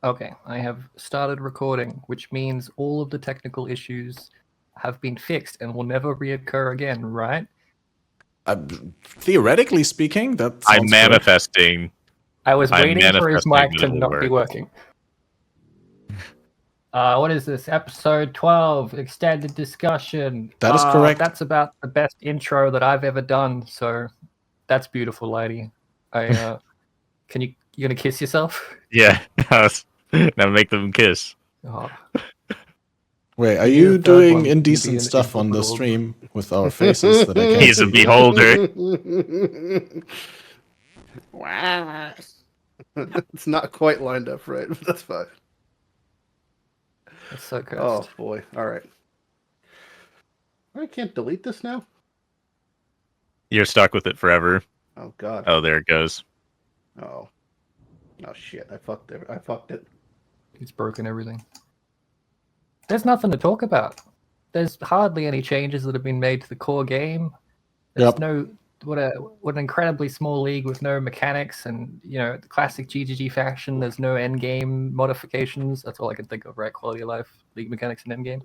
Okay, I have started recording, which means all of the technical issues have been fixed and will never reoccur again, right? Theoretically speaking, that sounds I'm manifesting. I was waiting for his mic manifesting to that it will not be work. working. What is this? Episode 12, extended discussion. That is correct. That's about the best intro that I've ever done, so that's beautiful, Lighty. You gonna kiss yourself? Yeah. Now make them kiss. Oh. Wait, are You need you a third one doing to indecent be an stuff on the input stream with our faces that I can't He's a see? beholder. Wow. It's not quite lined up right, but that's fine. That's so cursed. Oh boy. Alright. I can't delete this now? You're stuck with it forever. Oh god. Oh, there it goes. Oh. Oh shit, I fucked it. He's broken everything. There's nothing to talk about. There's hardly any changes that have been made to the core game. There's what an incredibly small league with no mechanics and the classic GGG fashion. There's no end game modifications. That's all I can think of, right? Quality of life, league mechanics, and end game.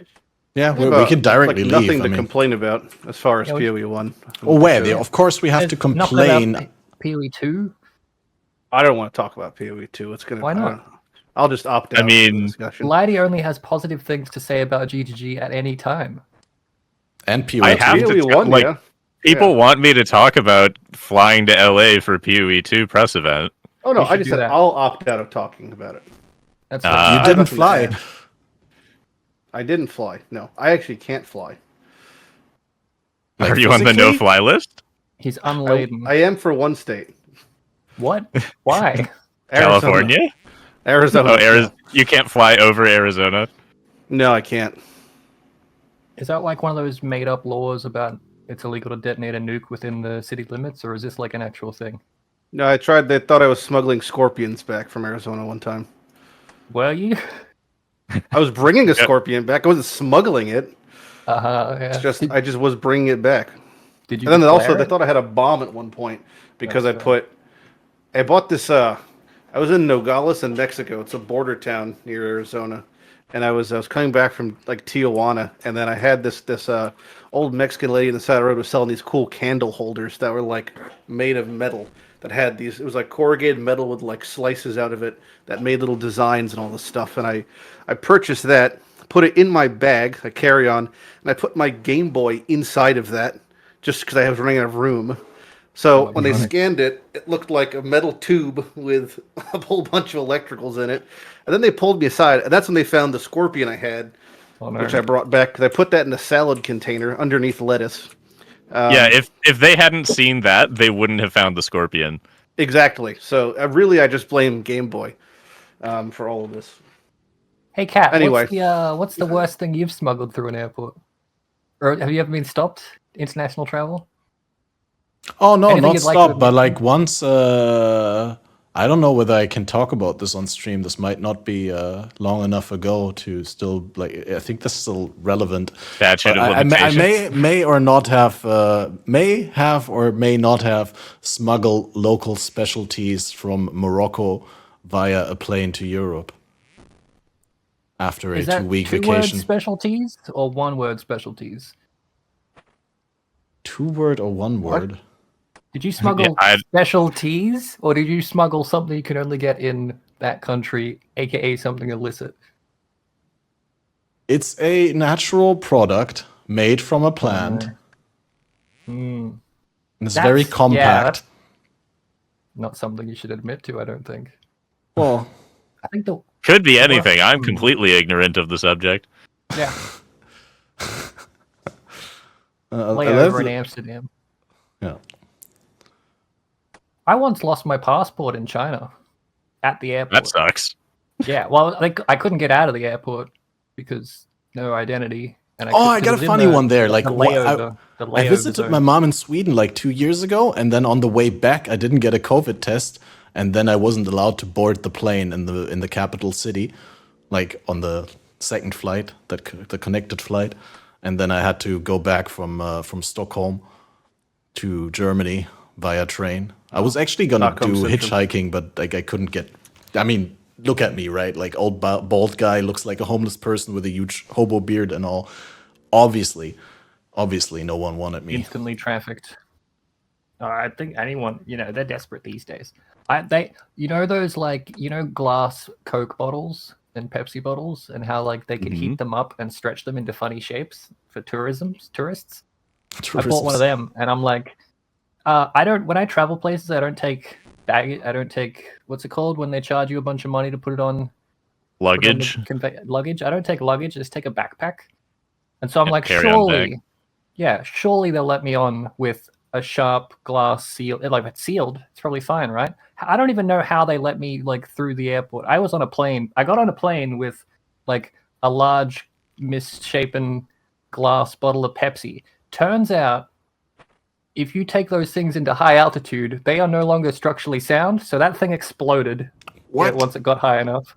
Yeah, we can directly leave. Nothing to complain about as far as PoE 1. Oh, wait, of course we have to complain. PoE 2? I don't want to talk about PoE 2. Why not? I'll just opt out of the discussion. Lighty only has positive things to say about GGG at any time. And PoE 2. I have to PoE1, people want me to talk about flying to LA for PoE 2 press event. Oh no, I just said I'll opt out of talking about it. That's you didn't fly. I didn't fly. No, I actually can't fly. Are you on the no-fly list? He's unladen. I am for one state. What? Why? California? Arizona. Oh, you can't fly over Arizona? No, I can't. Is that like one of those made-up laws about it's illegal to detonate a nuke within the city limits, or is this like an actual thing? No, I tried. They thought I was smuggling scorpions back from Arizona one time. Were you? I was bringing a scorpion back. I wasn't smuggling it. Yeah. It's just I just was bringing it back. Did you? And then also they thought I had a bomb at one point because I bought this. I was in Nogales in Mexico. It's a border town near Arizona, and I was coming back from like Tijuana, and then I had this old Mexican lady on the side of the road was selling these cool candle holders that were like made of metal that had these. It was like corrugated metal with like slices out of it that made little designs and all this stuff. And I purchased that, put it in my bag, a carry-on, and I put my Game Boy inside of that just because I was running out of room. So when they scanned it, it looked like a metal tube with a whole bunch of electricals in it. And then they pulled me aside, and that's when they found the scorpion I had, which I brought back, because I put that in a salad container underneath lettuce. Yeah, if they hadn't seen that, they wouldn't have found the scorpion. Exactly. So I just blame Game Boy for all of this. Hey, Kat, anyway. What's the worst thing you've smuggled through an airport? Or have you ever been stopped? International travel? Oh no, not stopped, but like once. I don't know whether I can talk about this on stream. This might not be long enough ago to still I think this is still relevant. Statute of limitations. I may or not have or may not have smuggled local specialties from Morocco via a plane to Europe after a 2-week vacation. Two-word specialties or one-word specialties? 2-word or 1-word? Did you smuggle specialties, or did you smuggle something you can only get in that country, aka something illicit? It's a natural product made from a plant. And it's very compact. Not something you should admit to, I don't think. Well, I think could be anything. I'm completely ignorant of the subject. Yeah. Layover in Amsterdam. Yeah. I once lost my passport in China at the airport. That sucks. Yeah, well, I couldn't get out of the airport because no identity. And I got a funny one there. Like, the I visited my mom in Sweden like 2 years ago, and then on the way back, I didn't get a COVID test, and then I wasn't allowed to board the plane in the capital city, like on the second flight, the connected flight, and then I had to go back from Stockholm to Germany via train. I was actually gonna do hitchhiking, but like I couldn't get. I mean, look at me, right? Like old bald guy, looks like a homeless person with a huge hobo beard and all. Obviously, no one wanted me. Instantly trafficked. I think anyone, they're desperate these days. Those glass Coke bottles and Pepsi bottles, and how like they could heat them up and stretch them into funny shapes for tourists. I bought one of them, and I'm like, when I travel places, I don't take what's it called when they charge you a bunch of money to put it on luggage. Luggage. I don't take luggage. Just take a backpack. And so I'm like, carry-on surely they'll let me on with a sharp glass seal. Like, it's sealed. It's probably fine, right? I don't even know how they let me like through the airport. I was on a plane. I got on a plane with like a large misshapen glass bottle of Pepsi. Turns out, if you take those things into high altitude, they are no longer structurally sound. So that thing exploded once it got high enough.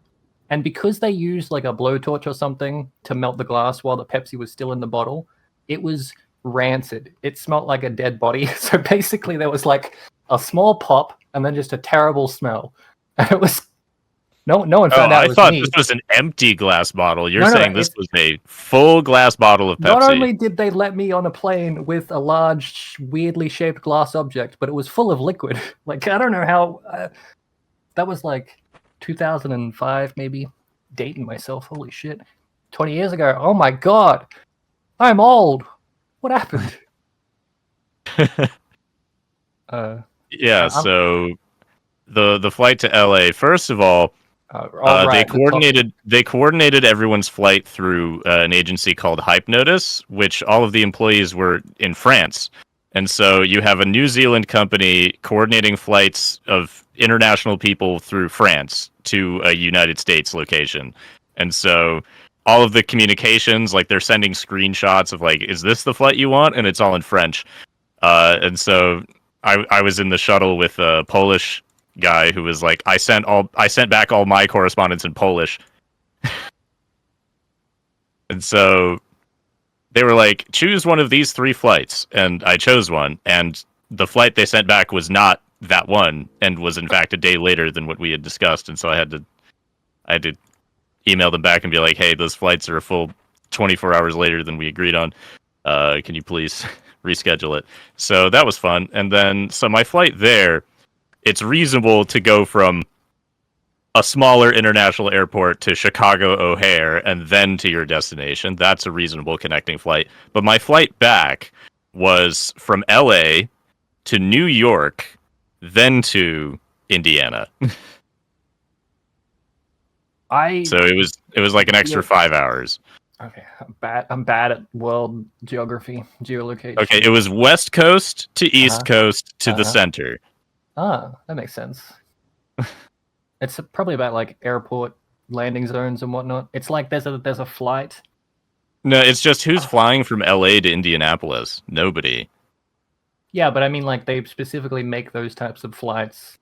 And because they used like a blowtorch or something to melt the glass while the Pepsi was still in the bottle, it was rancid. It smelled like a dead body. So basically there was like a small pop and then just a terrible smell. And it was no one found out it was I thought me. this was an empty glass bottle. You're saying this was a full glass bottle of Pepsi. Not only did they let me on a plane with a large, weirdly shaped glass object, but it was full of liquid. Like, I don't know how... that was like 2005, maybe. Dating myself. Holy shit. 20 years ago. Oh my god. I'm old. What happened? So the flight to LA, first of all, they coordinated everyone's flight through an agency called Hype Notice, which all of the employees were in France. And so you have a New Zealand company coordinating flights of international people through France to a United States location. And so all of the communications, like they're sending screenshots of like, is this the flight you want? And it's all in French. And so I was in the shuttle with a Polish guy who was like, I sent back all my correspondence in Polish. And so they were like, choose one of these 3 flights. And I chose one. And the flight they sent back was not that one and was in fact a day later than what we had discussed. And so I had to email them back and be like, hey, those flights are a full 24 hours later than we agreed on. Can you please reschedule it? So that was fun. And then, so my flight there, it's reasonable to go from a smaller international airport to Chicago O'Hare and then to your destination. That's a reasonable connecting flight. But my flight back was from LA to New York, then to Indiana. So it was like an extra 5 hours. Okay, I'm bad at world geography, geolocation. Okay, it was West Coast to East Coast to the center. Ah, that makes sense. It's probably about like airport landing zones and whatnot. It's like there's a flight. No, it's just who's flying from LA to Indianapolis? Nobody. Yeah, but I mean, like, they specifically make those types of flights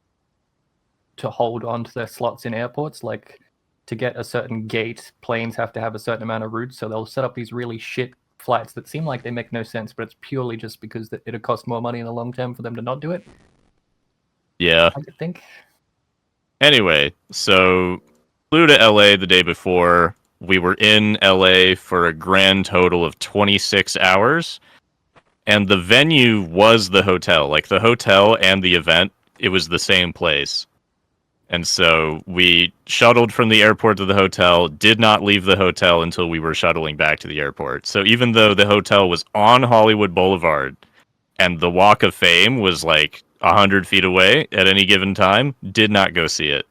to hold on to their slots in airports. Like, to get a certain gate, planes have to have a certain amount of routes, so they'll set up these really shit flights that seem like they make no sense, but it's purely just because it'd cost more money in the long term for them to not do it. Yeah. I think. Anyway, so flew to LA the day before. We were in LA for a grand total of 26 hours. And the venue was the hotel. Like, the hotel and the event, it was the same place. And so we shuttled from the airport to the hotel, did not leave the hotel until we were shuttling back to the airport. So even though the hotel was on Hollywood Boulevard and the Walk of Fame was like 100 feet away at any given time, did not go see it.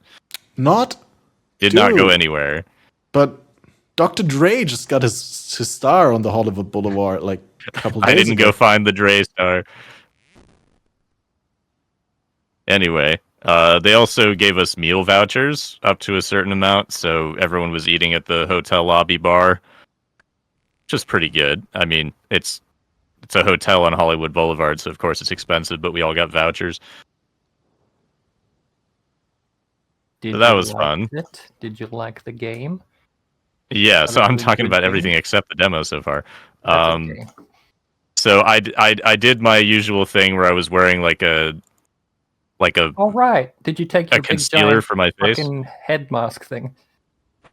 Did not go anywhere. But Dr. Dre just got his star on the Hollywood Boulevard like a couple days ago. I didn't go find the Dre star. Anyway, they also gave us meal vouchers up to a certain amount, so everyone was eating at the hotel lobby bar, which is pretty good. I mean, it's a hotel on Hollywood Boulevard, so of course it's expensive, but we all got vouchers. So that was fun. Did you like the game? Yeah, so I'm talking about everything except the demo so far. Okay. So I did my usual thing where I was wearing like like a All right. Did you take your big concealer giant for my face. fucking head mask thing?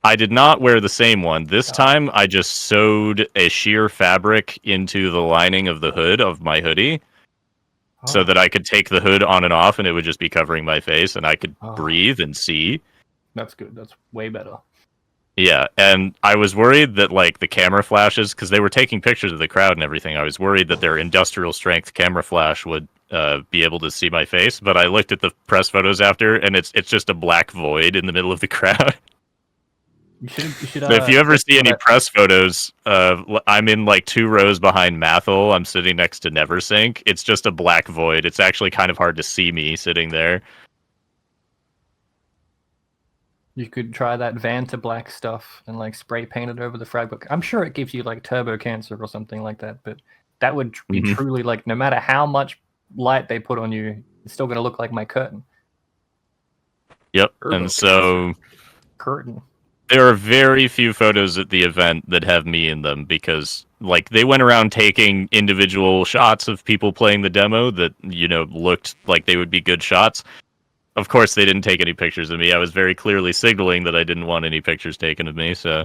I did not wear the same one. This Oh. time, I just sewed a sheer fabric into the lining of the hood of my hoodie, so Oh. that I could take the hood on and off, and it would just be covering my face, and I could Oh. breathe and see. That's good. That's way better. Yeah, and I was worried that like the camera flashes, because they were taking pictures of the crowd and everything. I was worried that their industrial strength camera flash would be able to see my face. But I looked at the press photos after, and it's just a black void in the middle of the crowd. You should. So if you ever see any press photos, I'm in like 2 rows behind Mathel. I'm sitting next to Neversink. It's just a black void. It's actually kind of hard to see me sitting there. You could try that Vanta black stuff and like spray paint it over the frag book. I'm sure it gives you like turbo cancer or something like that, but that would be truly like, no matter how much light they put on you, it's still going to look like my curtain. Yep. Turbo And so curtain. there are very few photos at the event that have me in them, because like they went around taking individual shots of people playing the demo that, you know, looked like they would be good shots. Of course, they didn't take any pictures of me. I was very clearly signaling that I didn't want any pictures taken of me. So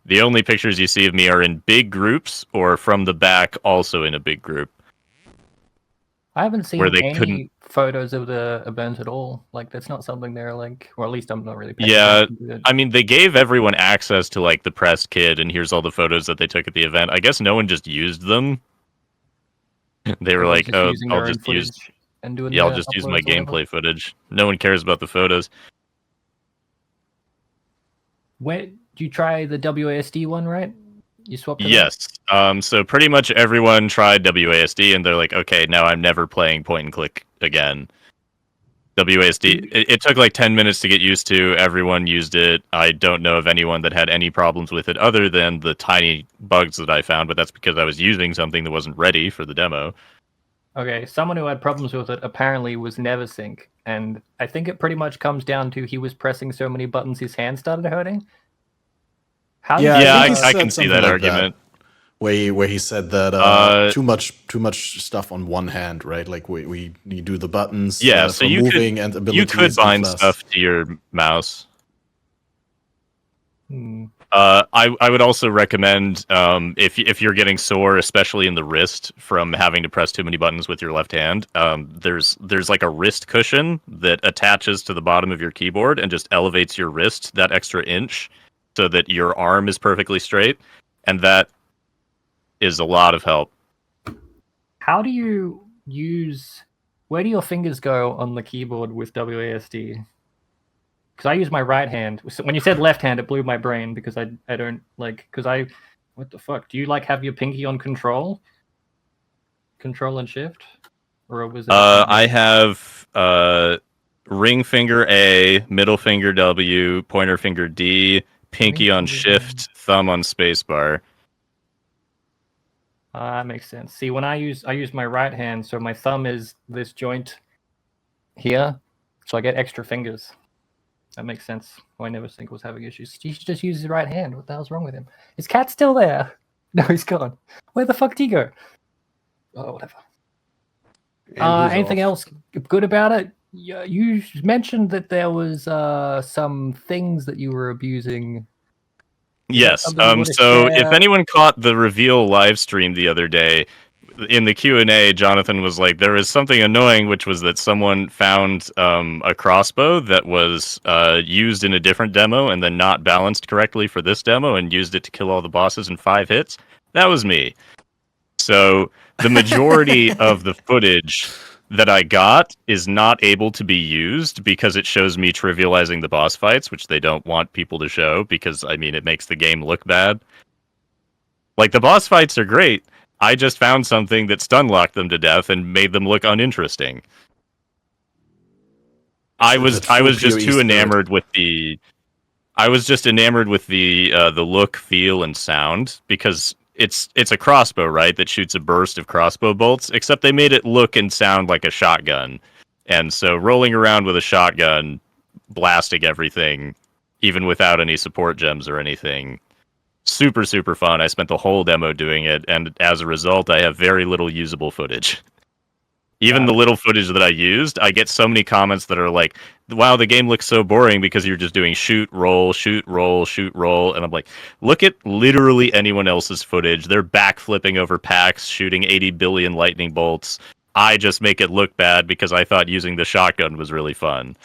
the only pictures you see of me are in big groups or from the back, also in a big group. I haven't seen where they any couldn't- photos of the event at all. Like, that's not something they're like, or at least I'm not really paying Yeah, attention to it. I mean, they gave everyone access to like the press kit, and here's all the photos that they took at the event. I guess no one just used them. They were Everyone's like, just "Oh, using I'll their own just use footage and doing I'll their just use uploads my or whatever. gameplay footage." No one cares about the photos. Where do you try the WASD one, right? You swapped it out? Yes. So pretty much everyone tried WASD, and they're like, "Okay, now I'm never playing point and click again." WASD. It took like 10 minutes to get used to. Everyone used it. I don't know of anyone that had any problems with it other than the tiny bugs that I found, but that's because I was using something that wasn't ready for the demo. Okay, someone who had problems with it apparently was Neversink, and I think it pretty much comes down to he was pressing so many buttons his hand started hurting. How Yeah, Yeah, I think he I said can see something that like argument. where he said that too much stuff on one hand, right? Like we do the buttons Yeah, so for you moving could and you abilities. could bind and plus- stuff to your mouse. Hmm. I would also recommend if you're getting sore, especially in the wrist from having to press too many buttons with your left hand, there's like a wrist cushion that attaches to the bottom of your keyboard and just elevates your wrist that extra inch so that your arm is perfectly straight, and that is a lot of help. How do you use? Where do your fingers go on the keyboard with WASD? Because I use my right hand. So when you said left hand, it blew my brain because I don't like what the fuck? Do you like have your pinky on control and shift, or was it? I have ring finger A, middle finger W, pointer finger D, pinky Ring on finger shift, thumb on spacebar. That makes sense. See, when I use my right hand, so my thumb is this joint here, so I get extra fingers. That makes sense. I never think was having issues. He should just use his right hand. What the hell's wrong with him? Is Cat still there? No, he's gone. Where the fuck did he go? Oh, whatever. And he's Anything off. else good about it? Yeah, you mentioned that there was some things that you were abusing. Yes. something you wanna So if share? anyone caught the reveal live stream the other day, in the Q&A, Jonathan was like, there was something annoying, which was that someone found a crossbow that was used in a different demo and then not balanced correctly for this demo and used it to kill all the bosses in 5 hits. That was me. So the majority of the footage that I got is not able to be used because it shows me trivializing the boss fights, which they don't want people to show because, I mean, it makes the game look bad. Like, the boss fights are great. I just found something that stun-locked them to death and made them look uninteresting. I was just too enamored with the look, feel, and sound because it's a crossbow, right? That shoots a burst of crossbow bolts, except they made it look and sound like a shotgun. And so rolling around with a shotgun, blasting everything, even without any support gems or anything, super, super fun. I spent the whole demo doing it, and as a result, I have very little usable footage. Even the little footage that I used, I get so many comments that are like, wow, the game looks so boring because you're just doing shoot, roll, shoot, roll, shoot, roll. And I'm like, look at literally anyone else's footage. They're backflipping over packs, shooting 80 billion lightning bolts. I just make it look bad because I thought using the shotgun was really fun.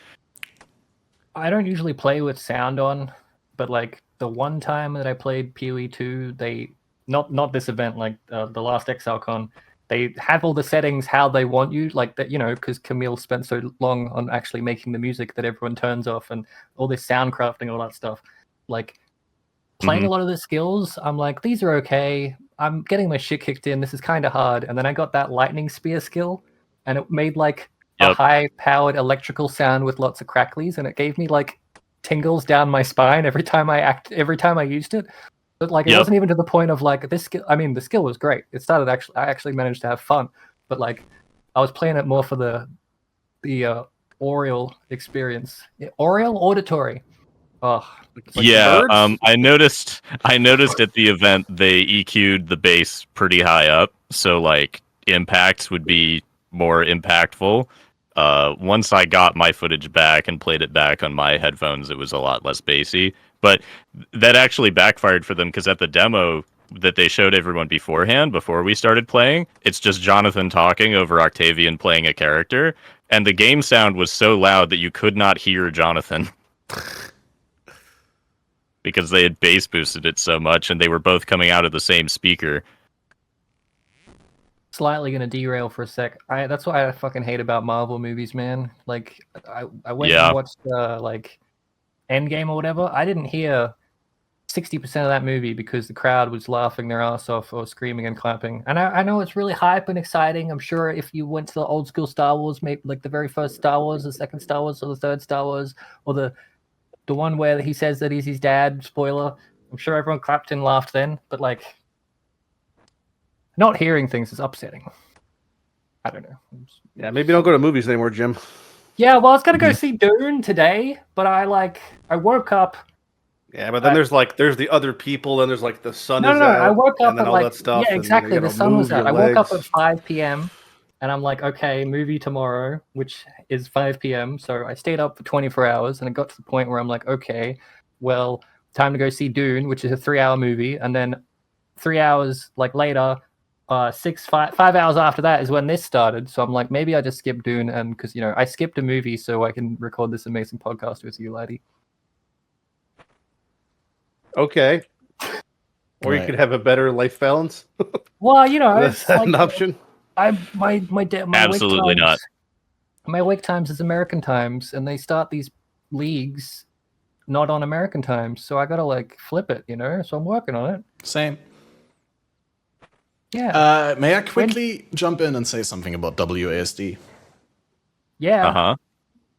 I don't usually play with sound on, but like the one time that I played PoE 2, they not this event, like the last ExileCon, they have all the settings how they want you, like that, because Camille spent so long on actually making the music that everyone turns off and all this sound crafting, all that stuff. Like playing a lot of the skills, I'm like, these are okay. I'm getting my shit kicked in. This is kind of hard. And then I got that lightning spear skill, and it made like a high-powered electrical sound with lots of cracklies, and it gave me like tingles down my spine every time I used it. But like it wasn't even to the point of like this skill. I mean, the skill was great. It started I actually managed to have fun, but like I was playing it more for the aural experience. Aural auditory. Oh, like I noticed at the event they EQ'd the bass pretty high up, so like impacts would be more impactful. Once I got my footage back and played it back on my headphones, it was a lot less bassy. But that actually backfired for them because at the demo that they showed everyone beforehand, before we started playing, it's just Jonathan talking over Octavian playing a character, and the game sound was so loud that you could not hear Jonathan. Because they had bass boosted it so much, and they were both coming out of the same speaker. Slightly gonna derail for a sec. That's what I fucking hate about Marvel movies, man. Like I went and watched like Endgame or whatever. I didn't hear 60% of that movie because the crowd was laughing their ass off or screaming and clapping. And I know it's really hype and exciting. I'm sure if you went to the old school Star Wars, maybe like the very first Star Wars, the second Star Wars, or the third Star Wars, or the one where he says that he's his dad, spoiler, I'm sure everyone clapped and laughed then, but like not hearing things is upsetting. I don't know. Yeah, maybe don't go to movies anymore, Jim. Yeah, well, I was gonna go see Dune today, but I woke up. Yeah, but then there's the other people, and there's like the sun is out. I woke up at all that stuff. Yeah, exactly. The sun was out. I woke up at 5 p.m. and I'm like, okay, movie tomorrow, which is 5 p.m. So I stayed up for 24 hours, and it got to the point where I'm like, okay, well, time to go see Dune, which is a 3-hour movie, and then 3 hours later. 5 hours after that is when this started, so I'm like, maybe I just skipped Dune, and because I skipped a movie so I can record this amazing podcast with you, Lighty. Okay, or you could have a better life balance. Well, that's an option. My absolutely wake times, not. My wake times is American times, and they start these leagues not on American times, so I gotta flip it, So I'm working on it. Same. Yeah. May I quickly jump in and say something about WASD? Yeah.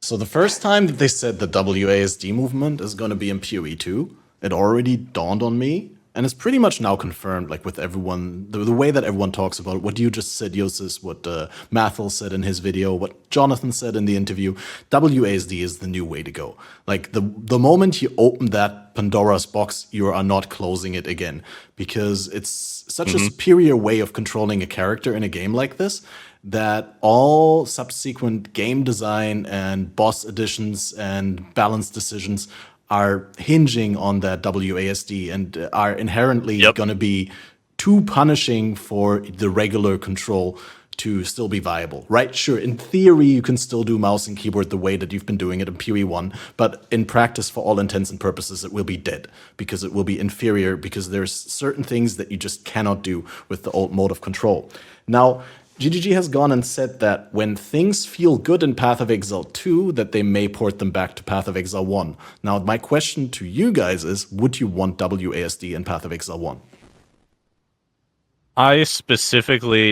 So the first time that they said the WASD movement is going to be in PoE 2, it already dawned on me, and it's pretty much now confirmed, with everyone, the way that everyone talks about it, what you just said, Jousis, what Mathel said in his video, what Jonathan said in the interview. WASD is the new way to go. The moment you open that Pandora's box, you are not closing it again, because it's such a superior way of controlling a character in a game like this that all subsequent game design and boss additions and balance decisions are hinging on that WASD and are inherently going to be too punishing for the regular control to still be viable, right? Sure, in theory, you can still do mouse and keyboard the way that you've been doing it in PoE 1, but in practice, for all intents and purposes, it will be dead because it will be inferior because there's certain things that you just cannot do with the old mode of control. Now, GGG has gone and said that when things feel good in Path of Exile 2, that they may port them back to Path of Exile 1. Now, my question to you guys is, would you want WASD in Path of Exile 1?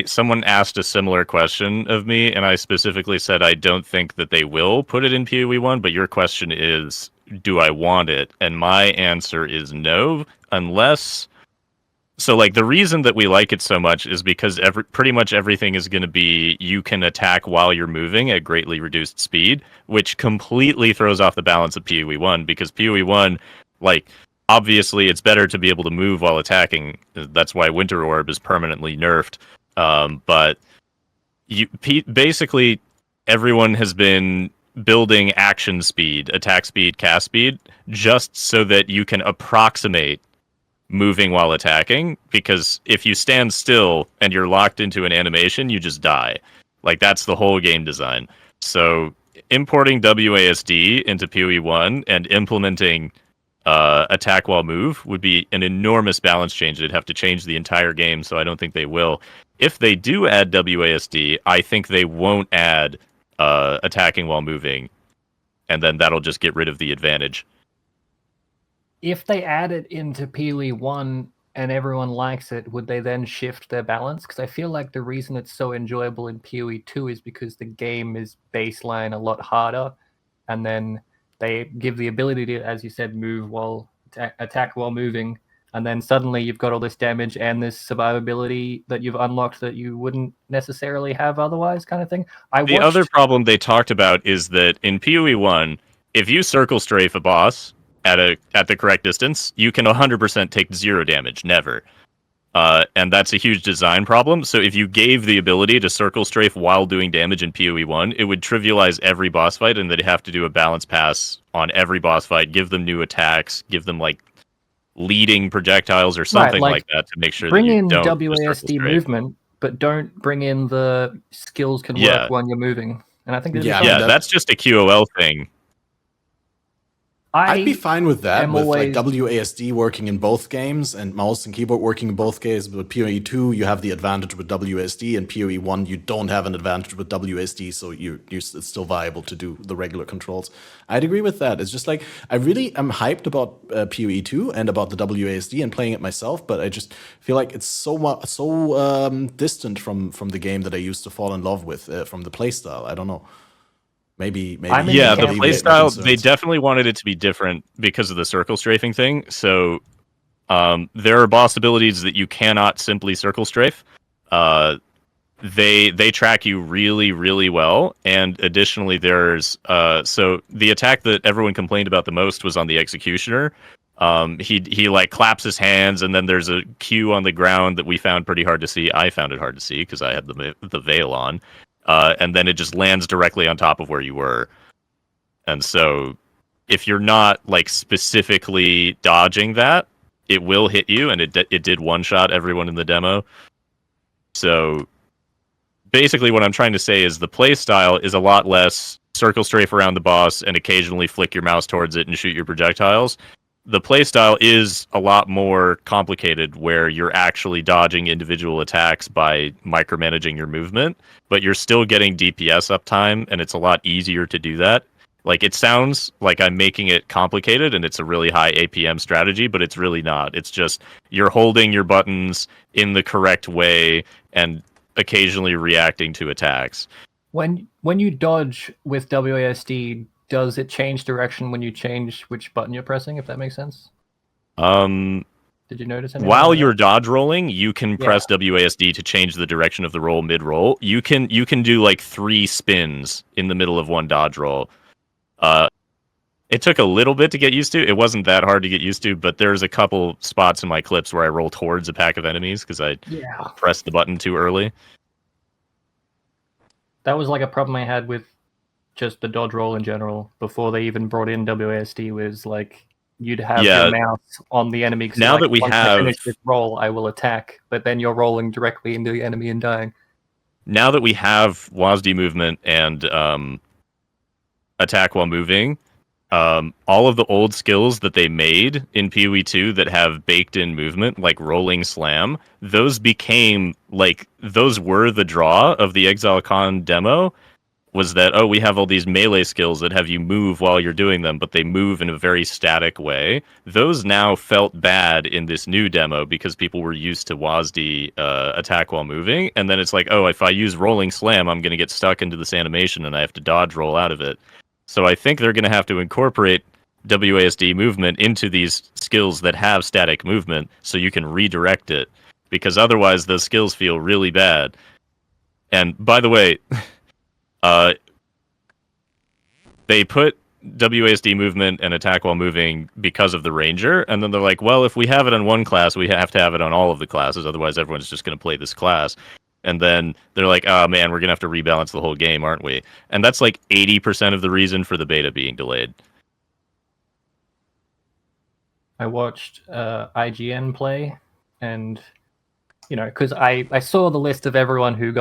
Someone asked a similar question of me, and I specifically said I don't think that they will put it in PoE 1, but your question is, do I want it? And my answer is no, unless... So, the reason that we like it so much is because pretty much everything is going to be you can attack while you're moving at greatly reduced speed, which completely throws off the balance of PoE 1, because PoE 1, obviously, it's better to be able to move while attacking. That's why Winter Orb is permanently nerfed. But basically everyone has been building action speed, attack speed, cast speed, just so that you can approximate moving while attacking, because if you stand still and you're locked into an animation, you just die. Like, that's the whole game design. So importing WASD into PoE 1 and implementing attack while move would be an enormous balance change. They'd have to change the entire game, so I don't think they will. If they do add WASD, I think they won't add attacking while moving, and then that'll just get rid of the advantage. If they add it into PoE 1 and everyone likes it, would they then shift their balance? Because I feel like the reason it's so enjoyable in PoE 2 is because the game is baseline a lot harder, and then they give the ability to, as you said, move while attack while moving, and then suddenly you've got all this damage and this survivability that you've unlocked that you wouldn't necessarily have otherwise, kind of thing. The other problem they talked about is that in PoE 1, if you circle strafe a boss at the correct distance, you can 100% take 0 damage, never. And that's a huge design problem. So if you gave the ability to circle strafe while doing damage in PoE 1, it would trivialize every boss fight, and they'd have to do a balance pass on every boss fight, give them new attacks, give them like leading projectiles or something like that to make sure that you don't bring in WASD movement, but don't bring in the skills can work when you're moving. And I think that's just a QOL thing. I'd be fine with that, with like WASD working in both games and mouse and keyboard working in both games. But PoE 2, you have the advantage with WASD, and PoE 1, you don't have an advantage with WASD, so it's still viable to do the regular controls. I'd agree with that. It's just like, I really am hyped about PoE 2 and about the WASD and playing it myself, but I just feel like it's so distant from the game that I used to fall in love with, from the playstyle. I don't know. Maybe. Yeah, the playstyle, they definitely wanted it to be different because of the circle strafing thing. So there are boss abilities that you cannot simply circle strafe. They track you really, really well. And additionally, there's so the attack that everyone complained about the most was on the Executioner. He like claps his hands, and then there's a cue on the ground that we found pretty hard to see. I found it hard to see because I had the veil on. And then it just lands directly on top of where you were. And so if you're not like specifically dodging that, it will hit you, and it did one-shot everyone in the demo. So basically what I'm trying to say is the playstyle is a lot less circle strafe around the boss and occasionally flick your mouse towards it and shoot your projectiles. The playstyle is a lot more complicated, where you're actually dodging individual attacks by micromanaging your movement, but you're still getting DPS uptime, and it's a lot easier to do that. Like, it sounds like I'm making it complicated and it's a really high APM strategy, but it's really not. It's just you're holding your buttons in the correct way and occasionally reacting to attacks. When you dodge with WASD, does it change direction when you change which button you're pressing, if that makes sense? Did you notice anything? While you're dodge rolling, you can press WASD to change the direction of the roll mid-roll. You can do like 3 spins in the middle of one dodge roll. It took a little bit to get used to. It wasn't that hard to get used to, but there's a couple spots in my clips where I roll towards a pack of enemies because I pressed the button too early. That was like a problem I had with just the dodge roll in general before they even brought in WASD. Was like you'd have your mouse on the enemy. Now that we once have I finish this roll, I will attack, but then you're rolling directly into the enemy and dying. Now that we have WASD movement and attack while moving, all of the old skills that they made in PoE 2 that have baked in movement, like rolling slam, those were the draw of the ExileCon demo. Was that, we have all these melee skills that have you move while you're doing them, but they move in a very static way. Those now felt bad in this new demo because people were used to WASD attack while moving, and then it's like, if I use rolling slam, I'm going to get stuck into this animation and I have to dodge roll out of it. So I think they're going to have to incorporate WASD movement into these skills that have static movement so you can redirect it, because otherwise those skills feel really bad. And by the way, they put WASD movement and attack while moving because of the Ranger, and then they're like, well, if we have it on one class, we have to have it on all of the classes, otherwise everyone's just going to play this class. And then they're like, oh man, we're going to have to rebalance the whole game, aren't we? And that's like 80% of the reason for the beta being delayed. I watched IGN play, and because I saw the list of everyone who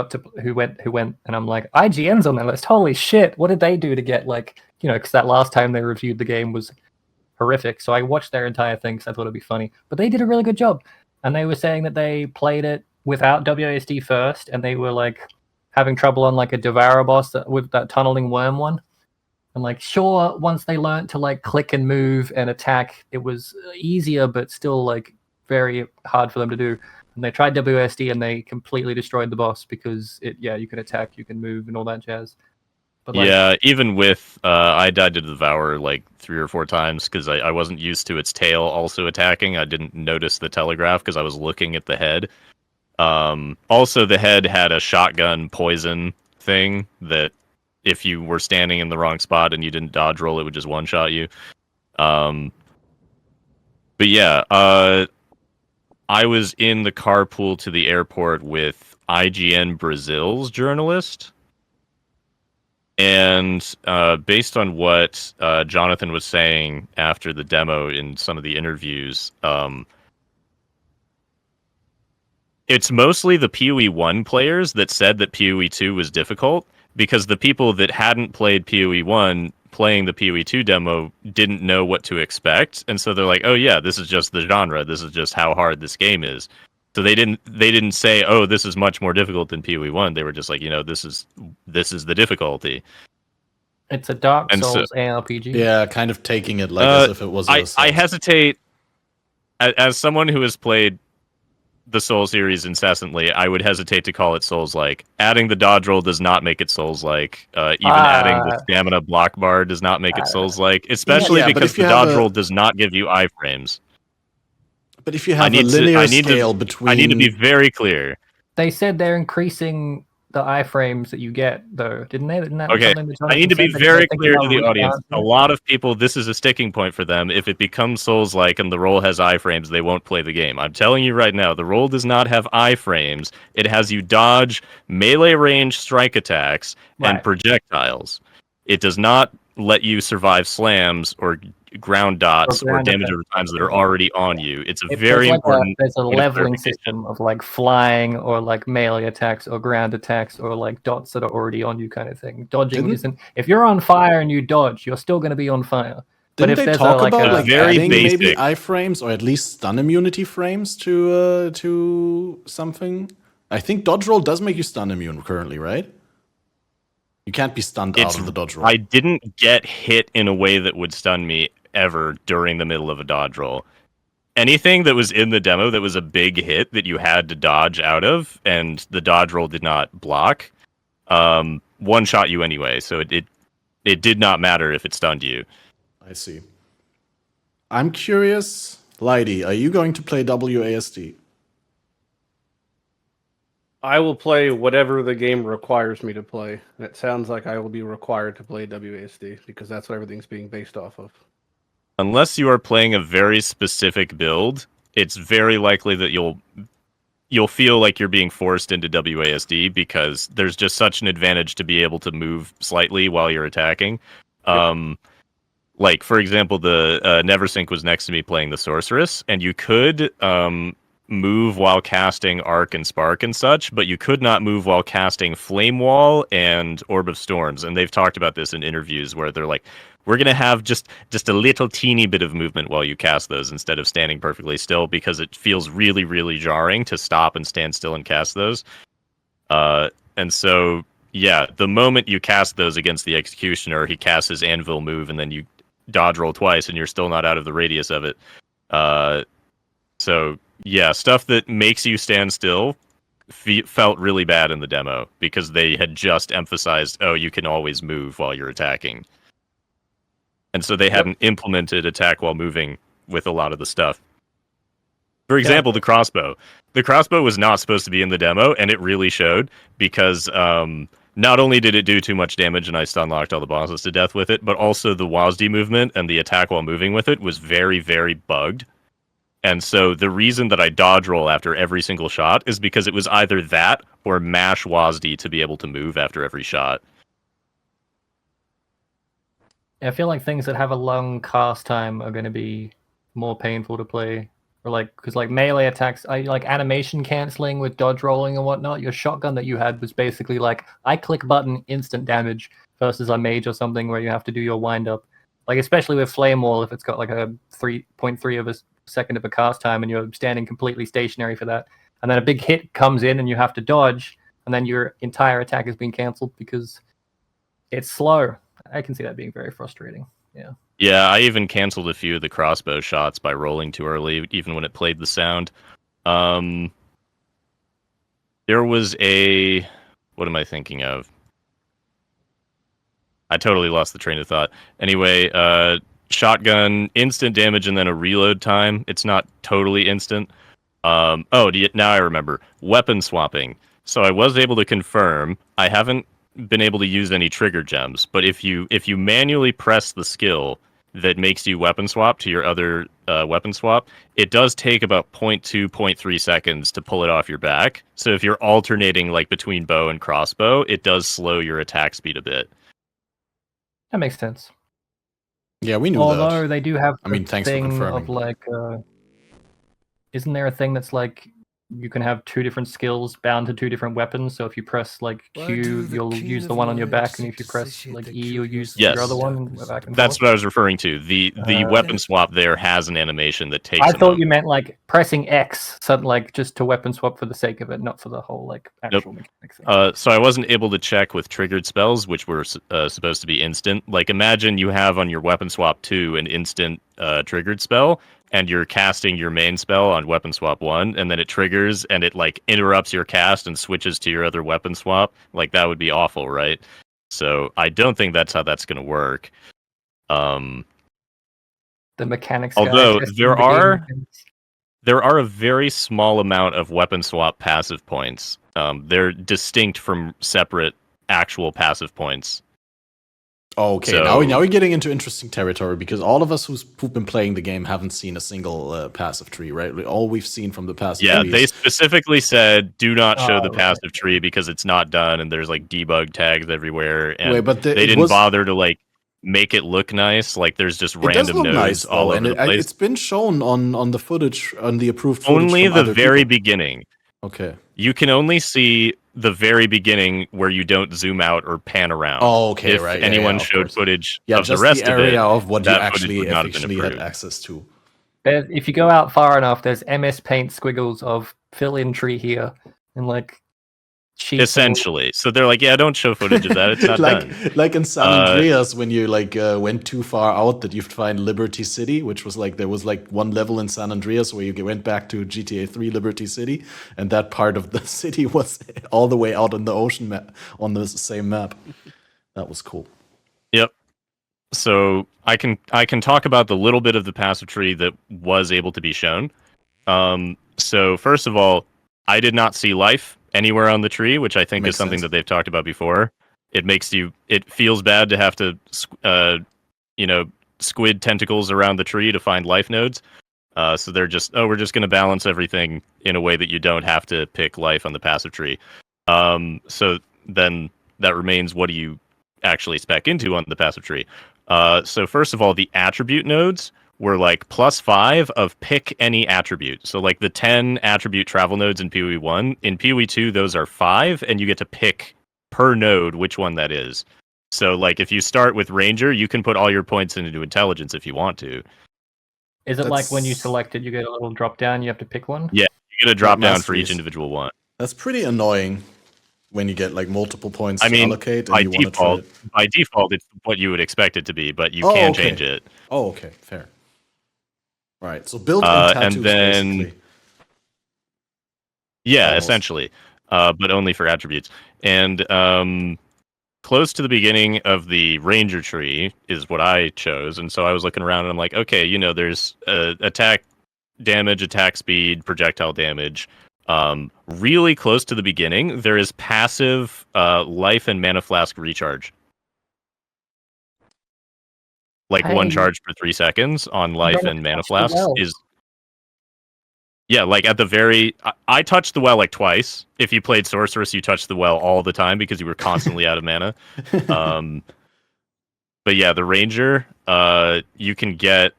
went, and I'm like, IGN's on that list. Holy shit! What did they do to get because that last time they reviewed the game was horrific. So I watched their entire thing because I thought it'd be funny. But they did a really good job, and they were saying that they played it without WASD first, and they were like having trouble on like a Devourer boss with that tunneling worm one. And sure, once they learned to click and move and attack, it was easier, but still very hard for them to do. And they tried WSD and they completely destroyed the boss because you can attack, you can move, and all that jazz. But yeah, even with I died to Devour 3 or 4 times because I wasn't used to its tail also attacking. I didn't notice the telegraph because I was looking at the head. Also, the head had a shotgun poison thing that if you were standing in the wrong spot and you didn't dodge roll, it would just one-shot you. But yeah, I was in the carpool to the airport with IGN Brazil's journalist. And based on what Jonathan was saying after the demo in some of the interviews, it's mostly the PoE 1 players that said that PoE 2 was difficult, because the people that hadn't played PoE 1 playing the PoE 2 demo didn't know what to expect. And so they're like, oh yeah, this is just the genre. This is just how hard this game is. So they didn't say, oh, this is much more difficult than PoE 1. They were just like, this is the difficulty. It's a Dark Souls ARPG. Yeah, kind of taking it as if it was I hesitate, as someone who has played the Soul series incessantly, I would hesitate to call it Souls-like. Adding the dodge roll does not make it Souls-like. Even adding the stamina block bar does not make it Souls-like, especially because the dodge roll does not give you iframes. But if you have a linear scale between... I need to be very clear. They said they're increasing the iframes that you get, though, didn't they? Okay, I need to be very clear to the audience. A lot of people, this is a sticking point for them. If it becomes Souls-like and the roll has iframes, they won't play the game. I'm telling you right now, the roll does not have iframes. It has you dodge melee range strike attacks and projectiles. It does not let you survive slams or ground dots or damage over times that are already on you. It's very important. There's a leveling system of flying or melee attacks or ground attacks or dots that are already on you kind of thing. Dodging isn't. If you're on fire and you dodge, you're still going to be on fire. Didn't they talk about very adding basic, maybe iframes or at least stun immunity frames to something? I think dodge roll does make you stun immune currently, right? You can't be stunned out of the dodge roll. I didn't get hit in a way that would stun me ever during the middle of a dodge roll. Anything that was in the demo that was a big hit that you had to dodge out of and the dodge roll did not block, one shot you anyway. So it did not matter if it stunned you. I see. I'm curious, Lighty, are you going to play WASD? I will play whatever the game requires me to play. And it sounds like I will be required to play WASD because that's what everything's being based off of. Unless you are playing a very specific build, it's very likely that you'll feel like you're being forced into WASD because there's just such an advantage to be able to move slightly while you're attacking. For example, the Neversink was next to me playing the Sorceress, and you could move while casting Arc and Spark and such, but you could not move while casting Flame Wall and Orb of Storms. And they've talked about this in interviews where they're like, we're going to have just a little teeny bit of movement while you cast those instead of standing perfectly still, because it feels really, really jarring to stop and stand still and cast those. And so, yeah, the moment you cast those against the Executioner, he casts his Anvil move, and then you dodge roll twice, and you're still not out of the radius of it. So, yeah, stuff that makes you stand still felt really bad in the demo because they had just emphasized, oh, you can always move while you're attacking. And so they hadn't implemented attack while moving with a lot of the stuff. For example, the crossbow. The crossbow was not supposed to be in the demo, and it really showed because not only did it do too much damage and I stun-locked all the bosses to death with it, but also the WASD movement and the attack while moving with it was very, very bugged. And so the reason that I dodge roll after every single shot is because it was either that or mash WASD to be able to move after every shot. I feel like things that have a long cast time are going to be more painful to play. Or like, because like melee attacks, like animation canceling with dodge rolling and whatnot. Your shotgun that you had was basically like, I click button, instant damage, versus a mage or something where you have to do your wind up. Like, especially with Flame Wall, if it's got like a 3.3 of a second of a cast time and you're standing completely stationary for that. And then a big hit comes in and you have to dodge, and then your entire attack has been cancelled because it's slow. I can see that being very frustrating. Yeah. Yeah, I even canceled a few of the crossbow shots by rolling too early, even when it played the sound. There was a... What am I thinking of? I totally lost the train of thought. Anyway, shotgun, instant damage, and then a reload time. It's not totally instant. Now I remember. Weapon swapping. So I was able to confirm. I haven't been able to use any trigger gems, but if you manually press the skill that makes you weapon swap to your other weapon swap, it does take about 0.2, 0.3 seconds to pull it off your back. So if you're alternating like between bow and crossbow, it does slow your attack speed a bit. That makes sense. Yeah, we knew that. Although they do have thanks for thing confirming. of like, isn't there a thing that's like you can have two different skills bound to two different weapons? So if you press like Q, you'll use the one on your back, and if you press like E, you'll use your other one. That's what I was referring to. The weapon swap there has an animation that takes. I thought you meant like pressing X, something like just to weapon swap for the sake of it, not for the whole like actual mechanics thing. So I wasn't able to check with triggered spells, which were supposed to be instant. Like imagine you have on your weapon swap 2 an instant triggered spell, and you're casting your main spell on weapon swap 1, and then it triggers and it like interrupts your cast and switches to your other weapon swap. Like that would be awful, right? So I don't think that's how that's going to work. The mechanics. Although there are a very small amount of weapon swap passive points. They're distinct from separate actual passive points. Okay, So, now we're getting into interesting territory, because all of us who've been playing the game haven't seen a single passive tree, right? All we've seen from the passive yeah, trees. they specifically said do not show the passive tree because it's not done, and there's like debug tags everywhere, and they didn't bother to like make it look nice. Like there's just random nodes nice, all over the place. It's been shown on the footage, on the approved footage. Only the very beginning. Okay. You can only see the very beginning where you don't zoom out or pan around. Oh, okay, if right. anyone showed footage of just the rest the area of it, of what you actually had had access to. If you go out far enough, there's MS Paint squiggles of fill-in tree here, and like essentially. So they're like, yeah, don't show footage of that. It's not done. Like in San Andreas, when you like went too far out, that you'd find Liberty City, which was like there was like one level in San Andreas where you went back to GTA 3 Liberty City, and that part of the city was all the way out on the ocean map, on the same map. That was cool. Yep. So I can talk about the little bit of the passive tree that was able to be shown. So first of all, I did not see life anywhere on the tree, which I think is something that they've talked about before. It feels bad to have to, squid tentacles around the tree to find life nodes. So they're just, we're just going to balance everything in a way that you don't have to pick life on the passive tree. So then that remains, what do you actually spec into on the passive tree? So first of all, the attribute nodes were like +5 of pick any attribute. So like the 10 attribute travel nodes in PoE 1, in PoE 2 those are 5, and you get to pick per node which one that is. So like if you start with Ranger, you can put all your points into intelligence if you want to. Is it like when you select it, you get a little drop down, you have to pick one? Yeah, you get a drop down for each individual one. That's pretty annoying when you get like multiple points to allocate. By default, it's what you would expect it to be, but you can change it. Oh, okay, fair. Right, so built-in tattoos, and then, basically. Yeah, almost. Essentially, but only for attributes. And close to the beginning of the Ranger tree is what I chose, and so I was looking around and I'm like, okay, there's attack damage, attack speed, projectile damage. Really close to the beginning, there is passive life and mana flask recharge. Like one charge per 3 seconds on life and mana flasks is Yeah, like at the very, I touched the well like twice. If you played Sorceress, you touched the well all the time because you were constantly out of mana. But yeah, the Ranger, you can get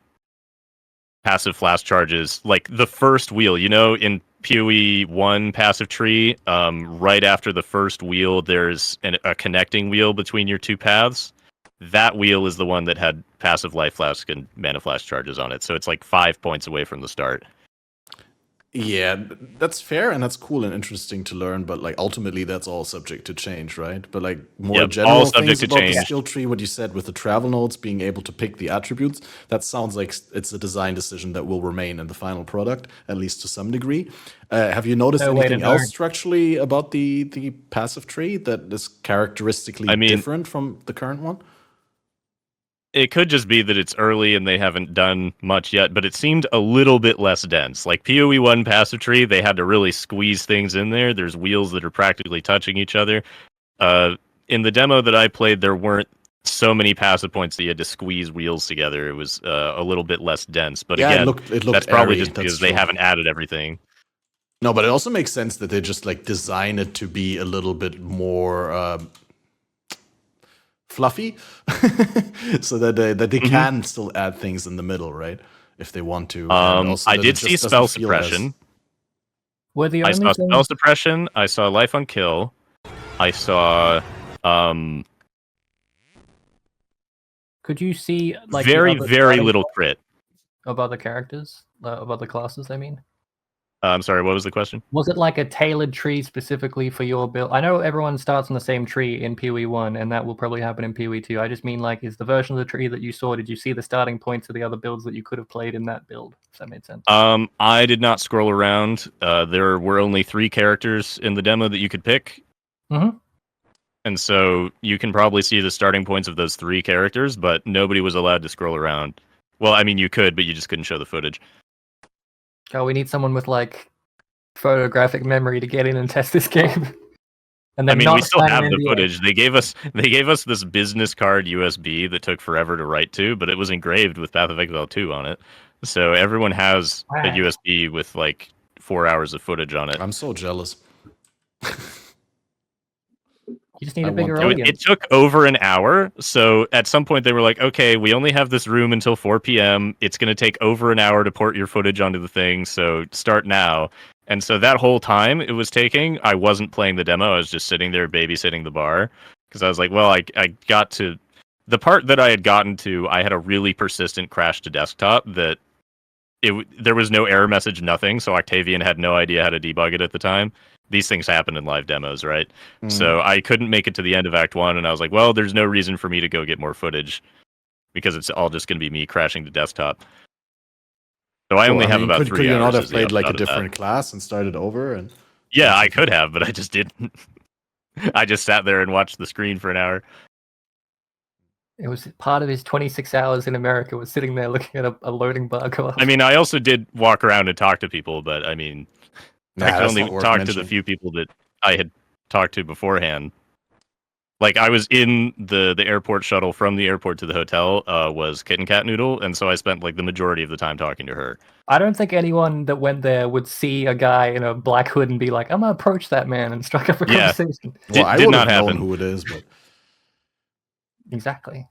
passive flash charges like the first wheel. You know, in PoE 1 passive tree, right after the first wheel, there's a connecting wheel between your two paths. That wheel is the one that had passive life flask and mana flash charges on it. So it's like 5 points away from the start. Yeah, that's fair and that's cool and interesting to learn, but like ultimately that's all subject to change, right? But like more Yep, general all subject things to about the change. skill tree, what you said with the travel nodes being able to pick the attributes, that sounds like it's a design decision that will remain in the final product, at least to some degree. Have you noticed No way to anything know. else structurally about the passive tree that is characteristically different from the current one? It could just be that it's early and they haven't done much yet, but it seemed a little bit less dense. Like PoE 1 passive tree, they had to really squeeze things in there. There's wheels that are practically touching each other. In the demo that I played, there weren't so many passive points that you had to squeeze wheels together. It was a little bit less dense. But Yeah, again, it looked that's probably airy, just because that's they true. haven't added everything. No, but it also makes sense that they just like design it to be a little bit more fluffy, so that they can still add things in the middle, right? If they want to. And also I that it did just see doesn't spell feel as- suppression. Were the I only saw thing spell suppression. I saw life on kill. I saw could you see like very, the other very starting little point crit. of other characters, of other classes? I mean, I'm sorry, what was the question? was it like a tailored tree specifically for your build? I know everyone starts on the same tree in PoE 1, and that will probably happen in PoE 2. I just mean, like, is the version of the tree that you saw, did you see the starting points of the other builds that you could have played in that build? If that made sense. I did not scroll around. There were only 3 characters in the demo that you could pick. Mm-hmm. And so you can probably see the starting points of those 3 characters, but nobody was allowed to scroll around. Well, I mean, you could, but you just couldn't show the footage. Oh, we need someone with, like, photographic memory to get in and test this game. And then I mean, not we still sign have an the NDA. footage. They gave us this business card USB that took forever to write to, but it was engraved with Path of Exile 2 on it. So everyone has a Wow. USB with like 4 hours of footage on it. I'm so jealous. You just need I a bigger want that. audience. It took over an hour. So at some point they were like, okay, we only have this room until 4 p.m. It's going to take over an hour to port your footage onto the thing. So start now. And so that whole time it was taking, I wasn't playing the demo. I was just sitting there babysitting the bar because I was like, well, I got to the part that I had gotten to. I had a really persistent crash to desktop that there was no error message, nothing. So Octavian had no idea how to debug it at the time. These things happen in live demos, right? So I couldn't make it to the end of Act 1, and I was like, well, there's no reason for me to go get more footage because it's all just going to be me crashing the desktop. So I only have about 3 could you hours. not have as the played like a upshot of that. different class and started over? And Yeah, I could have, but I just didn't. I just sat there and watched the screen for an hour. It was part of his 26 hours in America was sitting there looking at a loading bar go off. I mean, I also did walk around and talk to people, but I mean, I could only talk to the few people that I had talked to beforehand. Like, I was in the airport shuttle from the airport to the hotel was Kitten Cat Noodle, and so I spent like the majority of the time talking to her. I don't think anyone that went there would see a guy in a black hood and be like, I'm gonna approach that man and strike up a Yeah. conversation. Well, I did would not have known happen. who it is, but Exactly.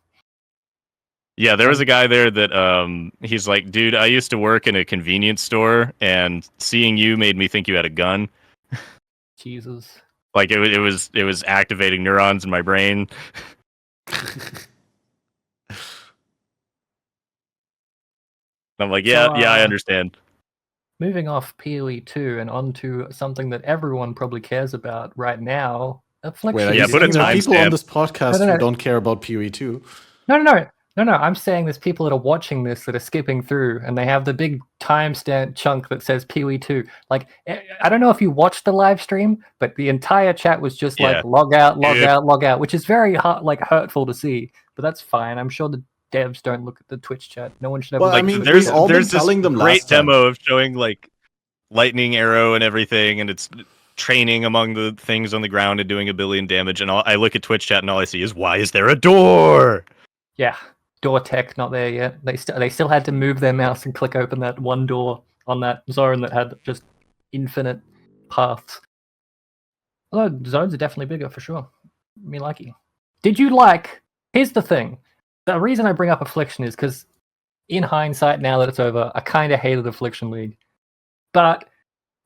Yeah, there was a guy there that he's like, dude, I used to work in a convenience store, and seeing you made me think you had a gun. Jesus. Like it was activating neurons in my brain. I'm like, yeah, So, I understand. Moving off PoE 2 and onto something that everyone probably cares about right now, Affliction. wait, are Yeah, you put a saying there are people timestamp. on this podcast No. who don't care about PoE 2? No. I'm saying there's people that are watching this that are skipping through and they have the big timestamp chunk that says PoE 2. Like, I don't know if you watched the live stream, but the entire chat was just like log out, which is very hurtful to see. But that's fine. I'm sure the devs don't look at the Twitch chat. No one should ever. Well, I Like, mean, there's we've all been this telling them great last time. demo of showing like lightning arrow and everything, and it's training among the things on the ground and doing 1 billion damage. And I look at Twitch chat and all I see is, why is there a door? Yeah, door tech not there yet. They still had to move their mouse and click open that one door on that zone that had just infinite paths. Although zones are definitely bigger for sure. Me likey. Did you like? Here's the thing. The reason I bring up Affliction is because, in hindsight, now that it's over, I kind of hated Affliction League. But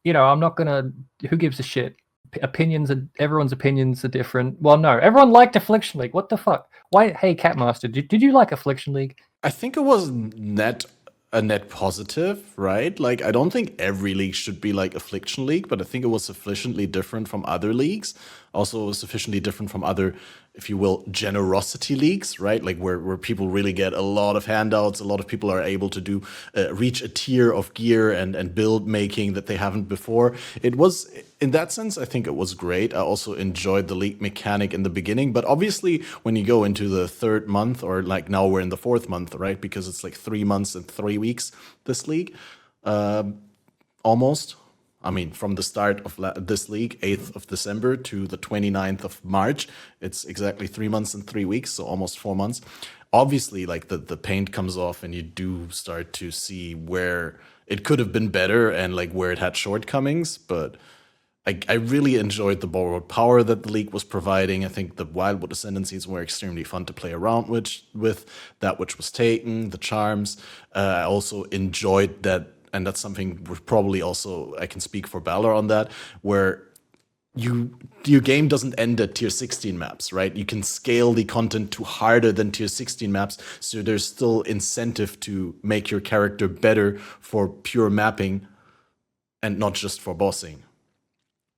I'm not gonna. Who gives a shit? Everyone's opinions are different. Well, no, everyone liked Affliction League. What the fuck? Why? Hey, Catmaster, did you like Affliction League? I think it was a net positive, right? Like, I don't think every league should be like Affliction League, but I think it was sufficiently different from other leagues. Also, it was sufficiently different from other, if you will, generosity leagues, right? Like where people really get a lot of handouts, a lot of people are able to do reach a tier of gear and build making that they haven't before. It was, in that sense, I think it was great. I also enjoyed the league mechanic in the beginning, but obviously when you go into the third month, or like now we're in the fourth month, right? Because it's like 3 months and 3 weeks, this league, almost. I mean, from the start of this league, 8th of December to the 29th of March, it's exactly 3 months and 3 weeks, so almost 4 months. Obviously, like the paint comes off and you do start to see where it could have been better and like where it had shortcomings, but I really enjoyed the borrowed power that the league was providing. I think the Wildwood Ascendancies were extremely fun to play around with that which was taken, the charms. I also enjoyed that, and that's something we're probably also, I can speak for Balor on that, where your game doesn't end at tier 16 maps, right? You can scale the content to harder than tier 16 maps, so there's still incentive to make your character better for pure mapping and not just for bossing,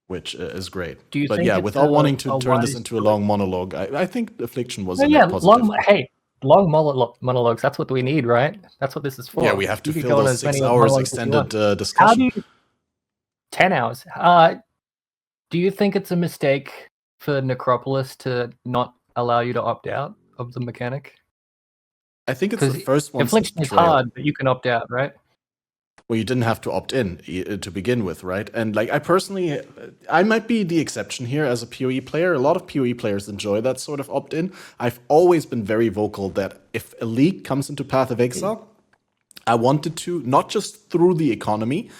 which is great. But yeah, without wanting to turn this into a long monologue, I think Affliction was a positive. Long monologues. That's what we need, right? That's what this is for. Yeah, we have to fill those 6 hours extended discussion. 10 hours. Do you think it's a mistake for Necropolis to not allow you to opt out of the mechanic? I think it's the first one. Affliction is hard, but you can opt out, right? Well, you didn't have to opt in to begin with, right? And like, I might be the exception here as a PoE player. A lot of PoE players enjoy that sort of opt-in. I've always been very vocal that if a league comes into Path of Exile, I wanted to, not just through the economy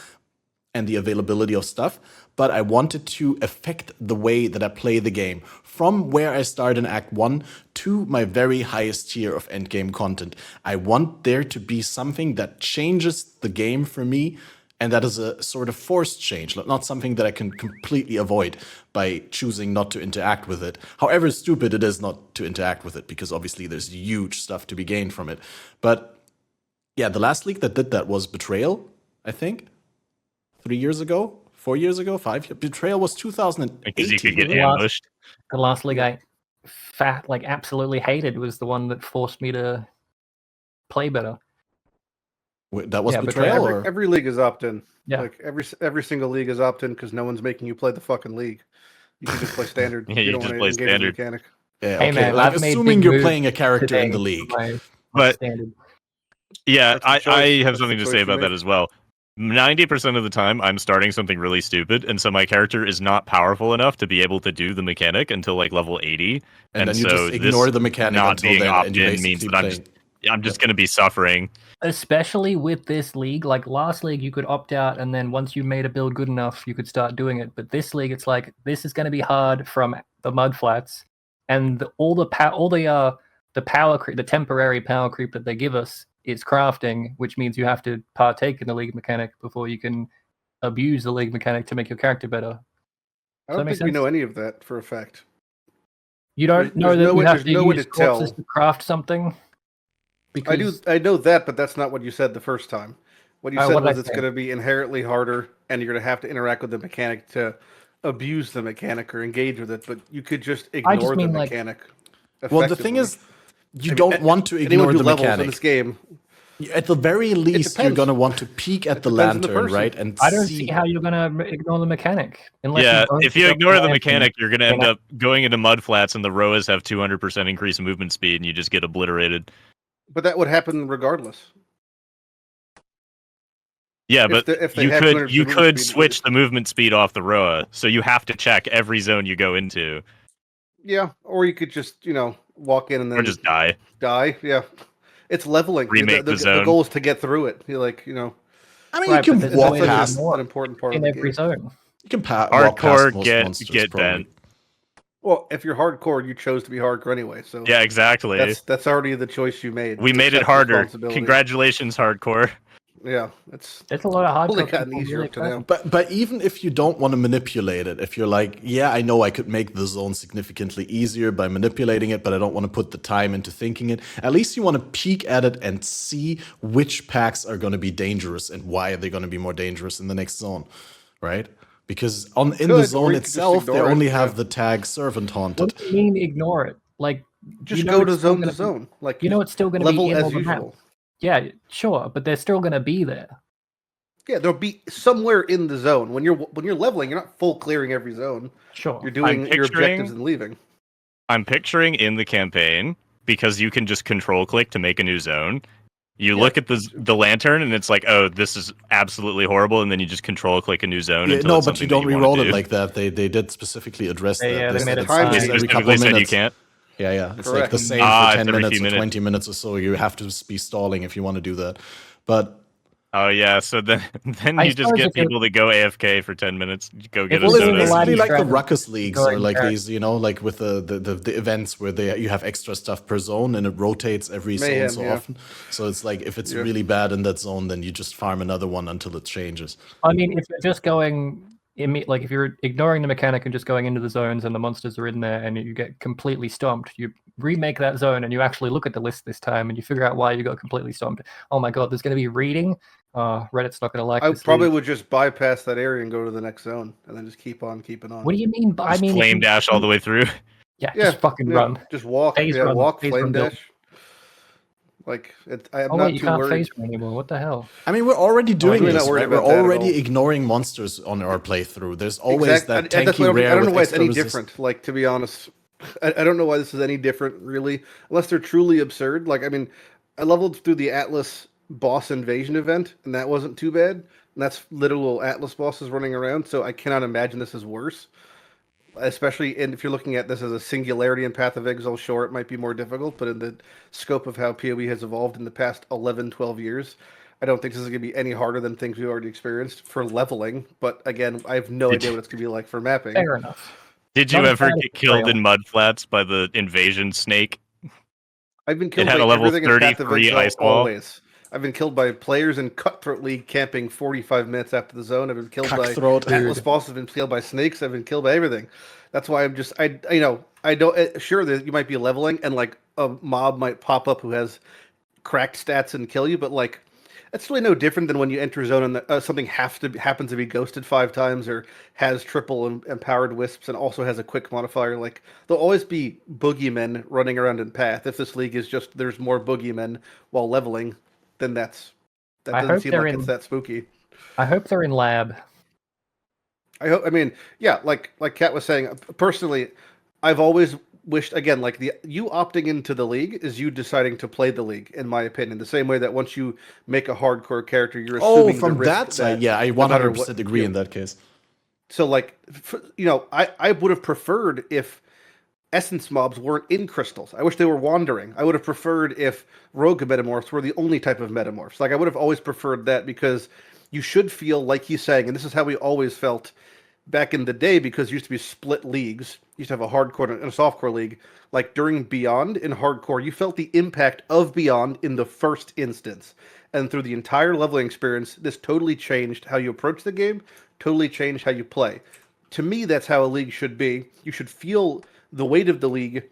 and the availability of stuff, but I wanted to affect the way that I play the game from where I start in Act 1 to my very highest tier of endgame content. I want there to be something that changes the game for me, and that is a sort of forced change, not something that I can completely avoid by choosing not to interact with it. However stupid it is not to interact with it, because obviously there's huge stuff to be gained from it. But yeah, the last league that did that was Betrayal, I think. 3 years ago, 4 years ago, 5 years. Betrayal was 2018. Because you could get ambushed. The last league I absolutely hated was the one that forced me to play better. Wait, that was Betrayal? Every league is opt-in. Yeah. Like every single league is opt-in because no one's making you play the fucking league. You can just play standard. Yeah, you just play standard. Mechanic. Yeah, hey, okay. man, like, assuming you're playing a character in the league. But standard. Yeah, I have something to say about that as well. 90% of the time, I'm starting something really stupid, and so my character is not powerful enough to be able to do the mechanic until like level 80. And then you so just ignore the mechanic not until being then, opt-in means that I'm just going to be suffering. Especially with this league, like last league, you could opt out, and then once you made a build good enough, you could start doing it. But this league, it's like this is going to be hard from the mudflats, and the temporary power creep that they give us is crafting, which means you have to partake in the league mechanic before you can abuse the league mechanic to make your character better. I don't think we know any of that for a fact. You don't know that you have to use corpses to craft something? Because I know that, but that's not what you said the first time. What you said was it's going to be inherently harder, and you're going to have to interact with the mechanic to abuse the mechanic or engage with it, but you could just ignore the mechanic. Well, the thing is, you don't want to ignore the mechanic. In this game. At the very least, you're going to want to peek at the lantern, right? And I don't see how you're going to ignore the mechanic. If you ignore the mechanic, you're going to end up going into mudflats, and the Roas have 200% increased movement speed, and you just get obliterated. But that would happen regardless. Yeah, but you could switch the movement speed off the Roa, so you have to check every zone you go into. Yeah, or you could just, walk in and then... Or just die. Die, yeah. It's leveling. Remake the zone. The goal is to get through it. You're like, I mean, Right, you but can there's walk always past. more an important part of in the every game. zone. You can walk past Hardcore most get monsters. Probably. bent. Well, if you're hardcore, you chose to be hardcore anyway. So Yeah, exactly. that's already the choice you made. We You made it accept harder. responsibility. Congratulations, hardcore. Yeah, it's There's a lot of only hardcore gotten people easier really up to now. excited. But even if you don't want to manipulate it, if you're like, yeah, I know I could make the zone significantly easier by manipulating it, but I don't want to put the time into thinking it, at least you want to peek at it and see which packs are going to be dangerous and why are they going to be more dangerous in the next zone, right? Because in the could, or zone you could just itself, they ignore it, only yeah. have the tag Servant Haunted. What do you mean ignore it? Like, just you know go it's to still zone gonna to zone. Like You know it's still going to be level in all as the map. usual. Yeah, sure, but they're still going to be there. Yeah, there'll be somewhere in the zone when you're leveling. You're not full clearing every zone. Sure. You're doing your objectives and leaving. I'm picturing in the campaign, because you can just control click to make a new zone. You Yeah. look at the lantern and it's like, oh, this is absolutely horrible, and then you just control click a new zone. Yeah, until no, it's but you something don't that you wanna re-roll it do. like that. They did specifically address They- that. yeah, they said made it it's time just based. every couple Specifically of said minutes. you can't. Yeah. It's Correct. like the same Ah, for it's 10 every minutes few or minutes. 20 minutes or so. You have to be stalling if you want to do that. But Oh yeah, so then I you just suppose get if it- people that go AFK for 10 minutes, go get If a it well, was it's in the soda. basically Lighty like the strategy, ruckus leagues go or ahead like and these, like with the events where you have extra stuff per zone and it rotates every Mayhem, zone so yeah. often. So it's like if it's Yeah. really bad in that zone, then you just farm another one until it changes. I mean, if you're just going, like if you're ignoring the mechanic and just going into the zones and the monsters are in there and you get completely stomped, you remake that zone and you actually look at the list this time and you figure out why you got completely stomped. Oh my god, there's going to be reading. Reddit's not going to like I this. probably league. would just bypass that area and go to the next zone, and then just keep on keeping on. What do you mean? I Just mean, if flame you- dash all the way through. Yeah, Yeah, just fucking yeah, run. just walk. Phase Yeah, run, walk, phase flame run build. dash. Like I'm Oh not wait, you too can't worried. phase run anymore. What the hell? I mean, we're already doing really this, not worried right? We're about that at already all. ignoring monsters on our playthrough. There's always Exact- that and that's tanky why rare I don't know with why it's extra any resist- different. Like, to be honest, I don't know why this is any different, really, unless they're truly absurd. Like, I mean, I leveled through the Atlas boss invasion event, and that wasn't too bad. And that's literal Atlas bosses running around, so I cannot imagine this is worse. Especially if you're looking at this as a singularity in Path of Exile, sure, it might be more difficult, but in the scope of how PoE has evolved in the past 11, 12 years, I don't think this is going to be any harder than things we've already experienced for leveling. But again, I have no idea what it's going to be like for mapping. Fair enough. Did you Not as ever bad as get the killed trail. in mud flats by the invasion snake? I've been killed had by a level everything in Path of 33 Exile ice wall. always. I've been killed by players in Cutthroat League camping 45 minutes after the zone. I've been killed Cutthroat, by Atlas dude. bosses. I've been killed by snakes. I've been killed by everything. That's why I'm just, I don't, sure that you might be leveling and like a mob might pop up who has cracked stats and kill you, but like, it's really no different than when you enter a zone and something happens to be ghosted 5 times or has triple empowered wisps and also has a quick modifier. Like, there'll always be boogeymen running around in Path. If this league is just there's more boogeymen while leveling, then that I doesn't hope seem they're like in- it's that spooky. I hope they're in lab. I mean, yeah, like Kat was saying, personally, I've always wished, again, like you opting into the league is you deciding to play the league, in my opinion. The same way that once you make a hardcore character, you're assuming from the risk that side, yeah, I no matter 100% agree in that case. So, like, I would have preferred if essence mobs weren't in crystals. I wish they were wandering. I would have preferred if rogue metamorphs were the only type of metamorphs. Like, I would have always preferred that because you should feel like he's saying, and this is how we always felt back in the day, because it used to be split leagues. You used to have a hardcore and a softcore league. Like, during Beyond in hardcore, you felt the impact of Beyond in the first instance. And through the entire leveling experience, this totally changed how you approach the game, totally changed how you play. To me, that's how a league should be. You should feel the weight of the league,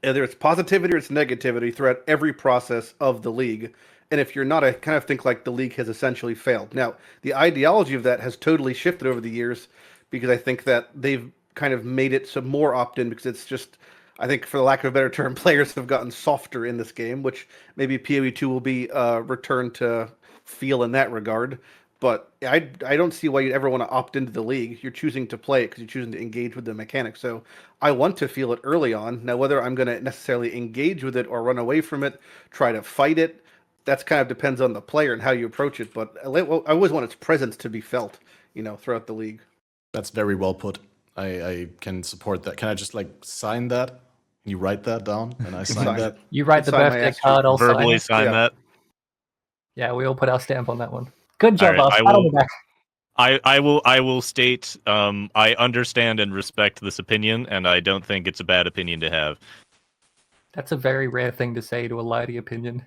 whether it's positivity or it's negativity, throughout every process of the league. And if you're not, I kind of think like the league has essentially failed. Now, the ideology of that has totally shifted over the years, because I think that they've kind of made it some more opt-in, because it's just, I think, for the lack of a better term, players have gotten softer in this game, which maybe PoE 2 will be returned to feel in that regard. But I don't see why you'd ever want to opt into the league. You're choosing to play it because you're choosing to engage with the mechanics. So I want to feel it early on. Now, whether I'm going to necessarily engage with it or run away from it, try to fight it, that's kind of depends on the player and how you approach it. But I always want its presence to be felt, throughout the league. That's very well put. I can support that. Can I just like sign that? Can you write that down? And I sign Sign that. You write the Sign my birthday ass card, I'll sign Verbally it. sign Yeah. that. Yeah, we all put our stamp on that one. Good job, All right, Boss. I Pat on will- the back. I will state I understand and respect this opinion, and I don't think it's a bad opinion to have. That's a very rare thing to say to a Lighty opinion.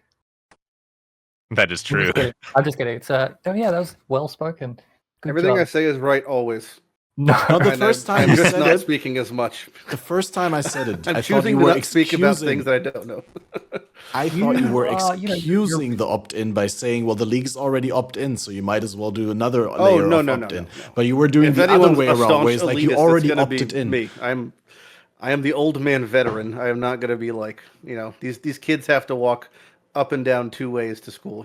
That is true. I'm just kidding. It's oh yeah, that was well spoken. Good Everything job. I say is right always. No, Not the And first I'm time you just said not it. speaking as much. The first time I said it, I'm I thought choosing you to were not speak about excusing. things that I don't know. I thought you were You know, excusing the opt-in by saying, "Well, the league's already opt-in, so you might as well do another Oh, layer no, of no, no, opt-in." no, no. But you were doing If the other anyone's way a around, staunch where it's like you elitist, already it's gonna be opted in. Me. I am the old man veteran. I am not going to be like, these kids have to walk up and down 2 ways to school,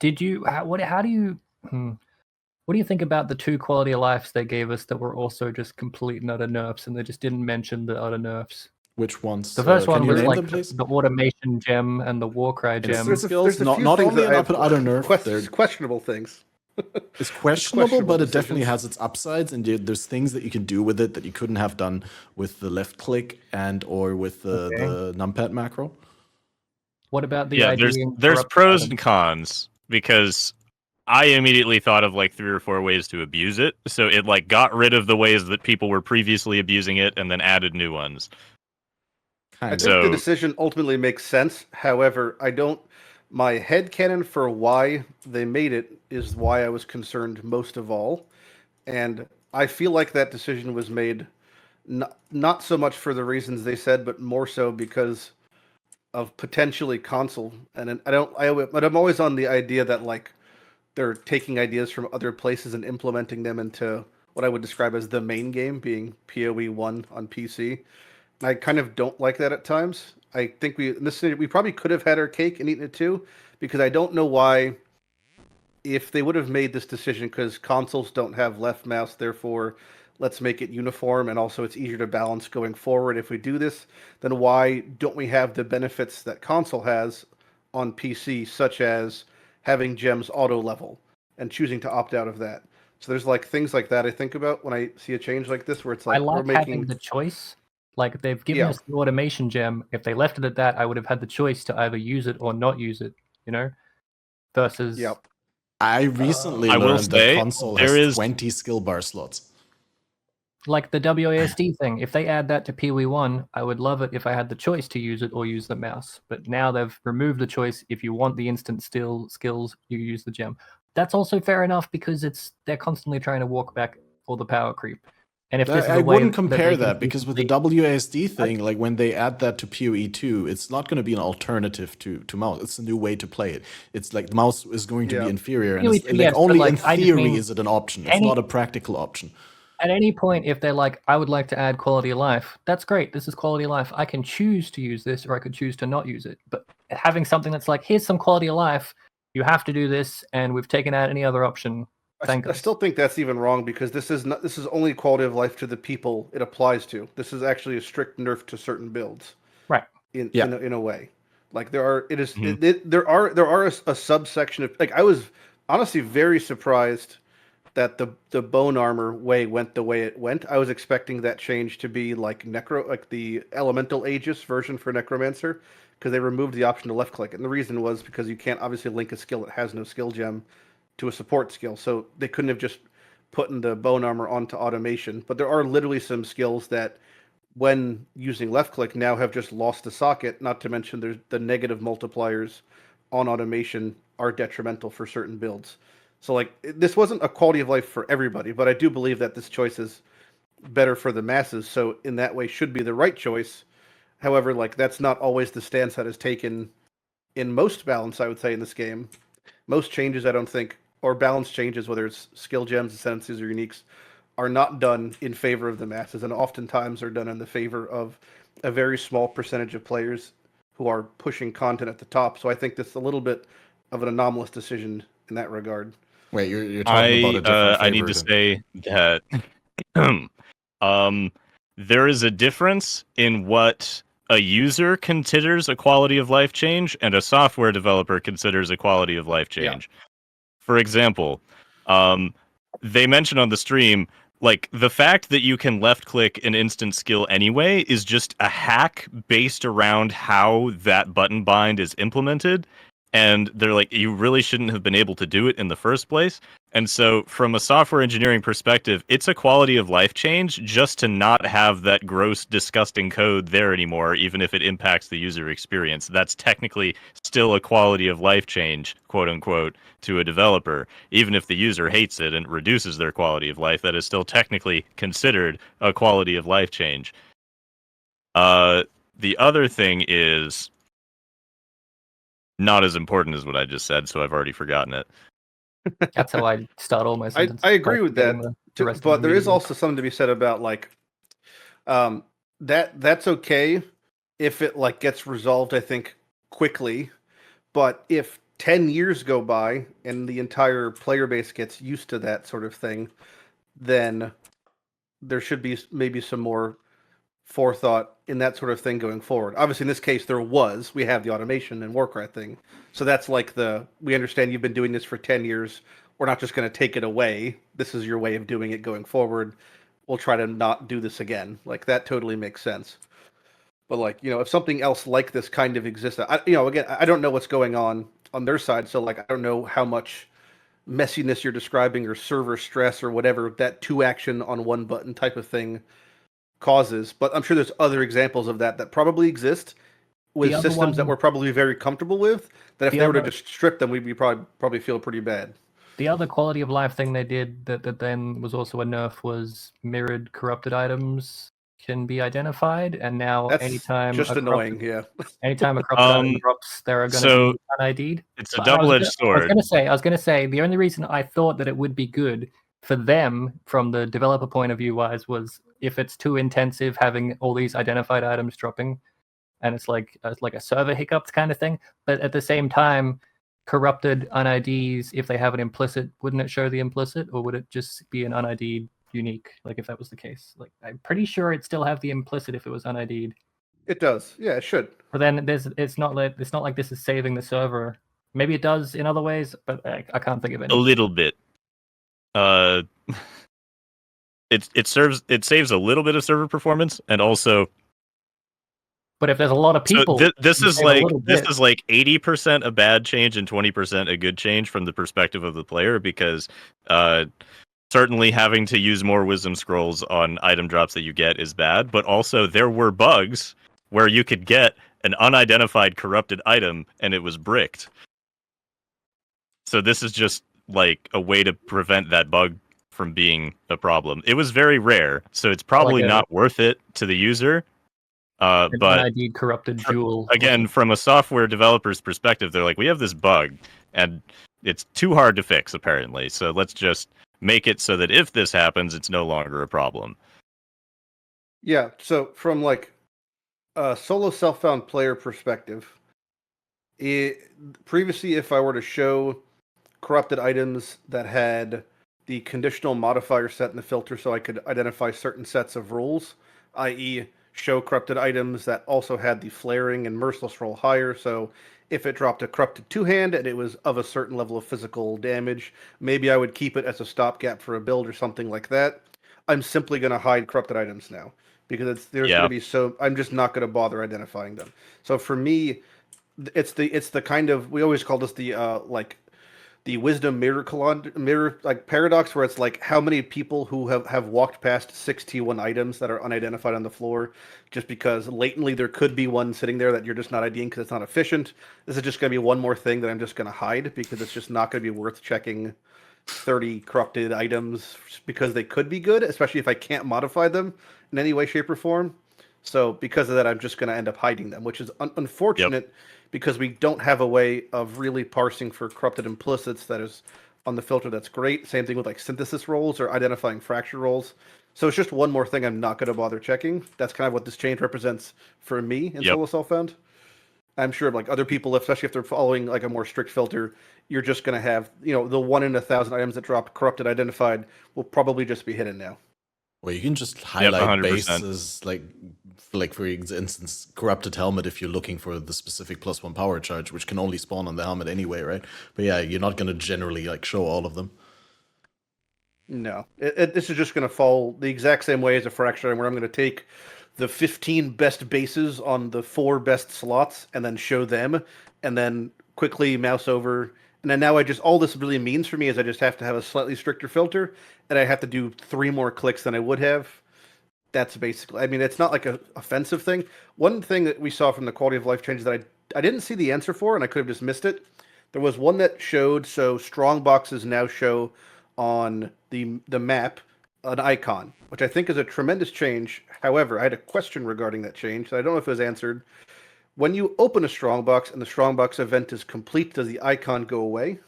did you? How do you? What do you think about the 2 quality of lives they gave us that were also just complete and utter nerfs, and they just didn't mention the utter nerfs? Which ones? The first Can one you was name like them, please? the automation gem and the Warcry gem. Instant skills, not only an utter nerf. They're questionable things. It's questionable, but it decisions. definitely has its upsides, and there's things that you can do with it that you couldn't have done with the left click and or with the numpad macro. What about the Yeah, idea? there's pros and cons, because I immediately thought of like 3 or 4 ways to abuse it. So it like got rid of the ways that people were previously abusing it and then added new ones. I think So- the decision ultimately makes sense. However, my headcanon for why they made it is why I was concerned most of all. And I feel like that decision was made not so much for the reasons they said, but more so because of potentially console. And but I'm always on the idea that like they're taking ideas from other places and implementing them into what I would describe as the main game, being PoE 1 on PC. I kind of don't like that at times. I think we probably could have had our cake and eaten it too, because I don't know why, if they would have made this decision, because consoles don't have left mouse, therefore let's make it uniform and also it's easier to balance going forward. If we do this, then why don't we have the benefits that console has on PC, such as having gems auto level and choosing to opt out of that? So there's like things like that I think about when I see a change like this, where it's like I like we're making having the choice. Like they've given us the automation gem. If they left it at that, I would have had the choice to either use it or not use it. Versus. Yep. I recently I will learned that say, console there has is- 20 skill bar slots. Like the WASD thing. If they add that to PoE 1, I would love it if I had the choice to use it or use the mouse. But now they've removed the choice. If you want the instant skills, you use the gem. That's also fair enough, because they're constantly trying to walk back all the power creep. And if this is I a way wouldn't that compare they that, can because with the consistently- WASD thing, like when they add that to PoE 2, it's not going to be an alternative to mouse. It's a new way to play it. It's like the mouse is going to be inferior, and PoE it's, 2, like yes, but, only like, in I just theory mean is it an option. It's not a practical option. At any point, if they're like, I would like to add quality of life, that's great. This is quality of life. I can choose to use this, or I could choose to not use it. But having something that's like, here's some quality of life, you have to do this, and we've taken out any other option. I still think that's even wrong, because this is only quality of life to the people it applies to. This is actually a strict nerf to certain builds, right? In a way, like there are a subsection of, like, I was honestly very surprised that the bone armor way went the way it went. I was expecting that change to be like the elemental Aegis version for Necromancer, because they removed the option to left click, and the reason was because you can't obviously link a skill that has no skill gem to a support skill, so they couldn't have just put in the bone armor onto automation. But there are literally some skills that, when using left click, now have just lost a socket. Not to mention there's the negative multipliers on automation are detrimental for certain builds. So like, this wasn't a quality of life for everybody, but I do believe that this choice is better for the masses, so in that way should be the right choice. However, like, that's not always the stance that is taken in most balance, I would say, in this game. Most changes, I don't think, or balance changes, whether it's skill gems, ascendancies, or uniques, are not done in favor of the masses, and oftentimes are done in the favor of a very small percentage of players who are pushing content at the top. So I think this is a little bit of an anomalous decision in that regard. Wait, you're talking about a different favor, I need to say that there is a difference in what a user considers a quality of life change and a software developer considers a quality of life change. Yeah. For example, they mentioned on the stream, like, the fact that you can left click an instant skill anyway is just a hack based around how that button bind is implemented. And they're like, you really shouldn't have been able to do it in the first place. And so, from a software engineering perspective, it's a quality of life change just to not have that gross, disgusting code there anymore, even if it impacts the user experience. That's technically still a quality of life change, quote unquote, to a developer. Even if the user hates it and it reduces their quality of life, that is still technically considered a quality of life change. The other thing is not as important as what I just said, so I've already forgotten it. That's how I start all my sentences. I agree by with that, forgetting the rest of but the there is meaning. also something to be said about like that's okay if it like gets resolved, I think, quickly. But if 10 years go by and the entire player base gets used to that sort of thing, then there should be maybe some more forethought in that sort of thing going forward. Obviously, in this case, we have the automation and Warcry thing. So that's like we understand you've been doing this for 10 years. We're not just going to take it away. This is your way of doing it going forward. We'll try to not do this again. Like, that totally makes sense. But like, if something else like this kind of exists, again, I don't know what's going on their side. So like, I don't know how much messiness you're describing or server stress or whatever, that 2 action on 1 button type of thing causes, but I'm sure there's other examples of that probably exist with systems that we're probably very comfortable with, that if they were to just strip them, we'd probably feel pretty bad. The other quality of life thing they did that then was also a nerf was mirrored corrupted items can be identified, and now That's anytime just annoying, yeah. anytime a corrupted item drops, there are going to be un-ID'd. It's a double-edged sword. I was going to say the only reason I thought that it would be good for them from the developer point of view wise was if it's too intensive having all these identified items dropping, and it's like a server hiccups kind of thing. But at the same time, corrupted un-IDs, if they have an implicit, wouldn't it show the implicit, or would it just be an un-ID'd unique? Like if that was the case, like I'm pretty sure it'd still have the implicit if it was un-ID'd. It does, yeah, it should. But then it's not like this is saving the server. Maybe it does in other ways, but I can't think of any. A little bit. It saves a little bit of server performance, and also. But if there's a lot of people, so this is like 80% a bad change and 20% a good change from the perspective of the player, because certainly having to use more wisdom scrolls on item drops that you get is bad, but also there were bugs where you could get an unidentified corrupted item and it was bricked. So this is just like a way to prevent that bug from being a problem. It was very rare, so it's probably not worth it to the user. But un-ID'd corrupted jewel. Again, from a software developer's perspective, they're like, we have this bug and it's too hard to fix, apparently. So let's just make it so that if this happens, it's no longer a problem. Yeah, so from like a solo self-found player perspective, previously if I were to show corrupted items that had the conditional modifier set in the filter so I could identify certain sets of rules, i.e. show corrupted items that also had the flaring and merciless roll higher, so if it dropped a corrupted 2-hand and it was of a certain level of physical damage, maybe I would keep it as a stopgap for a build or something like that. I'm simply going to hide corrupted items now, because there's going to be I'm just not going to bother identifying them. So for me, it's the kind of, we always call this the the wisdom mirror like paradox, where it's like how many people who have walked past 6 T1 items that are unidentified on the floor just because latently there could be one sitting there that you're just not IDing because it's not efficient. This is just going to be one more thing that I'm just going to hide because it's just not going to be worth checking 30 corrupted items because they could be good, especially if I can't modify them in any way, shape, or form. So because of that, I'm just going to end up hiding them, which is unfortunate because we don't have a way of really parsing for corrupted implicits that is on the filter. That's great. Same thing with like synthesis rolls or identifying fracture rolls. So it's just one more thing I'm not going to bother checking. That's kind of what this change represents for me in solo self-found. I'm sure like other people, especially if they're following like a more strict filter, you're just going to have, the 1 in 1,000 items that dropped corrupted identified will probably just be hidden now. Well, you can just highlight bases like for instance, corrupted helmet if you're looking for the specific +1 power charge, which can only spawn on the helmet anyway, right? But yeah, you're not going to generally like show all of them. No, this is just going to fall the exact same way as a fracture, where I'm going to take the 15 best bases on the 4 best slots and then show them, and then quickly mouse over. And then now all this really means for me is I just have to have a slightly stricter filter, and I have to do 3 more clicks than I would have. That's basically, I mean, it's not like a offensive thing. One thing that we saw from the quality of life changes that I didn't see the answer for, and I could have just missed it. There was one that showed, so strong boxes now show on the map an icon, which I think is a tremendous change. However, I had a question regarding that change. So I don't know if it was answered. When you open a strongbox and the strongbox event is complete, does the icon go away?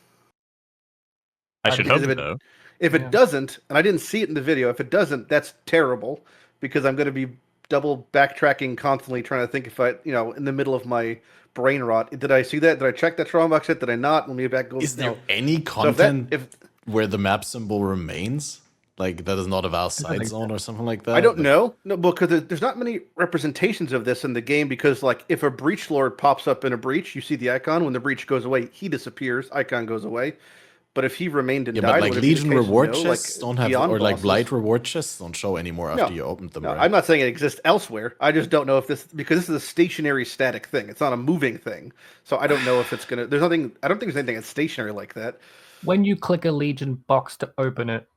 I should hope so. If it doesn't, and I didn't see it in the video, if it doesn't, that's terrible, because I'm going to be double backtracking constantly trying to think if I, in the middle of my brain rot. Did I see that? Did I check that strongbox hit? Did I not? Let me back go. Is there any content where the map symbol remains? Like, that is not a Val side zone or something like that? I don't know. No, because there's not many representations of this in the game, because, like, if a Breach Lord pops up in a breach, you see the icon. When the breach goes away, he disappears. Icon goes away. But if he remained and died, but like Legion reward chests don't have, or like Blight reward chests don't show anymore after you opened them. No, right? I'm not saying it exists elsewhere. I just don't know if because this is a stationary static thing. It's not a moving thing. So I don't know if it's going to, I don't think there's anything that's stationary like that. When you click a Legion box to open it,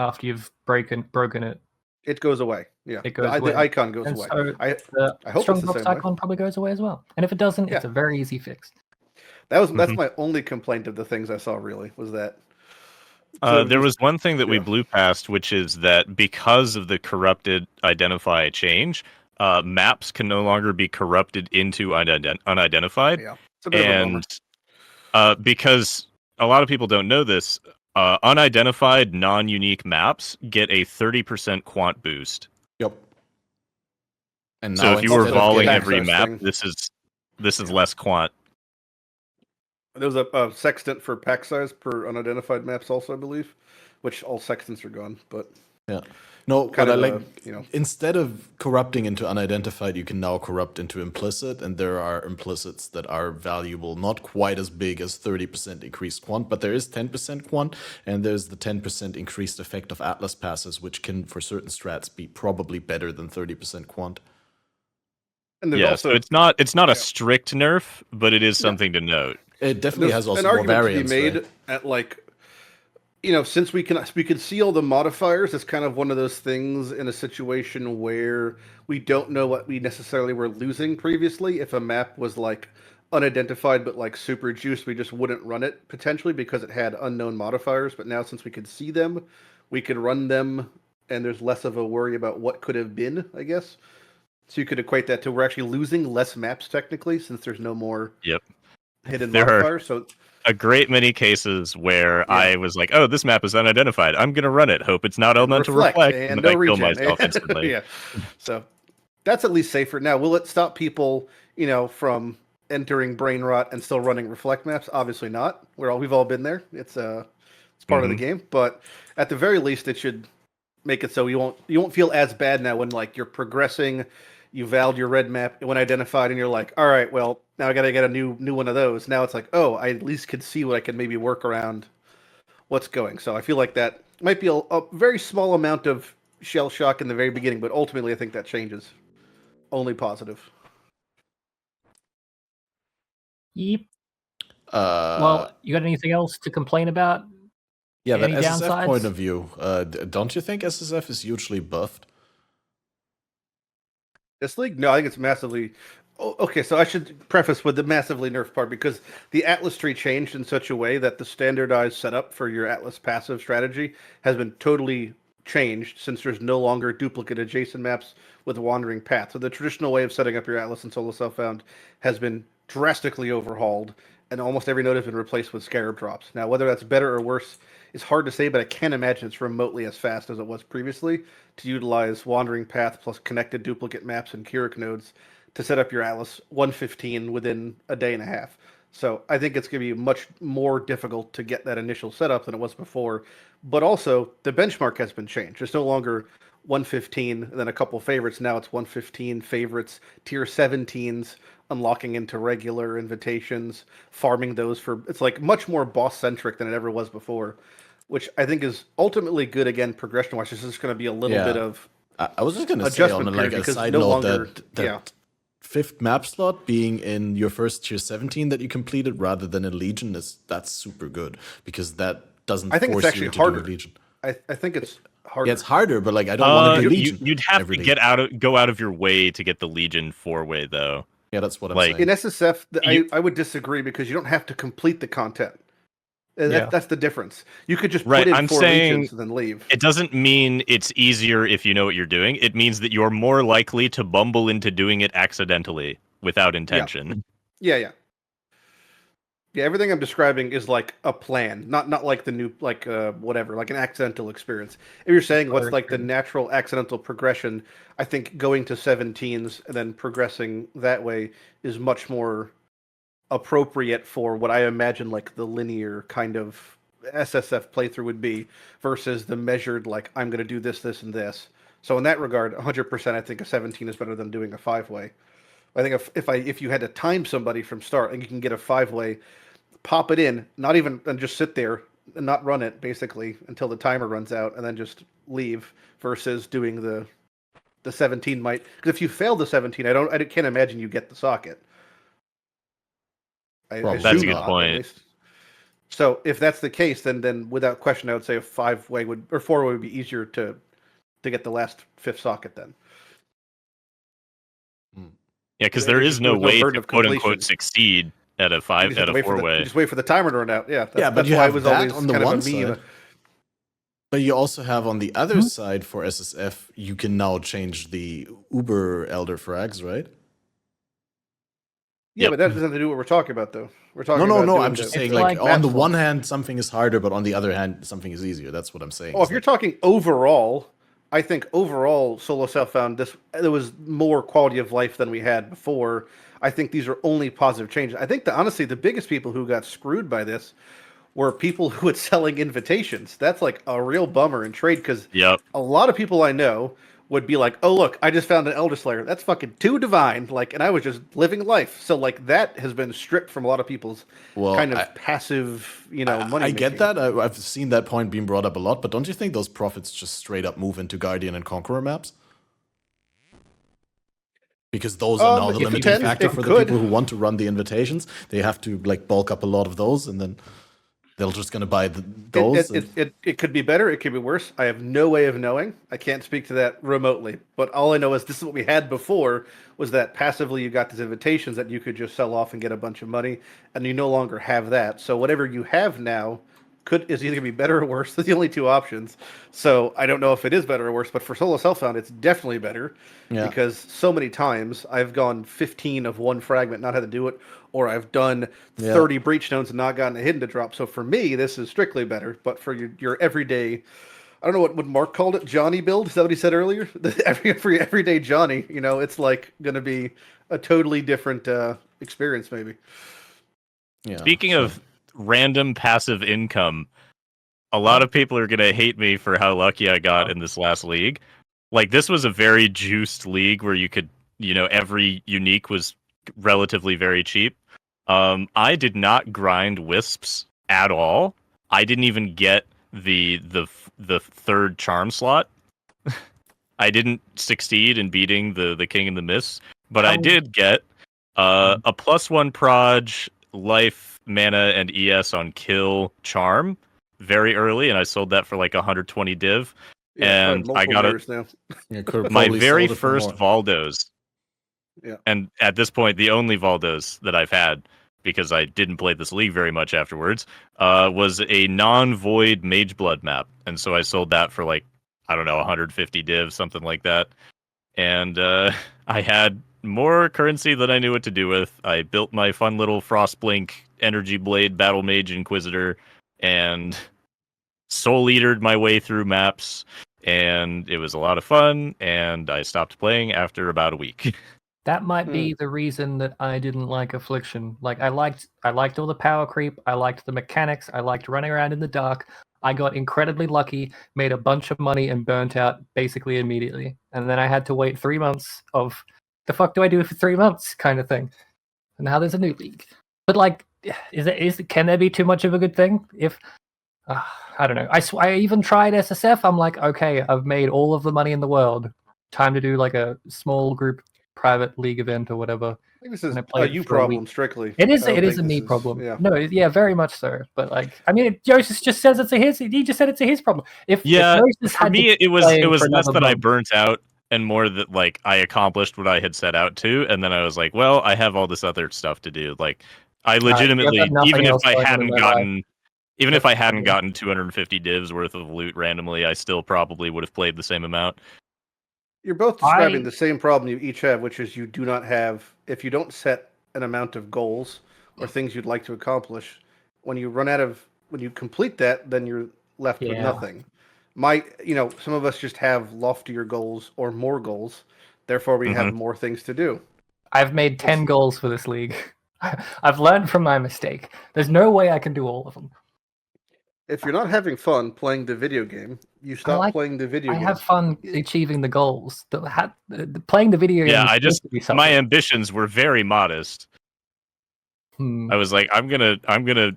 after you've broken it, it goes away. Yeah, it goes away. The icon goes away. So I hope strong it's the box same icon probably goes away as well. And if it doesn't, it's a very easy fix. That's my only complaint of the things I saw. Really, was that. There was one thing that we blew past, which is that because of the corrupted identify change, maps can no longer be corrupted into unidentified. Yeah, it's a bit and because a lot of people don't know this, unidentified non-unique maps get a 30% quant boost. Yep. And so if you were volleying every map, this is less quant. There was a sextant for pack size per unidentified maps also, I believe, which all sextants are gone. But no, but I like instead of corrupting into unidentified, you can now corrupt into implicit, and there are implicits that are valuable, not quite as big as 30% increased quant, but there is 10% quant, and there's the 10% increased effect of Atlas passes, which can, for certain strats, be probably better than 30% quant. And so it's not a strict nerf, but it is something to note. It definitely has also more variance. To be made at since we can see all the modifiers, it's kind of one of those things in a situation where we don't know what we necessarily were losing previously. If a map was like unidentified but like super juiced, we just wouldn't run it potentially because it had unknown modifiers. But now since we could see them, we could run them, and there's less of a worry about what could have been, I guess. So you could equate that to we're actually losing less maps technically since there's no more hidden modifiers. So a great many cases where I was like, oh, this map is unidentified. I'm going to run it. Hope it's not elemental reflect. And no I kill myself instantly. So that's at least safer. Now, will it stop people, from entering brain rot and still running reflect maps? Obviously not. We've all been there. It's part of the game. But at the very least, it should make it so you won't feel as bad now when like you're progressing. You valed your red map when identified, and you're like, all right, well, now I got to get a new one of those. Now it's like, oh, I at least could see what I can maybe work around what's going. So I feel like that might be a very small amount of shell shock in the very beginning, but ultimately I think that changes. Only positive. Yep. Well, you got anything else to complain about? Yeah, that SSF point of view, don't you think SSF is hugely buffed? This league? No, I think it's massively... Okay, so I should preface with the massively nerfed part, because the Atlas tree changed in such a way that the standardized setup for your Atlas passive strategy has been totally changed, since there's no longer duplicate adjacent maps with wandering path. So the traditional way of setting up your Atlas and Solo Self-Found has been drastically overhauled, and almost every node has been replaced with Scarab drops. Now, whether that's better or worse is hard to say, but I can't imagine it's remotely as fast as it was previously to utilize wandering path plus connected duplicate maps and Keurig nodes to set up your Atlas 115 within a day and a half. So I think it's going to be much more difficult to get that initial setup than it was before. But also, the benchmark has been changed. It's no longer 115 and then a couple favorites. Now it's 115 favorites, tier 17s, unlocking into regular invitations, farming those for... It's like much more boss-centric than it ever was before, which I think is ultimately good, again, progression-wise. It's just going to be a little bit of I was just going to say on like a side note that 5th map slot being in your first tier 17 that you completed rather than in Legion that's super good because that doesn't I think it's force actually you to harder. do Legion. I think it's harder. Yeah, it's harder, but like I don't want to do Legion. You'd have to go out of your way to get the Legion 4-way though. Yeah, that's what I'm Like, saying. In SSF, I would disagree because you don't have to complete the content. That's the difference. You could just put in 4 legions and then leave. It doesn't mean it's easier if you know what you're doing. It means that you're more likely to bumble into doing it accidentally without intention. Yeah. Everything I'm describing is like a plan, not like the new whatever, like an accidental experience. If you're saying what's like the natural accidental progression, I think going to 17s and then progressing that way is much more appropriate for what I imagine like the linear kind of SSF playthrough would be versus the measured like I'm going to do this, this, and this. So in that regard, 100%, I think a 17 is better than doing a 5-way. I think if you had to time somebody from start and you can get a 5-way, pop it in, not even and just sit there and not run it basically until the timer runs out and then just leave versus doing the 17 might because if you fail the 17, I can't imagine you get the socket. That's a good point. So if that's the case, then without question, I would say a 5-way or 4-way would be easier to get the last 5th socket then. Yeah, because there is no way to quote unquote succeed at a 4-way. You just wait for the timer to run out. Yeah, but you have that on the one side. But you also have on the other side for SSF, you can now change the Uber Elder frags, right? Yeah, but that doesn't have to do what we're talking about, though. We're talking No. I'm just saying, like on the one hand, something is harder, but on the other hand, something is easier. That's what I'm saying. Oh, if you're talking overall, I think overall, Solo Self-Found, there was more quality of life than we had before. I think these are only positive changes. I think honestly, the biggest people who got screwed by this were people who were selling invitations. That's like a real bummer in trade because a lot of people I know would be like, "Oh look, I just found an Elder Slayer. That's fucking too divine." Like, and I was just living life. So like that has been stripped from a lot of people's passive, money. I get that. I've seen that point being brought up a lot. But don't you think those profits just straight up move into Guardian and Conqueror maps? Because those are now the limiting factor for the people who want to run the invitations. They have to like bulk up a lot of those, and then they're just going to buy those. It could be better. It could be worse. I have no way of knowing. I can't speak to that remotely. But all I know is this is what we had before was that passively you got these invitations that you could just sell off and get a bunch of money, and you no longer have that. So whatever you have now is either going to be better or worse. That's the only 2 options. So I don't know if it is better or worse, but for Solo Self-Found, it's definitely better because so many times I've gone 15 of one fragment, not had to do it, or I've done 30 breach stones and not gotten a hidden to drop. So for me, this is strictly better. But for your everyday, I don't know what Mark called it, Johnny build. Is that what he said earlier? For your everyday Johnny, it's like going to be a totally different experience, maybe. Yeah. Speaking of random passive income, a lot of people are going to hate me for how lucky I got in this last league. Like, this was a very juiced league where you could, every unique was relatively very cheap. I did not grind wisps at all. I didn't even get the 3rd charm slot. I didn't succeed in beating the King and the Mists, but I did get a +1 proj, life, mana, and ES on kill charm very early, and I sold that for like 120 div. And I got my very first Valdos. Yeah. And at this point, the only Valdos that I've had, because I didn't play this league very much afterwards, was a non-void Mageblood map. And so I sold that for like, I don't know, 150 div, something like that. And I had more currency than I knew what to do with. I built my fun little Frostblink Energy Blade Battle Mage Inquisitor and soul eatered my way through maps, and it was a lot of fun, and I stopped playing after about a week. That might be the reason that I didn't like Affliction. Like, I liked all the power creep, I liked the mechanics, I liked running around in the dark. I got incredibly lucky, made a bunch of money, and burnt out basically immediately. And then I had to wait 3 months of, the fuck do I do for 3 months kind of thing. And now there's a new league. But like, can there be too much of a good thing? If I don't know. I even tried SSF. I'm like, okay, I've made all of the money in the world. Time to do like a small group private league event or whatever. I think this is And I a played you for a week. problem strictly. It is. I don't It is a think me this problem. Yeah. No, yeah, very much so. But like, I mean, Jousis just says it's a his. He just said it's a his problem. If Jousis for had me, to it was play for less another that I month- burnt out and more that like I accomplished what I had set out to, and then I was like, well, I have all this other stuff to do. Like, I legitimately, I've got nothing even if else I going on in hadn't my gotten, even if That's I hadn't fine. gotten 250 divs worth of loot randomly, I still probably would have played the same amount. You're both describing the same problem you each have, which is you do not have, if you don't set an amount of goals or things you'd like to accomplish, when you complete that, then you're left with nothing. Some of us just have loftier goals or more goals, therefore we have more things to do. I've made 10 goals for this league. I've learned from my mistake. There's no way I can do all of them. If you're not having fun playing the video game, you stop playing the video game. I have fun achieving the goals. Playing the video game. Yeah, my ambitions were very modest. I was like, I'm gonna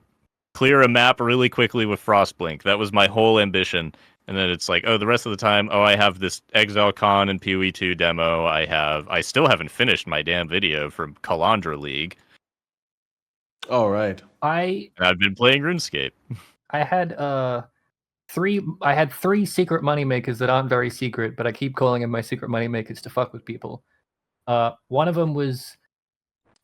clear a map really quickly with Frostblink. That was my whole ambition. And then it's like, oh, the rest of the time, I have this ExileCon and PoE 2 demo. I still haven't finished my damn video from Calandra League. All right. I've been playing RuneScape. I had three secret moneymakers that aren't very secret, but I keep calling them my secret moneymakers to fuck with people. One of them was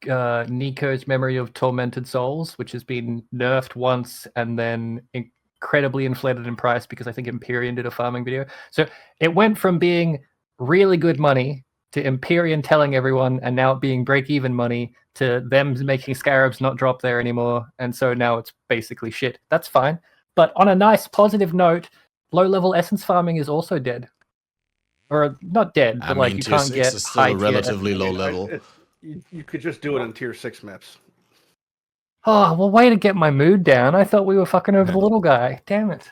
Nico's Memory of Tormented Souls, which has been nerfed once and then incredibly inflated in price because I think Empyrean did a farming video. So it went from being really good money to Empyrean telling everyone, and now it being break-even money to them making scarabs not drop there anymore, and so now it's basically shit. That's fine. But on a nice positive note, low-level essence farming is also dead. Or not dead, but like you can't get is still high a relatively low level. You could just do it on tier 6 maps. Oh, well, way to get my mood down. I thought we were fucking over the little guy. Damn it.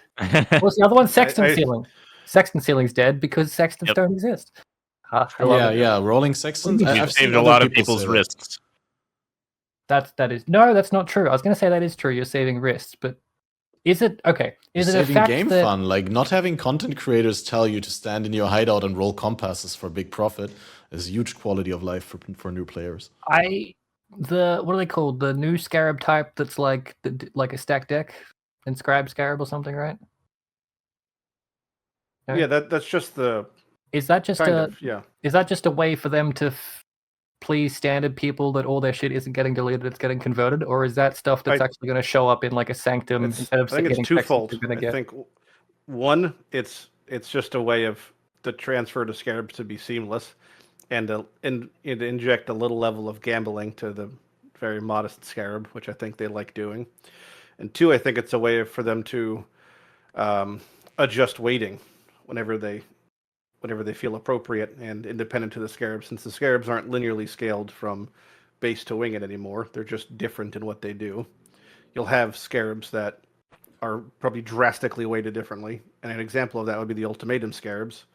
What's the other one? Sexton Ceiling. Sexton Ceiling's dead because Sextons don't exist. Rolling Sextons. I've saved a lot of people's wrists. That's not true. I was going to say that is true. You're saving wrists, but is it okay? Is it saving a fact game that... fun? Like not having content creators tell you to stand in your hideout and roll compasses for big profit is a huge quality of life for new players. What are they called? The new scarab type that's like a stack deck, inscribed scarab or something, right? No? Yeah, that's just the. Is that just Is that just a way for them to please standard people that all their shit isn't getting deleted, it's getting converted, or is that stuff that's actually going to show up in like a sanctum instead of? I think it's twofold. I think one, it's just a way of the transfer to scarabs to be seamless, and to inject a little level of gambling to the very modest scarab, which I think they like doing. And two, I think it's a way for them to adjust weighting whenever they feel appropriate and independent to the scarab, since the scarabs aren't linearly scaled from base to winged anymore. They're just different in what they do. You'll have scarabs that are probably drastically weighted differently, and an example of that would be the ultimatum scarabs,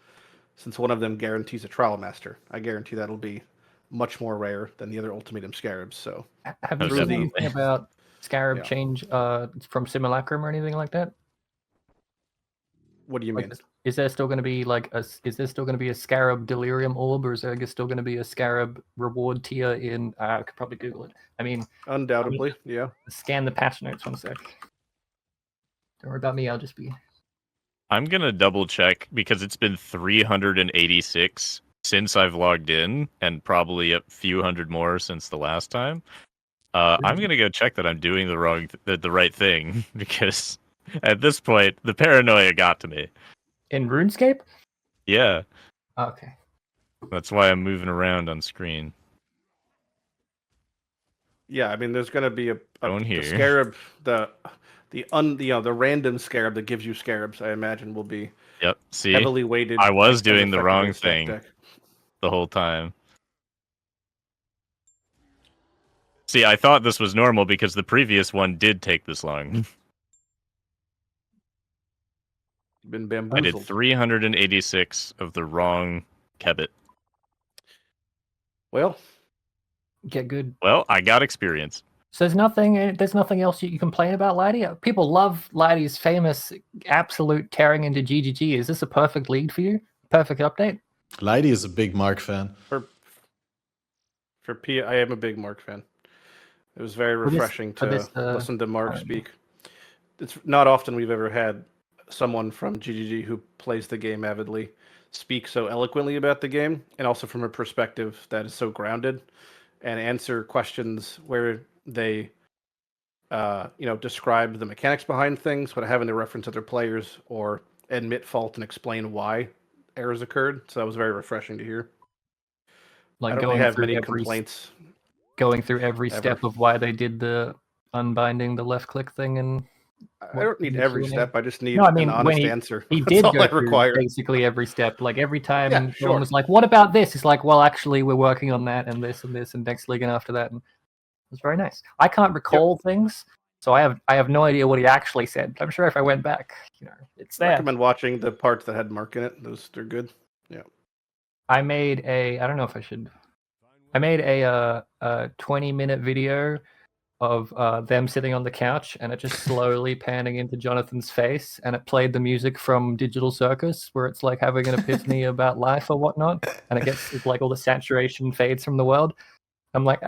since one of them guarantees a trial master. I guarantee that'll be much more rare than the other ultimatum scarabs. So have you seen anything about scarab change from simulacrum or anything like that? What do you mean? Is there still going to be a scarab delirium orb, or is there still going to be a scarab reward tier in? I could probably Google it. I mean, undoubtedly, yeah. Scan the patch notes 1 sec. Don't worry about me. I'll just be. I'm gonna double check because it's been 386 since I've logged in, and probably a few hundred more since the last time. I'm gonna go check that I'm doing the right thing because at this point the paranoia got to me. In RuneScape? Yeah. Okay. That's why I'm moving around on screen. Yeah, I mean, there's going to be a the scarab, the random scarab that gives you scarabs. I imagine will be heavily weighted. I was doing the wrong thing the whole time. See, I thought this was normal because the previous one did take this long. Been bamboozled. I did 386 of the wrong Kebbit. Well, get good. Well, I got experience. So there's nothing else you complain about, Lighty? People love Lighty's famous absolute tearing into GGG. Is this a perfect lead for you? Perfect update? Lighty is a big Mark fan. I am a big Mark fan. It was very refreshing to listen to Mark speak. It's not often we've ever had someone from GGG who plays the game avidly speak so eloquently about the game, and also from a perspective that is so grounded, and answer questions where they describe the mechanics behind things without having to reference other players or admit fault and explain why errors occurred. So that was very refreshing to hear. Like I don't really have many complaints. Going through every step of why they did the unbinding the left click thing, and I don't need every step. I just need an honest answer. He did go through basically every step. Like every time someone was like, "What about this?" It's like, "Well, actually, we're working on that and this and this and next league and after that." And it was very nice. I can't recall things, so I have no idea what he actually said. I'm sure if I went back, it's there. I recommend watching the parts that had Mark in it. They're good. Yeah. I made I don't know if I should. I made a 20-minute video of them sitting on the couch, and it just slowly panning into Jonathan's face, and it played the music from Digital Circus, where it's like having an epiphany about life or whatnot, and it's like all the saturation fades from the world. I'm like,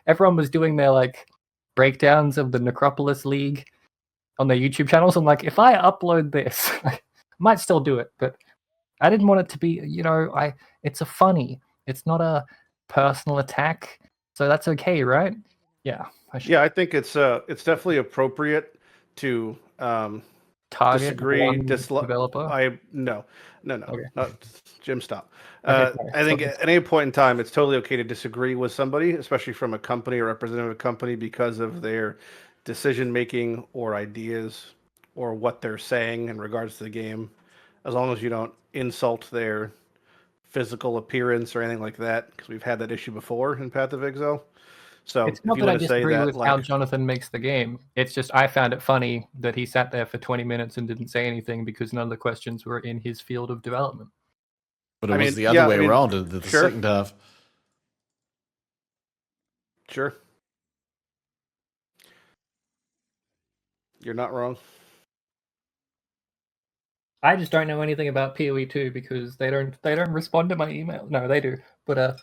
everyone was doing their like breakdowns of the Necropolis League on their YouTube channels. I'm like, if I upload this, I might still do it, but I didn't want it to be, it's a funny, it's not a personal attack, so that's okay, right? Yeah. I think it's definitely appropriate to target disagree, dislike. Developer. No, Okay. not Jim. Stop. Okay, I think at any point in time, it's totally okay to disagree with somebody, especially from a company or representative of a company, because of their decision making or ideas or what they're saying in regards to the game. As long as you don't insult their physical appearance or anything like that, because we've had that issue before in Path of Exile. So it's not that I disagree with how Jonathan makes the game. It's just I found it funny that he sat there for 20 minutes and didn't say anything because none of the questions were in his field of development. But it was the other way around in the second half. Sure. You're not wrong. I just don't know anything about PoE 2 because they don't respond to my email. No, they do. But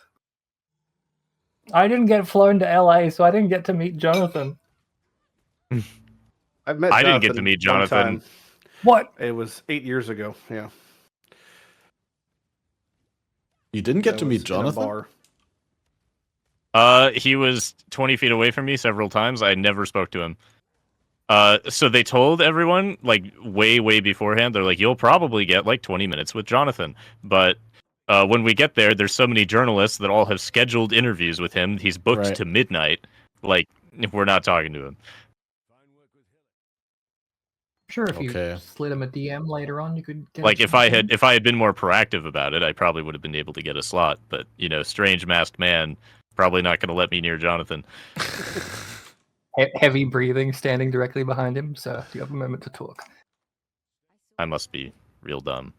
I didn't get flown to LA, so I didn't get to meet Jonathan. I didn't get to meet Jonathan. What? It was 8 years ago. Yeah. You didn't get to meet Jonathan? He was 20 feet away from me several times. I never spoke to him. So they told everyone, like, way beforehand, they're like, you'll probably get, like, 20 minutes with Jonathan. But when we get there, there's so many journalists that all have scheduled interviews with him. He's booked to midnight. Like, we're not talking to him. Sure, if you slid him a DM later on, you could get like, if I had been more proactive about it, I probably would have been able to get a slot. But, strange masked man, probably not going to let me near Jonathan. Heavy breathing, standing directly behind him. So, do you have a moment to talk? I must be real dumb.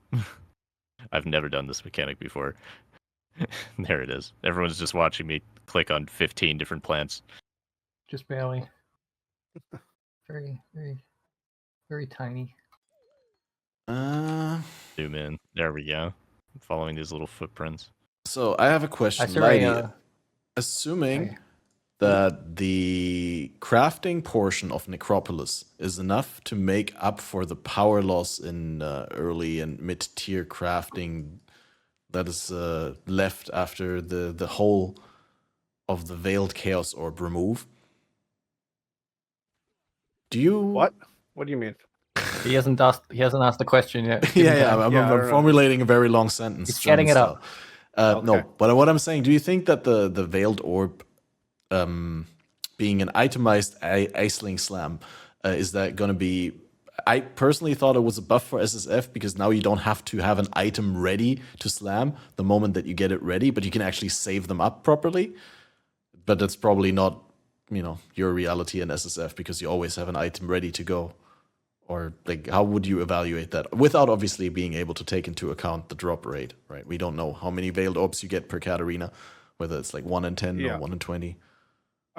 I've never done this mechanic before. There it is. Everyone's just watching me click on 15 different plants. Just barely. Very, very, very tiny. Zoom in. There we go. I'm following these little footprints. So I have a question. Lighty, assuming that the crafting portion of Necropolis is enough to make up for the power loss in early and mid-tier crafting that is left after the whole of the Veiled Chaos Orb remove. Do you... What? What do you mean? He hasn't asked the question yet. I'm formulating a very long sentence. He's getting it up. No, but what I'm saying, do you think that the Veiled Orb being an itemized Aisling Slam, is that going to be... I personally thought it was a buff for SSF because now you don't have to have an item ready to slam the moment that you get it ready, but you can actually save them up properly. But that's probably not, your reality in SSF because you always have an item ready to go. Or like, how would you evaluate that without obviously being able to take into account the drop rate, right? We don't know how many Veiled Orbs you get per Katarina, whether it's like 1 in 10 or 1 in 20.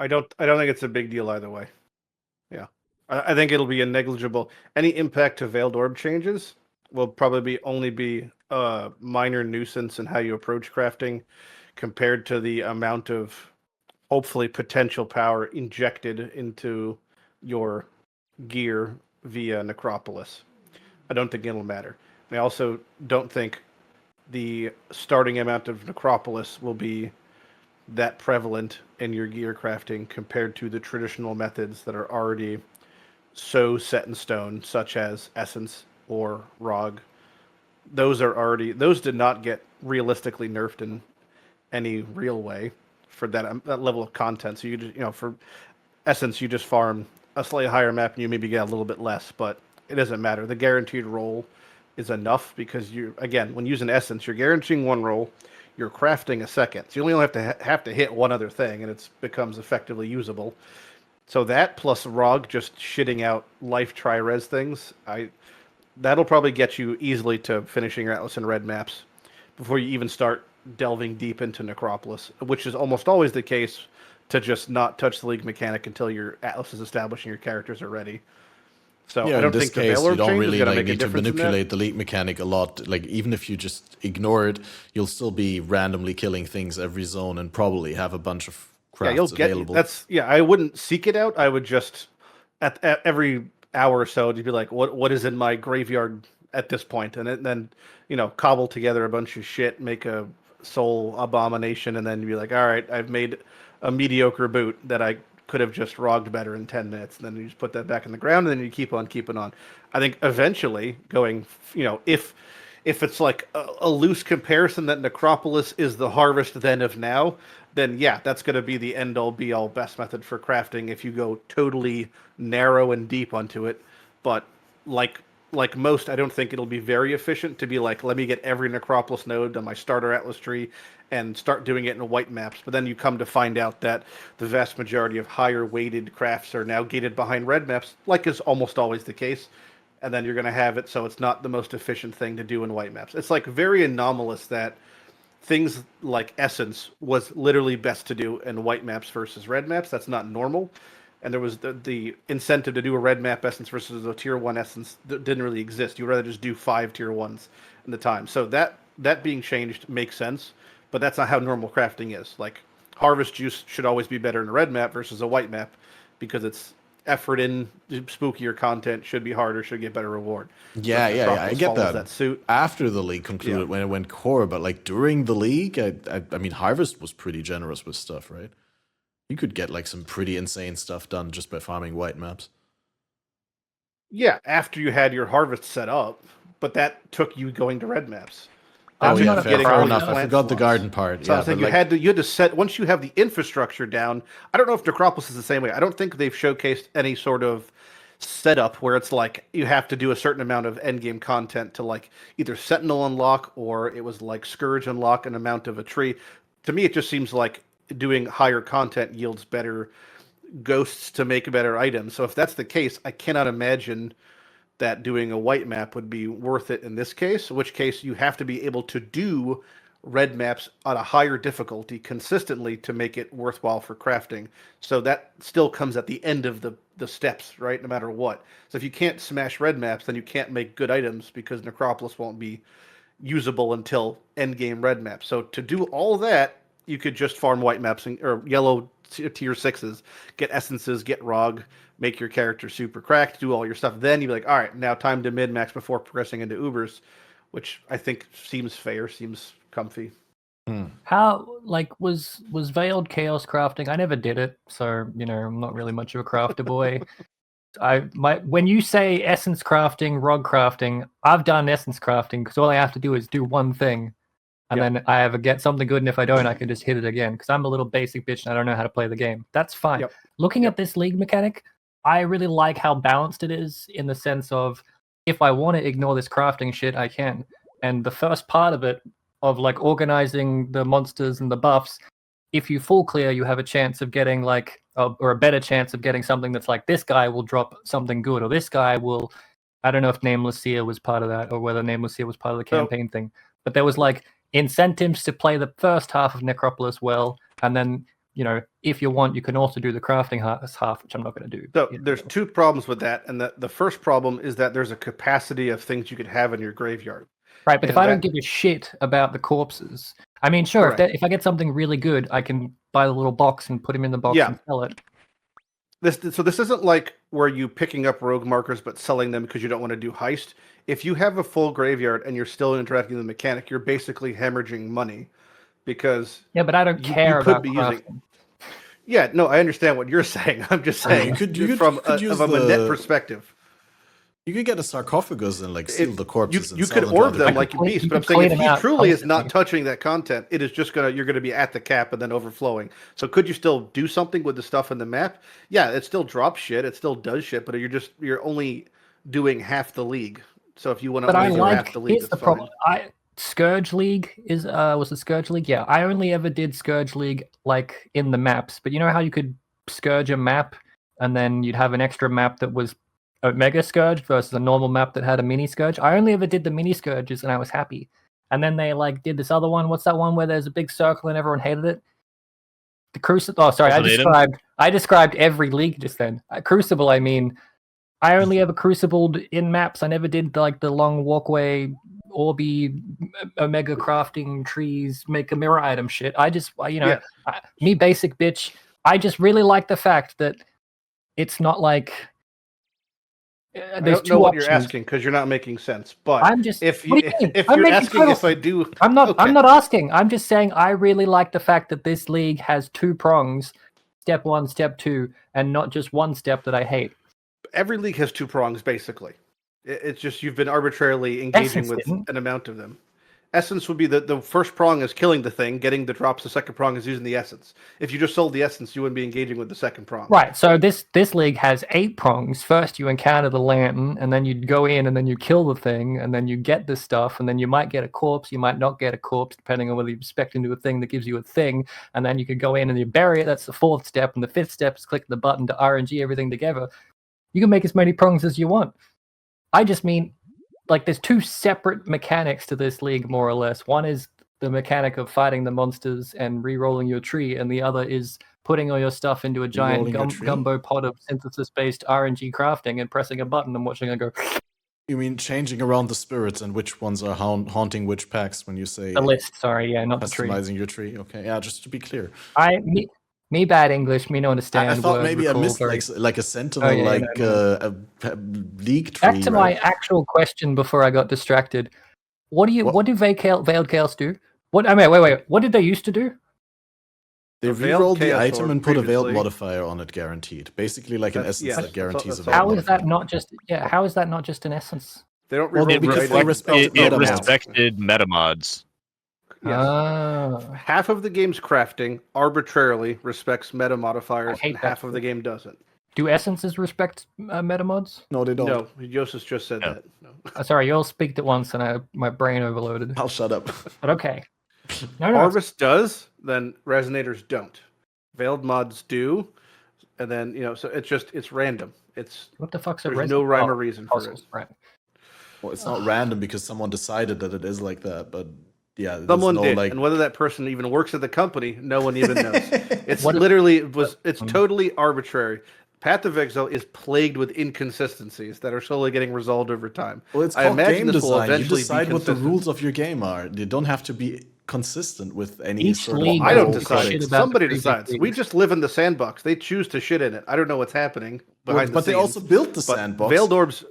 I don't think it's a big deal either way. Yeah. I think it'll be a negligible. Any impact to Veiled Orb changes will probably only be a minor nuisance in how you approach crafting, compared to the amount of hopefully potential power injected into your gear via Necropolis. I don't think it'll matter. I also don't think the starting amount of Necropolis will be that prevalent in your gear crafting compared to the traditional methods that are already so set in stone, such as Essence or Rog. Those did not get realistically nerfed in any real way for that level of content. So you just, for Essence, you just farm a slightly higher map and you maybe get a little bit less, but it doesn't matter. The guaranteed roll is enough because when using Essence, you're guaranteeing one roll, you're crafting a second. So you only have to hit one other thing and it becomes effectively usable. So that plus Rog just shitting out life tri-res things, that'll probably get you easily to finishing your Atlas and Red maps before you even start delving deep into Necropolis, which is almost always the case to just not touch the League mechanic until your Atlas is established and your characters are ready. So yeah, I don't in this think case, the you don't change really is going to like, make a need to difference in that. manipulate the League mechanic a lot. Like, even if you just ignore it, you'll still be randomly killing things every zone and probably have a bunch of crafts available. I wouldn't seek it out. I would just at every hour or so, you'd be like, what is in my graveyard at this point? And then cobble together a bunch of shit, make a soul abomination, and then you'd be like, all right, I've made a mediocre boot that I could have just rogged better in 10 minutes. And then you just put that back in the ground, and then you keep on keeping on. I think eventually going, if it's like a loose comparison that Necropolis is the harvest then of now, then yeah, that's going to be the end-all, be-all, best method for crafting if you go totally narrow and deep onto it. But like most, I don't think it'll be very efficient to be like, let me get every Necropolis node on my starter Atlas tree and start doing it in white maps. But then you come to find out that the vast majority of higher weighted crafts are now gated behind red maps, like is almost always the case. And then you're going to have it so it's not the most efficient thing to do in white maps. It's like very anomalous that things like Essence was literally best to do in white maps versus red maps. That's not normal. And there was the incentive to do a red map Essence versus a tier 1 Essence that didn't really exist. You'd rather just do 5 tier 1s in the time. So that being changed makes sense, but that's not how normal crafting is. Like, Harvest Juice should always be better in a red map versus a white map because it's effort in spookier content, should be harder, should get better reward. Yeah, I get that. Suit. After the league concluded, when it went core, but like during the league, I mean, Harvest was pretty generous with stuff, right? You could get like some pretty insane stuff done just by farming white maps. Yeah, after you had your harvest set up, but that took you going to red maps. Oh yeah, fair enough. I forgot slots. The garden part. So yeah, I think you had to set, once you have the infrastructure down. I don't know if Necropolis is the same way. I don't think they've showcased any sort of setup where it's like you have to do a certain amount of endgame content to like either Sentinel unlock or it was like Scourge unlock an amount of a tree. To me, it just seems like doing higher content yields better ghosts to make better items. So if that's the case, I cannot imagine that doing a white map would be worth it in this case, in which case you have to be able to do red maps on a higher difficulty consistently to make it worthwhile for crafting. So that still comes at the end of the steps, right? No matter what. So if you can't smash red maps, then you can't make good items because Necropolis won't be usable until endgame red maps. So to do all that, you could just farm white maps or yellow tier 6s, get essences, get Rog, make your character super cracked, do all your stuff. Then you'd be like, all right, now time to mid-max before progressing into Ubers, which I think seems fair, seems comfy. How, like, was Veiled Chaos crafting? I never did it, so, I'm not really much of a crafter boy. When you say essence crafting, Rog crafting, I've done essence crafting because all I have to do is do one thing. And then I ever get something good, and if I don't, I can just hit it again. Because I'm a little basic bitch and I don't know how to play the game. That's fine. Looking at this league mechanic, I really like how balanced it is in the sense of if I want to ignore this crafting shit, I can. And the first part of it, of like organizing the monsters and the buffs, if you full clear, you have a chance of getting like, or a better chance of getting something that's like, this guy will drop something good, or this guy will, I don't know if Nameless Seer was part of that, or whether Nameless Seer was part of the campaign thing. But there was like incentives to play the first half of Necropolis well, and then if you want, you can also do the crafting half, which I'm not going to do. So there's two problems with that, and the first problem is that there's a capacity of things you could have in your graveyard. Right, but if I don't give a shit about the corpses, I mean, sure, Correct. if I get something really good, I can buy the little box and put him in the box Yeah. and sell it. So this isn't like where you picking up rogue markers but selling them because you don't want to do heist. If you have a full graveyard and you're still interacting with the mechanic, you're basically hemorrhaging money because Yeah, but I don't care could about be crafting. using. Yeah, no, I understand what you're saying. I'm just saying from a net perspective. You could get a sarcophagus and like seal the corpses. You could orb them like a beast, but I'm saying if he truly is not touching that content, it is just you're gonna be at the cap and then overflowing. So could you still do something with the stuff in the map? Yeah, it still drops shit, it still does shit, but you're only doing half the league. So if you want to only do half the league, here's the problem. Scourge League was it Scourge League? Yeah, I only ever did Scourge League like in the maps, but you know how you could Scourge a map and then you'd have an extra map that was a mega Scourge versus a normal map that had a mini Scourge. I only ever did the mini Scourges and I was happy. And then they like did this other one. What's that one where there's a big circle and everyone hated it? The Crucible. Oh, sorry, I described every league just then. Crucible, I mean, I only ever crucibled in maps. I never did like the long walkway, Orby, Omega crafting trees, make a mirror item shit. I just, me basic bitch. I just really like the fact that it's not like. I don't know what you're asking because you're not making sense. But I'm just if you're asking if I do, I'm not asking. I'm just saying I really like the fact that this league has 2 prongs, step 1, step 2, and not just one step that I hate. Every league has 2 prongs, basically. It's just you've been arbitrarily engaging with an amount of them. Essence would be the first prong is killing the thing, getting the drops. The second prong is using the essence. If you just sold the essence, you wouldn't be engaging with the second prong. Right. So this league has 8 prongs. First, you encounter the lantern, and then you go in, and then you kill the thing, and then you get this stuff, and then you might get a corpse. You might not get a corpse, depending on whether you spec into a thing that gives you a thing. And then you could go in and you bury it. That's the 4th step, and the 5th step is click the button to RNG everything together. You can make as many prongs as you want. I just mean, like, there's 2 separate mechanics to this league, more or less. One is the mechanic of fighting the monsters and re-rolling your tree, and the other is putting all your stuff into a giant gumbo pot of synthesis-based RNG crafting and pressing a button and watching it go. You mean changing around the spirits and which ones are haunting which packs when you say... The list, sorry, yeah, not the tree. Customizing your tree, okay. Yeah, just to be clear. Me bad English, me no understand. I thought maybe I missed like a sentinel, a league tree. Back to my actual question before I got distracted. What do Veiled Chaos do? Wait. What did they used to do? They re-rolled the item and put a veiled modifier on it, guaranteed. Basically, like an essence that guarantees a veiled modifier. How is that not just an essence? They don't it respected metamods. Yes. Half of the game's crafting arbitrarily respects meta modifiers, and half of the game doesn't. Do essences respect metamods? No, they don't. No, Jousis just said that. No. Sorry, you all speaked at once, and my brain overloaded. I'll shut up. But okay. Harvest does, then Resonators don't. Veiled mods do, and then so it's random. What the fuck's there's no rhyme or reason for it. Right. Well, it's not random because someone decided that it is like that, but. Yeah, someone did, and whether that person even works at the company, no one even knows. It's totally arbitrary. Path of Exile is plagued with inconsistencies that are slowly getting resolved over time. Well, it's called game design. You decide what the rules of your game are. They don't have to be consistent with any sort of... I don't decide. Somebody decides. We just live in the sandbox. They choose to shit in it. I don't know what's happening behind the scenes. But they also built the sandbox. Veiled Orbs...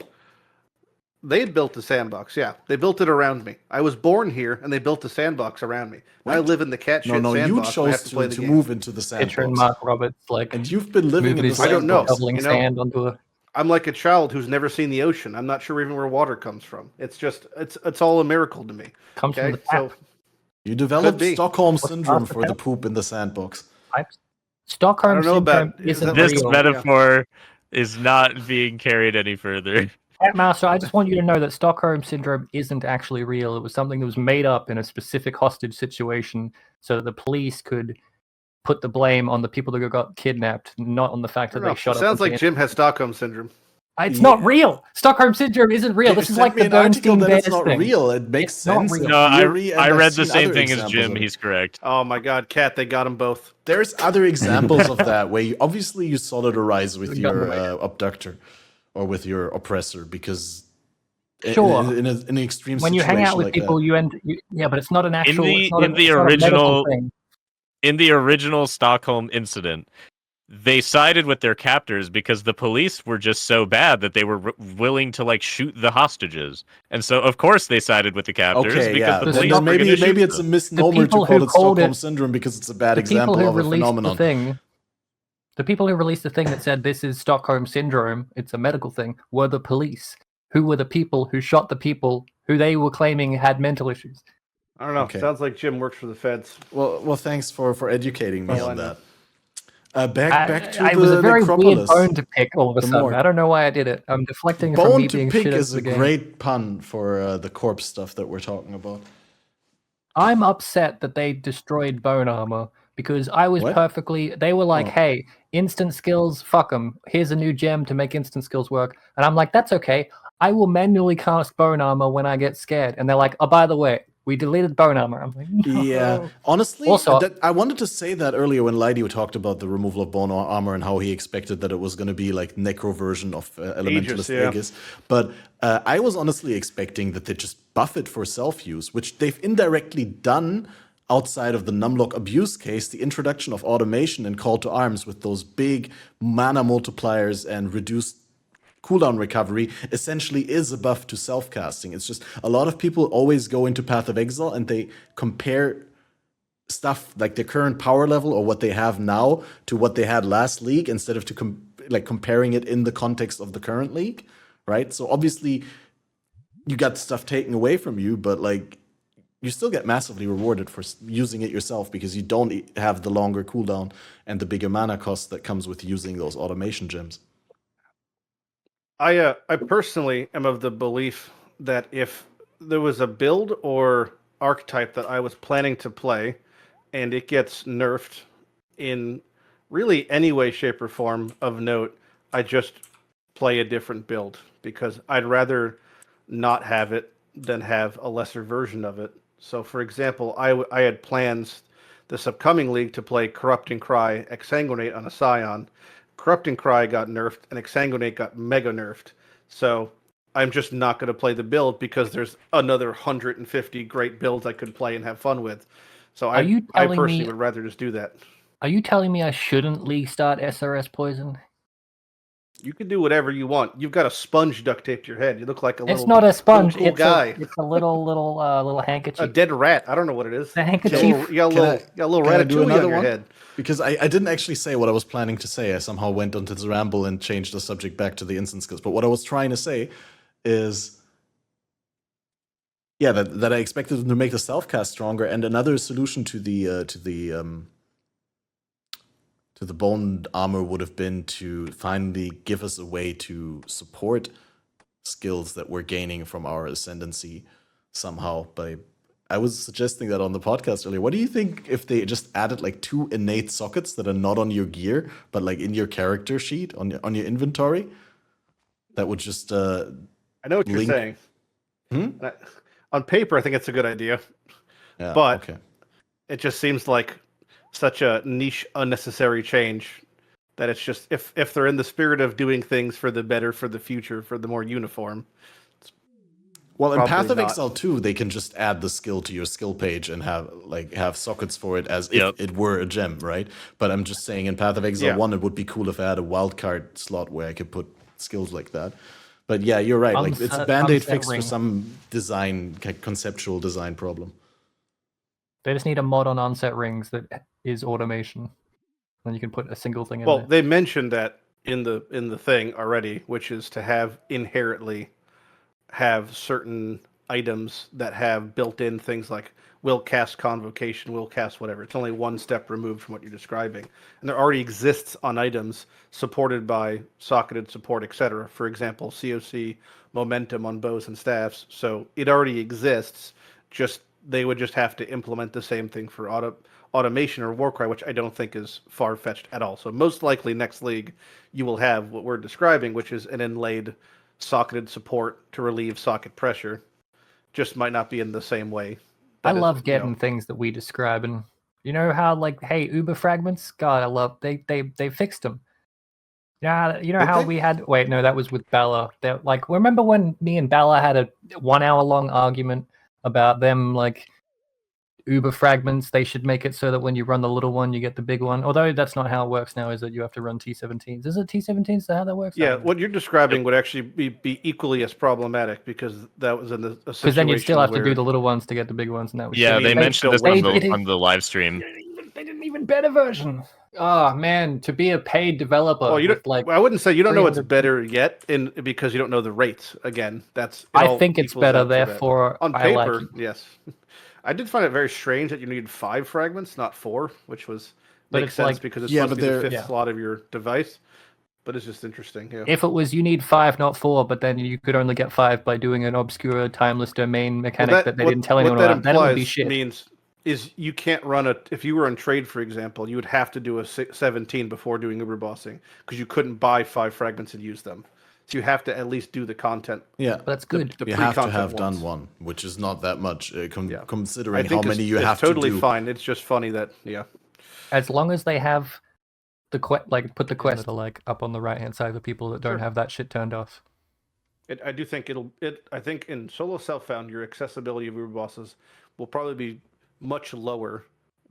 They had built the sandbox, yeah. They built it around me. I was born here, and they built the sandbox around me. I live in the cat shit sandbox. You chose to move into the sandbox. Mark Roberts, and you've been living in the sandbox. I don't know. Sand onto I'm like a child who's never seen the ocean. I'm not sure even where water comes from. It's all a miracle to me. Comes from the tap. You developed Stockholm Syndrome for the poop in the sandbox. Stockholm Syndrome isn't real. This metaphor is not being carried any further. Master, I just want you to know that Stockholm Syndrome isn't actually real. It was something that was made up in a specific hostage situation so that the police could put the blame on the people that got kidnapped, not on the fact that they shot up. Sounds like Jim has Stockholm Syndrome. It's not real. Stockholm Syndrome isn't real. This is like the Bernstein Bears It's not real. It makes sense. No, I read the same thing as Jim. He's correct. Oh my God, Cat! They got them both. There's other examples of that where you solidarize with your abductor. Or with your oppressor, because Sure. in an extreme When you situation hang out with like people, that. yeah, but it's not an actual. the- It's not, in the it's not a medical original- thing. In the original Stockholm incident, they sided with their captors because the police were just so bad that they were willing to like shoot the hostages, and so of course they sided with the captors Okay, because yeah. the Then, police then were going to shoot maybe it's a them. misnomer to people call who it called Stockholm it- syndrome because it's a bad The people example who of a released phenomenon. the thing, the people who released the thing that said this is Stockholm syndrome, it's a medical thing, were the police, who were the people who shot the people who they were claiming had mental issues. I don't know. Okay. Sounds like Jim works for the feds. Well, thanks for educating me That's all on I know. that. Back to It the was a very weird Necropolis. bone to pick all of a The sudden. morgue. I don't know why I did it. I'm deflecting from Bone me to being pick shit at is the a game. great pun for the corpse stuff that we're talking about. I'm upset that they destroyed bone armor because I was What? perfectly. They were like, Oh. "Hey, instant skills, fuck them. Here's a new gem to make instant skills work." And I'm like, "That's okay. I will manually cast bone armor when I get scared." And they're like, "Oh, by the way, we deleted bone armor." I'm like, no. Yeah, honestly, Also- I wanted to say that earlier when Lighty talked about the removal of bone armor and how he expected that it was going to be like necro version of Elementalist yeah. Aegis. But I was honestly expecting that they just buff it for self-use, which they've indirectly done outside of the numlock abuse case, the introduction of automation and call to arms with those big mana multipliers and reduced cooldown recovery essentially is a buff to self-casting. It's just a lot of people always go into Path of Exile and they compare stuff like their current power level or what they have now to what they had last league instead of comparing it in the context of the current league, right? So obviously you got stuff taken away from you, but like you still get massively rewarded for using it yourself because you don't have the longer cooldown and the bigger mana cost that comes with using those automation gems. I personally am of the belief that if there was a build or archetype that I was planning to play and it gets nerfed in really any way, shape, or form of note, I just play a different build because I'd rather not have it than have a lesser version of it. So, for example, I had plans this upcoming league to play Corrupting Cry Exsanguinate on a Scion. Corrupting Cry got nerfed and Exsanguinate got mega nerfed. So I'm just not going to play the build because there's another 150 great builds I could play and have fun with. So I personally would rather just do that. Are you telling me I shouldn't league start SRS poison? You can do whatever you want. You've got a sponge duct taped to your head. You look like a little. It's not a sponge. Cool It's guy. it's a little handkerchief. A dead rat. I don't know what it is. A handkerchief. You got a little ratatouille on your head. Because I didn't actually say what I was planning to say. I somehow went onto this ramble and changed the subject back to the instant skills. But what I was trying to say is, yeah, that I expected them to make the self-cast stronger. And another solution to the bone armor would have been to finally give us a way to support skills that we're gaining from our ascendancy somehow. I was suggesting that on the podcast earlier. What do you think if they just added like 2 innate sockets that are not on your gear, but like in your character sheet on your inventory? That would just I know what you're saying. On paper, I think it's a good idea. Yeah, but okay. It just seems like such a niche, unnecessary change that it's just if they're in the spirit of doing things for the better, for the future, for the more uniform. Well, in Path of not. Exile 2, they can just add the skill to your skill page and have sockets for it as if it were a gem, right? But I'm just saying in Path of Exile 1, it would be cool if I had a wildcard slot where I could put skills like that. But yeah, you're right. Like it's a band-aid fix for some conceptual design problem. They just need a mod on onset rings that is automation. Then you can put a single thing in Well, there. they mentioned that in the thing already, which is to have inherently have certain items that have built-in things like will cast convocation, will cast whatever. It's only one step removed from what you're describing. And there already exists on items supported by socketed support, etc. For example, COC momentum on bows and staffs. So it already exists. Just they would just have to implement the same thing for automation or Warcry, which I don't think is far-fetched at all. So most likely next league you will have what we're describing, which is an inlaid socketed support to relieve socket pressure. Just might not be in the same way. I love getting things that we describe, and you know how like, hey, Uber fragments. God, I love they fixed them. Yeah, you know Did how they? we had. Wait, no, that was with Bella. Like, remember when me and Bella had a 1 hour long argument about them, like, Uber fragments? They should make it so that when you run the little one, you get the big one. Although that's not how it works now, is it? You have to run T17s. Is it T17s? Is that how that works? Yeah, what you're describing would actually be equally as problematic because that was in a situation Because then you'd still have to where do the little ones to get the big ones, and that was Yeah, shitty. they mentioned this they on did it- on the live stream. They didn't even better version. Oh man, to be a paid developer Well, you with don't, like I wouldn't say you don't know what's 300 better yet, because you don't know the rates. Again, that's it I all think it's equals better, out to that. therefore On I like paper, it. yes. I did find it very strange that you needed 5 fragments, not 4, which was But makes it's sense like- because it's Yeah, supposed to but be the they're- 5th yeah. slot of your device. But it's just interesting. Yeah. If it was you need 5, not 4, but then you could only get 5 by doing an obscure timeless domain mechanic that they didn't tell anyone what that about, then it would be implies shit. means is you can't run if you were in trade, for example, you would have to do a 17 before doing Uber bossing because you couldn't buy 5 fragments and use them. So you have to at least do the content. Yeah, But that's good. The you have to pre-content have ones. done one, which is not that much, Yeah. considering I how think many you it's have totally to do. fine. It's just funny that As long as they have the put the quest that are like up on the right hand side for people that don't Sure. have that shit turned off. I do think I think in solo self-found your accessibility of Uber bosses will probably be much lower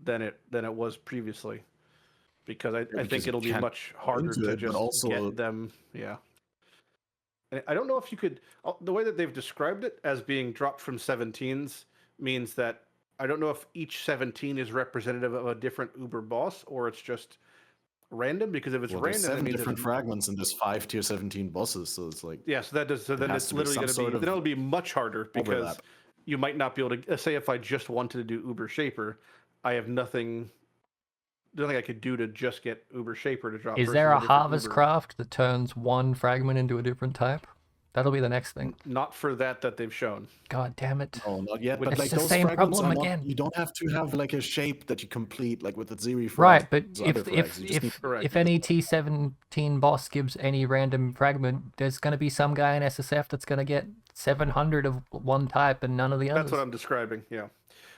than it was previously, because I because think you it'll be can't much harder into to it, but just also- get them. Yeah. And I don't know if you could. The way that they've described it as being dropped from 17s means that I don't know if each 17 is representative of a different Uber boss or it's just random. Because if it's Well, there's random, it 7 means different there's fragments and there's 5 tier 17 bosses, so it's like yeah. So that does. So then has it's to be literally some going to sort be. of Then it'll be much harder because overlap. you might not be able to. Say if I just wanted to do Uber Shaper, I have nothing I could do to just get Uber Shaper to drop. Is versus there a different harvest Uber. craft that turns one fragment into a different type? That'll be the next thing. Not for that they've shown. God damn it. no, not yet. But It's like the those same fragments problem are not, again. you don't have to have like a shape that you complete like with the Zeri frags. Right, but or other frags. You just need- Correct. if any T17 boss gives any random fragment, there's going to be some guy in SSF that's going to get 700 of one type and none of the others. That's what I'm describing. Yeah.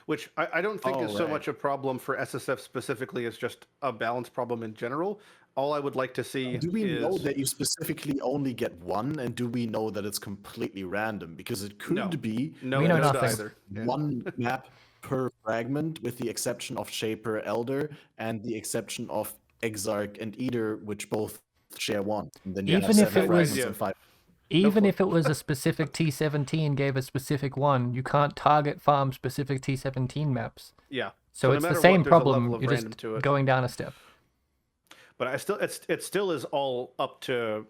Which I don't think is so right. much a problem for SSF specifically as just a balance problem in general. All I would like to see Do we is know that you specifically only get one, and do we know that it's completely random? Because it could No. be no We know no to nothing. either. Yeah. one map per fragment, with the exception of Shaper Elder and the exception of Exarch and Eater, which both share one. And then you Even have if 7 it was- fragments and 5. Even clue. if it was a specific T17 gave a specific one, you can't target farm specific T17 maps. Yeah. So no it's the matter same what, there's a level problem. of You're random just to it. going down a step. But it still is all up to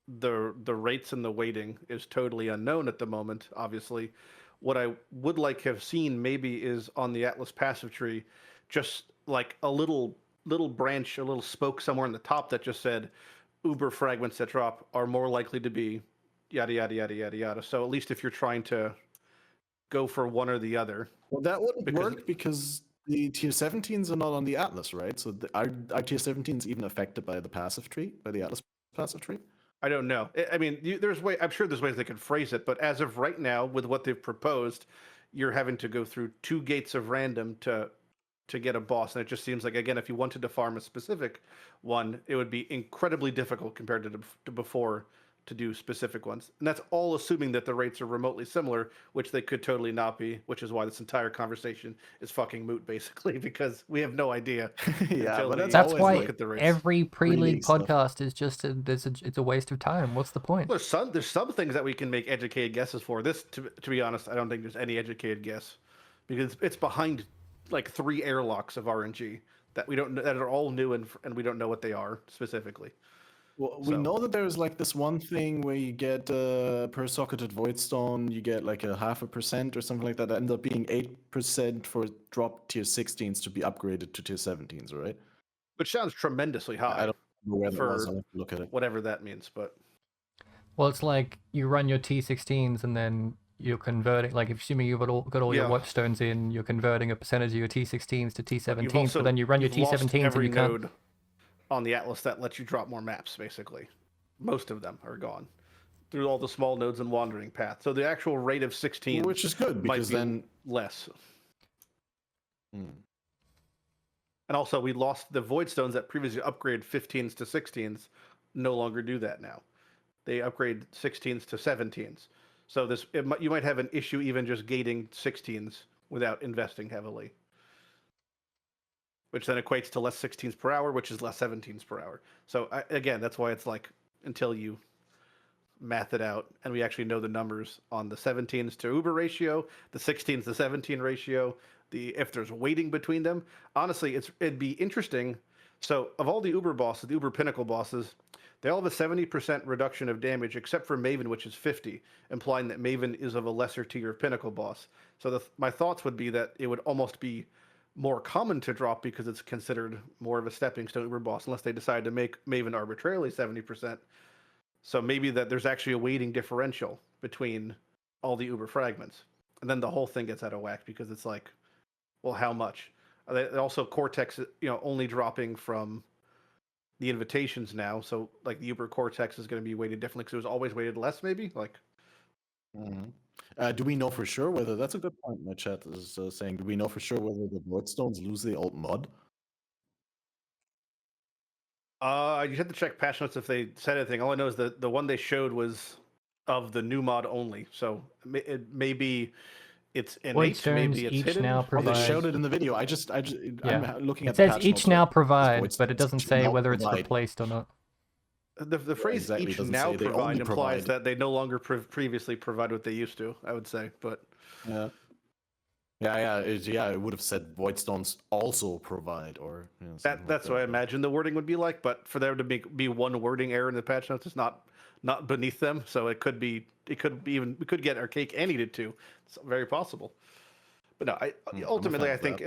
the rates, and the weighting is totally unknown at the moment. Obviously, what I would like to have seen maybe is on the Atlas passive tree, just like a little branch, a little spoke somewhere in the top that just said Uber fragments that drop are more likely to be yada yada yada yada yada. So at least if you're trying to go for one or the other, Well, that wouldn't Because- work because the tier 17s are not on the Atlas, right? So are tier 17s even affected by the passive tree, by the Atlas passive tree? I don't know. I mean, I'm sure there's ways they could phrase it, but as of right now, with what they've proposed, you're having to go through 2 gates of random to get a boss, and it just seems like, again, if you wanted to farm a specific one, it would be incredibly difficult compared to before to do specific ones. And that's all assuming that the rates are remotely similar, which they could totally not be, which is why this entire conversation is fucking moot, basically, because we have no idea. Yeah, until but we That's always why look at the rates. every pre-league Pre-league stuff. podcast is just it's a waste of time. What's the point? There's some things that we can make educated guesses for. This, to be honest, I don't think there's any educated guess, because it's behind like 3 airlocks of RNG that are all new, and we don't know what they are specifically. Well, we So- know that there's like this one thing where you get per socketed voidstone, you get like a 0.5% or something like that. That ends up being 8% for drop tier 16s to be upgraded to tier 17s, right? Which sounds tremendously high. I don't know where that was. For- I'll have to look at it. Whatever that means, but Well, it's like you run your T16s and then you're converting. Like, assuming you've got all your Yeah. watchstones in, you're converting a percentage of your T16s to T17s. also- But then you run your you've lost T17s and every you can't. node on the Atlas that lets you drop more maps. Basically, most of them are gone through all the small nodes and wandering path. So the actual rate of 16, Which is good might because be then. less. Hmm. And also, we lost the void stones that previously upgraded 15s to 16s, no longer do that now. They upgrade 16s to 17s. So you might have an issue even just gating 16s without investing heavily, which then equates to less 16s per hour, which is less 17s per hour. So again, that's why it's like until you math it out and we actually know the numbers on the 17s to Uber ratio, the 16s to 17 ratio, if there's weighting between them. Honestly, it'd be interesting. So of all the Uber bosses, the Uber pinnacle bosses, they all have a 70% reduction of damage, except for Maven, which is 50, implying that Maven is of a lesser tier of pinnacle boss. So my thoughts would be that it would almost be more common to drop because it's considered more of a stepping stone Uber boss, unless they decide to make Maven arbitrarily 70%. So maybe that there's actually a weighting differential between all the Uber fragments. And then the whole thing gets out of whack because it's like, well, how much? Also, Cortex, only dropping from the invitations now. So, like, the Uber Cortex is going to be weighted differently because it was always weighted less, maybe? Like, do we know for sure whether... That's a good point. My chat is saying, do we know for sure whether the Voidstones lose the old mod? You have to check patch notes if they said anything. All I know is that the one they showed was of the new mod only. So it may be it's innate, maybe it's each hidden. now provide... They showed it in the video. I'm looking at it says the patch each notes, now right? provide, but it doesn't say now whether it's provide. replaced or not. The phrase exactly. each now They provide only implies provide. that they no longer previously provide what they used to, I would say. But it would have said Voidstones also provide, or that's what I imagine the wording would be like. But for there to be one wording error in the patch notes, it's not beneath them. So we could get our cake and eat it too. It's very possible. But no, ultimately I think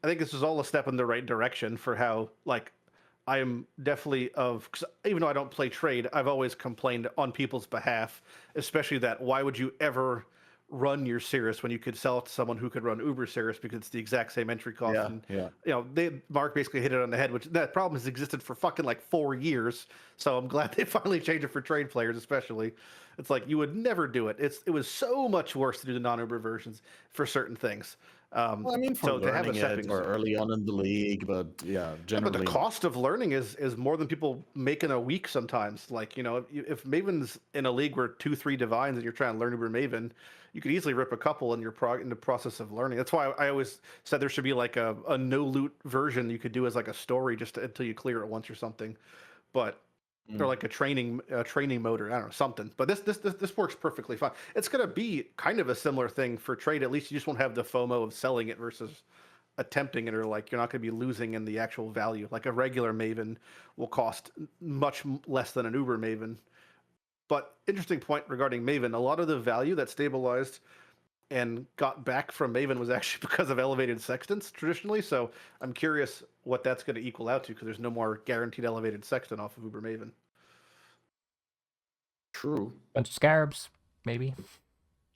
this is all a step in the right direction for how, like, I am definitely because even though I don't play trade, I've always complained on people's behalf, especially that why would you ever run your Cirrus when you could sell it to someone who could run Uber Cirrus because it's the exact same entry cost. Mark basically hit it on the head, which that problem has existed for fucking like 4 years. So I'm glad they finally changed it for trade players, especially. It's like you would never do it. It was so much worse to do the non-Uber versions for certain things. Well, I mean, for to have a learning it or early on in the league, but generally. But the cost of learning is more than people make in a week sometimes. Like, if Maven's in a league where 2-3 divines and you're trying to learn Uber Maven, you could easily rip a couple in in the process of learning. That's why I always said there should be like a no loot version you could do as like a story just until you clear it once or something. But or like a training mode, or I don't know, something. But this works perfectly fine. It's going to be kind of a similar thing for trade. At least you just won't have the FOMO of selling it versus attempting it, or like you're not going to be losing in the actual value. Like a regular Maven will cost much less than an Uber Maven. But interesting point regarding Maven, a lot of the value that stabilized and got back from Maven was actually because of elevated sextants traditionally. So I'm curious what that's going to equal out to, because there's no more guaranteed elevated sextant off of Uber Maven. True. Bunch of scarabs, maybe.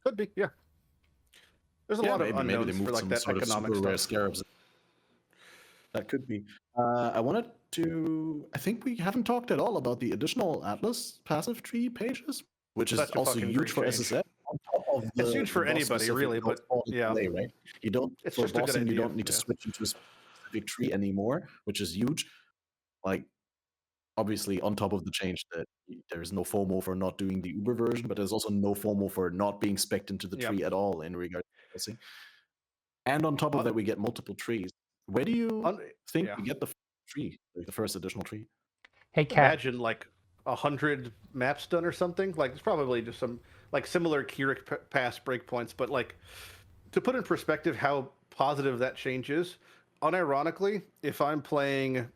Could be, yeah. There's a lot of unknowns maybe they moved for like some that sort economic of super rare stuff. scarabs. That could be. I wanted to... I think we haven't talked at all about the additional Atlas passive tree pages, which is also huge for SSF. It's huge for anybody, really, but right? You don't, it's for just a good bossing, you idea, don't need to switch into a specific tree anymore, which is huge. Like, obviously, on top of the change that there's no FOMO for not doing the Uber version, but there's also no FOMO for not being spec'd into the tree at all in regard to bossing. And on top of that, we get multiple trees. Where do you think we get the tree, like the first additional tree? Hey, Cat. Imagine like 100 maps done or something. Like, it's probably just some like similar Keurig pass breakpoints, but like to put in perspective how positive that change is, unironically, if I'm playing,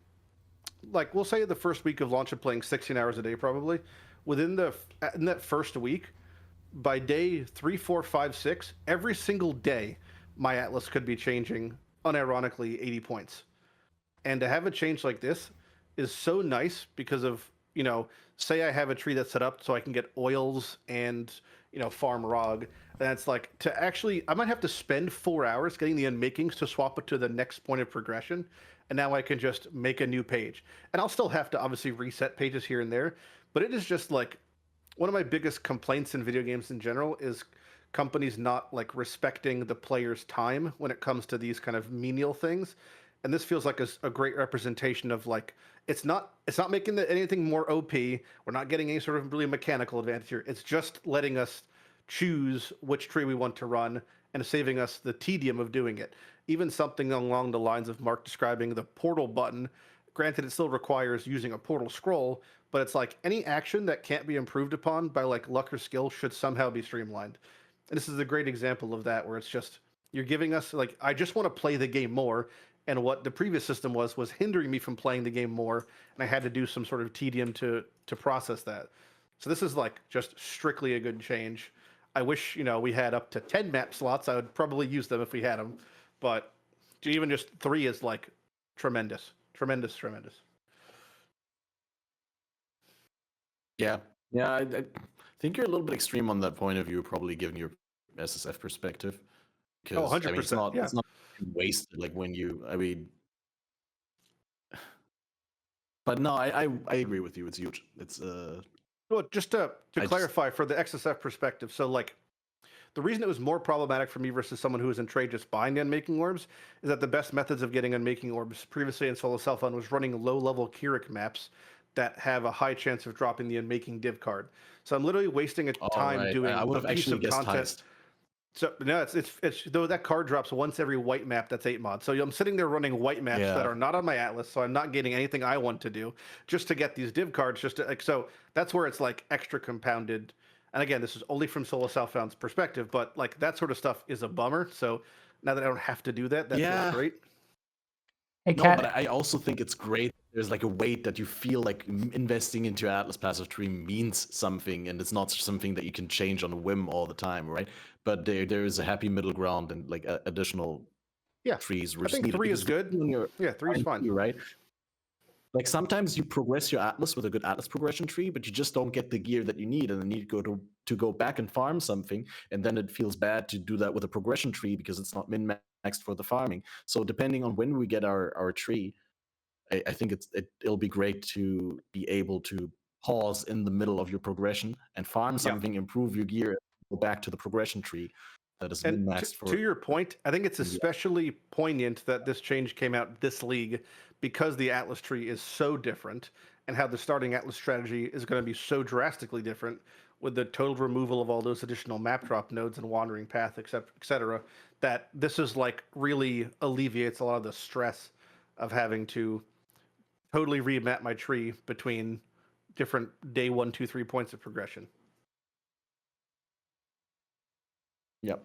like, we'll say the first week of launch, I'm playing 16 hours a day probably. In that first week, by day 3, 4, 5, 6, every single day, my Atlas could be changing, unironically, 80 points. And to have a change like this is so nice because of, say I have a tree that's set up so I can get oils and, farm ROG. And it's like, to actually, I might have to spend 4 hours getting the unmakings to swap it to the next point of progression. And now I can just make a new page. And I'll still have to obviously reset pages here and there. But it is just like, one of my biggest complaints in video games in general is companies not like respecting the player's time when it comes to these kind of menial things. and this feels like a great representation of like it's not making anything more OP. We're not getting any sort of really mechanical advantage here. It's just letting us choose which tree we want to run and saving us the tedium of doing it. Even something along the lines of Mark describing the portal button. Granted, it still requires using a portal scroll, but it's like any action that can't be improved upon by like luck or skill should somehow be streamlined. And this is a great example of that, where it's just you're giving us like I just want to play the game more, and what the previous system was hindering me from playing the game more, and I had to do some sort of tedium to process that. So this is like just strictly a good change. I wish we had up to 10 map slots. I would probably use them if we had them, but even just 3 is like tremendous. Yeah, I think you're a little bit extreme on that point of view, probably given your SSF perspective. Because 100%. It's not wasted. Like when but no, I agree with you. It's huge. It's Well, just to clarify for the XSF perspective, so like the reason it was more problematic for me versus someone who was in trade just buying the Unmaking Orbs is that the best methods of getting Unmaking Orbs previously in Solo Self-Fund was running low-level Keurig maps that have a high chance of dropping the Unmaking div card. So I'm literally wasting time doing I would have a piece actually of content. Heist. So no, it's though that card drops once every white map that's 8 mods. So I'm sitting there running white maps that are not on my atlas, so I'm not getting anything I want to do just to get these div cards. Just to, like, so that's where it's like extra compounded. And again, this is only from Solo Self-Found's perspective, but like that sort of stuff is a bummer. So now that I don't have to do that, that's great. Hey, no, but I also think it's great. There's like a weight that you feel like investing into your Atlas passive tree means something, and it's not something that you can change on a whim all the time, right? But there is a happy middle ground and like additional trees. I think 3 is good. 3 is fine, right? Like sometimes you progress your Atlas with a good Atlas progression tree, but you just don't get the gear that you need, and then you need to go back and farm something, and then it feels bad to do that with a progression tree because it's not min-maxed for the farming. So depending on when we get our tree, I think it'll be great to be able to pause in the middle of your progression and farm something, improve your gear, and go back to the progression tree that is min-maxed. To your point, I think it's especially poignant that this change came out this league because the Atlas tree is so different, and how the starting Atlas strategy is going to be so drastically different with the total removal of all those additional map drop nodes and wandering path, etc. That this is like really alleviates a lot of the stress of having to totally remap my tree between different day 1, 2, 3 points of progression. Yep.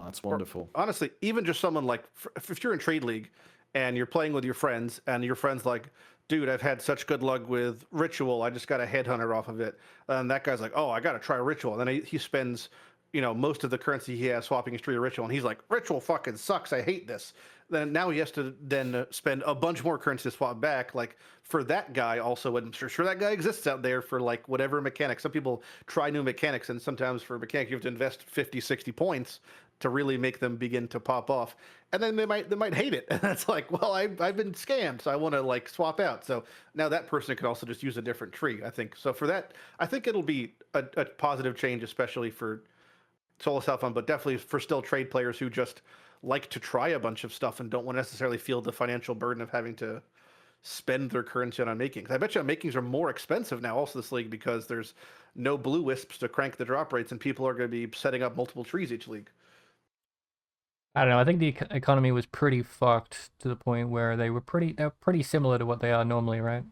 That's wonderful. Or, honestly, even just someone like, if you're in Trade League and you're playing with your friends, and your friend's like, dude, I've had such good luck with Ritual, I just got a Headhunter off of it. And that guy's like, oh, I got to try Ritual. And then he spends, most of the currency he has swapping his tree to Ritual, and he's like, Ritual fucking sucks, I hate this. Then now he has to then spend a bunch more currency to swap back. Like for that guy also, I'm sure that guy exists out there for like whatever mechanics. Some people try new mechanics, and sometimes for mechanics you have to invest 50, 60 points to really make them begin to pop off. And then they might hate it. And it's like, well, I've been scammed, so I want to like swap out. So now that person can also just use a different tree, I think. So for that, I think it'll be a positive change, especially for Solo Self-Fund, but definitely for still trade players who just like to try a bunch of stuff and don't want to necessarily feel the financial burden of having to spend their currency on Unmakings. I bet you Unmakings are more expensive now also this league because there's no blue wisps to crank the drop rates, and people are going to be setting up multiple trees each league. I don't know. I think the economy was pretty fucked to the point where they're pretty similar to what they are normally, right?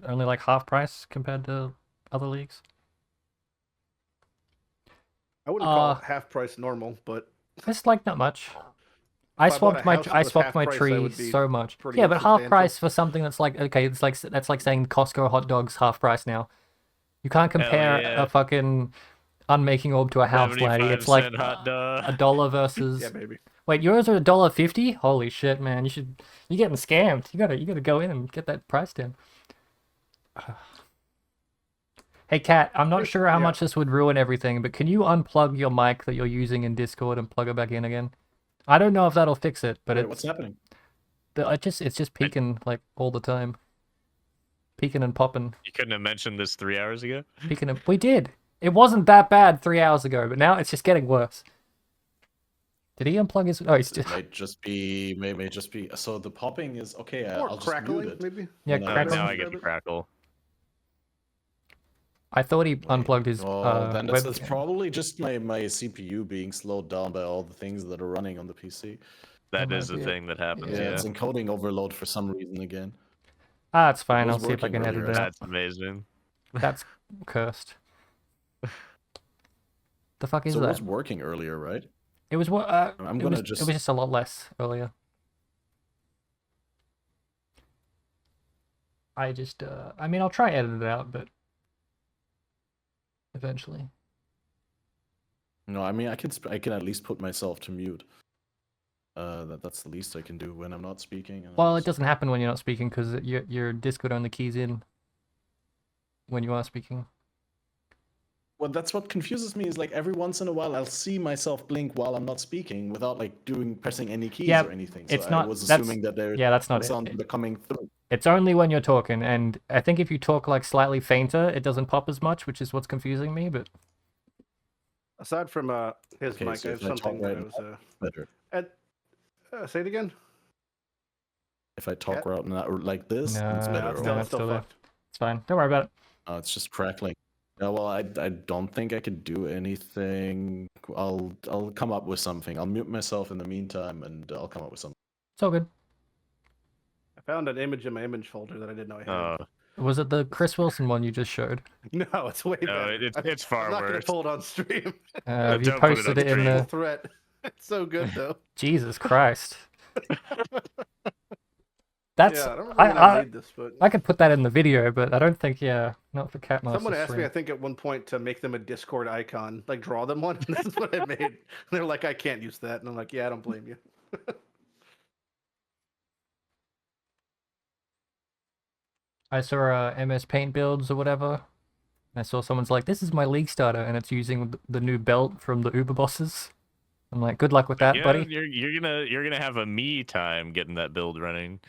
Only like half price compared to other leagues. I wouldn't call half price normal, but it's like not much. I swapped my tree so much. Yeah, but half price for something that's like, okay, that's like saying Costco hot dogs half price now. You can't compare a fucking Unmaking Orb to a house lady. It's like $1 versus. Yeah, baby. Wait, yours are $1.50? Holy shit, man! You're getting scammed. You gotta go in and get that price down. Hey, Kat, I'm not sure how much this would ruin everything, but can you unplug your mic that you're using in Discord and plug it back in again? I don't know if that'll fix it, but what's happening? It's just peaking like all the time, peaking and popping. You couldn't have mentioned this 3 hours ago. We did. It wasn't that bad 3 hours ago, but now it's just getting worse. Did he unplug his? Oh, he's It just may just be. So the popping is okay. Or I'll just crackling, mute it. maybe. Yeah, when I crackling. Now I message get the it. crackle. I thought he Wait, unplugged his Oh, then it's webcam. probably just my CPU being slowed down by all the things that are running on the PC. That might is the be it. thing that happens. Yeah, Yeah, it's encoding overload for some reason again. Ah, it's fine. was I'll see if I working can edit earlier. it out. that's amazing. That's cursed. The fuck is So it that? was working earlier, right? It was what? I'm it gonna was, just. It was just a lot less earlier. I just. I mean, I'll try edit it out, but eventually. No, I mean I can at least put myself to mute. That's the least I can do when I'm not speaking. And Well, it doesn't happen when you're not speaking because your Discord only keys in when you are speaking. Well, that's what confuses me. Is like every once in a while I'll see myself blink while I'm not speaking without like pressing any keys Yeah, or anything. So it's I not- was that's- assuming that there Yeah, that's not sounds it. that are coming through. It's only when you're talking, and I think if you talk like slightly fainter, it doesn't pop as much, which is what's confusing me. But Aside from his Okay, mic, so I have if I talk something that right I was Better say it again. if I talk Yeah. right now like this. No, it's better. it's or not. what? it's still still there. fucked. It's fine. Don't worry about it. Oh, it's just crackling. Yeah, well, I don't think I could do anything. I'll come up with something. I'll mute myself in the meantime, and I'll come up with something. It's all good. I found an image in my image folder that I didn't know I had. Was it the Chris Wilson one you just showed? No, it's way No, better. it's far I'm not gonna worse. pull it on stream. Have you Don't put it posted on it in stream. the? Threat. It's so good though. Jesus Christ. That's Yeah, I don't remember when I made this, but I could put that in the video, but I don't think not for CatmasterOP. someone asked me, I think at one point, to make them a Discord icon, like draw them one. And this is what I made. And they're like, I can't use that, and I'm like, yeah, I don't blame you. I saw MS Paint builds or whatever. And I saw someone's like, "This is my League starter," and it's using the new belt from the Uber bosses. I'm like, "Good luck with that, Yeah, buddy." you're gonna have a me time getting that build running.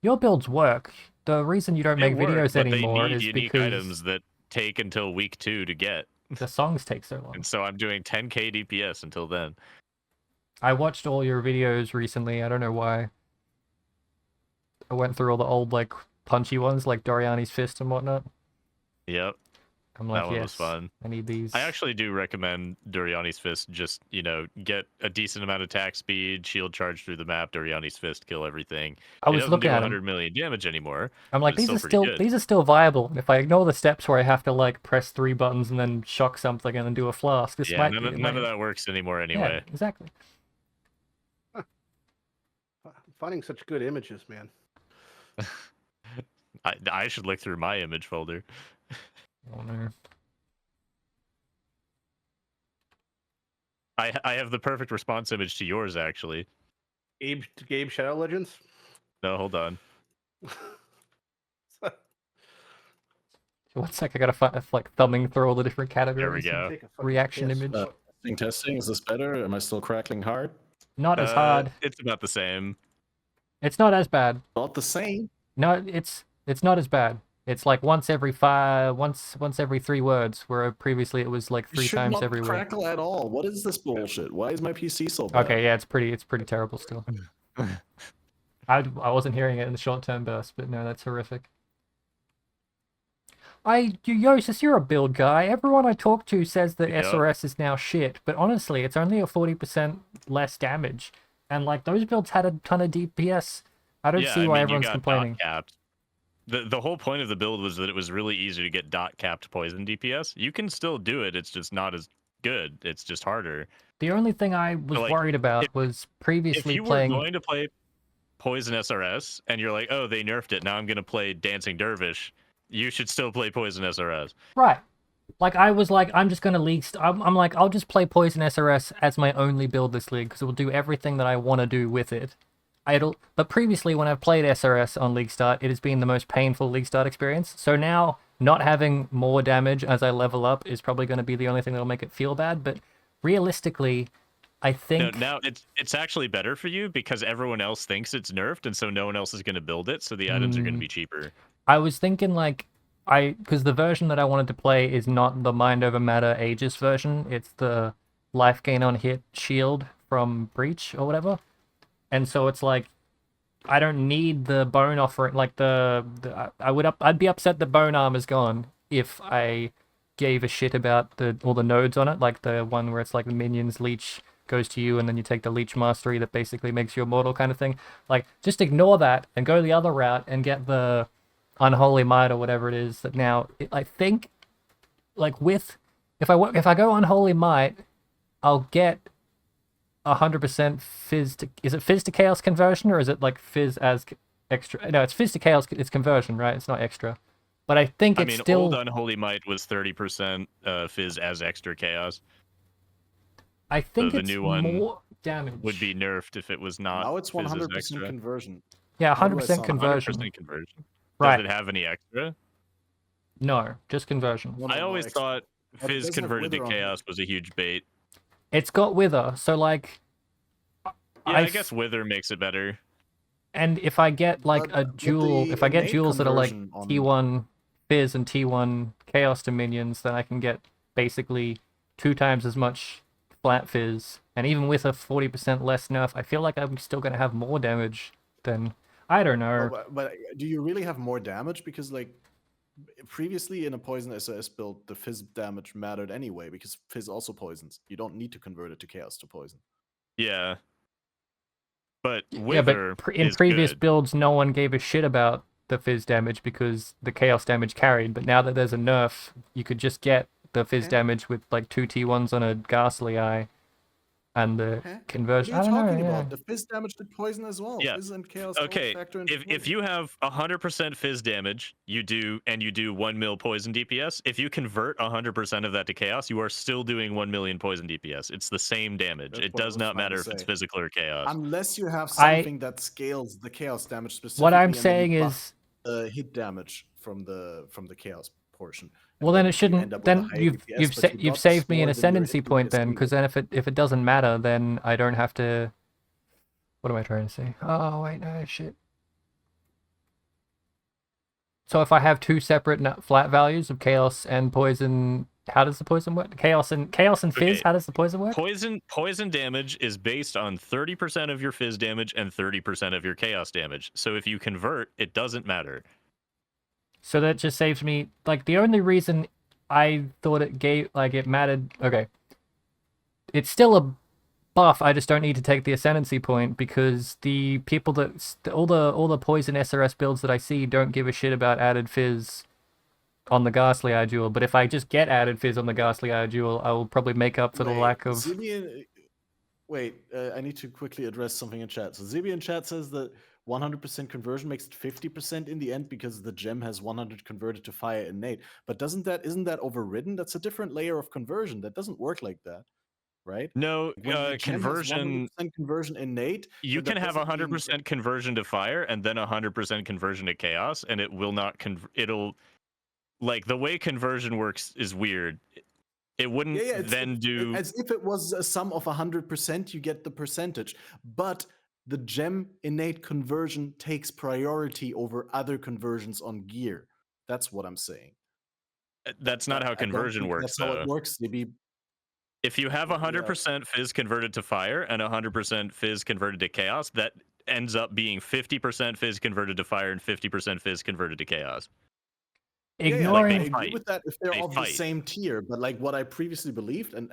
Your builds work. The reason you don't They make work, videos but anymore they need is unique because items that take until week 2 to get, the songs take so long. and so I'm doing 10k DPS until then. I watched all your videos recently. I don't know why. I went through all the old like punchy ones, like Doriani's Fist and whatnot. Yep, I'm like, that one yes, was fun. I need these. I actually do recommend Doriani's Fist. Just, get a decent amount of attack speed, shield charge through the map, Doriani's Fist, kill everything. I was it doesn't looking do at 100 them. million damage anymore. I'm like, but it's these are pretty still good. these are still viable. If I ignore the steps where I have to like press 3 buttons and then shock something and then do a flask, this Yeah, might none be of, in none my- of that works anymore Yeah, anyway. exactly. Finding such good images, man. I should look through my image folder. Oh no. I have the perfect response image to yours, actually. Gabe Shadow Legends. No, hold on. One sec, I gotta find like thumbing through all the different categories. go. Take a fucking Reaction piss. image. Testing. Is this better? Am I still crackling hard? Not as hard. It's about the same. It's not as bad. Not the same. No, it's not as bad. It's like once every 3 words, where previously it was like It 3 should times not every word. crackle at all. What is this bullshit? Why is my PC so bad? Okay, yeah, it's pretty terrible still. I wasn't hearing it in the short-term burst, but no, that's horrific. Jousis, you're a build guy. Everyone I talk to says that Yep. SRS is now shit, but honestly, it's only a 40% less damage. And like those builds had a ton of DPS. I don't see why everyone's complaining. Capped. The whole point of the build was that it was really easy to get dot capped poison DPS. You can still do it, it's just not as good. It's just harder. The only thing I was like, worried about if- was If previously you playing. were going to play Poison SRS and you're like, oh, they nerfed it, now I'm going to play Dancing Dervish, you should still play Poison SRS. Right. Like, I was like, I'm just going to league... I'm like, I'll just play Poison SRS as my only build this league, because it will do everything that I want to do with it. But previously, when I've played SRS on League Start, it has been the most painful League Start experience. So now, not having more damage as I level up is probably going to be the only thing that'll make it feel bad. But realistically, I think... No, now it's actually better for you because everyone else thinks it's nerfed, and so no one else is going to build it, so the items are going to be cheaper. I was thinking, like... Because the version that I wanted to play is not the Mind Over Matter Aegis version. It's the life gain on hit shield from Breach or whatever. And so it's like, I don't need the bone offering. Like I'd be upset the bone arm is gone if I gave a shit about all the nodes on it, like the one where it's like the minions leech goes to you and then you take the leech mastery that basically makes you immortal kind of thing. Like, just ignore that and go the other route and get the unholy might or whatever it is that now I think, like, with if I go unholy might, I'll get 100% fizz to, is it fizz to chaos conversion, or is it like fizz as extra? No, it's fizz to chaos, it's conversion, right? It's not extra. But I think it's still... old Unholy Might was 30% fizz as extra chaos. I think so it's the new one more damage. Would be nerfed if it was not. Now it's fizz as 100% extra. conversion. Yeah, How do I 100% sound? conversion. 100% conversion. Right. Does it have any extra? No, just conversion. No, I no always extra. thought But it fizz doesn't have converted to wither on it. chaos was a huge bait. It's got wither, so like... Yeah, I guess wither makes it better. And if I get like a But jewel, the if I get innate jewels that are like conversion on- T1 fizz and T1 chaos to minions, then I can get basically 2 times as much flat fizz. And even with a 40% less nerf, I feel like I'm still going to have more damage than... I don't know. But do you really have more damage? Because, like, previously in a poison SOS build, the fizz damage mattered anyway, because fizz also poisons. You don't need to convert it to chaos to poison. Yeah. But Yeah, wither but in is previous good. builds, no one gave a shit about the fizz damage because the chaos damage carried. But now that there's a nerf, you could just get the fizz damage with like 2 T1s on a Ghastly Eye and the conversion. I What are don't you know. talking Yeah. about? The fizz damage did poison as well. Yeah. Fizz and chaos Okay, both factor into if you have 100% fizz damage, you do 1 mil poison DPS. If you convert 100% of that to chaos, you are still doing 1 million poison DPS. It's the same damage. That's It what I does was not trying to matter if it's say. physical or chaos. Unless you have something that scales the chaos damage specifically. What I'm and then saying you is, buff hit damage from the chaos portion. well, then it shouldn't. Then you've saved me an ascendancy point then, because then if it doesn't matter, then I don't have to. What am I trying to say? Oh wait, no shit. So if I have 2 separate flat values of chaos and poison, how does the poison work? Chaos and fizz. Okay. How does the poison work? Poison damage is based on 30% of your fizz damage and 30% of your chaos damage. So if you convert, it doesn't matter. So that just saves me, like, the only reason I thought it mattered, okay. It's still a buff, I just don't need to take the ascendancy point because the people that, all the poison SRS builds that I see don't give a shit about added fizz on the Ghastly Eye Duel, but if I just get added fizz on the Ghastly Eye Duel, I will probably make up for the lack of... Wait, I need to quickly address something in chat. So Zibi in chat says that 100% conversion makes it 50% in the end because the gem has 100 converted to fire innate. But isn't that overridden? That's a different layer of conversion. That doesn't work like that, right? No, When the gem has conversion. 100% conversion innate. You then can that have doesn't mean 100% conversion to fire and then 100% conversion to chaos, and it will not it'll, like, the way conversion works is weird. It wouldn't do as if it was a sum of 100%, you get the percentage. But the gem innate conversion takes priority over other conversions on gear. That's what I'm saying. That's not how conversion works, that's how though. it works, Zibi. If you have 100% fizz converted to fire and 100% fizz converted to chaos, that ends up being 50% fizz converted to fire and 50% fizz converted to chaos. Ignoring... I agree with that if they're of the same tier, but like what I previously believed, and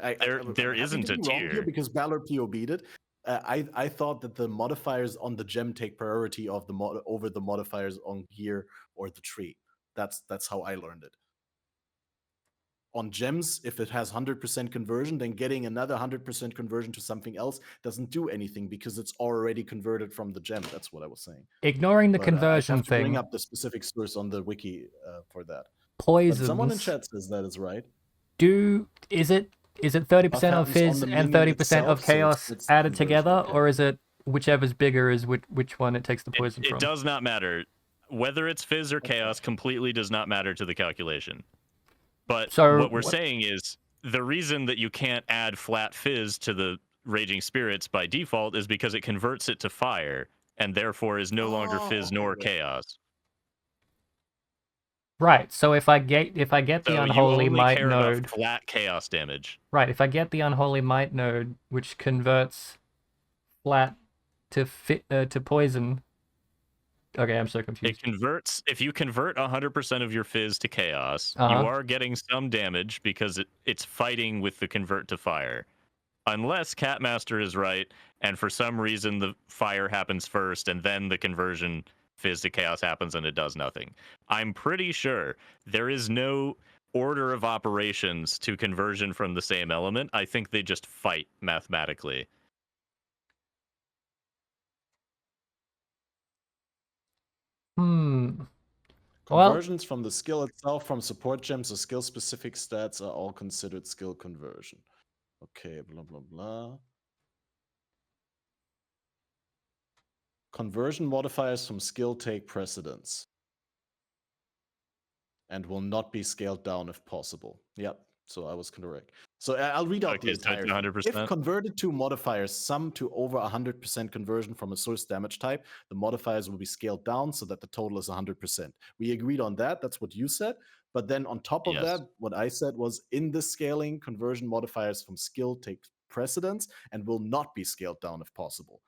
there isn't a tier here because Valor POB'd it. I thought that the modifiers on the gem take priority of over the modifiers on gear or the tree. That's how I learned it. On gems, if it has 100% conversion, then getting another 100% conversion to something else doesn't do anything because it's already converted from the gem. That's what I was saying. Ignoring the conversion I have to thing. bring up the specific source on the wiki for that. Poisons. But someone in chat says that is right. Is it 30% of fizz and 30% of chaos added together, or is it whichever's bigger is which one it takes the poison from? It does not matter. Whether it's fizz or chaos completely does not matter to the calculation. But what we're saying is the reason that you can't add flat fizz to the Raging Spirits by default is because it converts it to fire and therefore is no longer fizz nor chaos. Right. So if I get the So Unholy you only Might care about node, flat chaos damage. right? If I get the Unholy Might node, which converts flat to poison. Okay, I'm so confused. It converts if you convert 100% of your fizz to chaos, you Uh-huh. are getting some damage because it's fighting with the convert to fire. Unless Catmaster is right, and for some reason the fire happens first, and then the conversion fizz to chaos happens, and it does nothing. I'm pretty sure there is no order of operations to conversion from the same element. I think they just fight mathematically. Well, Conversions from the skill itself, from support gems or skill-specific stats are all considered skill conversion. Okay, blah, blah, blah. Conversion modifiers from skill take precedence and will not be scaled down if possible. Yep, so I was correct. So I'll read out the Okay, so entire it's thing. 100%. If converted to modifiers sum to over 100% conversion from a source damage type, the modifiers will be scaled down so that the total is 100%. We agreed on that. That's what you said. But then on top of Yes. that, what I said was in this scaling, conversion modifiers from skill take precedence and will not be scaled down if possible.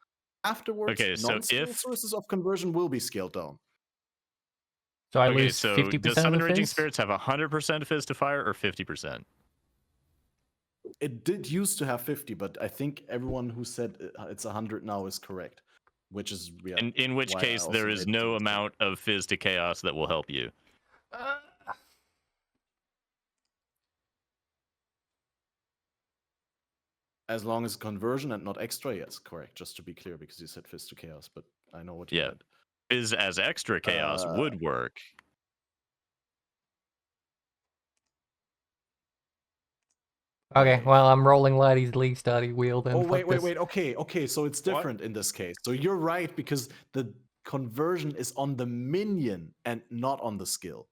Afterwards, Okay, so non-skill if sources of conversion will be scaled down. so I okay, lose so 50% does of Summon the Raging fizz? Spirits have 100% fizz to fire or 50%? It did used to have 50, but I think everyone who said it's 100 now is correct. Which is In which why I case, also there is made no the amount of fizz to chaos that will help you. As long as conversion and not extra, yes, correct. Just to be clear, because you said fizz to chaos, but I know what you Yeah. meant. Fizz as extra chaos would work. Okay, Right. well, I'm rolling Lighty's League starting wheel then. Oh, Fuck wait. this. Okay, so it's different in this case. So you're right, because the conversion is on the minion and not on the skill.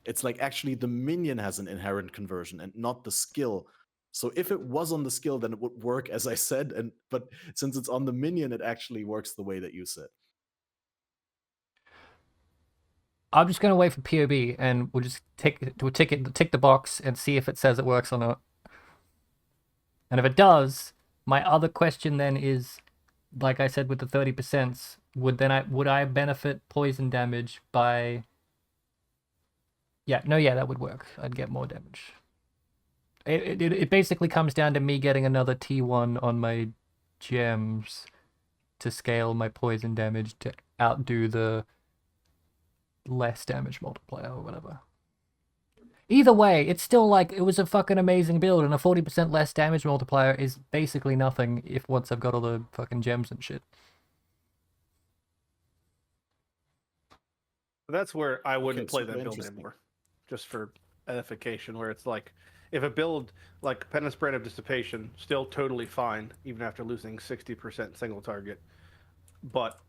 It's like actually the minion has an inherent conversion and not the skill. So if it was on the skill, then it would work as I said, but since it's on the minion, it actually works the way that you said. I'm just gonna wait for POB, and we'll just tick the box and see if it says it works or not. And if it does, my other question then is, like I said with the 30%, would I benefit poison damage by? Yeah, that would work. I'd get more damage. It basically comes down to me getting another T1 on my gems to scale my poison damage to outdo the less damage multiplier or whatever. Either way, it's still like it was a fucking amazing build, and a 40% less damage multiplier is basically nothing if once I've got all the fucking gems and shit. That's where I wouldn't play super that build interesting. anymore, just for edification. Where it's like, if a build like Penance Brand of Dissipation, still totally fine, even after losing 60% single target. But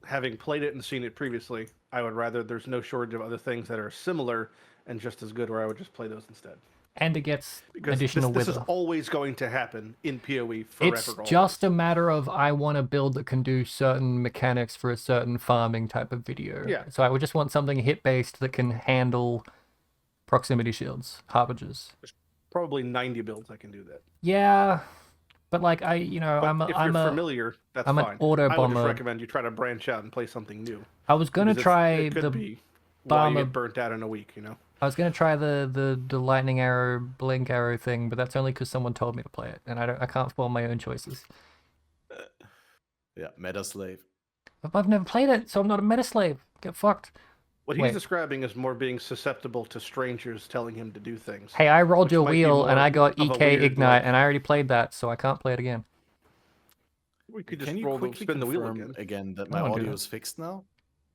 having played it and seen it previously, I would rather there's no shortage of other things that are similar and just as good, where I would just play those instead. And it gets Because additional this is wither. always going to happen in PoE forever. It's always. just a matter of I want a build that can do certain mechanics for a certain farming type of video. Yeah. So I would just want something hit-based that can handle proximity shields, harbingers. There's probably 90 builds I can do that. Yeah, but like But if you're familiar, that's I'm fine. an auto I would bomber. just recommend you try to branch out and play something new. I was gonna Because try it could the be why you bomber. get burnt out in a week, you know. I was gonna try the lightning arrow, blink arrow thing, but that's only because someone told me to play it, and I can't form my own choices. Yeah, meta slave. I've never played it, so I'm not a meta slave. Get fucked. What he's Wait. describing is more being susceptible to strangers telling him to do things. Hey, I rolled Which your might be wheel and more I got of a EK weird, Ignite, like- and I already played that, so I can't play it again. We could just Can you roll quickly spin the wheel confirm again. that I my won't do audio that. is fixed now?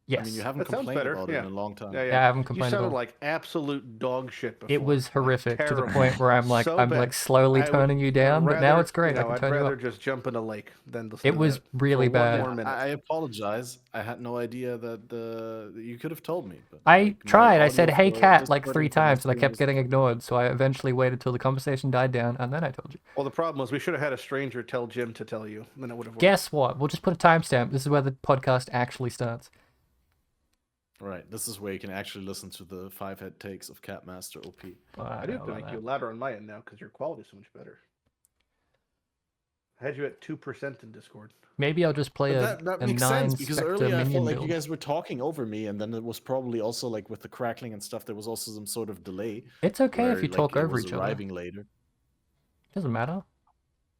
Yes. I mean, you haven't That sounds complained better, about it yeah. in a long time. Yeah, Yeah, I haven't You complained at sounded all. like absolute dog shit before. It was horrific to the terrible. point where I'm like So I'm bad. like slowly I would turning you down, but now rather- it's great. You know, I can I'd turn you rather up. just jump in a lake than listen It to was that really for one bad. more minute. I apologize. I had no idea that you could have told me. But I like, my tried. I audio said, "Hey, for cat," like Discord 3 and for my times, and I stream kept was- getting ignored. So I eventually waited till the conversation died down, and then I told you. Well, the problem was we should have had a stranger tell Jim to tell you, then it would have worked. Guess what? We'll just put a timestamp. This is where the podcast actually starts. Right. This is where you can actually listen to the 5-head takes of CatmasterOP. I do have to make you louder on my end now because your quality is so much better. I had you at 2% in Discord. Maybe I'll just play But that a makes 9 sense because Spectre earlier I minion felt like build. you guys were talking over me, and then it was probably also like with the crackling and stuff. There was also some sort of delay. It's okay where, if you like, talk it over was each other. arriving later. Doesn't matter.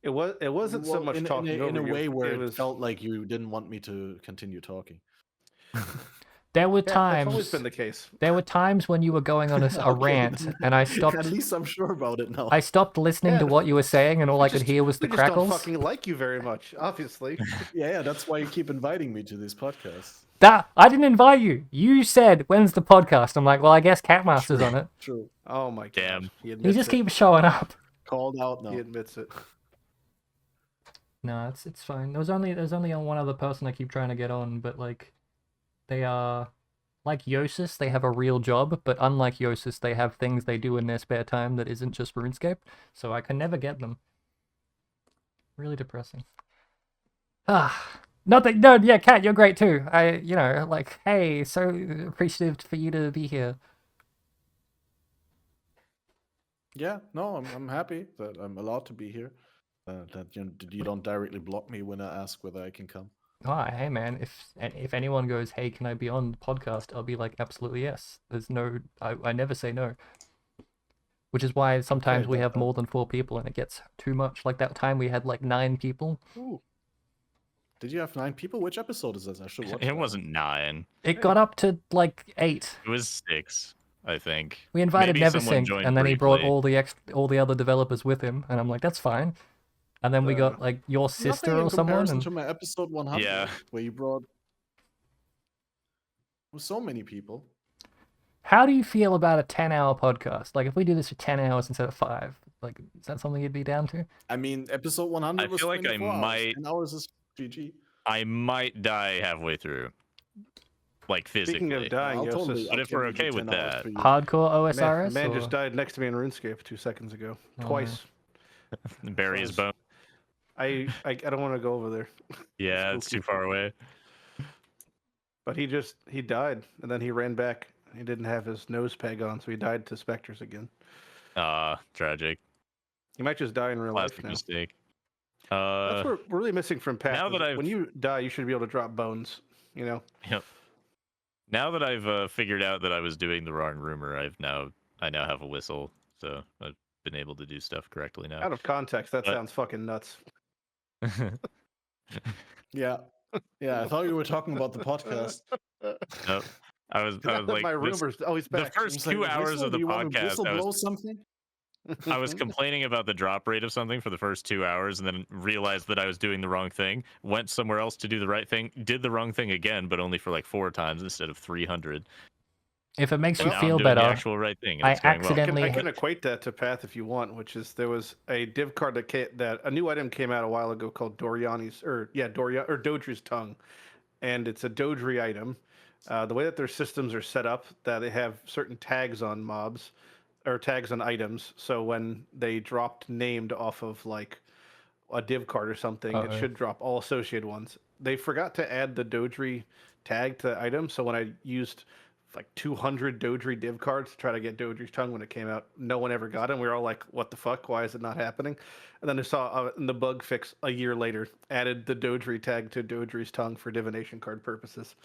It wasn't so much talking over in a you. way where it was... felt like you didn't want me to continue talking. There were That's times. always been the case. There were times when you were going on a Okay, rant, and I stopped. At least I'm sure about it now. I stopped listening to what you were saying, and all I could hear was the we just crackles. don't fucking like you very much, obviously. Yeah, that's why you keep inviting me to these podcasts. That I didn't invite you. You said, "When's the podcast?" I'm like, "Well, I guess Catmaster's on it." True. Oh my god. Damn. He just keeps showing up. Called out now. He admits it. No, it's fine. There's only one other person I keep trying to get on, but like, they are like Jousis. They have a real job, but unlike Jousis, they have things they do in their spare time that isn't just RuneScape. So I can never get them. Really depressing. Nothing. No, yeah, Kat, you're great too. Like, hey, so appreciative for you to be here. Yeah, no, I'm happy that I'm allowed to be here. That you don't directly block me when I ask whether I can come. Oh, hey man, if anyone goes, hey, can I be on the podcast? I'll be like, absolutely yes. There's no, I never say no. Which is why sometimes we have more than 4 people and it gets too much. Like that time we had like 9 people. Ooh. Did you have 9 people? Which episode is this? I should watch It that. wasn't 9. It got up to like 8. It was 6, I think. We invited Maybe someone Neversink, joined and then he brought briefly. all the other developers with him, and I'm like, that's fine. And then we got like your sister Nothing in or someone. comparison And... to my episode 100, Yeah. where you brought so many people. How do you feel about a 10-hour podcast? Like, if we do this for 10 hours instead of 5, like, is that something you'd be down to? I mean, episode 100 I was feel like I 24 hours. might- 10 hours is GG. I might die halfway through. Like, physically. Speaking of dying, I'll Jousis, totally- But I'll if we're totally do okay with 10 hours that. for you. Hardcore OSRS? man or... just died next to me in RuneScape 2 seconds ago. Oh, Twice. Bury his bone. I don't want to go over there. Yeah, it's too far away. But he died, and then he ran back. He didn't have his nose peg on, so he died to specters again. Tragic. He might just die in real life Classic now. mistake. That's what we're really missing from Path. now that I've- When you die, you should be able to drop bones. You know. Yep. Now that I've figured out that I was doing the wrong rumor, I now have a whistle, so I've been able to do stuff correctly now. Out of context, that But- sounds fucking nuts. Yeah. Yeah, I thought you were talking about the podcast. Nope. I was like, my this- rumors. Oh, he's the back. first It's like, 2 hours whistle? of the Do you want to podcast, whistle blow something? I was complaining about the drop rate of something for the first 2 hours, and then realized that I was doing the wrong thing. Went somewhere else to do the right thing. Did the wrong thing again, but only for like 4 times instead of 300. If it makes And you now feel I'm doing better, the actual right thing. And I it's going well. accidentally- I can equate that to Path if you want, which is there was a div card that a new item came out a while ago called Dodri's Tongue, and it's a Dodri item. The way that their systems are set up, that they have certain tags on mobs or tags on items. So when they dropped named off of like a div card or something, it should drop all associated ones. They forgot to add the Dodri tag to the item, so when I used like 200 Dodri div cards to try to get Dodri's Tongue when it came out, no one ever got it. And we were all like, what the fuck? Why is it not happening? And then I saw in the bug fix a year later, added the Dodri tag to Dodri's Tongue for divination card purposes.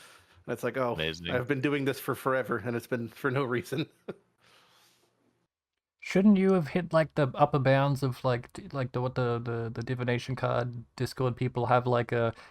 And it's like, oh, Amazing. I've been doing this for forever, and it's been for no reason. shouldn't you have hit like the upper bounds of what the divination card Discord people have, like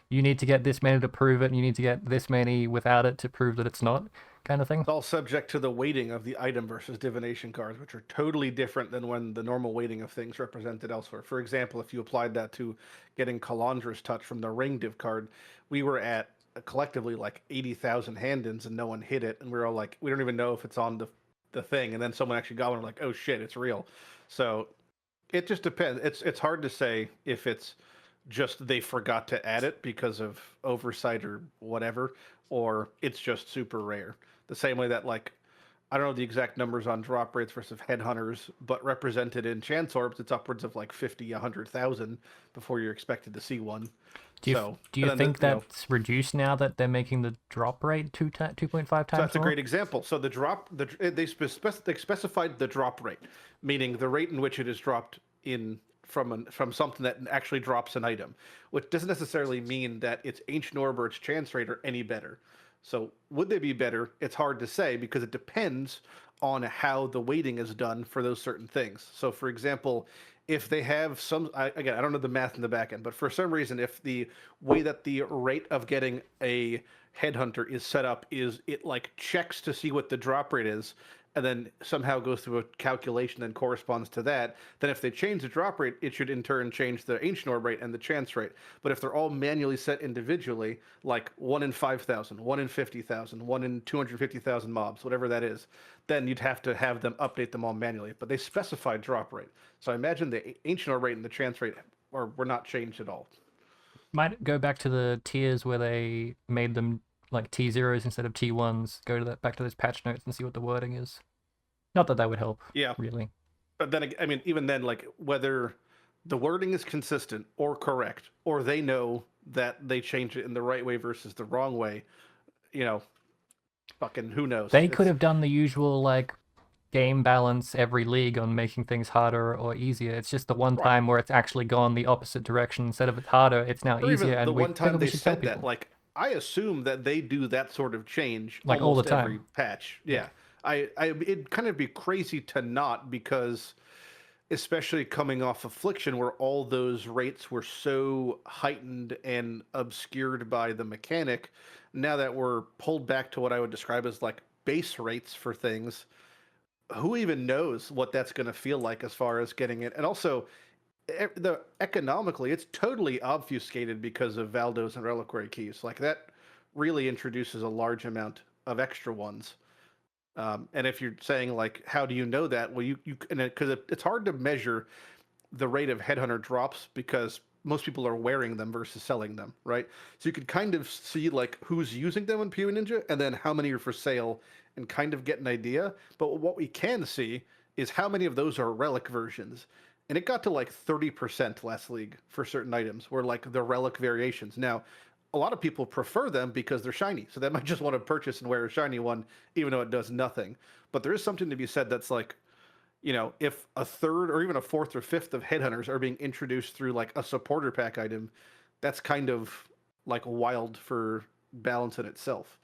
you need to get this many to prove it, and you need to get this many without it to prove that it's not, kind of thing? It's all subject to the weighting of the item versus divination cards, which are totally different than when the normal weighting of things represented elsewhere. For example, if you applied that to getting Kalandra's Touch from the ring div card, we were at collectively like 80,000 hand-ins and no one hit it, and we were all like, we don't even know if it's on the thing, and then someone actually got one, and we're like, oh shit, it's real. So it just depends. It's hard to say if it's just they forgot to add it because of oversight or whatever, or it's just super rare. The same way that like I don't know the exact numbers on drop rates versus headhunters, but represented in chance orbs, it's upwards of like 50, 100,000 before you're expected to see one. Do you think that's reduced now that they're making the drop rate 2.5 times so that's more? a great example. So they specified the drop rate, meaning the rate in which it is dropped in from something that actually drops an item, which doesn't necessarily mean that its ancient orb or its chance rate are any better. So would they be better? It's hard to say because it depends on how the weighting is done for those certain things. So for example, if they have again, I don't know the math in the back end, but for some reason, if the way that the rate of getting a headhunter is set up is it like checks to see what the drop rate is, and then somehow goes through a calculation that corresponds to that, then if they change the drop rate, it should in turn change the ancient orb rate and the chance rate. But if they're all manually set individually, like 1 in 5,000, 1 in 50,000, 1 in 250,000 mobs, whatever that is, then you'd have to have them update them all manually. But they specified drop rate. So I imagine the ancient orb rate and the chance rate were not changed at all. Might go back to the tiers where they made them like T0s instead of T1s. Go to back to those patch notes and see what the wording is. Not that would help. Yeah, really. But then, I mean, even then, like whether the wording is consistent or correct, or they know that they changed it in the right way versus the wrong way, fucking who knows? They could have done the usual like game balance every league on making things harder or easier. It's just the one time where it's actually gone the opposite direction. Instead of it's harder, it's now or easier. Even the and one time they said that, like I assume that they do that sort of change like all the time. Every patch. Yeah. It'd kind of be crazy to not, because especially coming off Affliction where all those rates were so heightened and obscured by the mechanic, now that we're pulled back to what I would describe as like base rates for things, who even knows what that's going to feel like as far as getting it. And also economically, it's totally obfuscated because of Valdos and Reliquary keys. Like that really introduces a large amount of extra ones. And if you're saying like, how do you know that? Well, because it's hard to measure the rate of headhunter drops because most people are wearing them versus selling them, right? So you could kind of see like who's using them in PoE Ninja and then how many are for sale and kind of get an idea. But what we can see is how many of those are relic versions. And it got to like 30% last league for certain items were like the relic variations. Now, a lot of people prefer them because they're shiny. So they might just want to purchase and wear a shiny one, even though it does nothing. But there is something to be said that's like, if a third or even a fourth or fifth of headhunters are being introduced through like a supporter pack item, that's kind of like wild for balance in itself.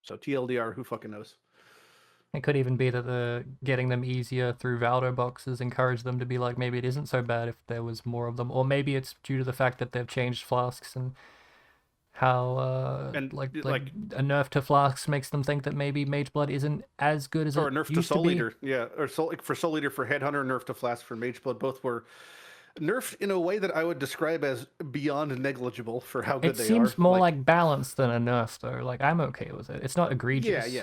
So TLDR, who fucking knows? It could even be that getting them easier through Valdo boxes encouraged them to be like, maybe it isn't so bad if there was more of them. Or maybe it's due to the fact that they've changed flasks and how like a nerf to flasks makes them think that maybe Mage Blood isn't as good as it used to be. Or a nerf to Soul Eater. Yeah, or for Soul Eater for Headhunter, nerf to flask for Mage Blood. Both were nerfed in a way that I would describe as beyond negligible for how good they are. It seems more like balanced than a nerf, though. Like, I'm okay with it. It's not egregious.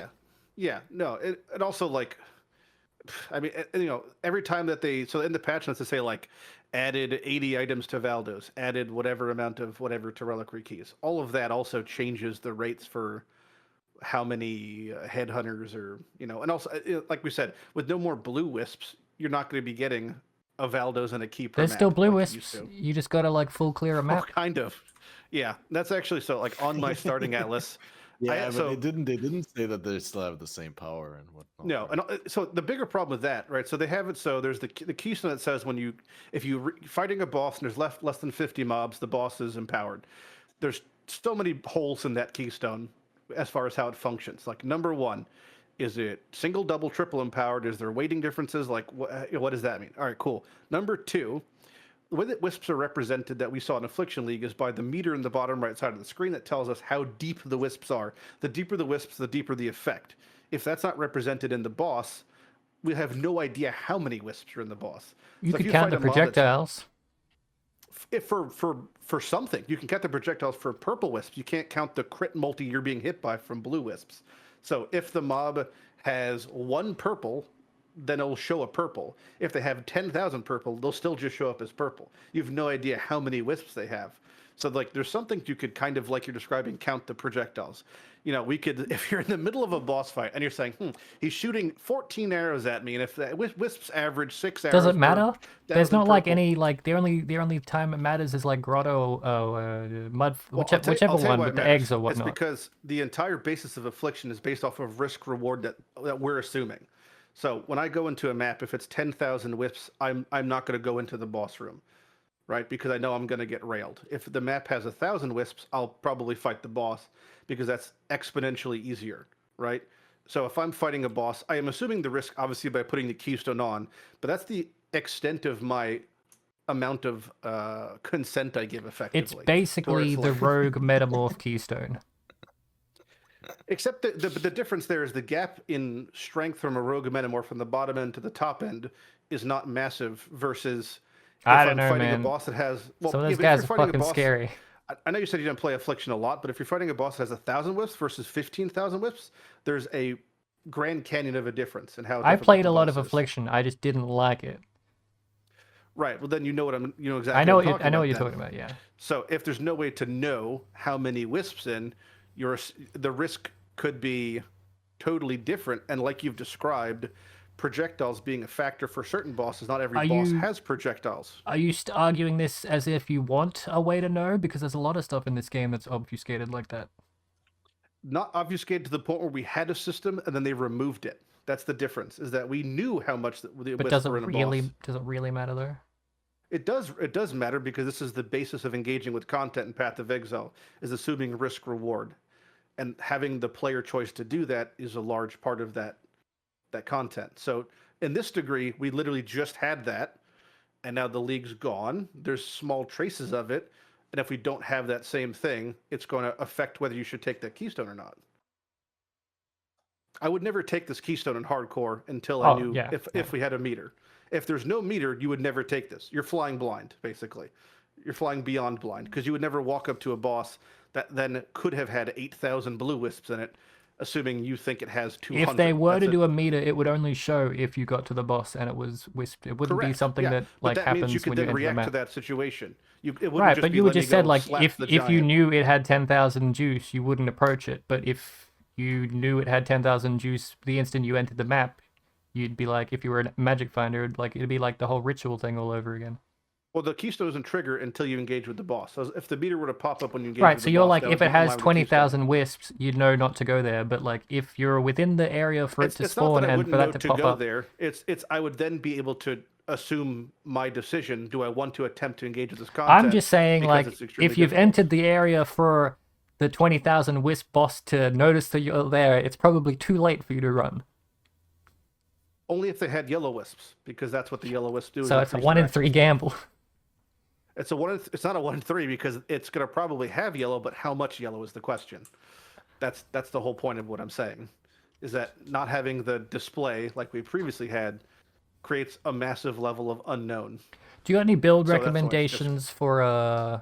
Yeah, no, it also like, I mean, every time that so in the patch notes they say like added 80 items to Valdos, added whatever amount of whatever to Reliquary keys. All of that also changes the rates for how many headhunters or, and also, like we said, with no more blue wisps, you're not going to be getting a Valdos and a key per There's map still blue like wisps. You just got to like full clear a map. Kind of. Yeah, that's actually so like on my starting atlas. Yeah, but they didn't say that they still have the same power and whatnot. No, and so the bigger problem with that, right? So they have it. So there's the keystone that says if you fighting a boss and there's less than 50 mobs, the boss is empowered. There's so many holes in that keystone as far as how it functions. Like number one, is it single, double, triple empowered? Is there weighting differences? Like what does that mean? All right, cool. Number two, the way that wisps are represented that we saw in Affliction League is by the meter in the bottom right side of the screen that tells us how deep the wisps are. The deeper the wisps, the deeper the effect. If that's not represented in the boss, we have no idea how many wisps are in the boss. You could count the projectiles. If for something, you can count the projectiles for purple wisps. You can't count the crit multi you're being hit by from blue wisps. So if the mob has one purple, then it'll show a purple. If they have 10,000 purple, they'll still just show up as purple. You have no idea how many wisps they have. So like, there's something you could kind of, like you're describing, count the projectiles. You know, we could, if you're in the middle of a boss fight and you're saying, he's shooting 14 arrows at me, and if the wisps average 6 arrows, does it matter? There's not like purple. any like the only time it matters is like grotto or mud, Well, whichever I'll tell you one why with it the matters. eggs or whatnot. It's because the entire basis of affliction is based off of risk reward that we're assuming. So when I go into a map, if it's 10,000 wisps, I'm not going to go into the boss room, right? Because I know I'm going to get railed. If the map has 1,000 wisps, I'll probably fight the boss because that's exponentially easier, right? So if I'm fighting a boss, I am assuming the risk, obviously, by putting the keystone on, but that's the extent of my amount of consent I give effectively. It's basically the rogue metamorph keystone. Except the difference there is the gap in strength from a rogue metamorph from the bottom end to the top end is not massive versus if I don't I'm know, fighting man. a boss that has... Well, Some of those if guys you're are fighting a fucking boss- scary. I know you said you don't play Affliction a lot, but if you're fighting a boss that has 1,000 wisps versus 15,000 wisps, there's a Grand Canyon of a difference in how I difficult played the a lot boss of is. Affliction. I just didn't like it. Right. Well, then you know exactly. I know what what I'm you're then. talking about. Yeah. So if there's no way to know how many wisps in, the risk could be totally different. And like you've described, projectiles being a factor for certain bosses. Not every boss has projectiles. Are you arguing this as if you want a way to know? Because there's a lot of stuff in this game that's obfuscated like that. Not obfuscated to the point where we had a system and then they removed it. That's the difference. Is that we knew how much the But wisps does it were in a really boss. does it really matter though? It does matter because this is the basis of engaging with content in Path of Exile, is assuming risk reward. And having the player choice to do that is a large part of that content. So in this degree, we literally just had that, and now the league's gone. There's small traces of it, and if we don't have that same thing, it's going to affect whether you should take that keystone or not. I would never take this keystone in hardcore until I knew if we had a meter. If there's no meter, you would never take this. You're flying blind, basically. You're flying beyond blind, because you would never walk up to a boss that then could have had 8,000 blue wisps in it, assuming you think it has 200. If they were to do a meter, it would only show if you got to the boss and it was wisped. It wouldn't be something that but that happens means you could when you then enter the react map. to that situation. It wouldn't Right, just but be you let me just said go like slap if the you giant. knew it had 10,000 juice, you wouldn't approach it. But if you knew it had 10,000 juice the instant you entered the map, you'd be like, if you were a magic finder, like it'd be like the whole ritual thing all over again. Well, the keystone doesn't trigger until you engage with the boss. So if the meter were to pop up when you engage Right, with so the you're boss, like, that if would it be in has line with the 20,000 wisps, you'd know not to go there. But like, if you're within the area for it to it's not spawn that I and wouldn't for know that to to pop go up, there. It's I would then be able to assume my decision. Do I want to attempt to engage with this content? I'm just saying, because like, it's extremely if you've difficult. entered the area for the 20,000 wisp boss to notice that you're there, it's probably too late for you to run. Only if they had yellow wisps, because that's what the yellow wisps do. So it's a 1 in 3 gamble. It's not a 1 in 3 because it's going to probably have yellow, but how much yellow is the question. That's the whole point of what I'm saying, is that not having the display like we previously had creates a massive level of unknown. Do you got any build So that's why it's recommendations for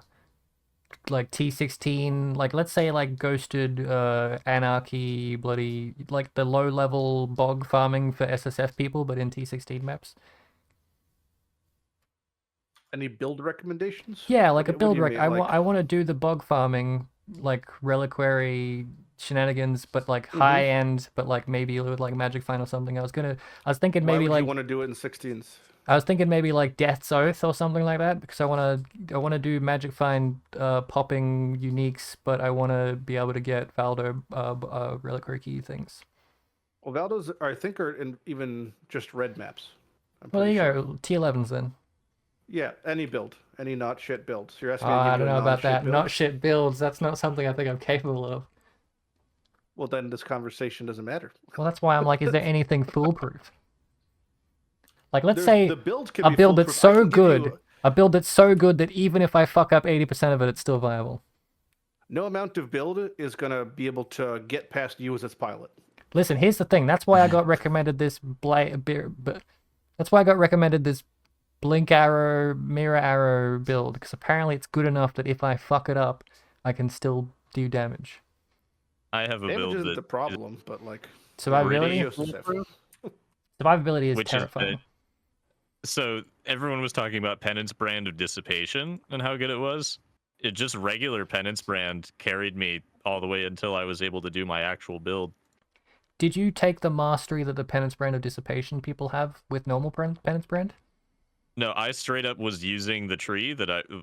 like T16? Like, let's say like Ghosted, Anarchy, bloody like the low level bog farming for SSF people, but in T16 maps. Any build recommendations? Yeah, like a What do build you rec. mean? I want to do the bog farming, like reliquary shenanigans, but like high end, but like maybe with like Magic Find or something. I was thinking Why maybe would like you want to do it in 16s? I was thinking maybe like Death's Oath or something like that, because I want to do Magic Find popping uniques, but I want to be able to get Valdo reliquary key things. Well, Valdos I think are in even just red maps. Well, there you go, T11s then. Yeah, any build, any not shit builds. You're asking. I don't know about that. Build? Not shit builds. That's not something I think I'm capable of. Well, then this conversation doesn't matter. Well, that's why I'm like, is there anything foolproof? Like, let's There's- say the builds can a be build that's foolproof. I so can give good, you a build that's so good that even if I fuck up 80% of it, it's still viable. no amount of build is going to be able to get past you as its pilot. Listen, here's the thing. That's why I got recommended this that's why I got recommended this blink arrow, mirror arrow build, because apparently it's good enough that if I fuck it up, I can still do damage. I have a Damage build isn't that the problem, but like Survivability? Jousis. Survivability is Which terrifying. So everyone was talking about Penance Brand of Dissipation and how good it was. It just regular Penance Brand carried me all the way until I was able to do my actual build. Did you take the mastery that the Penance Brand of Dissipation people have with normal Penance Brand? No, I straight up was using the tree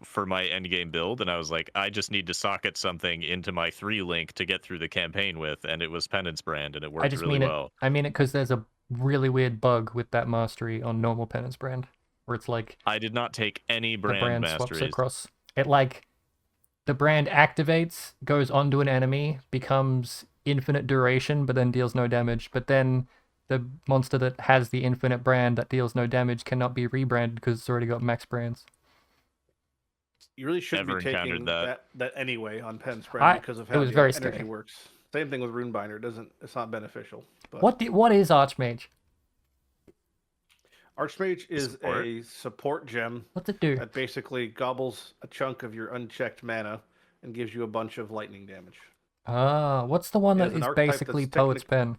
for my endgame build, and I was like, I just need to socket something into my 3-link to get through the campaign with, and it was Penance Brand, and it worked really well. I mean it because there's a really weird bug with that mastery on normal Penance Brand, where it's like I did not take any the brand swaps masteries. across. It like the brand activates, goes onto an enemy, becomes infinite duration, but then deals no damage. But then the monster that has the infinite brand that deals no damage cannot be rebranded because it's already got max brands. You really shouldn't Never be taking encountered that anyway on Penance Brand because of how the very energy scary. works. Same thing with Runebinder. It's not beneficial. But What is Archmage? Archmage is a support gem What's it do? that basically gobbles a chunk of your unchecked mana and gives you a bunch of lightning damage. Ah, what's the one It that has an is archetype basically that's Poet's Pen?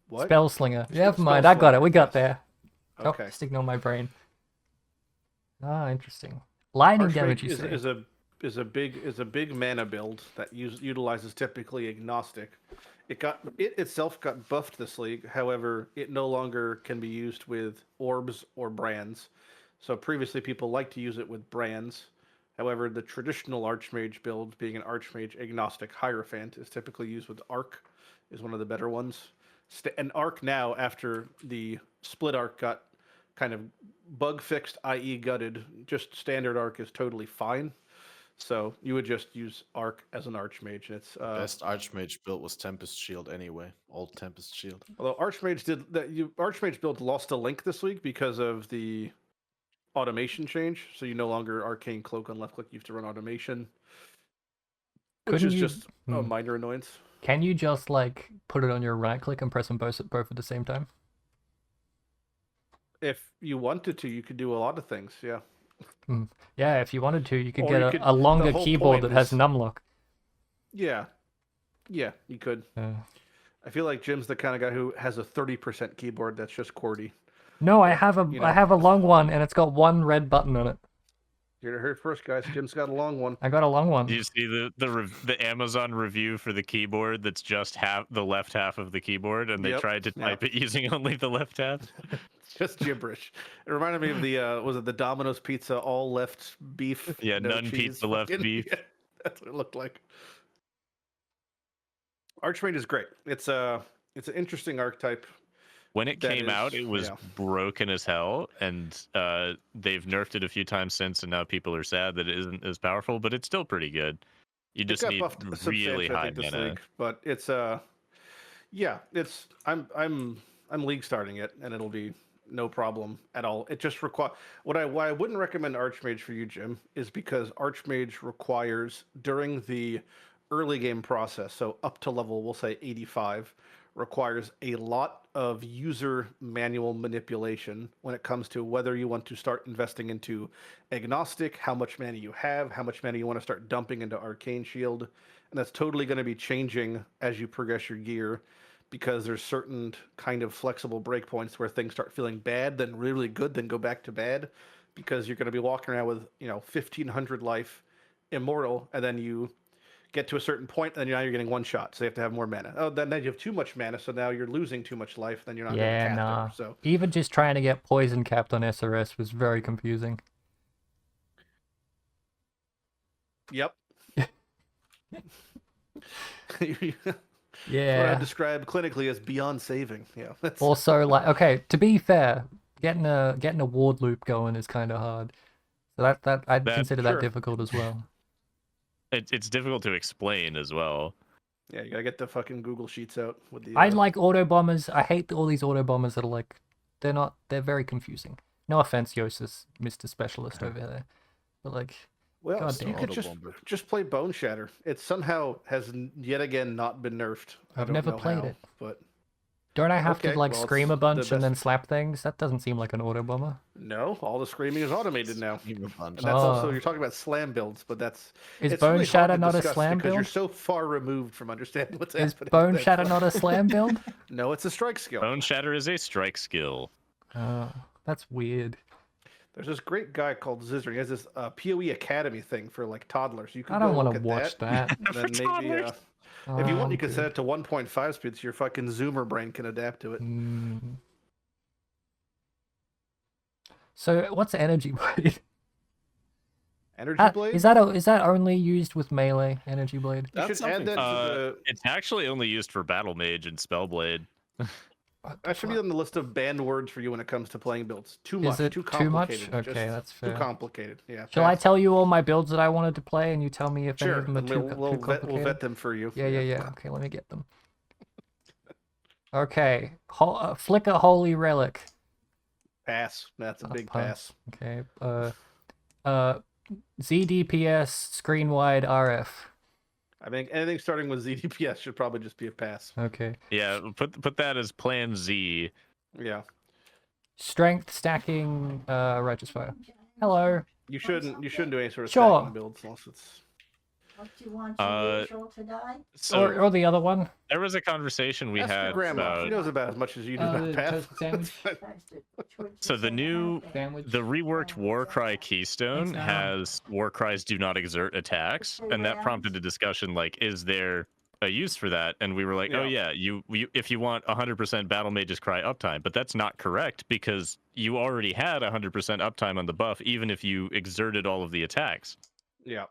What? Spellslinger. Spell Never mind, I got it. Slinger, We got yes. there. Okay. Oh, just ignore my brain. Ah, interesting. Lightning damage, Archmage you say? is a big mana build that utilizes typically agnostic. It itself got buffed this league. However, it no longer can be used with orbs or brands. So previously, people liked to use it with brands. However, the traditional Archmage build, being an Archmage agnostic Hierophant, is typically used with Arc. Is one of the better ones. And Arc now, after the split Arc got kind of bug fixed, i.e. gutted, just standard Arc is totally fine. So you would just use Arc as an Archmage. And it's Best Archmage build was Tempest Shield anyway. Old Tempest Shield. although Archmage build lost a link this week because of the automation change. So you no longer Arcane Cloak on left click. You have to run automation, which Couldn't is you- just a minor annoyance. Can you just like put it on your right click and press them both at the same time? If you wanted to, you could do a lot of things. Yeah. Yeah, if you wanted to, you could Or get you a, could- a longer the whole keyboard point that has is- numlock. Yeah, you could. I feel like Jim's the kind of guy who has a 30% keyboard that's just QWERTY. No, I have a you know. I have a long one and it's got one red button on it. You're heard first, guys. Jim's got a long one. I got a long one. Do you see the Amazon review for the keyboard that's just the left half of the keyboard, and they Yep, tried to type it using only the left half? It's just gibberish. It reminded me of the was it the Domino's pizza all left beef? Yeah, no none cheese pizza left fucking- beef. Yeah, that's what it looked like. Archmage is great. It's an interesting archetype. When it That came out, is- it was yeah. broken as hell, and they've nerfed it a few times since, and now people are sad that it isn't as powerful, but it's still pretty good. You just it got need buffed really substantially, I high think, this mana. league, but it's yeah, it's I'm league starting it, and it'll be no problem at all. It just requires why I wouldn't recommend Archmage for you, Jim, is because Archmage requires during the early game process, so up to level we'll say 85, requires a lot of user manual manipulation when it comes to whether you want to start investing into agnostic, how much mana you have, how much mana you want to start dumping into Arcane Shield, and that's totally going to be changing as you progress your gear, because there's certain kind of flexible breakpoints where things start feeling bad, then really good, then go back to bad, because you're going to be walking around with 1,500 life, immortal, and then you get to a certain point, and now you're getting one shot, so you have to have more mana. Oh, then you have too much mana, so now you're losing too much life, then you're not going to cast nah. it. So Even just trying to get poison capped on SRS was very confusing. yep. Yeah. What I describe clinically as beyond saving. Yeah. That's... Also, like, okay, to be fair, getting a ward loop going is kind of hard. So that I'd consider that sure. difficult as well. It's difficult to explain as well. Yeah, you gotta get the fucking Google Sheets out with the. I like auto bombers. I hate all these auto bombers that are like, they're very confusing. No offense, Jousis, Mr. Specialist over there, but like, Well, God you damn. could just play Bone Shatter. It somehow has yet again not been nerfed. I I've don't never know played how, it. but Don't I have Okay, to like well, scream it's a bunch the and then best- slap things? That doesn't seem like an auto bomber. No, all the screaming is automated now. Scream a bunch. And that's also Oh. you're talking about slam builds, but Is it's Bone really Shatter hard to not a discuss slam because you're build? so far removed from understanding what's Is happening. Bone That's Shatter why- not a slam build? No, it's a strike skill. Bone Shatter is a strike skill. Oh, that's weird. There's this great guy called Zizzler. He has this PoE Academy thing for like toddlers. You can I don't want want to to watch that. And then For maybe toddlers. if you want, you I'm can good. set it to 1.5 speed so your fucking Zoomer brain can adapt to it. Mm. So what's Energy Blade? Energy Blade? Is that only used with melee Energy Blade? You That's should add that something. to the. It's actually only used for Battle Mage and Spellblade. That should be on the list of banned words for you when it comes to playing builds. Too Is much. it Too too much? complicated. Okay, Just that's fair. Too complicated. Yeah. Shall I pass. tell you all my builds that I wanted to play, and you tell me if any Sure. of them are and too, we'll too complicated? we'll vet them for you. Yeah. Okay, let me get them. Okay, Flicker Holy Relic. Pass. That's a big Pass. pass. Okay. ZDPS screen wide RF. I think anything starting with ZDPS should probably just be a pass. Okay. Yeah, put that as Plan Z. Yeah. Strength stacking Righteous Fire. Hello. You shouldn't do any sort of Sure. stacking builds unless it's. What do you want your usual today? So Or the other one. there was a conversation we Ask your had grandma. She about. knows about as much as you do about the pass. toasted sandwich. So the new Sandwich. The reworked Warcry Keystone Thanks, Al. has Warcries do not exert attacks, and that prompted a discussion like, is there a use for that? And we were like, oh yeah, you if you want 100% Battle Mage's Cry uptime, but that's not correct because you already had 100% uptime on the buff, even if you exerted all of the attacks. Yeah.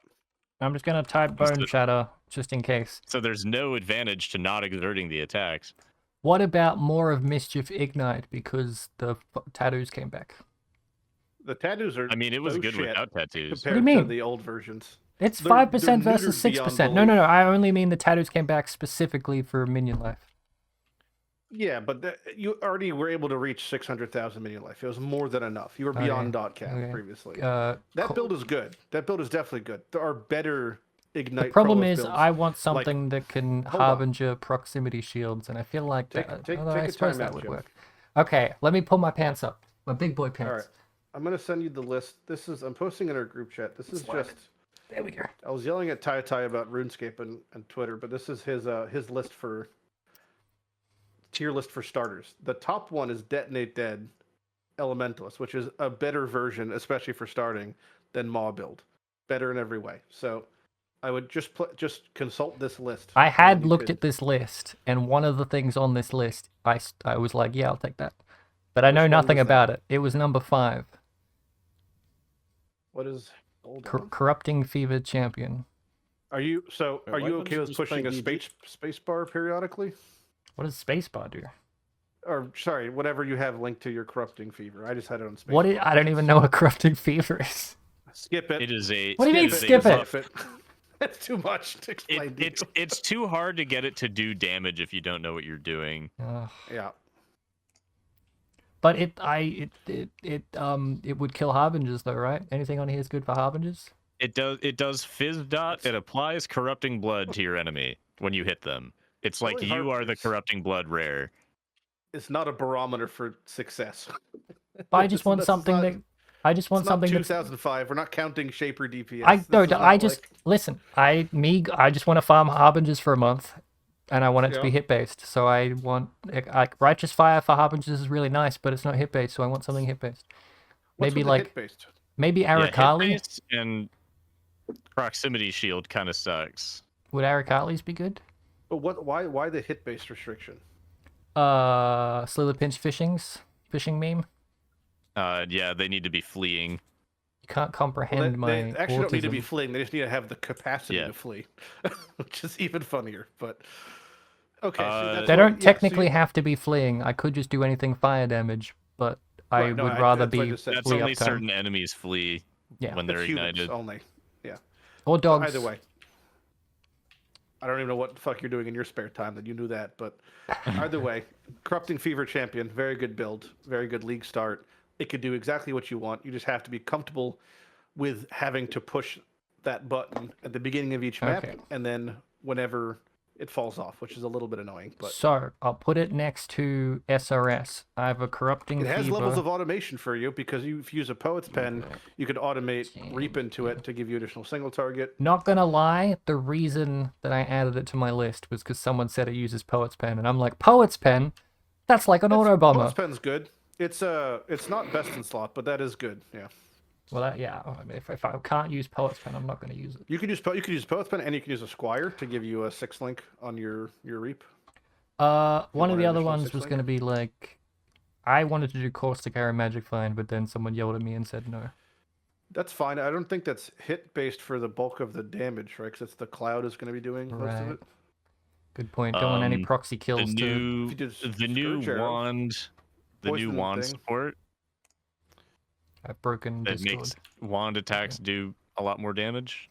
I'm just gonna type Bone Shatter just in case. So there's no advantage to not exerting the attacks. What about more of Mischief Ignite because the tattoos came back? The tattoos are. I mean, it was so good shit without tattoos. compared mean? to the old versions. It's They're 5% versus neutered beyond 6%. No, I only mean the tattoos came back specifically for minion life. Yeah, but you already were able to reach 600,000 minion life. It was more than enough. You were beyond dot cap previously. That build is good. That build is definitely good. There are better Ignite. The problem Proleth is, builds. I want something that can hold on. harbinger proximity shields, and I feel like Take although I your suppose time that out, would Jim. work. Okay, let me pull my pants up, my big boy pants. All right. I'm gonna send you the list. I'm posting in our group chat. This is just. There we go. I was yelling at Tai about RuneScape and Twitter, but this is his list for tier list for starters. The top one is Detonate Dead Elementalist, which is a better version, especially for starting, than Maw build. Better in every way. So I would just consult this list. I and had then you looked could- at this list, and one of the things on this list, I was like, yeah, I'll take that. But I know Which one nothing was that? about it. It was number 5, What is? Hold on. Corrupting Fever Champion. Are you Why okay don't with you just pushing play a DG? space bar periodically? What does Spacebar do? Or sorry, whatever you have linked to your corrupting fever. I just had it on space. I don't even know what Corrupting Fever is. Skip it. It is a. What do you mean is a skip it? buff. That's too much to explain. to you. It's too hard to get it to do damage if you don't know what you're doing. Yeah. But it would kill Harbingers though, right? Anything on here is good for Harbingers? It does fizz dot. It applies corrupting blood to your enemy when you hit them. It's like Only you are the Harbingers. corrupting blood rare. It's not a barometer for success. But I just want That's something not- that I just want It's not something that 2005. We're not counting Shaper DPS. I This no, is not I just like- listen. I just want to farm Harbingers for a month, and I want it to be Yeah. hit based. So I want like Righteous Fire for Harbingers is really nice, but it's not hit based. So I want something hit based. What's Maybe with the like hit-based? maybe Yeah, hit Arakali. based and proximity shield kind of sucks. Would Arakali's be good? But what? Why the hit-based restriction? Slither Pinch fishing meme. Yeah, they need to be fleeing. You can't Well, comprehend my they actually don't need to be autism. fleeing. They just need to have the capacity Yeah. to flee, which is even funnier. But okay, They They don't technically have to be fleeing. I could just do anything fire damage, but I Right, no, would I- rather that's what I be just said. That's flee only uptime. certain enemies flee Yeah. when they're ignited. only. Or dogs. Either way. I don't even know what the fuck you're doing in your spare time that you knew that, but either way, Corrupting Fever Champion, very good build, very good league start. It could do exactly what you want. You just have to be comfortable with having to push that button at the beginning of each map, Okay. and then whenever it falls off, which is a little bit annoying. But So I'll put it next to SRS. I have a corrupting it has fever. levels of automation for you because if you use a Poet's Pen, you could automate Reap into it to give you additional single target. Not gonna lie, the reason that I added it to my list was because someone said it uses Poet's Pen, and I'm like, Poet's Pen? That's like an auto bomber. Poet's Pen's good. It's not best in slot, but that is good. Yeah. Well, yeah. I mean, if I can't use Poet's Pen, I'm not going to use it. You could use Poet's Pen, and you can use a Squire to give you a 6-link on your Reap. One of the other additional ones was 6-link? going to be like, I wanted to do Caustic Arrow Magic Find, but then someone yelled at me and said no. That's fine. I don't think that's hit based for the bulk of the damage, right? Because it's the cloud is going to be doing most of Right. it. Good point. Don't want any proxy kills The new, If you did the new Scourge Arrow, wand, the new poison wand thing. support I've broken that Discord. makes wand attacks do a lot more damage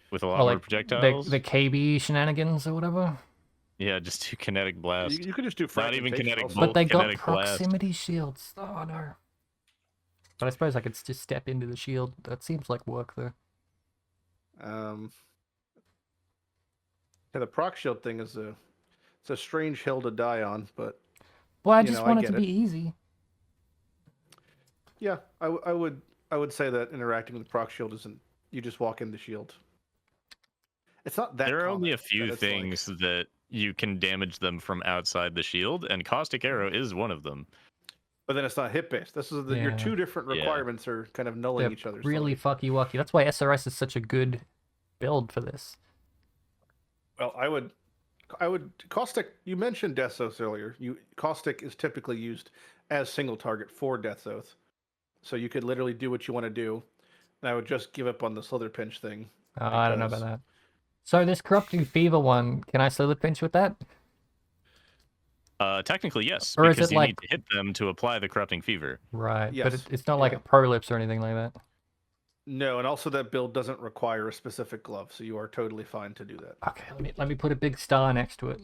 with a lot Oh, more like projectiles. the KB shenanigans or whatever. Yeah, just do kinetic blast. You could just do Not even fragmentation kinetic also. bolt. But they got kinetic blast. proximity shields. Oh no. But I suppose I could just step into the shield. That seems like work though. Yeah, the proc shield thing is it's a strange hill to die on, but Well, I You just know, I want it get to be easy. yeah, I would say that interacting with proc shield isn't. You just walk in the shield. It's not that. There are only common a few that it's like- things that you can damage them from outside the shield, and Caustic Arrow is one of them. but then it's not hit based. This is your Yeah. two different Yeah. requirements are kind of nulling They're each other. really slightly. fucky wucky. That's why SRS is such a good build for this. Well, I would caustic. You mentioned Death Oath earlier. Caustic is typically used as single target for Death Oath, so you could literally do what you want to do. And I would just give up on the Slither Pinch thing. I don't know about because- that. So this corrupting fever one, can I slither pinch with that? Technically, yes, Or is because it you like- need to hit them to apply the corrupting fever. Right. But Yes, it's not like yeah. a prolips or anything like that. No, and also that build doesn't require a specific glove, so you are totally fine to do that. Okay, let me put a big star next to it.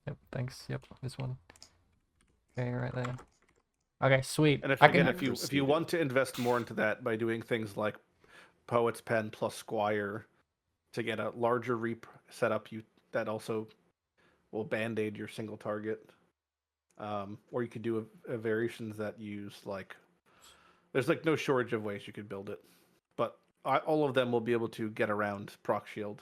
Yep, thanks. Yep, this one. Okay, right there. Okay, sweet. And if I again, can... if you want to invest more into that by doing things like Poet's Pen plus Squire to get a larger Reap setup, that also will band-aid your single target. Or you could do a variations that use like there's like no shortage of ways you could build it, but all of them will be able to get around proc shield.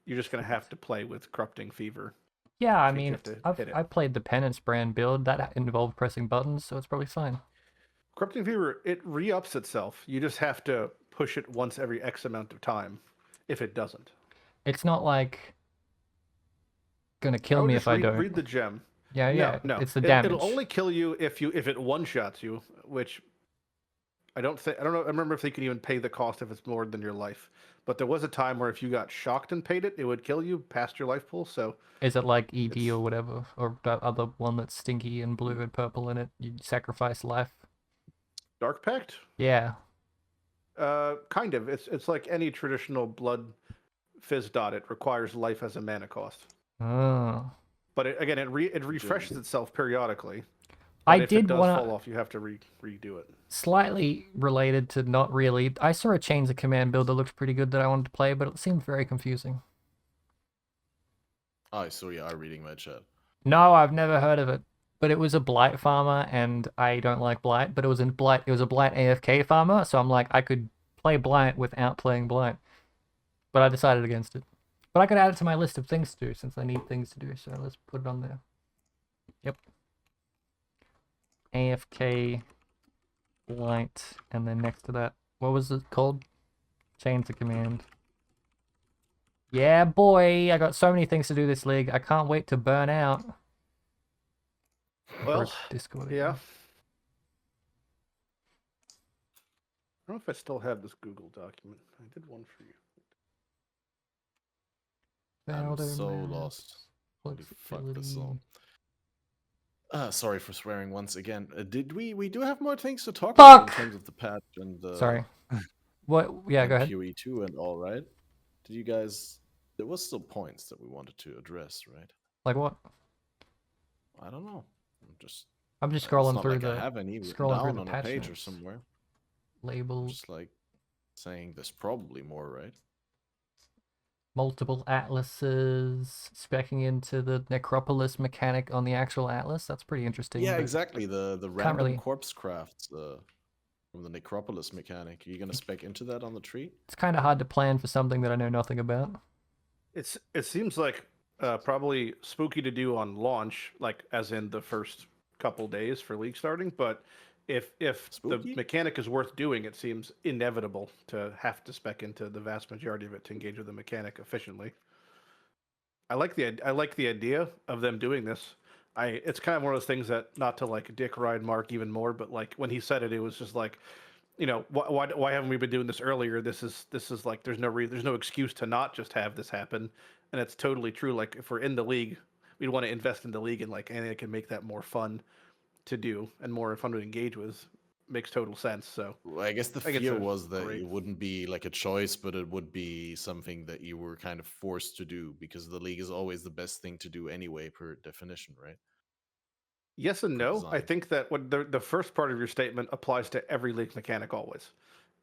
You're just gonna have to play with corrupting fever. Yeah, I you mean, have to hit it. I played the Penance brand build. That involved pressing buttons, so it's probably fine. Corrupting fever, it re-ups itself. You just have to push it once every X amount of time. If it doesn't, It's not like gonna I kill would me just if I don't. read the gem. Yeah, No, it's the damage. It'll only kill you if it one-shots you, which I don't know. I remember if they can even pay the cost if it's more than your life. But there was a time where if you got shocked and paid it, it would kill you past your life pool. So Is it like ED It's- or whatever, or that other one that's stinky and blue and purple in it? You sacrifice life. Dark Pact, Yeah. kind of. It's like any traditional blood fizz dot. It requires life as a mana cost. Oh. But it refreshes itself periodically. I But if did it does want fall to off, you have to redo it. slightly related to not really. I saw a Chains of Command build that looked pretty good that I wanted to play, but it seemed very confusing. Oh, so you are reading my chat. No, I've never heard of it. But it was a Blight farmer, and I don't like Blight. But it was a Blight AFK farmer, so I'm like, I could play Blight without playing Blight. But I decided against it. But I could add it to my list of things to do since I need things to do. So let's put it on there. Yep. AFK Blight, and then next to that, what was it called? Chains of Command. Yeah, boy, I got so many things to do this league. I can't wait to burn out. Or Well, Discord. yeah. I don't know if I still have this Google document. I did one for you. I'm Powder so mass, lost. Holy fuck this flexibility. all. Sorry for swearing once again. Did we do have more things to talk Fuck! about in terms of the patch and Sorry. What? Yeah, and go ahead. QE2 and all, right? Did you guys? There was still points that we wanted to address, right? Like what? I don't know. I'm just it's scrolling not through like the I have any written scrolling through down the on a patch page or notes. somewhere. labels. Just like saying there's probably more, right? multiple atlases, specking into the Necropolis mechanic on the actual atlas. That's pretty interesting. Yeah, but exactly. The random really- corpse crafts from the Necropolis mechanic. Are you gonna spec into that on the tree? It's kind of hard to plan for something that I know nothing about. It seems like probably spooky to do on launch, like as in the first couple days for league starting. But if the Spooky? mechanic is worth doing, it seems inevitable to have to spec into the vast majority of it to engage with the mechanic efficiently. I like the idea of them doing this. It's kind of one of those things that, not to like dick ride Mark even more, but like when he said it, it was just like, you know, why haven't we been doing this earlier? This is like there's no excuse to not just have this happen, and it's totally true. Like if we're in the league, we'd want to invest in the league and like anything that can make that more fun to do and more fun to engage with. Makes total sense. So Well, I guess the I think it's fear a was that great- it wouldn't be like a choice, but it would be something that you were kind of forced to do because the league is always the best thing to do anyway, per definition, right? Yes and Good no. design. I think that what the first part of your statement applies to every league mechanic always.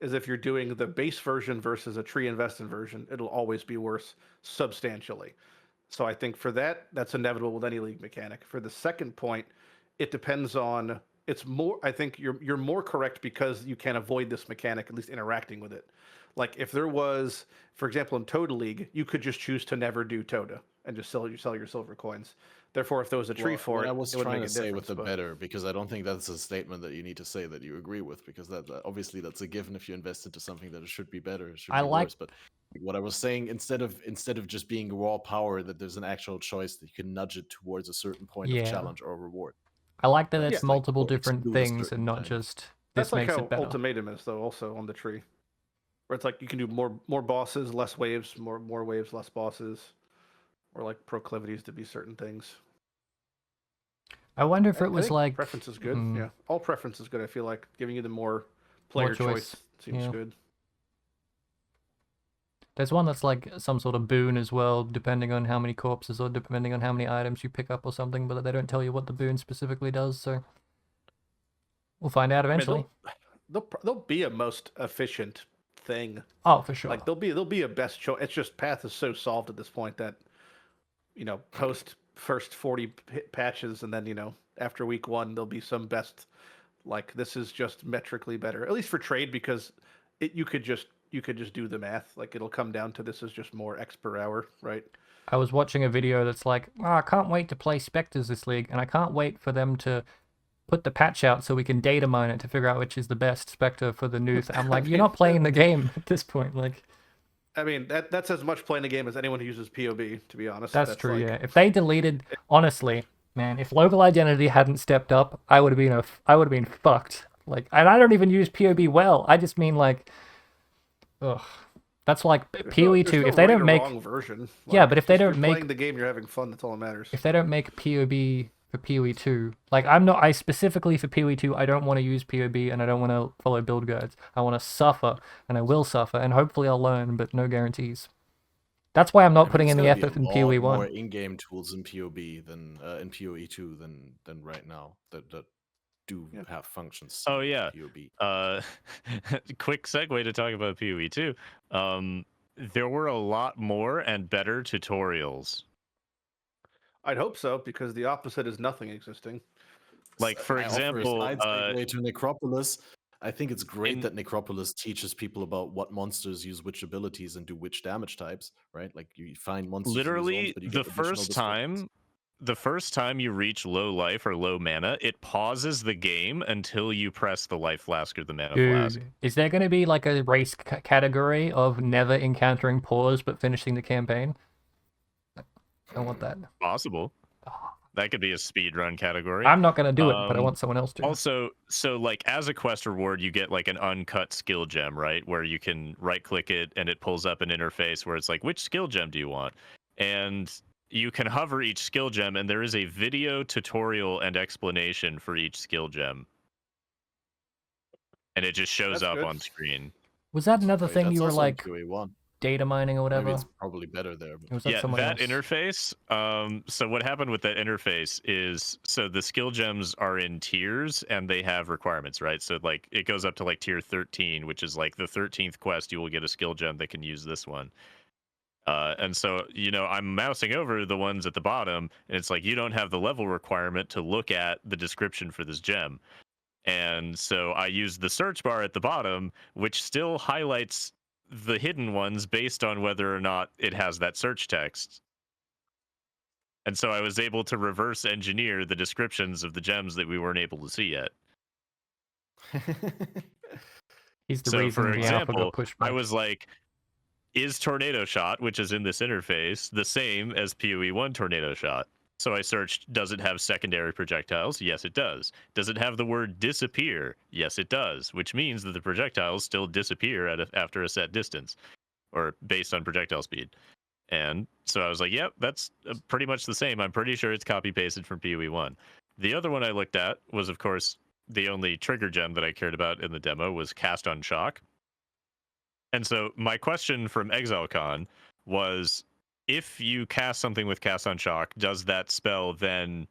Is if you're doing the base version versus a tree invested version, it'll always be worse substantially. So I think for that, that's inevitable with any league mechanic. For the second point, it depends on it's more I think you're more correct because you can avoid this mechanic, at least interacting with it. Like if there was, for example, in Toda League, you could just choose to never do Toda and just sell your silver coins. Therefore, if there was a tree Well, for what it, I was it would trying make to a say difference. with the but- better, because I don't think that's a statement that you need to say that you agree with, because that obviously that's a given. If you invest into something that it should be better, it should I be like- worse. But what I was saying, instead of just being raw power, that there's an actual choice that you can nudge it towards a certain point Yeah. of challenge or reward. I like that That's it's like, multiple or different exclude a things certain and not thing. just this That's like makes how it better. Ultimatum is, though, also on the tree, where it's like you can do more bosses, less waves, more waves, less bosses, or like proclivities to be certain things. I wonder if I it was think like preference is good. hmm, Yeah, all preference is good. I feel like giving you the more player choice, choice seems yeah. good. There's one that's like some sort of boon as well, depending on how many corpses or depending on how many items you pick up or something, but they don't tell you what the boon specifically does, so we'll find out I mean, eventually. they'll be a most efficient thing. Oh, for sure. Like they'll be a best choice. It's just Path is so solved at this point that, you know, post first 40 patches and then, you know, after week 1 there'll be some best, like this is just metrically better, at least for trade, because you could just do the math. Like it'll come down to this is just more X per hour, right? I was watching a video that's like, oh, I can't wait to play Spectres this league, and I can't wait for them to put the patch out so we can data mine it to figure out which is the best Spectre for the Nuth. I'm like, you're not playing the game at this point. Like, I mean, that's as much playing the game as anyone who uses POB, to be honest. that's true, like, yeah. If they deleted, honestly, man, if local identity hadn't stepped up, I would have been fucked. Like, and I don't even use POB well. I just mean like, ugh. That's like PoE 2. If they don't make wrong version, yeah, but if they just don't you're make playing the game, you're having fun. That's all that matters. if they don't make POB for PoE 2, like I specifically for PoE 2, I don't want to use POB and I don't want to follow build guides. I want to suffer, and I will suffer, and hopefully I'll learn, but no guarantees. That's why I'm not putting in the There's gotta effort be in a PoE lot 1. more in-game tools in POB than in PoE 2 than right now that do have functions. Oh, in yeah. PoB. Quick segue to talk about PoE 2. There were a lot more and better tutorials. I'd hope so, because the opposite is nothing existing. Like, for I offer a example, side segue to Necropolis. I think it's great in- that Necropolis teaches people about what monsters use which abilities and do which damage types, right? Like you find monsters in the zones, literally but you the get additional descriptions. the first time you reach low life or low mana, it pauses the game until you press the life flask or the mana flask. Dude, is there going to be like a race category of never encountering pause but finishing the campaign? I want that. Possible. That could be a speedrun category. I'm not going to do it, but I want someone else to. Also, so like as a quest reward, you get like an uncut skill gem, right? Where you can right click it and it pulls up an interface where it's like, which skill gem do you want? And you can hover each skill gem, and there is a video tutorial and explanation for each skill gem. And it just shows That's up good. on screen. Was that another Right, thing that's you were also in like PoE 1. data mining or whatever? Maybe it's probably better there. Or But... was that Yeah, someone that else? interface. So what happened with that interface is, so the skill gems are in tiers and they have requirements, right? So like it goes up to like tier 13, which is like the 13th quest. You will get a skill gem that can use this one. And so, I'm mousing over the ones at the bottom, and it's like, you don't have the level requirement to look at the description for this gem. And so I used the search bar at the bottom, which still highlights the hidden ones based on whether or not it has that search text. And so I was able to reverse engineer the descriptions of the gems that we weren't able to see yet. He's the So, reason for the alpha example, got pushed back. I was like, is tornado shot, which is in this interface, the same as PoE1 tornado shot? So I searched, does it have secondary projectiles? Yes, it does. Does it have the word disappear? Yes, it does, which means that the projectiles still disappear after a set distance, or based on projectile speed. And so I was like, yep, that's pretty much the same. I'm pretty sure it's copy-pasted from PoE1. The other one I looked at was, of course, the only trigger gem that I cared about in the demo was Cast on Shock. And so my question from ExileCon was, if you cast something with Cast on Shock, does that spell then,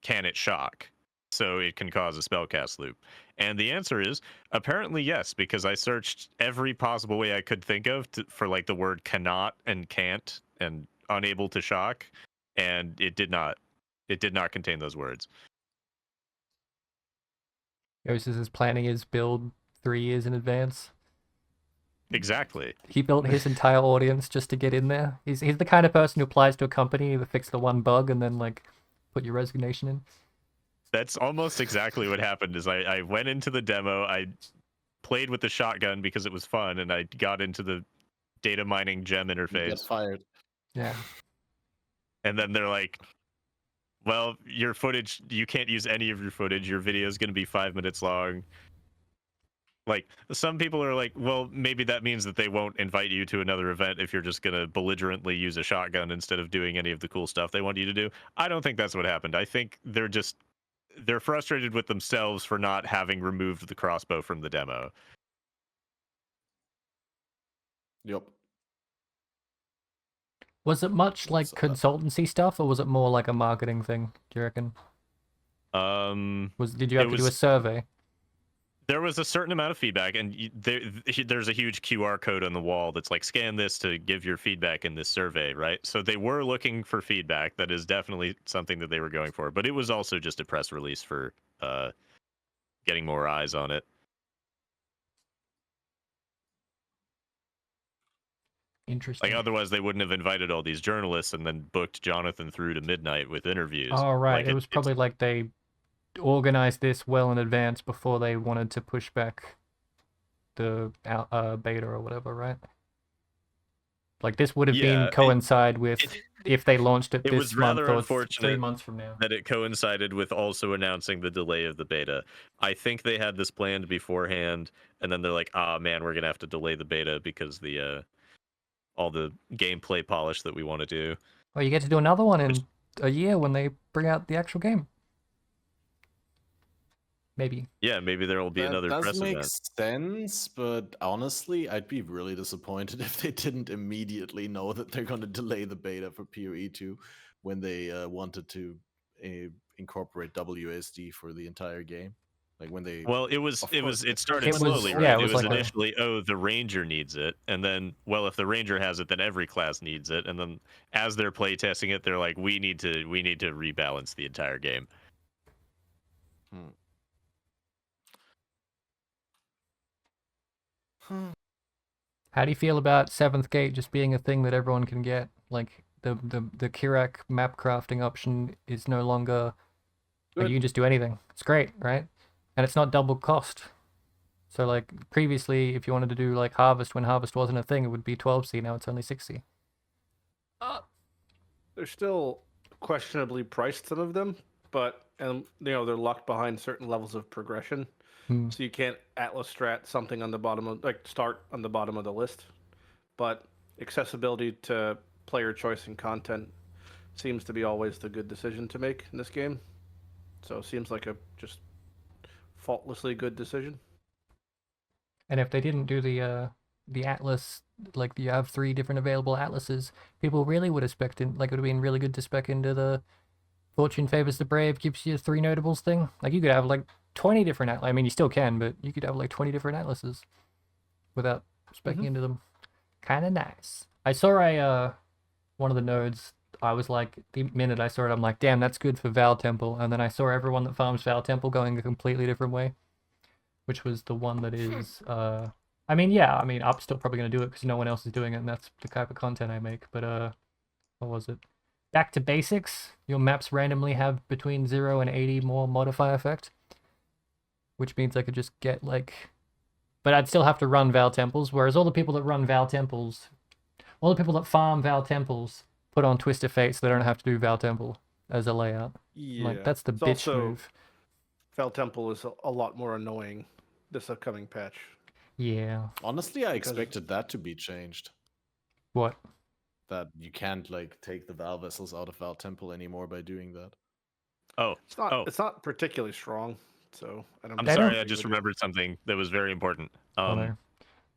can it shock? So it can cause a spellcast loop. And the answer is, apparently yes, because I searched every possible way I could think of for like the word cannot and can't and unable to shock, and it did not contain those words. Jousis is planning his build 3 years in advance. Exactly. He built his entire audience just to get in there. He's the kind of person who applies to a company to fix the one bug and then like put your resignation in. That's almost exactly what happened. Is I went into the demo, I played with the shotgun because it was fun, and I got into the data mining gem interface. Get fired. Yeah. And then they're like, well, your footage, you can't use any of your footage. Your video is going to be 5 minutes long. Like, some people are like, well, maybe that means that they won't invite you to another event if you're just going to belligerently use a shotgun instead of doing any of the cool stuff they want you to do. I don't think that's what happened. I think they're frustrated with themselves for not having removed the crossbow from the demo. Yep. Was it much like consultancy stuff, or was it more like a marketing thing, do you reckon? Did you have to do a survey? There was a certain amount of feedback, and there's a huge QR code on the wall that's like, scan this to give your feedback in this survey, right? So they were looking for feedback. That is definitely something that they were going for. But it was also just a press release for getting more eyes on it. Interesting. Like, otherwise they wouldn't have invited all these journalists and then booked Jonathan through to midnight with interviews. Oh, right. Like, it was probably like they organized this well in advance before they wanted to push back the beta or whatever, right? Like, this would have been coincide with if they launched it this month or 3 months from now. That it coincided with also announcing the delay of the beta. I think they had this planned beforehand, and then they're like, man, we're going to have to delay the beta because all the gameplay polish that we want to do. Well, you get to do another one in a year when they bring out the actual game. Maybe. Yeah, maybe there will be another press event. That does make sense, but honestly, I'd be really disappointed if they didn't immediately know that they're going to delay the beta for PoE 2 when they wanted to incorporate WSD for the entire game. Like when they... Well, it started slowly, right? Yeah, it was like initially, the ranger needs it, and then, well, if the ranger has it, then every class needs it, and then as they're playtesting it, they're like, we need to rebalance the entire game. How do you feel about Seventh Gate just being a thing that everyone can get? Like the Kirak map crafting option is no longer like, you can just do anything. It's great, right? And it's not double cost. So like previously, if you wanted to do like Harvest when Harvest wasn't a thing, it would be 12C. Now it's only 6C. They're still questionably priced, some of them, but they're locked behind certain levels of progression. So you can't Atlas strat something on the bottom of, like, start on the bottom of the list. But accessibility to player choice and content seems to be always the good decision to make in this game. So it seems like a just faultlessly good decision. And if they didn't do the Atlas, like you have 3 different available Atlases, people really would have spec'd in, like it would have been really good to spec into the Fortune Favors the Brave, gives you 3 notables thing. Like you could have like 20 different Atlas. I mean, you still can, but you could have like 20 different Atlases without specking into them. Kind of nice. I saw one of the nodes. I was like, the minute I saw it, I'm like, damn, that's good for Val Temple. And then I saw everyone that farms Val Temple going a completely different way, which was the one that is. I mean, yeah, I mean, I'm still probably gonna do it because no one else is doing it, and that's the type of content I make. But what was it? Back to basics. Your maps randomly have between 0 and 80 more modify effect, which means I could just get like. But I'd still have to run Val Temples, whereas all the people that run Val Temples, all the people that farm Val Temples put on Twisted Fate so they don't have to do Val Temple as a layout. Yeah, Like, that's the it's bitch also, move. Fel Temple is a lot more annoying this upcoming patch. Yeah. Honestly, I expected that to be changed. What? That you can't like take the Val vessels out of Val Temple anymore by doing that. Oh, It's not. It's not particularly strong. So I don't. I'm They sorry. don't- I just remembered something that was very important. Oh, no.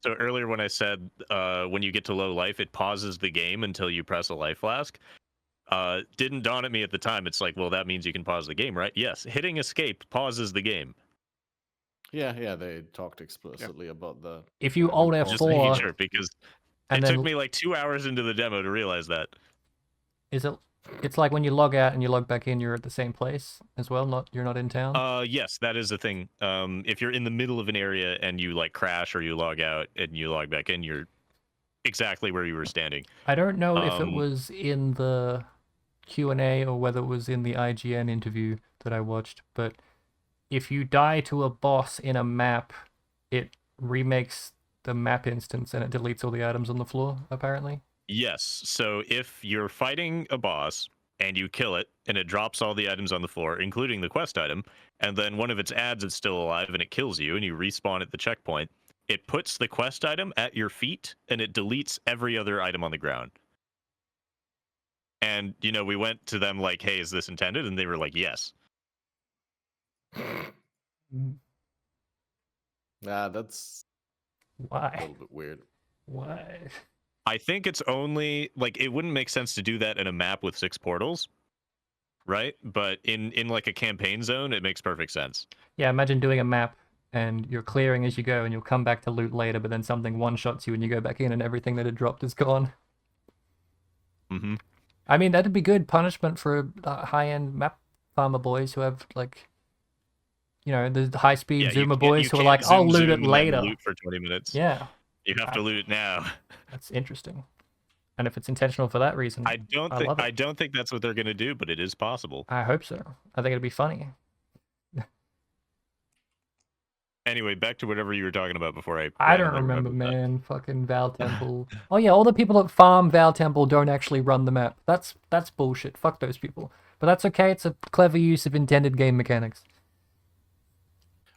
So earlier when I said when you get to low life, it pauses the game until you press a life flask. Didn't dawn at me at the time. It's like, well, that means you can pause the game, right? Yes. Hitting escape pauses the game. Yeah, they talked explicitly about that. If you Alt F4, Just making sure, because and it then took me like 2 hours into the demo to realize that. is it? It's like when you log out and you log back in, you're at the same place as well. You're not in town. Yes, that is the thing. If you're in the middle of an area and you like crash or you log out and you log back in, you're exactly where you were standing. I don't know if it was in the Q&A or whether it was in the IGN interview that I watched, but if you die to a boss in a map, it remakes the map instance and it deletes all the items on the floor, apparently. Yes. So if you're fighting a boss and you kill it and it drops all the items on the floor, including the quest item, and then one of its adds is still alive and it kills you and you respawn at the checkpoint, it puts the quest item at your feet and it deletes every other item on the ground. And, you know, we went to them like, hey, is this intended? And they were like, yes. Yeah, that's a Why? little bit weird. Why? I think it's only like it wouldn't make sense to do that in a map with 6 portals, right? But in like a campaign zone, it makes perfect sense. Yeah, imagine doing a map and you're clearing as you go and you'll come back to loot later, but then something one-shots you and you go back in and everything that had dropped is gone. Mm-hmm. I mean, that'd be good punishment for high-end map farmer boys who have, like, you know, the high-speed zoomer boys who are like, I'll loot it later. Loot for 20 minutes. Yeah. You have to loot it now. That's interesting. And if it's intentional for that reason, I don't think that's what they're going to do, but it is possible. I hope so. I think it'd be funny. Anyway, back to whatever you were talking about before I don't remember, man. Fucking Val Temple. Oh yeah, all the people that farm Val Temple don't actually run the map. That's bullshit. Fuck those people. But that's okay. It's a clever use of intended game mechanics.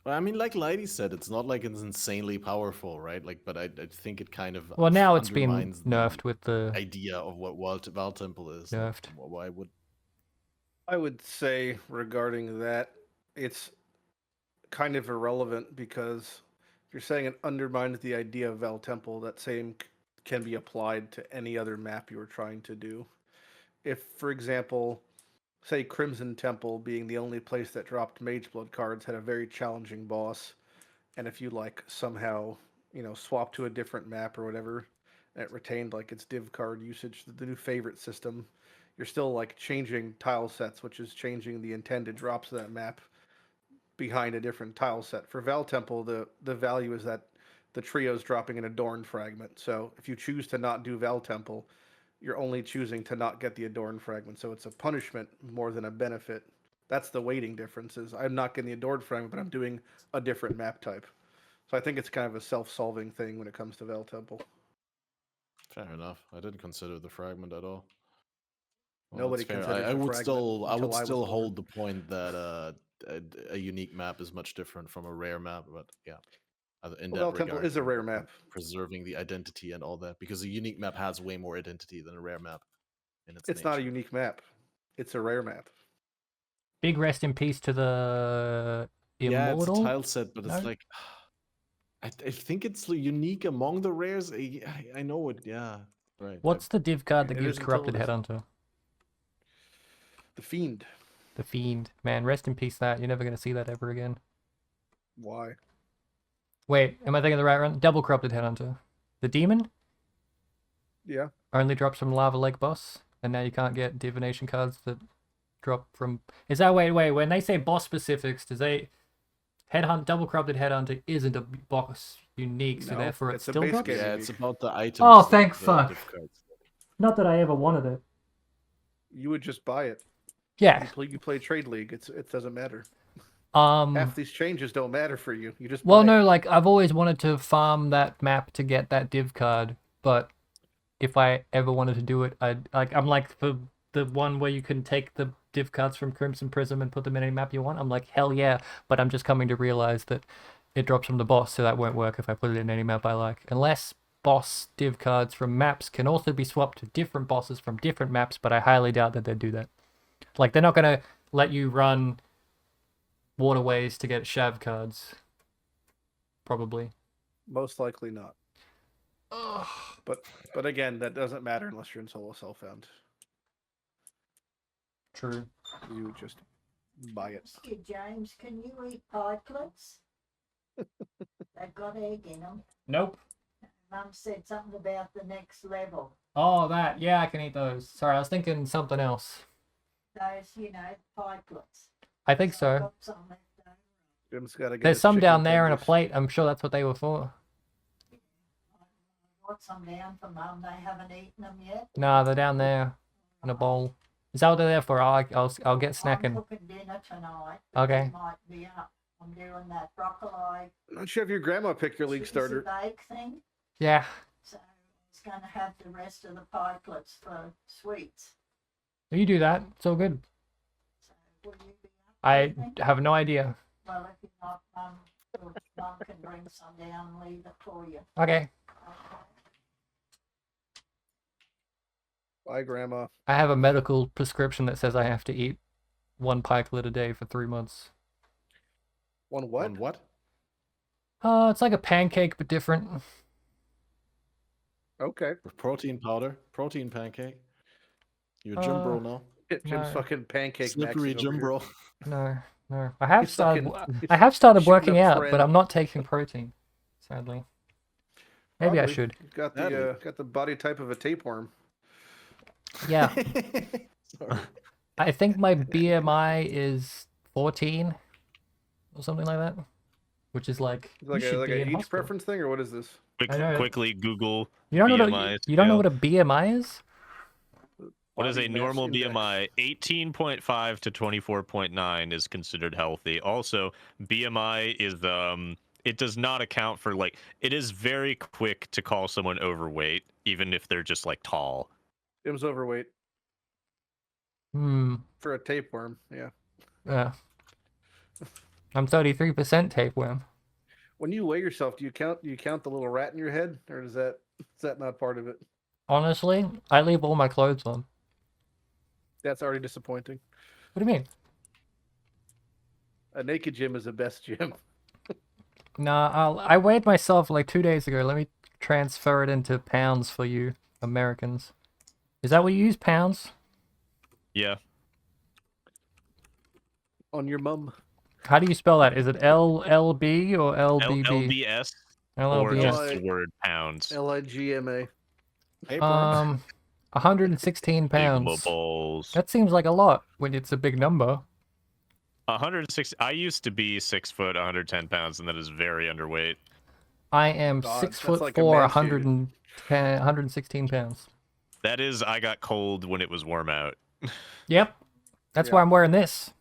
Well, I mean, like Lighty said, it's not like it's insanely powerful, right? Like, but I think it kind of Well, now it's been undermines nerfed with the idea of what Val Temple is. nerfed. Why would I would say regarding that, it's kind of irrelevant because if you're saying it undermines the idea of Val Temple, that same can be applied to any other map you were trying to do. If, for example, say Crimson Temple being the only place that dropped Mageblood cards had a very challenging boss, and if you like somehow, you know, swap to a different map or whatever, and it retained like its div card usage, the new favorite system, you're still like changing tile sets, which is changing the intended drops of that map behind a different tile set. For Val Temple, the value is that the trio's dropping an Adorn fragment. So if you choose to not do Val Temple, you're only choosing to not get the Adorn fragment. So it's a punishment more than a benefit. That's the weighting difference. Is I'm not getting the Adorn fragment, but I'm doing a different map type. So I think it's kind of a self-solving thing when it comes to Val Temple. Fair enough. I didn't consider the fragment at all. Nobody that's fair. considers I the would fragment still until I was born. hold the point that a unique map is much different from a rare map. But yeah, in that Val Temple regard, is a rare map. preserving the identity and all that, because a unique map has way more identity than a rare map. In its It's not a nature. unique map. It's a rare map. Big rest in peace to the Yeah, it's a Immortal. tile set, but it's No? like I think it's unique among the rares. I know it. Yeah, right. What's the div card that It gives is until Corrupted it is. Headhunter? The Fiend. The Fiend. Man, rest in peace that. You're never going to see that ever again. Why? Wait, am I thinking of the right one? Double Corrupted Headhunter. The Demon? Yeah. only drops from Lava Lake boss, and now you can't get divination cards that drop from. Is that wait? When they say boss specifics, does they headhunt double corrupted headhunter isn't a boss unique, so No, therefore it it's a still base drops? game. Yeah, it's about the items. Oh, thank the fuck. div cards. Not that I ever wanted it. You would just buy it. Yeah. You play Trade League. It doesn't matter. Um. Half these changes don't matter for you. You just Well, buy no, it. like I've always wanted to farm that map to get that div card, but if I ever wanted to do it, I'm like for the one where you can take the div cards from Crimson Prism and put them in any map you want. I'm like, hell yeah, but I'm just coming to realize that it drops from the boss, so that won't work if I put it in any map I like. Unless boss div cards from maps can also be swapped to different bosses from different maps, but I highly doubt that they'd do that. Like, they're not going to let you run waterways to get Shav cards. Probably. Most likely not. But again, that doesn't matter unless you're in solo self-found. True. You just buy it. Excuse James, can you eat pikelets? They've got egg in them. Nope. Mum said something about the next level. Oh, that. Yeah, I can eat those. Sorry, I was thinking something else. Those, pikelets. I think I've so. got some left over. Jim's got to get. There's his some chicken down there in a tenders. plate. I'm sure that's what they were for. I got some down for Mum. They haven't eaten them yet. Nah, they're down there in a bowl. Is that what they're there for? I'll get I'm snacking. cooking dinner tonight. Okay. It might be up. I'm doing that broccoli Why don't you have your grandma pick your league cheesy starter? bake thing. Yeah. So it's going to have the rest of the pikelets for sweets. You do that. It's all good. So will you be up? I do you think? have no idea. Well, if you're not, Mum can bring some down and leave it for you. Okay. Okay. Bye, grandma. I have a medical prescription that says I have to eat 1 pikelet a day for 3 months. One what? On what? It's like a pancake, but different. Okay. Protein powder, protein pancake. You're a gym bro now. Jim's No. fucking pancake Slippery maxing over gym here. bro. No. I have He's started. fucking- I have started shooting working up out, friend. but I'm not taking protein. Sadly. Maybe I Probably. should. You've got Sadly. got the body type of a tapeworm. Yeah. Sorry. I think my BMI is 14 or something like that, which is like Is it like you a should like be an in age hospital. preference thing, or what is this? I know. Quickly Google You don't know BMI you don't know scale. what a BMI is? What is Body a mass normal index. BMI? 18.5 to 24.9 is considered healthy. Also, BMI is it does not account for it is very quick to call someone overweight, even if they're just tall. Jim's overweight Hmm. for a tapeworm. Yeah. Yeah. I'm 33% tapeworm. When you weigh yourself, do you count the little rat in your head, or is that not part of it? Honestly, I leave all my clothes on. That's already disappointing. What do you mean? A naked Jim is the best Jim. Nah, I weighed myself like 2 days ago. Let me transfer it into pounds for you Americans. Is that what you use, pounds? Yeah. On your mum. How do you spell that? Is it LLB or LBB? LBS or LLBS. just the word pounds. LIGMA. Tapeworms. 116 pounds. Ignobles. That seems like a lot when it's a big number. 106. I used to be 6 foot, 110 pounds, and that is very underweight. I am God, 6 that's foot like a 4, emaciated. 116 pounds. That is, I got cold when it was warm out. Yep. That's Yeah. why I'm wearing this.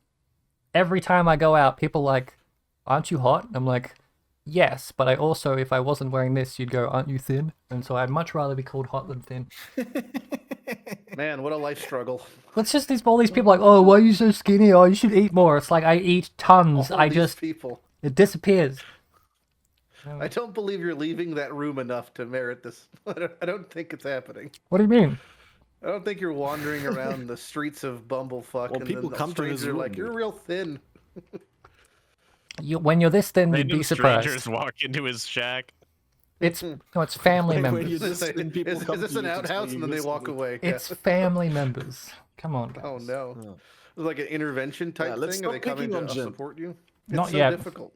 Every time I go out, people are like, aren't you hot? I'm like, yes, but I also, if I wasn't wearing this, you'd go, aren't you thin? And so I'd much rather be called hot than thin. Man, what a life struggle. It's just all these people like, oh, why are you so skinny? Oh, you should eat more. It's like I eat tons. All I these just, people. it disappears. I don't believe you're leaving that room enough to merit this. I don't think it's happening. What do you mean? I don't think you're wandering around the streets of Bumblefuck Well, and people then come to his strangers are room, like, you're dude. real thin. When you're this thin, you'd Random be surprised. strangers walk into his shack. It's family Like when members. you just- thin people Is come this to an you to tell outhouse? you And then they you're walk smooth. away. It's family members. Come on, guys. Oh no. Yeah. It's like an intervention type Yeah, let's thing. Are they stop coming picking to on Jim. support you? Not it's so yet. difficult.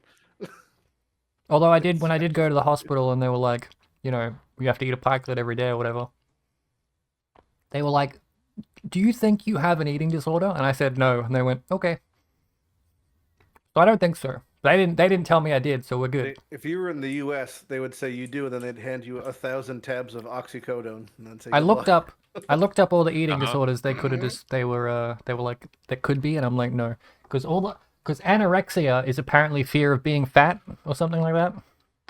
Although when I did go to the hospital and they were like, you have to eat a pikelet every day or whatever. they were like, "Do you think you have an eating disorder?" And I said no, and they went, "Okay." So I don't think so. They didn't tell me I did, so we're good. If you were in the U.S., they would say you do, and then they'd hand you 1,000 tabs of oxycodone, and then say I good looked luck. up all the eating Uh-huh. disorders they could have just they were like that could be, and I'm like no, because anorexia is apparently fear of being fat or something like that,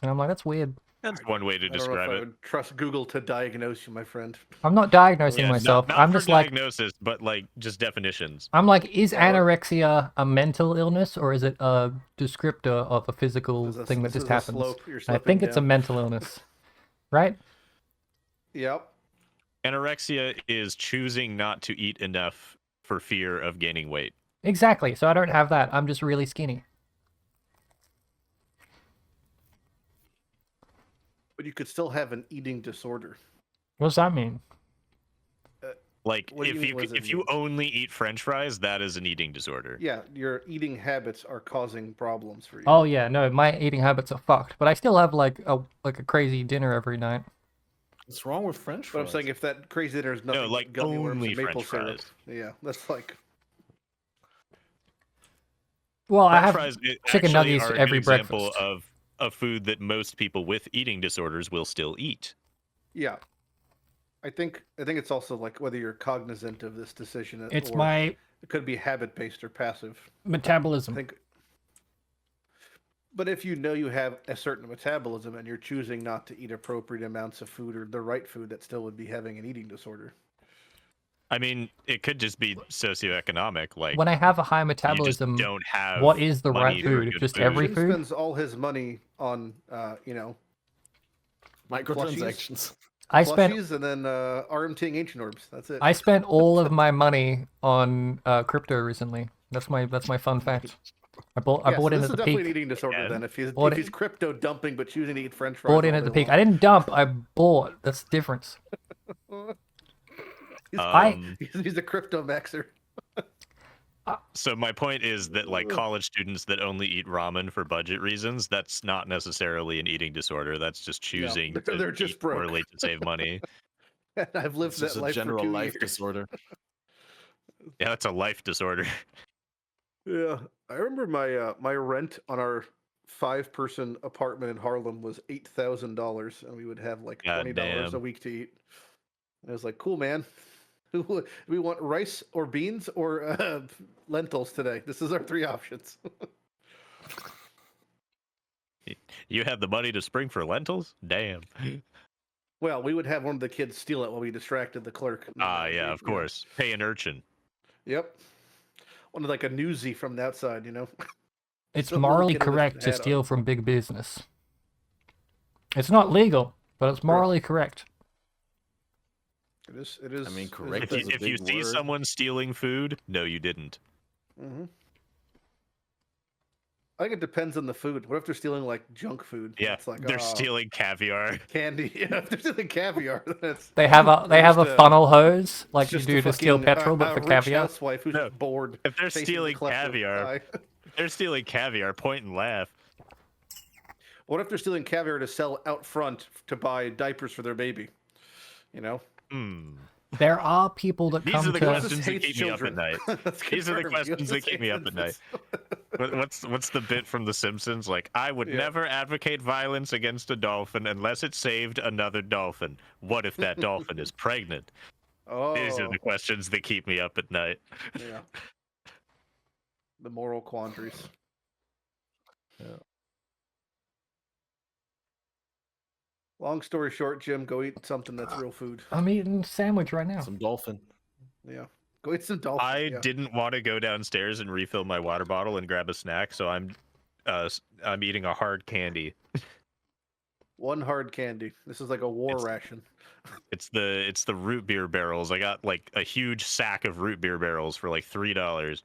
and I'm like that's weird. That's one way to I don't know if describe I it. would trust Google to diagnose you, my friend. I'm not diagnosing Yeah, myself. not I'm for just like diagnosis, but like just definitions. I'm like, is Or- anorexia a mental illness or is it a descriptor of a physical This is a- thing that this just is a happens? slope. You're I slipping think it's a down. mental illness, right? Yep. Anorexia is choosing not to eat enough for fear of gaining weight. Exactly. So I don't have that. I'm just really skinny. But you could still have an eating disorder. What does that mean? Like What do you if mean, you what does it if you mean? only eat French fries, that is an eating disorder. Yeah, your eating habits are causing problems for you. Oh yeah, no, my eating habits are fucked, but I still have like a crazy dinner every night. What's wrong with French But fries? I'm saying if that crazy dinner is nothing No, like but gummy worms only and maple French syrup. Yeah, that's like Well, I French have fries chicken actually nuggets are a every good example breakfast. of a food that most people with eating disorders will still eat. yeah. I think it's also like whether you're cognizant of this decision It's or my it could be habit based or passive. I metabolism. think but if you know you have a certain metabolism and you're choosing not to eat appropriate amounts of food or the right food, that still would be having an eating disorder. I mean, it could just be socioeconomic. Like When I have a high you just metabolism, don't have what is the right money for food? good Just food. every Jim food? spends all his money on Microtransactions. I spent plushies and then RMTing ancient orbs. That's it. I spent all of my money on crypto recently. That's my fun fact. I bought Yeah, so in this at is the definitely peak. an eating disorder Yeah. then. If Bought he's it- crypto dumping but choosing to eat French fries. Bought in all at the day peak. long. I didn't dump. I bought. That's the difference. He's a crypto maxer. So my point is that like college students that only eat ramen for budget reasons, that's not necessarily an eating disorder. That's just choosing they're to just eat broke. poorly to save money. And I've lived It's that just a life general for 2 life years. disorder. Yeah, that's a life disorder. Yeah, I remember my rent on our 5-person apartment in Harlem was $8,000, and we would have like $20 a Goddamn. week to eat. And I was like, "Cool, man. We want rice or beans or lentils today. This is our 3 options." You had the money to spring for lentils? Damn. Well, we would have one of the kids steal it while we distracted the clerk. Ah, yeah, of course. Pay an urchin. Yep. Wanted like a newsie from the outside, It's So little morally kid with a correct to hat on. steal from big business. It's not legal, but it's morally correct. It is. It is. I mean, it is correct If a you, That's a if you big see word. someone stealing food, no, you didn't. thing. I think it depends on the food. What if they're stealing like junk food? Yeah, It's like they're stealing caviar. candy. Yeah, if they're stealing caviar, then it's They have a just funnel hose like you just do a to steal fucking, petrol, but a for rich caviar. housewife who's No, just bored. if they're chasing the stealing klepto caviar- guy. They're stealing caviar. Point and laugh. What if they're stealing caviar to sell out front to buy diapers for their baby? Hmm. There are people that These come are the to. questions that hates keep me up at children. night. That's These are the confirmed. questions that keep me up at night. What's the bit from The Simpsons? Like, I would Yeah. never advocate violence against a dolphin unless it saved another dolphin. What if that dolphin is pregnant? Oh, These are the questions that keep me up at night. yeah. The moral quandaries. Yeah. Long story short, Jim, go eat something that's real food. I'm eating a sandwich right now. Some dolphin. Yeah. Go eat some dolphin. I yeah. didn't want to go downstairs and refill my water bottle and grab a snack, so I'm eating a hard candy. One hard candy. This is like a war ration. It's the root beer barrels. I got like a huge sack of root beer barrels for like $3.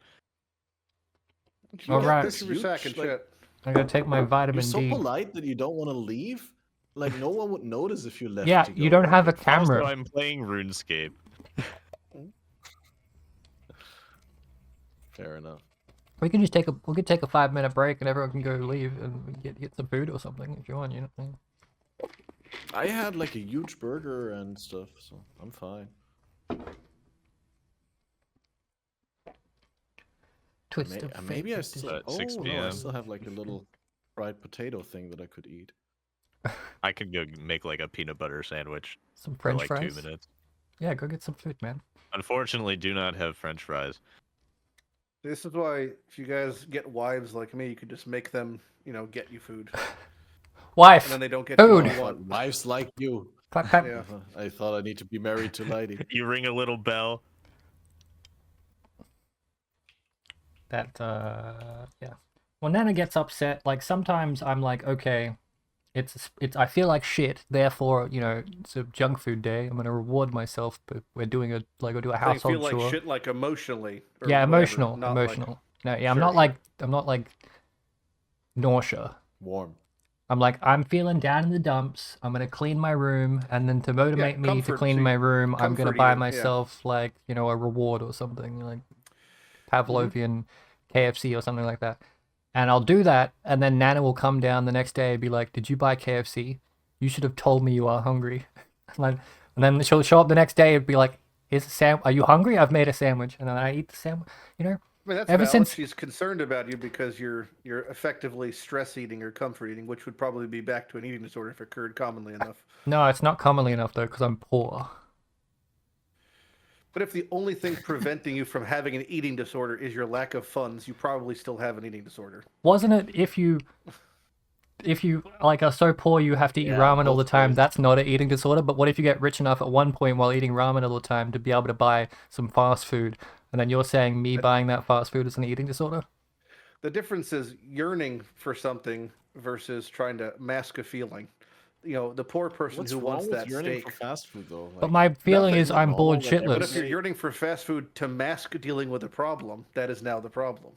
All right. This is your sack and Huge, like- shit. I'm gonna take my You're vitamin so D. polite that you don't want to leave. Like no one would notice if you left. Yeah, to you go. don't have a camera. Also, I'm playing RuneScape. Fair enough. We can just take a 5-minute break and everyone can go leave and we can get some food or something if you want. You know. I had like a huge burger and stuff, so I'm fine. Twist of Maybe I fate. still. At 6 I p.m.. still have like a little fried potato thing that I could eat. I could go make like a peanut butter sandwich Some for French like fries. 2 minutes. Yeah, go get some food, man. Unfortunately, do not have French fries. This is why, if you guys get wives like me, you could just make them, get you food, and Wife, then they don't get Food. what you But want. wives like you. clap, clap. Yeah. I thought I need to be married to Lighty. You ring a little bell. That yeah. When Nana gets upset, like sometimes I'm like, okay, it's I feel like shit. Therefore, it's a junk food day. I'm gonna reward myself, but we're doing a So you household feel like chore. shit, like emotionally. Or Yeah, whatever, emotional, not like- emotional. No, yeah, I'm Sure, not sure. like nausea. Warm. I'm like, I'm feeling down in the dumps. I'm gonna clean my room, and then to motivate me to comfort, clean so my room, I'm gonna comfort buy eating, yeah. myself like a reward or something like Mm-hmm. Pavlovian KFC or something like that. And I'll do that, and then Nana will come down the next day and be like, "Did you buy KFC? You should have told me you are hungry." And then she'll show up the next day and be like, "Here's a sandwich. Are you hungry? I've made a sandwich." And then I eat the sandwich. I mean, that's Ever valid. since- She's concerned about you because you're effectively stress eating or comfort eating, which would probably be back to an eating disorder if it occurred commonly enough. No, it's not commonly enough though, because I'm poor. But if the only thing preventing you from having an eating disorder is your lack of funds, you probably still have an eating disorder. Wasn't it if you like are so poor you have to eat Yeah, ramen all the both time, ways. that's not an eating disorder. But what if you get rich enough at one point while eating ramen all the time to be able to buy some fast food, and then you're saying me buying that fast food is an eating disorder? The difference is yearning for something versus trying to mask a feeling. The poor person What's who wrong wants with that yearning steak. for fast food though? But my feeling nothing is I'm normal bored that every- But if shitless. you're yearning for fast food to mask dealing with a problem, that is now the problem.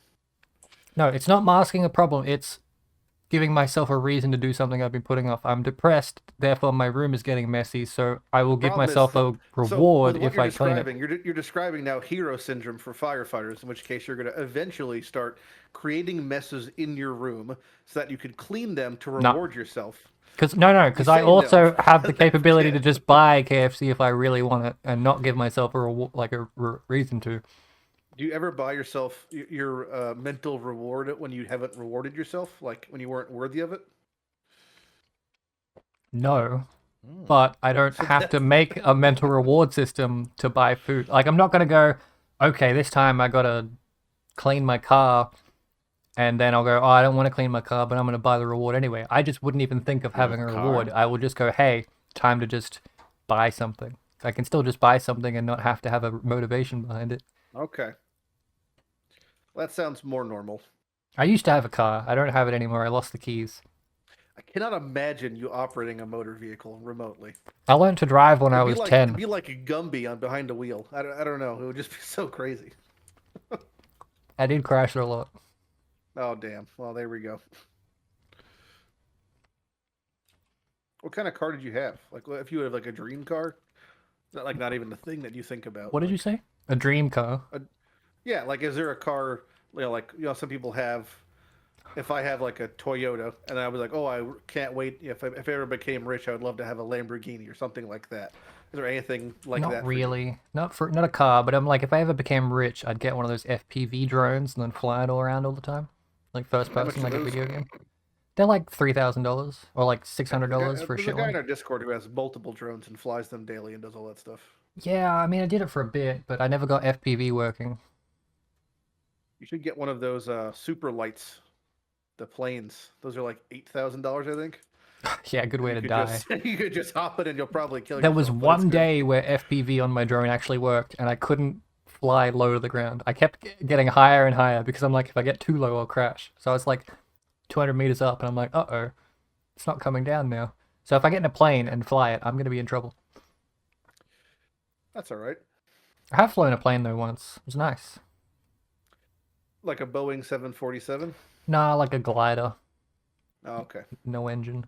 No, it's not masking a problem. It's giving myself a reason to do something I've been putting off. I'm depressed, therefore my room is getting messy, so I will give Problem is myself that- a So reward with what if you're I clean it. describing, you're describing now hero syndrome for firefighters, in which case you're going to eventually start creating messes in your room so that you can clean them to No. reward yourself. Because You I say also no. have the capability to Yeah. just buy KFC if I really want it and not give myself a reason to. Do you ever buy yourself your mental reward when you haven't rewarded yourself, like when you weren't worthy of it? No, but I don't have to make a mental reward system to buy food. Like, I'm not going to go, okay, this time I got to clean my car, and then I'll go, oh, I don't want to clean my car, but I'm going to buy the reward anyway. I just wouldn't even think of having a car? reward. I will just go, hey, time to just buy something. I can still just buy something and not have to have a motivation behind it. Okay. That sounds more normal. I used to have a car. I don't have it anymore. I lost the keys. I cannot imagine you operating a motor vehicle remotely. I learned to drive when I It'd was be like, 10. It'd be like a Gumby on behind a wheel. I don't know. It would just be so crazy. I did crash it a lot. Oh, damn. Well, there we go. What kind of car did you have? Like, if you had like a dream car? Is that like not even the thing that you think about? What did you say? A dream car. Yeah, like is there a car, some people have, if I have like a Toyota and I was like, oh, I can't wait, if I ever became rich, I would love to have a Lamborghini or something like that. Is there anything like that? Not really. Not a car, but I'm like, if I ever became rich, I'd get one of those FPV drones and then fly it all around all the time. Like first How much person, are like a those? video game. They're like $3,000 or like $600 for a There's shit a guy in one. our Discord who has multiple drones and flies them daily and does all that stuff. Yeah, I mean, I did it for a bit, but I never got FPV working. You should get one of those super lights, the planes. Those are like $8,000, I think. Yeah, good way to You could die. you could just hop it and you'll probably kill There yourself. was but it's one good. day where FPV on my drone actually worked, and I couldn't fly low to the ground. I kept getting higher and higher because I'm like, if I get too low, I'll crash. So I was like 200 meters up, and I'm like, uh-oh, it's not coming down now. So if I get in a plane and fly it, I'm going to be in trouble. That's all right. I have flown a plane, though, once. It was nice. Like a Boeing 747? Nah, like a glider, Oh, okay. no engine.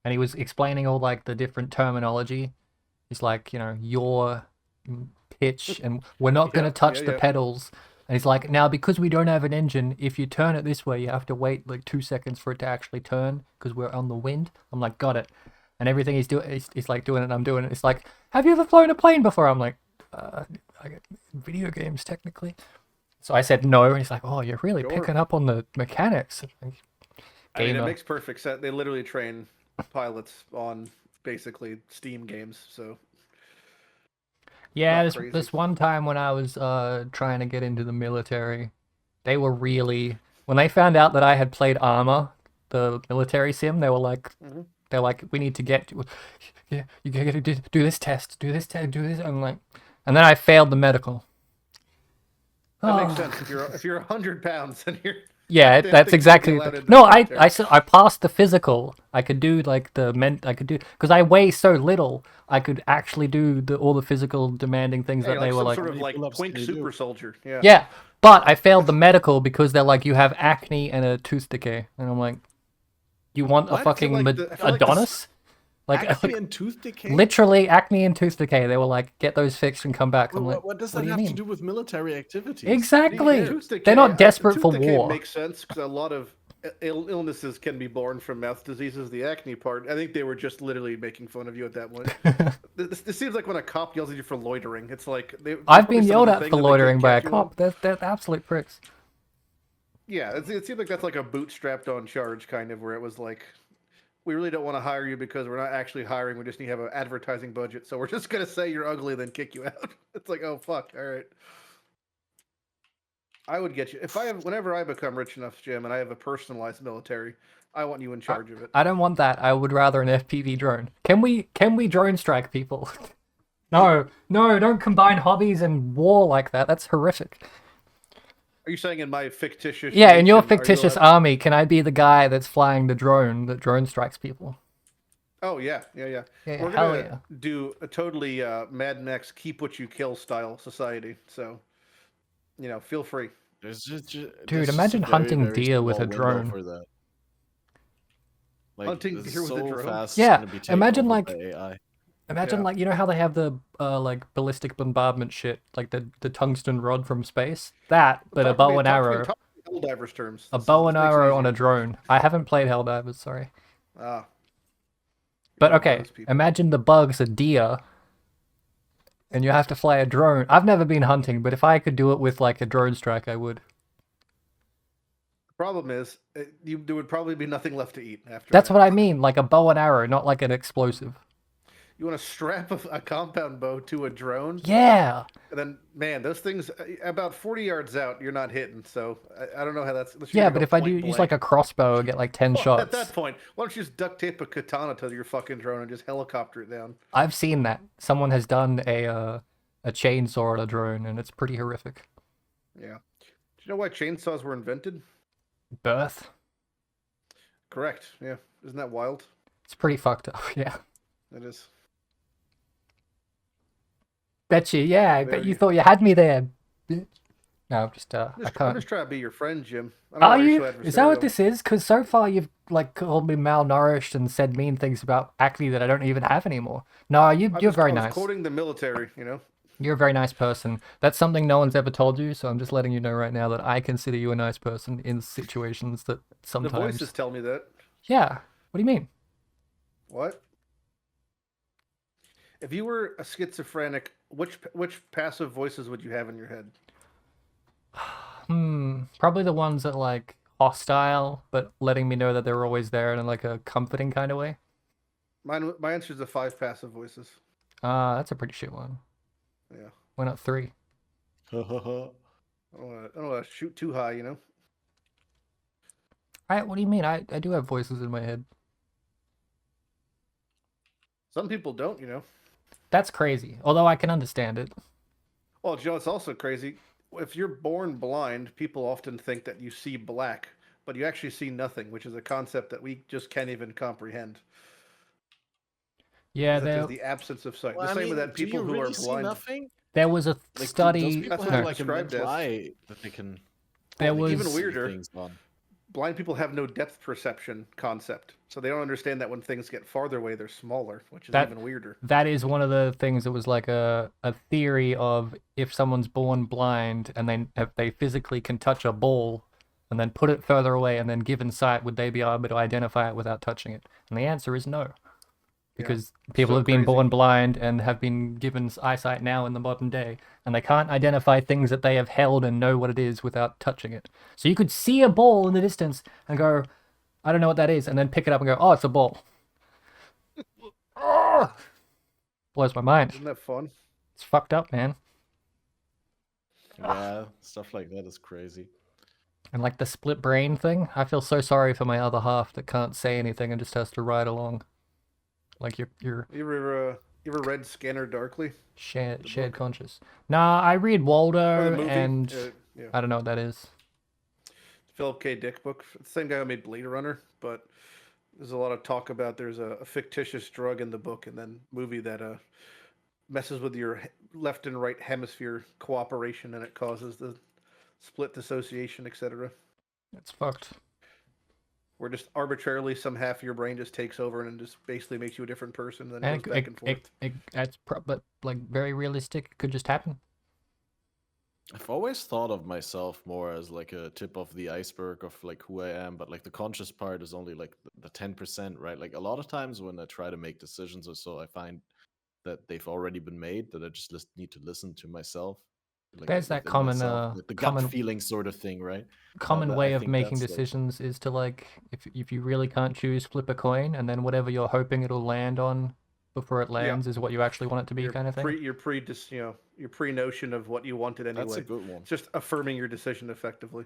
And he was explaining all, like, the different terminology. He's like, your pitch, and we're not going to touch the yeah. pedals. And he's like, now, because we don't have an engine, if you turn it this way, you have to wait, like, 2 seconds for it to actually turn, because we're on the wind. I'm like, got it. And everything he's doing, he's like doing it, and I'm doing it. It's like, have you ever flown a plane before? I'm like, video games technically. So I said no, and he's like, "Oh, you're really Sure. picking up on the mechanics." I mean, it Gamer. makes perfect sense. They literally train pilots on basically Steam games, so Yeah, not this crazy. one time when I was trying to get into the military, they were really when they found out that I had played Armor, the military sim, they were like, Mhm. they're like, we need to get, yeah, you gotta do this test, do this test, do this. I'm like, and then I failed the medical. That makes Oh. sense. If you're 100 pounds and you're Yeah, damn that's thing exactly. you'll be allowed into No, the military. I passed the physical. I could do like I could do because I weigh so little. I could actually do all the physical demanding things Yeah, that you're they like were some like. sort of many like pull-ups twink can you do? super soldier. Yeah. Yeah, but I failed the medical because they're like, you have acne and a tooth decay, and I'm like, you want a What? fucking I feel like this- Adonis? Like, Acne and tooth decay? literally acne and tooth decay. They were like, get those fixed and come back. I'm like, What does what that do you have to mean? do with military activities? Exactly. Tooth decay- They're not desperate tooth for decay war. Makes sense because a lot of illnesses can be born from mouth diseases. The acne part, I think they were just literally making fun of you at that point. This seems like when a cop yells at you for loitering. It's like I've been yelled at for loitering by a cop. They're absolute pricks. Yeah, it seems like that's like a bootstrapped on charge kind of where it was like, we really don't want to hire you because we're not actually hiring. We just need to have an advertising budget. So we're just going to say you're ugly, then kick you out. It's like, oh, fuck. All right. I would get you. Whenever I become rich enough, Jim, and I have a personalized military, I want you in charge of it. I don't want that. I would rather an FPV drone. Can we drone strike people? No, don't combine hobbies and war like that. That's horrific. Are you saying in my fictitious? Yeah, in your nation, are you fictitious allowed- army, can I be the guy that's flying the drone that drone strikes people? Oh yeah. Yeah, We're hell gonna yeah. do a totally Mad Max keep what you kill style society. So, feel free. Dude, imagine hunting deer with a drone. For that. Like, Hunting this is deer with a so drone? fast Yeah, gonna be taken imagine, over like- by AI. Imagine Yeah. like, you know how they have the like ballistic bombardment shit, like the tungsten rod from space? That, but a bow and arrow. Talk to me in Helldivers terms. A This bow and makes it arrow on a easier. drone. I haven't played Helldivers, sorry. Ah. But You're one of okay, those people. imagine the bugs are deer, and you have to fly a drone. I've never been hunting, but if I could do it with like a drone strike, I would. The problem is, there would probably be nothing left to eat after. That's that. what I mean, like a bow and arrow, not like an explosive. You want to strap a compound bow to a drone, Yeah. and then man, those things about 40 yards out, you're not hitting. So I don't know how that's. unless you're Yeah, gonna but go if I do point use blank. like a crossbow and get like 10 Well, shots. at that point, why don't you just duct tape a katana to your fucking drone and just helicopter it down? I've seen that. Someone has done a chainsaw on a drone, and it's pretty horrific. Yeah. Do you know why chainsaws were invented? Birth. Correct. Yeah. Isn't that wild? It's pretty fucked up. Yeah. It is. Bet you. Yeah, I There bet you you- thought you had me there. Bitch. No, just I I'm can't. just trying to be your friend, Jim. I don't know Are why you're you? so Is that what adversarial. this is? Because so far you've like called me malnourished and said mean things about acne that I don't even have anymore. No, you're very I was nice. quoting the military, You're a very nice person. That's something no one's ever told you, so I'm just letting you know right now that I consider you a nice person in situations that The sometimes. voices tell me that. Yeah. What do you mean? What? If you were a schizophrenic, which passive voices would you have in your head? Probably the ones that like hostile, but letting me know that they're always there in like a comforting kind of way. My answer is the 5 passive voices. That's a pretty shit one. Yeah. Why not 3? I don't want to shoot too high, What do you mean? I do have voices in my head. Some people don't, That's crazy. Although I can understand it. Well, Joe, it's also crazy. If you're born blind, people often think that you see black, but you actually see nothing, which is a concept that we just can't even comprehend. Yeah, That there's the absence of sight. Well, the I same with mean, that people do you who really are see blind. nothing? there was a Like, those study. people That's have what like a described mental as. eye that they can. There Well, even was- see weirder. things on. Blind people have no depth perception concept, so they don't understand that when things get farther away, they're smaller, which is That- even weirder. That is one of the things that was like a theory of if someone's born blind and then if they physically can touch a ball and then put it further away and then given sight, would they be able to identify it without touching it? And the answer is no. because people So have been crazy. born blind and have been given eyesight now in the modern day, and they can't identify things that they have held and know what it is without touching it. So you could see a ball in the distance and go, I don't know what that is, and then pick it up and go, oh, it's a ball. Oh! Blows my mind. Isn't that fun? It's fucked up, man. Yeah, stuff like that is crazy. And like the split brain thing, I feel so sorry for my other half that can't say anything and just has to ride along. Like you're You ever read Scanner Darkly? shared book? conscious. Nah, I read Or Waldo the movie? and Yeah. I don't know what that is. Philip K. Dick book. It's the same guy who made Blade Runner, but there's a lot of talk about there's a fictitious drug in the book and then movie that messes with your left and right hemisphere cooperation and it causes the split dissociation, etc. It's fucked. Where just arbitrarily some half of your brain just takes over and it just basically makes you a different person, and then And goes back and forth. that's but like very realistic. It could just happen. I've always thought of myself more as like a tip of the iceberg of like who I am, but like the conscious part is only like the 10%, right? Like a lot of times when I try to make decisions or so, I find that they've already been made, that I just need to listen to myself. Like There's that within common myself, like the common gut feeling sort of thing, right? common But way I of think making that's, like- decisions is to like if you really can't choose, flip a coin, and then whatever you're hoping it'll land on before it lands is what you actually want it to be, kind of thing. Your pre notion of what you wanted anyway. That's a good one. It's just affirming your decision effectively.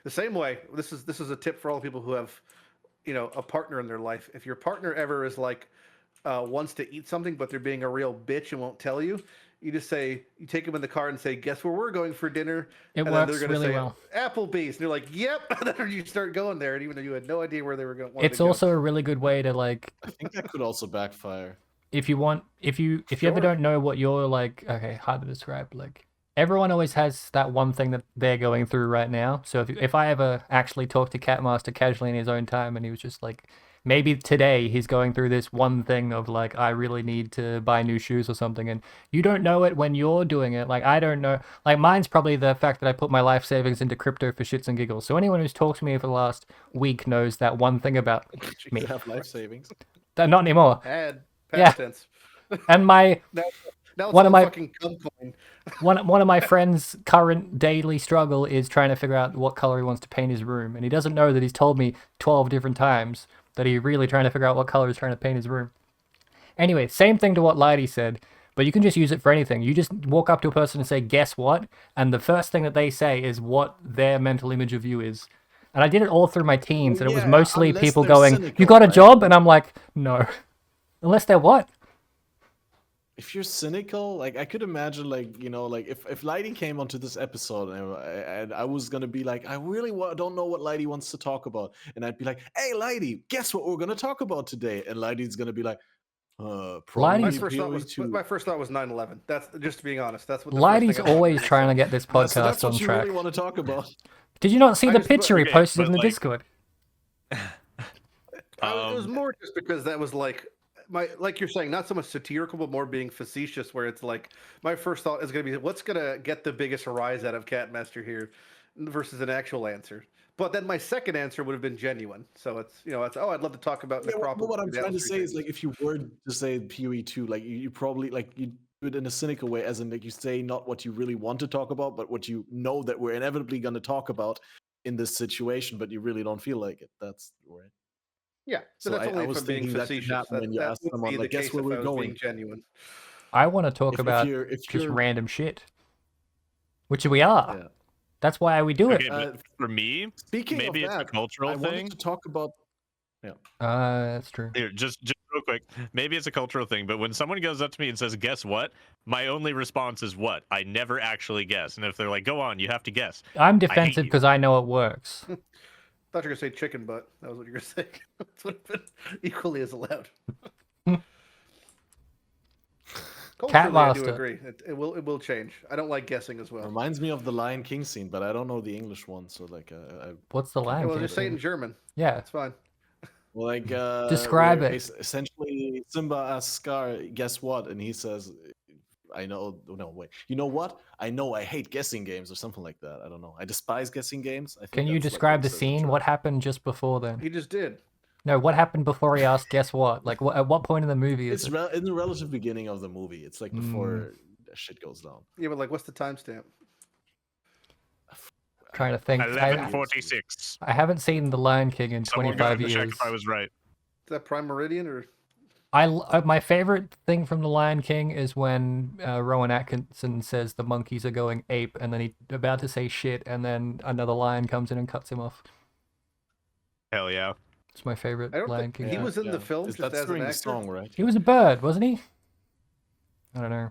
The same way, this is a tip for all people who have, a partner in their life. If your partner ever is like wants to eat something, but they're being a real bitch and won't tell you, you just say, you take them in the car and say, guess where we're going for dinner? It and works then they're gonna really say, well. Applebee's. And you're like, yep. And then you start going there, and even though you had no idea where they were going. It's also a really good way to like I think that could also backfire. if you ever Sure. don't know what you're like, okay, hard to describe. Like everyone always has that one thing that they're going through right now. So if I ever actually talked to Catmaster casually in his own time, and he was just like, maybe today he's going through this one thing of like, I really need to buy new shoes or something, and you don't know it when you're doing it. Like I don't know. Like mine's probably the fact that I put my life savings into crypto for shits and giggles. So anyone who's talked to me for the last week knows that one thing about me. You have life savings. Not anymore. Past Yeah. tense. And my Now it's One all of my- fucking cum coin. one of my friends' current daily struggle is trying to figure out what color he wants to paint his room, and he doesn't know that he's told me 12 different times that he's really trying to figure out what color he's trying to paint his room. Anyway, same thing to what Lighty said, but you can just use it for anything. You just walk up to a person and say, guess what? And the first thing that they say is what their mental image of you is. And I did it all through my teens, and it was Yeah, mostly unless people they're going, cynical, you got a right? job? And I'm like, no. Unless they're what? If you're cynical, like I could imagine, like like if Lighty came onto this episode and I was gonna be like, I really don't know what Lighty wants to talk about, and I'd be like, hey Lighty, guess what we're gonna talk about today? And Lighty's gonna be like, probably My Lighty's- first thought was 9/11. That's just being honest. That's what the first Lighty's thing I always thought. trying to get this So podcast that's what on you track. really want to talk about. Did you not see I the just- picture he okay, posted but in the like- Discord? It was more just because that was like like you're saying, not so much satirical, but more being facetious. Where it's like my first thought is going to be, what's going to get the biggest rise out of Catmaster here, versus an actual answer. But then my second answer would have been genuine. So it's it's I'd love to talk about Necropolis. But what I'm That trying to was say is, pretty like, if you were to say PoE2, like you probably you do it in a cynical way, as in like you say not what you really want to talk about, but what you know that we're inevitably going to talk about in this situation, but you really don't feel like it. That's right. yeah. So So that's I only was from being thinking that could facetious. happen when you ask would someone, be the like, guess case where if we're I was going? being genuine. I want to talk If about you're just random shit, which we are. Yeah. That's why we do Okay, it. but for me, Speaking maybe of it's that, a cultural I thing. wanted to talk about. That's true. Here, just real quick. Maybe it's a cultural thing, but when someone goes up to me and says, "Guess what?" my only response is "What?" I never actually guess. And if they're like, "Go on, you have to guess," I'm hate defensive you. because I know it works. Thought you were gonna say chicken butt. That was what you were saying. That would have been equally as allowed. Culturally, I do Catmaster. agree. It will change. I don't like guessing as well. Reminds me of the Lion King scene, but I don't know the English one, so like What's the line? Well, just say it in German. Yeah. That's fine. like Describe where it. Essentially, Simba asks Scar, "Guess what?" and he says, "I know." No, wait. You know what? I know. I hate guessing games, or something like that. I don't know. I despise guessing games. I think Can you that's, like, describe what the he says in scene? German. What happened just before then? He just did. No, what happened before he asked, guess what? Like, at what point in the movie is It's it? in the relative beginning of the movie. It's like before shit goes down. Yeah, but like, what's the timestamp? Trying to think. 11:46. I haven't seen The Lion King in Someone got 25 to check years. if I was right. Is that Prime Meridian or? My favorite thing from The Lion King is when Rowan Atkinson says the monkeys are going ape, and then he's about to say shit, and then another lion comes in and cuts him off. Hell yeah. It's my favorite I don't Lion think King. he was in the film just That's as an during the actor. song, right? He was a bird, wasn't he? I don't know.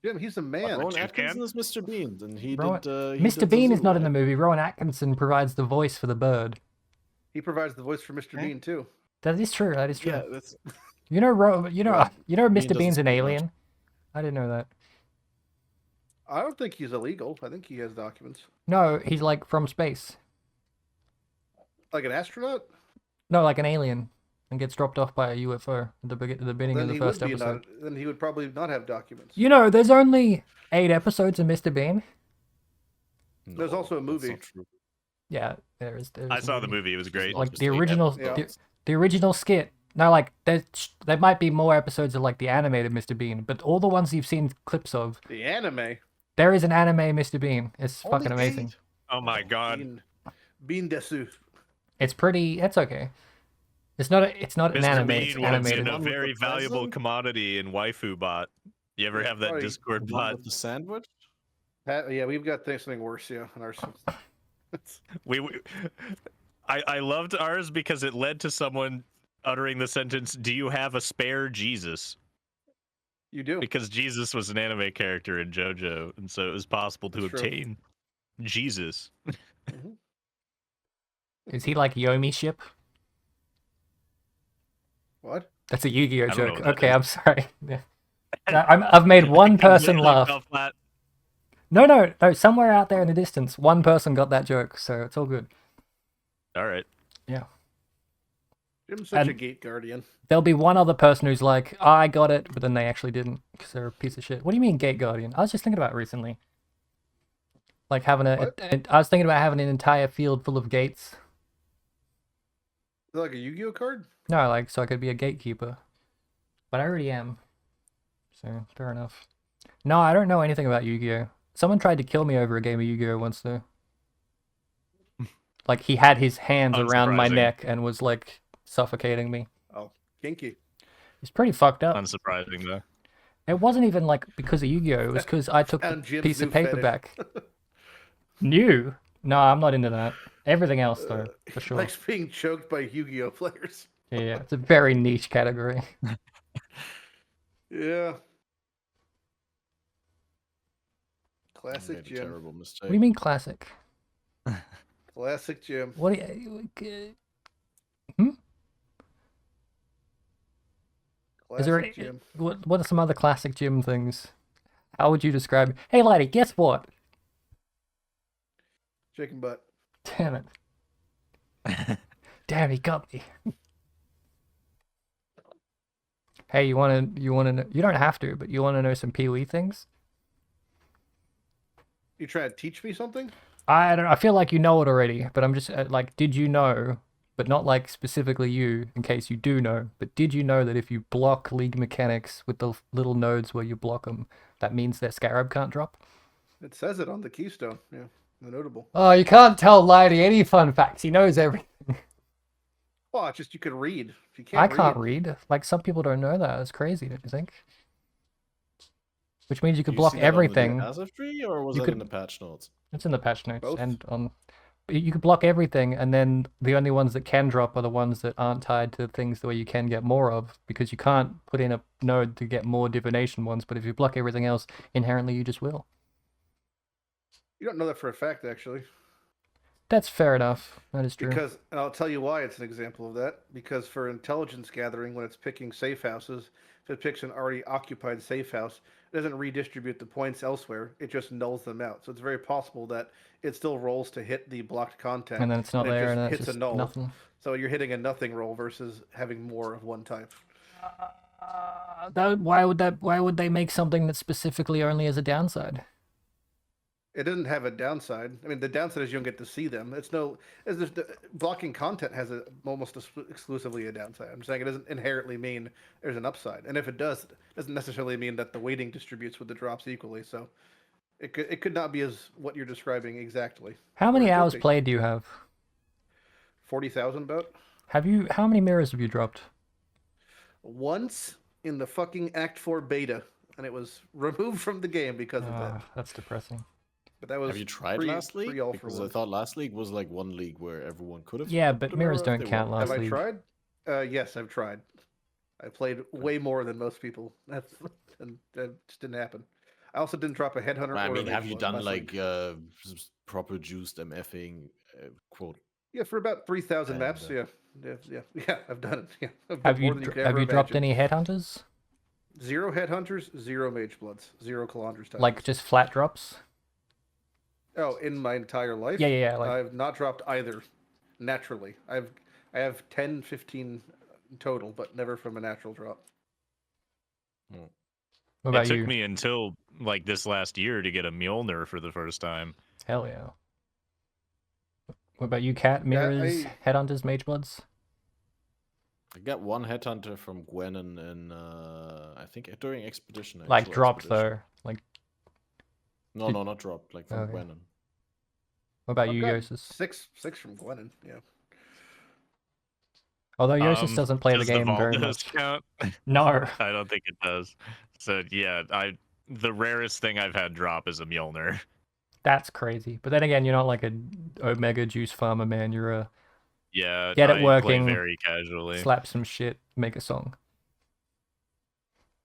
Jim, he's a man. Rowan Toucan? Atkinson is Mr. Bean, and he Rowan- did. Mr. Bean is not in the movie. Rowan Atkinson provides the voice for the bird. He provides the voice for Mr. Bean too. That is true. That is true. Yeah, that's You know, Mr. doesn't Bean's an speak much. alien. I didn't know that. I don't think he's illegal. I think he has documents. No, he's like from space. Like an astronaut? No, like an alien, and gets dropped off by a UFO at the beginning of the first episode. Then he would probably not have documents. You know, there's only 8 episodes of Mr. Bean. There's also a movie. That's not true. Yeah, there is. I saw the movie. It was great. Like Just the eight original, episodes. the original skit. No, like there might be more episodes of like the animated Mr. Bean, but all the ones you've seen clips of, The anime. there is an anime Mr. Bean. It's Only fucking amazing. 8? Oh my god. Bean Desu. It's pretty. It's okay. It's not. It's not an Mr. anime. Bean It's was animated. in a One with very the valuable president? commodity in waifu bot. You ever have that Right. Discord The one bot? with the sandwich. Yeah, we've got something worse. Yeah, in our. I loved ours because it led to someone uttering the sentence, "Do you have a spare Jesus?" You do. Because Jesus was an anime character in JoJo, and so it was possible to That's true. obtain Jesus. Is he like Yomi ship? What? That's a Yu-Gi-Oh I don't know joke. what that Okay, is. I'm sorry. Yeah. I've made one person Completely laugh. fell flat. No. Somewhere out there in the distance, one person got that joke, so it's all good. All right. Jim's such a And- gate guardian. There'll be one other person who's like, oh, I got it, but then they actually didn't because they're a piece of shit. What do you mean, Gate Guardian? I was just thinking about it recently. Like having I was thinking about having an entire field full of gates. Is that like a Yu-Gi-Oh card? No, like so I could be a gatekeeper. But I already am. So fair enough. No, I don't know anything about Yu-Gi-Oh. Someone tried to kill me over a game of Yu-Gi-Oh once though. Like he had his hands around my Unsurprising. neck and was like suffocating me. Oh, kinky. It's pretty fucked up. Unsurprising though. It wasn't even like because of Yu-Gi-Oh. It was because I took the Found Jim's piece new of paper fetish. back. New? No, I'm not into that. Everything else though, for sure. Likes being choked by Yu-Gi-Oh players. Yeah, it's a very niche category. Yeah. I Classic made a Jim. terrible mistake. What do you mean classic? Classic Jim. What do you, Classic is there any, Jim. what are some other classic Jim things? How would you describe? Hey, Lighty, guess what? Chicken butt. Damn it! Damn, he got me. Hey, you wanna know? You don't have to, but you wanna know some Pee-wee things? You trying to teach me something? I don't. I feel like you know it already, but I'm just like, did you know? But not like specifically you, in case you do know. But did you know that if you block League mechanics with the little nodes where you block them, that means their Scarab can't drop? It says it on the keystone. Yeah, the notable. Oh, you can't tell Lighty any fun facts. He knows everything. Well, it's just you could read. If you can't I can't read. Like some people don't know that. It's crazy, don't you think? Which means you could Do you block see that on the everything. Hazard tree, or was You that could- in the patch notes? It's in the patch notes Both? and on. You could block everything, and then the only ones that can drop are the ones that aren't tied to things where you can get more of, because you can't put in a node to get more divination ones. But if you block everything else, inherently you just will. You don't know that for a fact, actually. That's fair enough. That is true. Because, and I'll tell you why it's an example of that. Because for intelligence gathering, when it's picking safe houses, if it picks an already occupied safe house, it doesn't redistribute the points elsewhere. It just nulls them out. So it's very possible that it still rolls to hit the blocked content. And then it's not and it there, just and that's hits just a null. nothing. So you're hitting a nothing roll versus having more of one type. Why would they make something that specifically only as a downside? It doesn't have a downside. I mean, the downside is you don't get to see them. Blocking content has almost exclusively a downside. I'm saying it doesn't inherently mean there's an upside, and if it does, it doesn't necessarily mean that the weighting distributes with the drops equally. So it could not be as what you're describing exactly. How many hours played do you have? 40,000 about. How many mirrors have you dropped? Once in the fucking Act 4 beta, and it was removed from the game because of that. That's depressing. But that was. Have you tried last league? Because I thought last league was like one league where everyone could have. Yeah, but mirrors don't count last league. Have I tried? Yes, I've tried. I played way more than most people. And that just didn't happen. I also didn't drop a headhunter. I mean, have you done like proper juiced MFing quote? Yeah, for about 3,000 maps. Yeah, I've done it. Yeah, have you dropped any headhunters? 0 headhunters, 0 mage bloods, 0 Calandras. Like just flat drops? Oh, in my entire life? Yeah. I've not dropped either naturally. I have 10, 15 total, but never from a natural drop. What about it took me until like this last year to get a Mjolnir for the first time. Hell yeah. What about you, Cat? Mirrors, headhunters, mage bloods? I got one headhunter from Gwenin in I think during expedition. Like dropped though, like. No, not dropped. Like from Gwenin. What about you, Jousis? 6 from Gwenin. Yeah. Although Jousis doesn't play the game very much. Count? No, I don't think it does. So yeah, the rarest thing I've had drop is a Mjolnir. That's crazy. But then again, you're not like a Omega Juice farmer, man. You're a get it working, play very casually, slap some shit, make a song.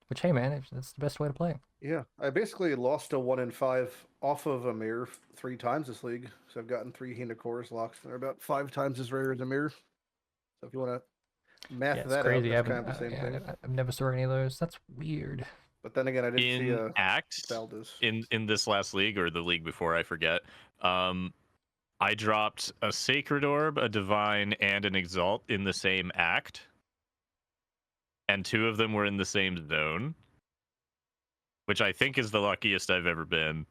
Which, hey man, that's the best way to play. Yeah, I basically lost a 1 in 5 off of a mirror 3 times this league. So I've gotten 3 Hinocorus locks. They're about 5 times as rare as a mirror. So if you want to math that crazy. out, that's kind of the same thing. I've never saw any of those. That's weird. But then again, I didn't see a Act Valdez. in this last league or the league before, I forget. I dropped a Sacred Orb, a Divine, and an Exalt in the same act. And 2 of them were in the same zone. Which I think is the luckiest I've ever been.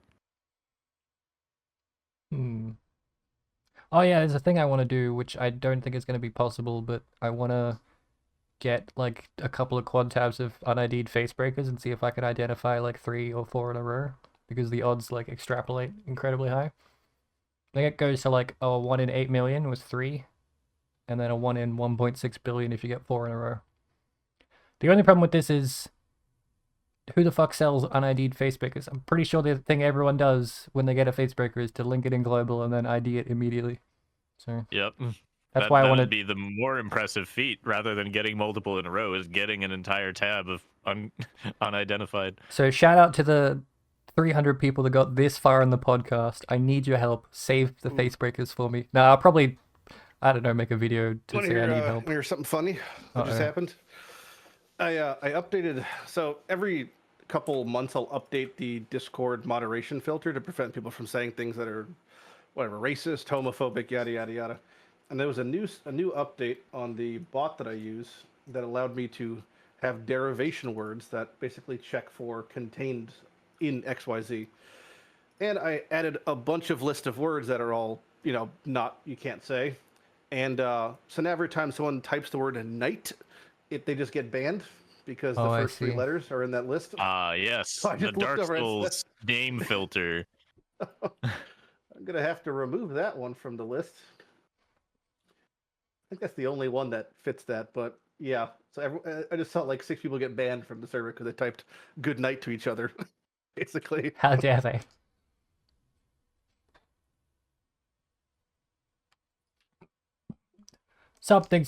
Oh yeah, there's a thing I want to do, which I don't think is going to be possible, but I want to get like a couple of quad tabs of unID'd face breakers and see if I can identify like 3 or 4 in a row, because the odds like extrapolate incredibly high. I think it goes to like a 1 in 8 million was 3, and then a 1 in 1.6 billion if you get 4 in a row. The only problem with this is, who the fuck sells unID'd face breakers? I'm pretty sure the thing everyone does when they get a face breaker is to link it in global and then ID it immediately. So yep, that's why I want to be the more impressive feat rather than getting multiple in a row is getting an entire tab of unidentified. So shout out to the 300 people that got this far in the podcast. I need your help. Save the face breakers for me. Now I'll probably, I don't know, make a video to say I need help. Here's something funny that just happened. I updated, so every couple months I'll update the Discord moderation filter to prevent people from saying things that are whatever, racist, homophobic, yada yada yada. And there was a new update on the bot that I use that allowed me to have derivation words that basically check for contained in XYZ. And I added a bunch of list of words that are all, you can't say. And so now every time someone types the word night, they just get banned because the first 3 letters are in that list. Yes. So the Dark Souls name filter. I'm going to have to remove that one from the list. I think that's the only one that fits that, but yeah. So I just saw like 6 people get banned from the server because they typed good night to each other, basically. How dare they? Something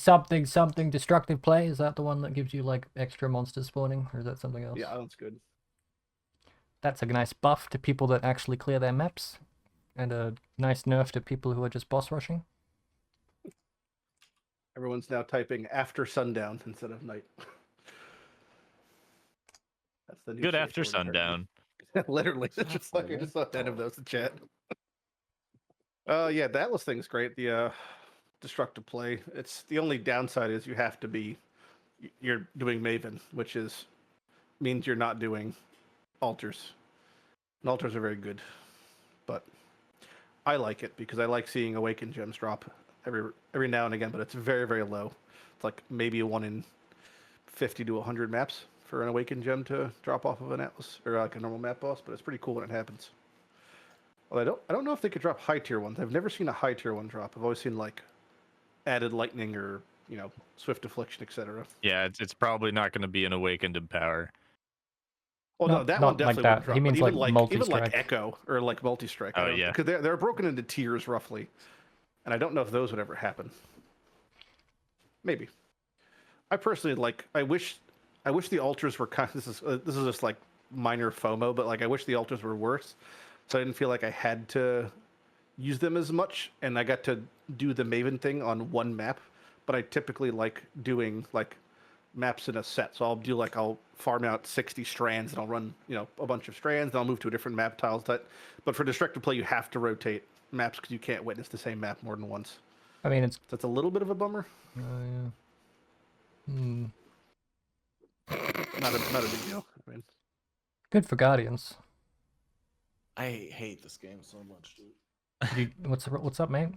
destructive play. Is that the one that gives you like extra monsters spawning, or is that something else? Yeah, that's good. That's a nice buff to people that actually clear their maps, and a nice nerf to people who are just boss rushing. Everyone's now typing after sundown instead of night. That's the new good after sundown. Literally, just like I just saw 10 of those in chat. Yeah, the Atlas thing's great. The destructive play. It's the only downside is you're doing Maven, which means you're not doing altars. And altars are very good, but I like it because I like seeing Awakened gems drop every now and again, but it's very, very low. It's like maybe a 1 in 50 to 100 maps for an Awakened gem to drop off of an Atlas or like a normal map boss, but it's pretty cool when it happens. Well, I don't know if they could drop high tier ones. I've never seen a high tier one drop. I've always seen like added lightning or swift affliction, etc. Yeah, it's probably not going to be an Awakened in power. Well, Not- no, that not one definitely like that. would drop. He means but even like even like multi-strike. Echo or like multi-strike. Oh, yeah. Because they're broken into tiers roughly, and I don't know if those would ever happen. Maybe. I personally I wish the altars were kind. This is just like minor FOMO, but like I wish the altars were worse, so I didn't feel like I had to use them as much, and I got to do the Maven thing on one map. But I typically like doing like maps in a set, so I'll farm out 60 strands, and I'll run a bunch of strands, and I'll move to a different map tile set. But for destructive play, you have to rotate maps because you can't witness the same map more than once. I mean, it's So that's a little bit of a bummer. yeah. Not a big deal. I mean, Good for Guardians. I hate this game so much, dude. What's up, mate?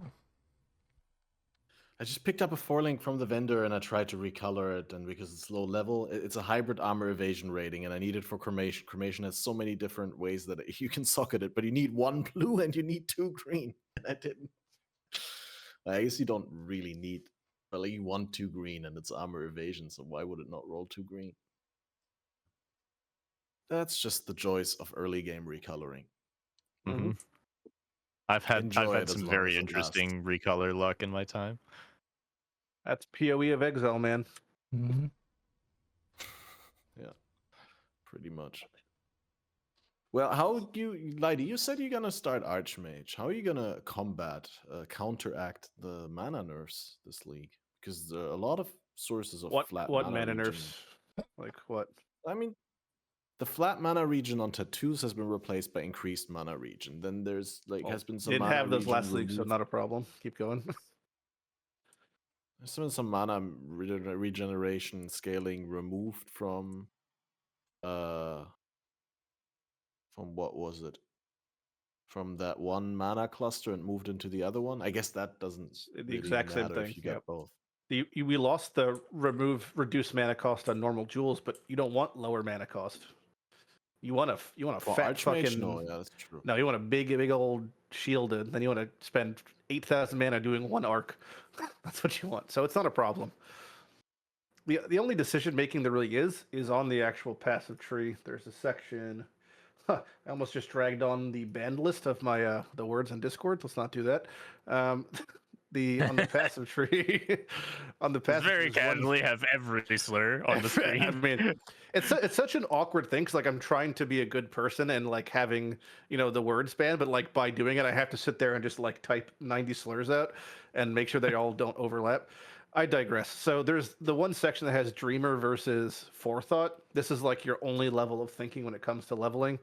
I just picked up a 4-link from the vendor and I tried to recolor it, and because it's low level, it's a hybrid armor evasion rating, and I need it for cremation. Cremation has so many different ways that you can socket it, but you need 1 blue and you need 2 green, and I didn't. I guess you don't really need, well, you want 2 green and it's armor evasion, so why would it not roll 2 green? That's just the joys of early game recoloring. Mm-hmm. I've had Enjoy some very interesting recolor luck in my time. that's PoE of Exile, man. Mm-hmm. Yeah, pretty much. Well, Lighty, you said you're gonna start Archmage. How are you gonna counteract the mana nerfs this league? Because there are a lot of sources of flat what mana mana regen. nerfs? Like what? I mean, the flat mana regen on tattoos has been replaced by increased mana regen. Then there's has been some. Didn't mana have those regen last league, so removed. not a problem. Keep going. There's been some mana regeneration scaling removed from what was it? From that one mana cluster and moved into the other one. I guess that doesn't The exact same matter thing. if you get both. We lost the reduced mana cost on normal jewels, but you don't want lower mana cost. You want a fat Archmage, fucking no, yeah, that's true. No, you want a big old shielded, then you want to spend 8,000 mana doing 1 arc. That's what you want. So it's not a problem. The only decision making there really is on the actual passive tree. There's a section. I almost just dragged on the banned list of my the words on Discord. Let's not do that. On the passive tree, on the passive Very tree, casually have every slur on the screen. I mean, it's such an awkward thing because like I'm trying to be a good person and like having the word span, but like by doing it, I have to sit there and just like type 90 slurs out and make sure they all don't overlap. I digress. So there's the one section that has Dreamer versus Forethought. This is like your only level of thinking when it comes to leveling.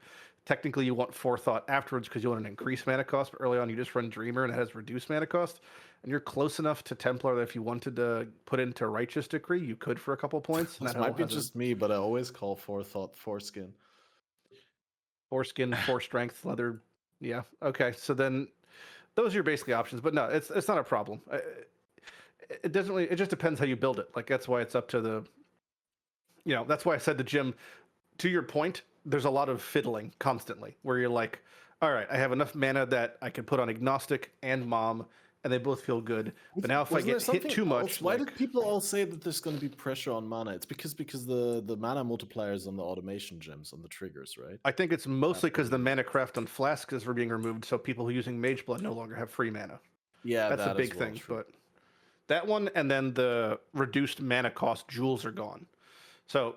Technically, you want Forethought afterwards because you want an increased mana cost, but early on you just run Dreamer and it has reduced mana cost. And you're close enough to Templar that if you wanted to put into Righteous Decree, you could for a couple points. This might be just me, but I always call Forethought foreskin. Foreskin, 4 strength, leather. Yeah. Okay. So then those are your basically options. But no, it's not a problem. It doesn't really, it just depends how you build it. Like that's why it's up to the, that's why I said to Jim, to your point, there's a lot of fiddling constantly where you're like, all right, I have enough mana that I can put on Agnostic and Mom, and they both feel good. But now if I get hit too much, why did people all say that there's going to be pressure on mana? It's because the mana multipliers on the automation gems on the triggers, right? I think it's mostly because the mana craft on flasks are being removed, so people who are using Mage Blood no longer have free mana. Yeah, that's a big thing. But that one, and then the reduced mana cost jewels are gone. So,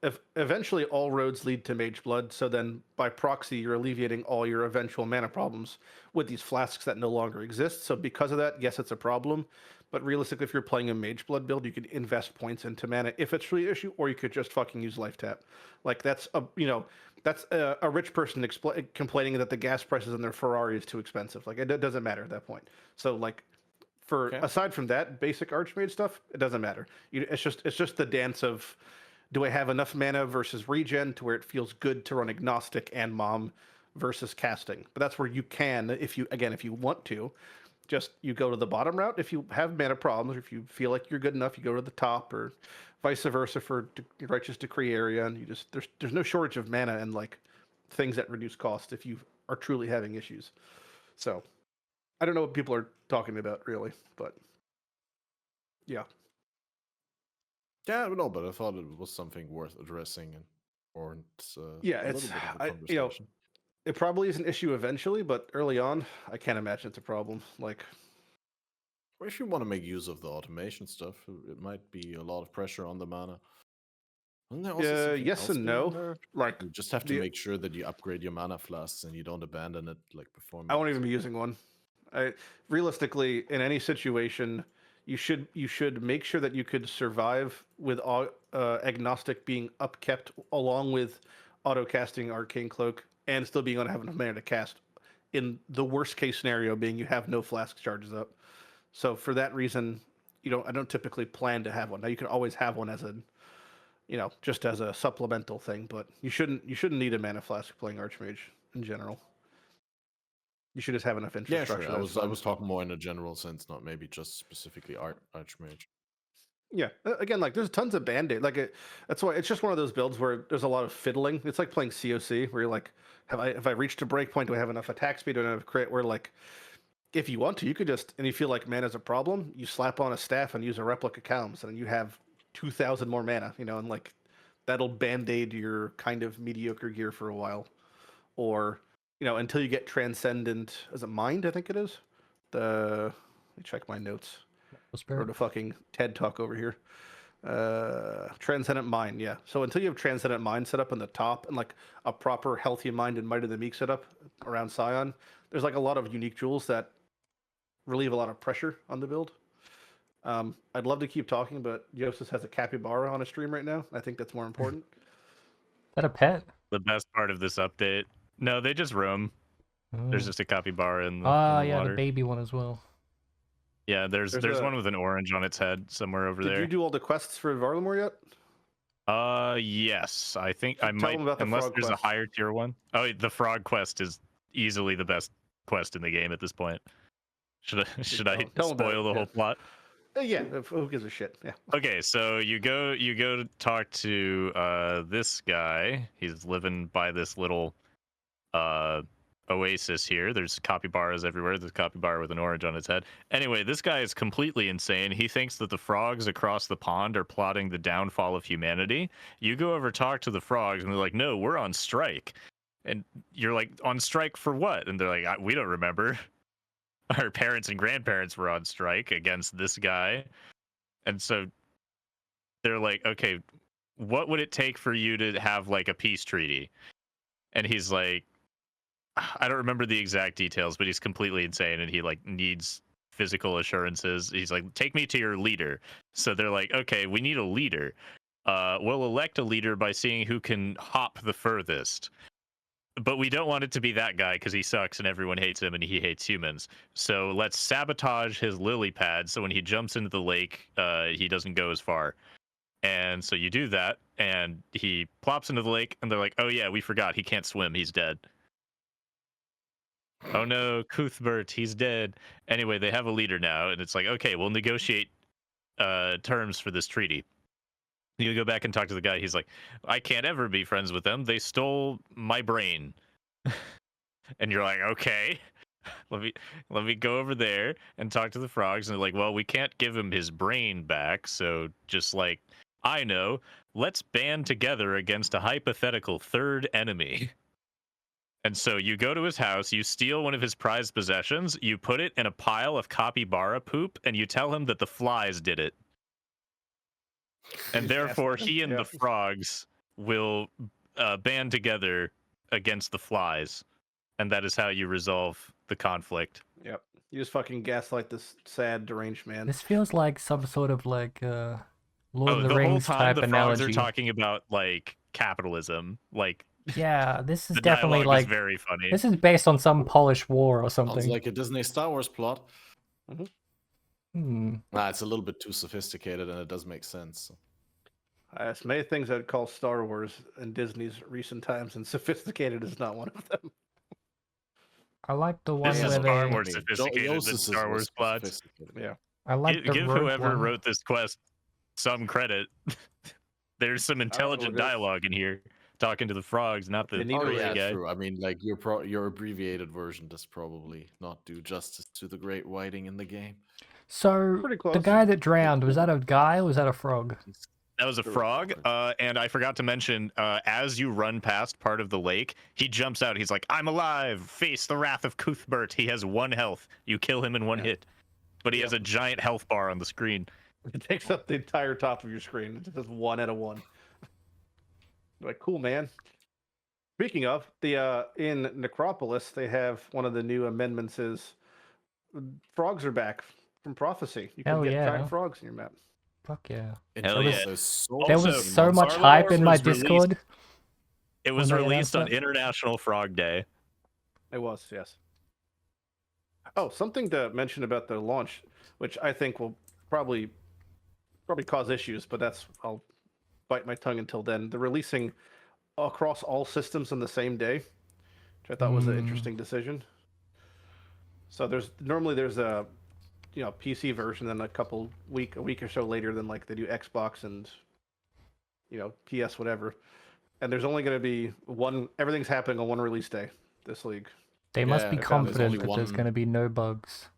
if eventually all roads lead to Mage Blood, so then by proxy, you're alleviating all your eventual mana problems with these flasks that no longer exist. So because of that, yes, it's a problem. But realistically, if you're playing a Mage Blood build, you could invest points into mana if it's really an issue, or you could just fucking use Life Tap. Like that's a rich person complaining that the gas prices in their Ferrari is too expensive. Like it doesn't matter at that point. So like, aside from that basic Archmage stuff, it doesn't matter. It's just the dance of, do I have enough mana versus regen to where it feels good to run Agnostic and Mom, versus casting. But that's where you can, if you want to, just you go to the bottom route. If you have mana problems, or if you feel like you're good enough, you go to the top, or vice versa for Righteous Decree area. And you just there's no shortage of mana and like things that reduce cost if you are truly having issues. So I don't know what people are talking about really, but yeah. Yeah, no, but I thought it was something worth addressing and warrants Yeah, a it's little bit of a you know, conversation. it probably is an issue eventually, but early on, I can't imagine it's a problem. Like, Or if you want to make use of the automation stuff, it might be a lot of pressure on the mana. Isn't there also something yes else and being no. nerfed? Like, You just have to the- make sure that you upgrade your mana flasks and you don't abandon it like before. I won't even be using one. Realistically, in any situation, you should make sure that you could survive with agnostic being upkept along with auto casting Arcane Cloak and still being able to have enough mana to cast. In the worst case scenario, being you have no flask charges up. So for that reason, I don't typically plan to have one. Now you can always have one as just as a supplemental thing, but you shouldn't need a mana flask playing Archmage in general. You should just have enough Yeah, infrastructure. sure. I was talking more in a general sense, not maybe just specifically Archmage. Yeah, again, like there's tons of Band-Aid. That's why it's just one of those builds where there's a lot of fiddling. It's like playing COC, where you're like, have I reached a break point? Do I have enough attack speed? Do I have enough crit? Where like, if you want to, you could just, and you feel like mana's a problem, you slap on a staff and use a replica Calms, and you have 2,000 more mana. And like that'll Band-Aid your kind of mediocre gear for a while, or until you get Transcendent. Is it Mind? I think it is. Let me check my notes. Wrote a fucking TED talk over here. Transcendent Mind, yeah. So until you have Transcendent Mind set up in the top and like a proper Healthy Mind and Might of the Meek set up around Scion, there's like a lot of unique jewels that relieve a lot of pressure on the build. I'd love to keep talking, but Jousis has a capybara on a stream right now. I think that's more important. Is that a pet? The best part of this update. No, they just roam. There's just a capybara in the, in the water. The baby one as well. Yeah, there's one with an orange on its head somewhere over there. Did you do all the quests for Varlamore yet? Yes. I think I Tell might, them about the unless frog there's quest. a higher tier one. Oh, the frog quest is easily the best quest in the game at this point. Should I tell them about spoil it, the yeah. whole plot? Yeah, who gives a shit? Yeah. Okay, so you go to talk to this guy. He's living by this little oasis here. There's capybaras everywhere. There's a capybara with an orange on its head. Anyway, this guy is completely insane. He thinks that the frogs across the pond are plotting the downfall of humanity. You go over, talk to the frogs, and they're like, no, we're on strike. And you're like, on strike for what? And they're like, we don't remember. Our parents and grandparents were on strike against this guy. And so they're like, okay, what would it take for you to have like a peace treaty? And he's like, I don't remember the exact details, but he's completely insane and he like needs physical assurances. He's like, take me to your leader. So they're like, okay, we need a leader. We'll elect a leader by seeing who can hop the furthest. But we don't want it to be that guy because he sucks and everyone hates him and he hates humans. So let's sabotage his lily pad so when he jumps into the lake, he doesn't go as far. And so you do that and he plops into the lake and they're like, oh yeah, we forgot. He can't swim. He's dead. Oh no, Cuthbert, he's dead. Anyway, they have a leader now and it's like, okay, we'll negotiate terms for this treaty. You go back and talk to the guy. He's like, I can't ever be friends with them. They stole my brain. And you're like, okay, let me go over there and talk to the frogs. And they're like, well, we can't give him his brain back. So just like, I know, let's band together against a hypothetical third enemy. And so you go to his house, you steal one of his prized possessions, you put it in a pile of capybara poop, and you tell him that the flies did it. And therefore, he and the frogs will band together against the flies. And that is how you resolve the conflict. Yep. You just fucking gaslight this sad, deranged man. This feels like some sort of like Lord of the whole Rings time type the analogy. frogs are talking about like capitalism. Like, yeah, this is the definitely dialogue like is very funny. This is based on some Polish war or something. Sounds like a Disney Star Wars plot. Hmm. It's a little bit too sophisticated and it does make sense. There's many things I'd call Star Wars in Disney's recent times, and sophisticated is not one of them. I like the one This where is far they. more sophisticated than Jousis is Star more Wars plots. sophisticated. Yeah. I like the Give rogue whoever one. wrote this quest some credit. There's some intelligent this. dialogue in here, talking to the frogs, not the They need to Oh crazy yeah, guy. true. I mean, like your abbreviated version does probably not do justice to the great whiting in the game. So Pretty the close. guy that drowned, was that a guy or was that a frog? That was a frog, and I forgot to mention, as you run past part of the lake, he jumps out. He's like, "I'm alive! Face the wrath of Cuthbert." He has 1 health. You kill him in 1 hit, but he has a giant health bar on the screen. It takes up the entire top of your screen. It's just 1 out of 1. Like, cool, man. Speaking of, the in Necropolis, they have one of the new amendments is frogs are back from prophecy. You can Hell get yeah. giant frogs in your map. Fuck yeah. Hell yeah. There's so There Also, was so much Star hype Wars in my was released- Discord. It was When they released on announced that? International Frog Day. It was, yes. Oh, something to mention about the launch, which I think will probably cause issues, but I'll bite my tongue until then. They're releasing across all systems on the same day, which I thought was an interesting decision. So there's a PC version, then a week or so later, then like they do Xbox and PS whatever. And there's only going to be one. Everything's happening on one release day. This league. They must be there's confident only that there's one- going to be no bugs.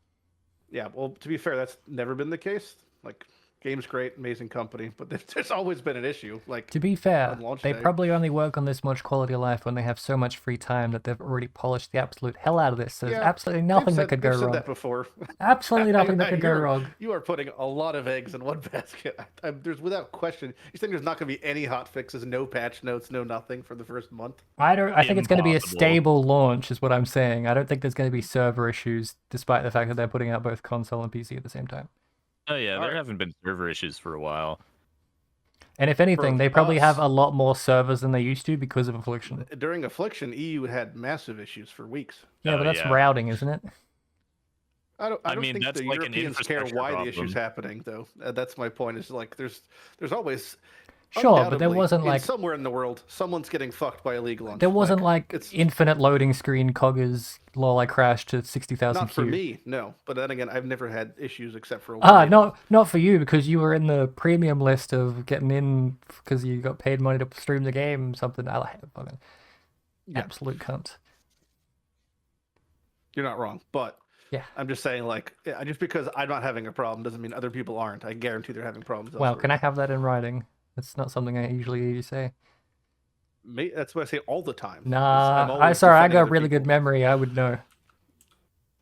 Yeah, well, to be fair, that's never been the case. Like, game's great, amazing company, but there's always been an issue. Like, To be fair, on launch they day. probably only work on this much quality of life when they have so much free time that they've already polished the absolute hell out of this. So there's Yeah, absolutely nothing that could go they've said wrong. that before. Absolutely nothing that could go wrong. You are putting a lot of eggs in one basket. There's without question. You think there's not going to be any hot fixes, no patch notes, no nothing for the first month? I think it's going to be a Impossible. stable launch, is what I'm saying. I don't think there's going to be server issues, despite the fact that they're putting out both console and PC at the same time. Oh yeah, there Alright. haven't been server issues for a while. And if anything, they probably have us- a lot more servers than they used to because of Affliction. During Affliction, EU had massive issues for weeks. Yeah, Oh, but that's yeah. routing, isn't it? I don't mean, think that's the like an Europeans care infrastructure why problem. the issue's happening, though. That's my point. Is like there's always Sure, but there undoubtedly, wasn't like somewhere in the world someone's getting fucked by a league launch. there wasn't like it's infinite loading screen coggers. Lol, I crashed to 60,000 not for Q. me, no. But then again, I've never had issues except for Not for you because you were in the premium list of getting in because you got paid money to stream the game. Something I like. Fucking absolute cunt. You're not wrong, but Yeah. I'm just saying, like, just because I'm not having a problem doesn't mean other people aren't. I guarantee they're having problems. Well, can I have that in writing? That's not something I usually hear you say. That's what I say all the time. Nah, I'm always sorry, I defending got other really good people. memory. I would know.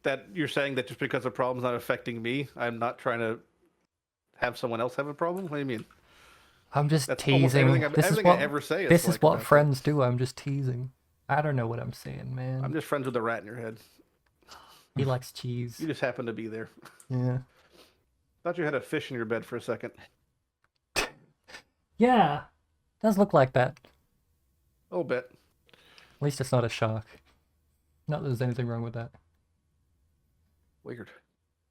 That you're saying that just because a problem's not affecting me, I'm not trying to have someone else have a problem. What do you mean? I'm just That's almost teasing. everything This is everything I what ever say. this is like what about that. friends do. I'm just teasing. I don't know what I'm saying, man. I'm just friends with a rat in your head. He likes cheese. You just happen to be there. Yeah. Thought you had a fish in your bed for a second. Yeah. Does look like that. A little bit. At least it's not a shark. Not that there's anything wrong with that. Weird.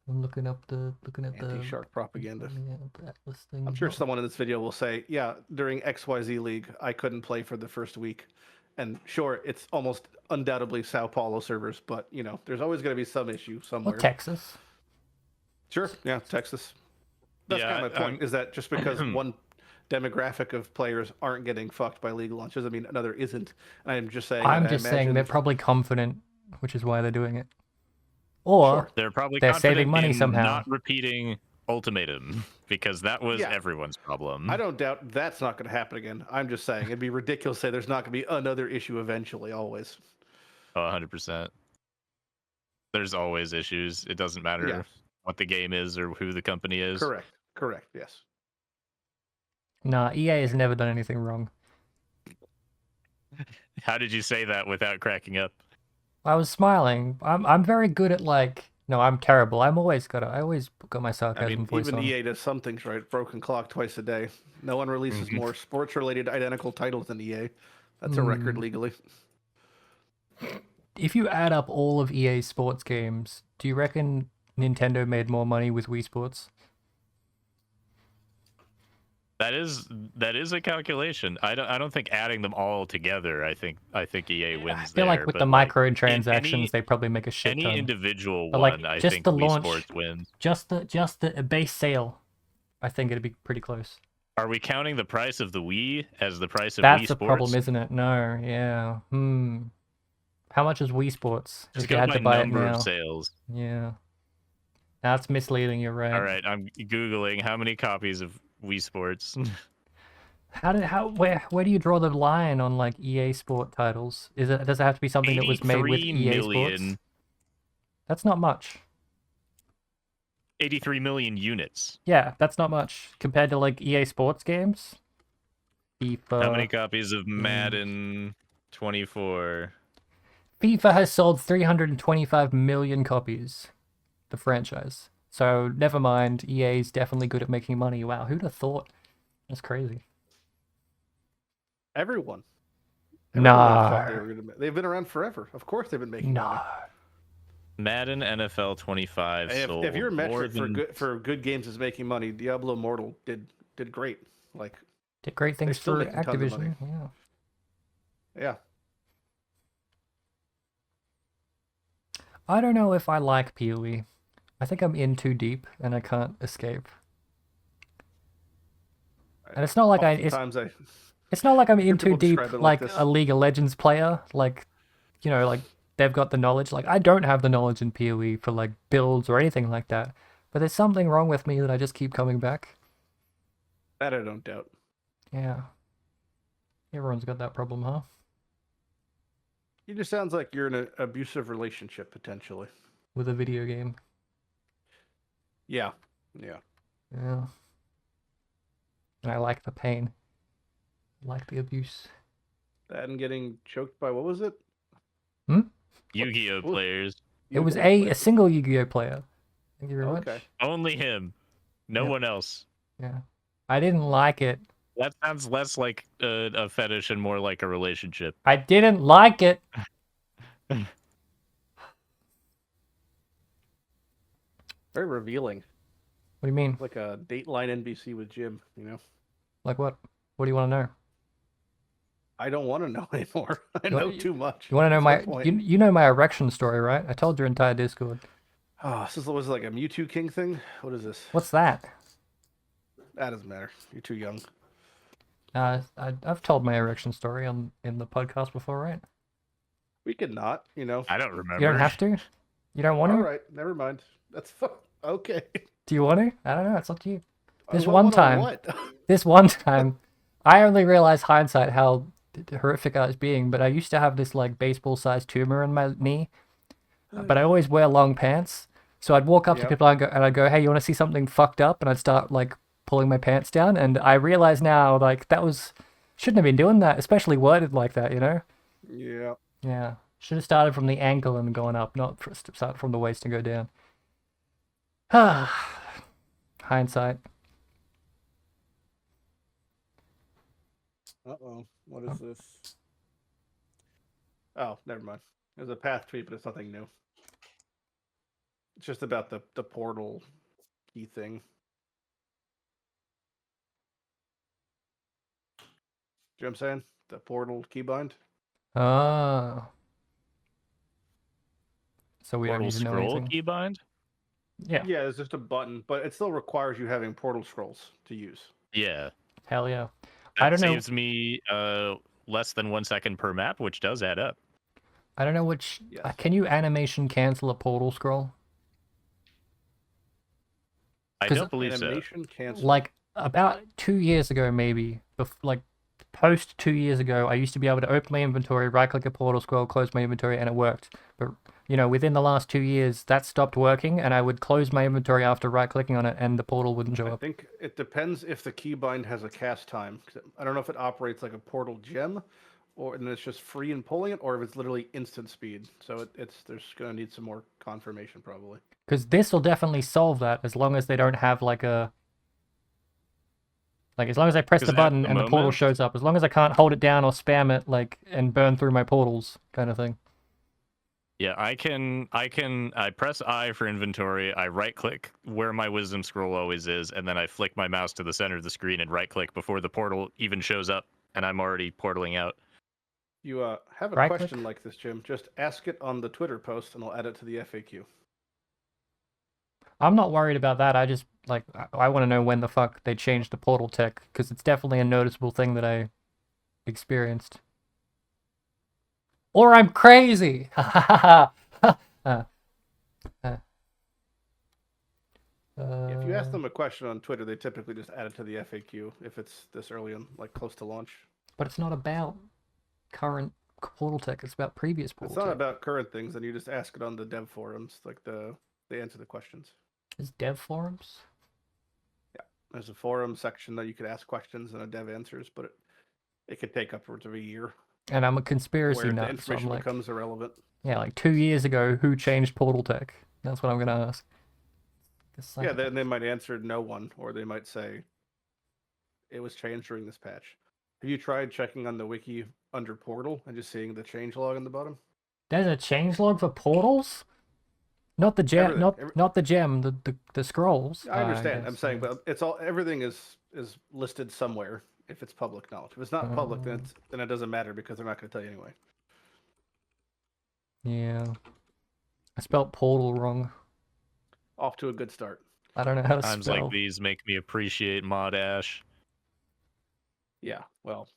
I'm looking at the Anti-shark propaganda. Yeah, that listing. I'm sure someone in this video will say, yeah, during XYZ League, I couldn't play for the first week. And sure, it's almost undoubtedly Sao Paulo servers, but, there's always going to be some issue somewhere. Or Texas. Sure, yeah, Texas. That's Yeah, kind of my point, is that just because one demographic of players aren't getting fucked by league launches, I mean, another isn't. And I'm just saying... I'm I just saying imagine- they're probably confident, which is why they're doing it. Or They're probably They're confident saving money in somehow. not repeating Ultimatum because that was Yeah. everyone's problem. I don't doubt that's not going to happen again. I'm just saying it'd be ridiculous to say there's not going to be another issue eventually, always. Oh, 100%. There's always issues. It doesn't matter Yeah. what the game is or who the company is. Correct, yes. nah, EA has never done anything wrong. How did you say that without cracking up? I was smiling. I'm very good at no, I'm terrible. I always got my sarcasm I mean, voice even on. EA does some things right. Broken clock twice a day. No one releases more sports-related identical titles than EA. That's a record legally. If you add up all of EA's sports games, do you reckon Nintendo made more money with Wii Sports? That is a calculation. I don't think adding them all together. I think EA wins I feel there. like with but the microtransactions, they probably make a shit any ton. individual But one, like I just think the Wii launch, Sports wins. just the base sale, I think it'd be pretty close. Are we counting the price of the Wii as the price of That's Wii the Sports? problem, isn't it? No, yeah. How much is Wii Sports Just if you go had by to buy it number now? of sales. Yeah. That's misleading, you're right. All right, I'm googling how many copies of Wii Sports. Where do you draw the line on like EA Sport titles? Does it have to be something that was made with 83 EA Sports? million. That's not much. 83 million units. Yeah, that's not much compared to like EA Sports games. FIFA. How many copies of Madden 24? FIFA has sold 325 million copies. The franchise. So never mind. EA's definitely good at making money. Wow, who'd have thought? That's crazy. Everyone. No. Thought they've been around forever. Of course, they've been making money. No. Madden NFL 25 sold If your metric more for good games is making money, Diablo Immortal did great. Like Did great things still for making tons of money. Activision. Yeah. yeah, I don't know if I like PoE. I think I'm in too deep and I can't escape. And it's not like it's not like I'm in too people deep describe it like like this. a League of Legends player. Like, you know, like they've got the knowledge. Like I don't have the knowledge in PoE for like builds or anything like that. But there's something wrong with me that I just keep coming back. that I don't doubt. Yeah. Everyone's got that problem, huh? It just sounds like you're in an abusive relationship potentially. With a video game. Yeah, yeah. Yeah. And I like the pain. I like the abuse. That and getting choked by what was it? Yu-Gi-Oh What? players. It was Yu-Gi-Oh a single Yu-Gi-Oh player. Thank you very Okay. much. Only him. No Yep. one else. Yeah. I didn't like it. That sounds less like a fetish and more like a relationship. I didn't like it. Very revealing. What do you mean? Like a Dateline NBC with Jim, you know? Like what? What do you want to know? I don't want to know anymore. I You wa- know too much. You want to know That's my... point. You know my erection story, right? I told your entire Discord. Oh, this was like a Mewtwo King thing? What is this? What's that? That doesn't matter. You're too young. I've told my erection story in the podcast before, right? We could not, you know. I don't remember. You don't have to? You don't want to? All right, never mind. That's okay. Do you want to? I don't know. It's up to you. This What- one what on time... What? This one time, I only realized hindsight how horrific I was being, but I used to have this like baseball-sized tumor in my knee, but I always wear long pants. So I'd walk up to Yep. people and I'd go, "Hey, you want to see something fucked up?" And I'd start like pulling my pants down, and I realize now like shouldn't have been doing that, especially worded like that, you know? Yeah. Yeah, should have started from the ankle and gone up, not start from the waist and go down. Hindsight. Uh-oh. What is this? Oh, never mind. There's a path tweet, but it's nothing new. It's just about the portal key thing. Do you know what I'm saying? The portal keybind? Ah. So we don't Portal need to know scroll anything. keybind? Yeah. Yeah, it's just a button, but it still requires you having portal scrolls to use. Yeah. Hell yeah. That I don't know. saves me less than 1 second per map, which does add up. I don't know which. Yes. Can you animation cancel a portal scroll? I 'Cause don't believe so. Animation cancel. Like about 2 years ago, maybe. Like post 2 years ago, I used to be able to open my inventory, right-click a portal scroll, close my inventory, and it worked. But you know, within the last 2 years, that stopped working, and I would close my inventory after right-clicking on it, and the portal wouldn't show I up. think it depends if the keybind has a cast time. 'Cause I don't know if it operates like a portal gem, or and it's just free and pulling it, or if it's literally instant speed. So there's gonna need some more confirmation probably. Because this will definitely solve that, as long as they don't have like a. Like, as long as I press the 'Cause at button the and the portal moment- shows up, as long as I can't hold it down or spam it, like, and burn through my portals, kind of thing. Yeah, I press I for inventory, I right click where my wisdom scroll always is, and then I flick my mouse to the center of the screen and right click before the portal even shows up, and I'm already portaling out. You have a Right question click? like this, Jim. Just ask it on the Twitter post, and I'll add it to the FAQ. I'm not worried about that. I just like I want to know when the fuck they changed the portal tech because it's definitely a noticeable thing that I experienced. Or I'm crazy. If you ask them a question on Twitter, they typically just add it to the FAQ if it's this early on, like close to launch. But it's not about current portal tech. It's about previous portal It's not tech. about current things, and you just ask it on the dev forums, like they answer the questions. Is dev forums? Yeah, there's a forum section that you could ask questions and a dev answers, but it could take upwards of a year. And I'm a conspiracy where nut. the information so I'm like, becomes irrelevant. yeah, like 2 years ago, who changed portal tech? That's what I'm gonna ask. Like, yeah, then they might answer no one, or they might say it was changed during this patch. Have you tried checking on the wiki under portal and just seeing the change log on the bottom? there's a changelog for portals? Not the gem, Everything. not the gem, the scrolls. I understand. guess, I'm saying, but it's all everything is listed somewhere if it's public knowledge. If it's not public, then it doesn't matter because they're not going to tell you anyway. Yeah, I spelled portal wrong. Off to a good start. I don't know how to Times spell. like these make me appreciate Mod Ash. Yeah, well,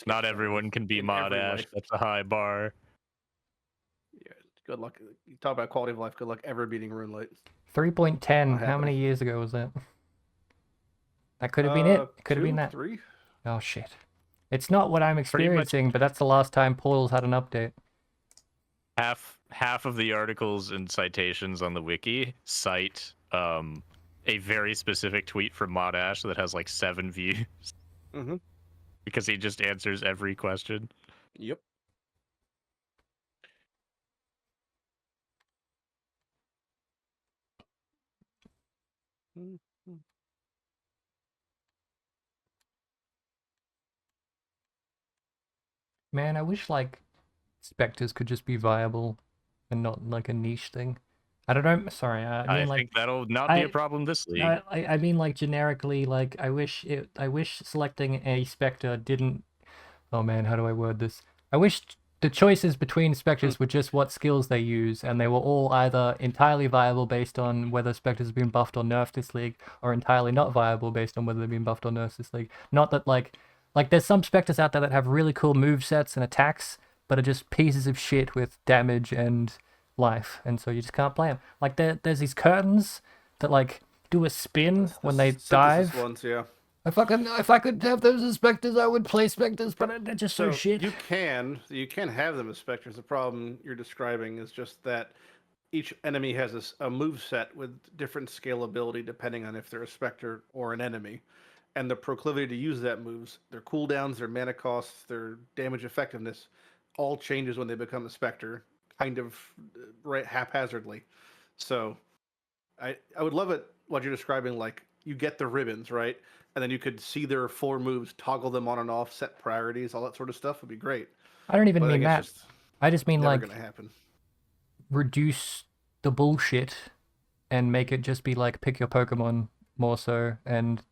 not everyone can be Mod Ash. Life. That's a high bar. Yeah, good luck. You talk about quality of life. Good luck ever beating Runelight. 3.10. How many years ago was that? That could have been it. Could have been that. 3. Oh shit! It's not what I'm experiencing, but that's the last time portals had an update. Half of the articles and citations on the wiki cite a very specific tweet from Mod Ash that has like 7 views. Mm-hmm. Because he just answers every question. Yep. Man, I wish like specters could just be viable and not like a niche thing. I don't know. Sorry, I mean, think that'll not be a problem this league. I mean, like generically, like I wish selecting a specter didn't. Oh man, how do I word this? I wish the choices between specters were just what skills they use, and they were all either entirely viable based on whether specters have been buffed or nerfed this league, or entirely not viable based on whether they've been buffed or nerfed this league. Not that like there's some specters out there that have really cool movesets and attacks, but are just pieces of shit with damage and life, and so you just can't play them. Like there's these curtains that like do a spin when they dive. Ones, yeah. If I could have those as specters, I would play specters, but they're just so shit. You can have them as specters. The problem you're describing is just that each enemy has a move set with different scalability depending on if they're a specter or an enemy, and the proclivity to use that moves, their cooldowns, their mana costs, their damage effectiveness, all changes when they become a specter, kind of right haphazardly. So, I would love it what you're describing. Like you get the ribbons, right? And then you could see their 4 moves, toggle them on and off, set priorities, all that sort of stuff would be great. I don't even mean that. I just mean like gonna happen. Reduce the bullshit and make it just be like pick your Pokemon more so, and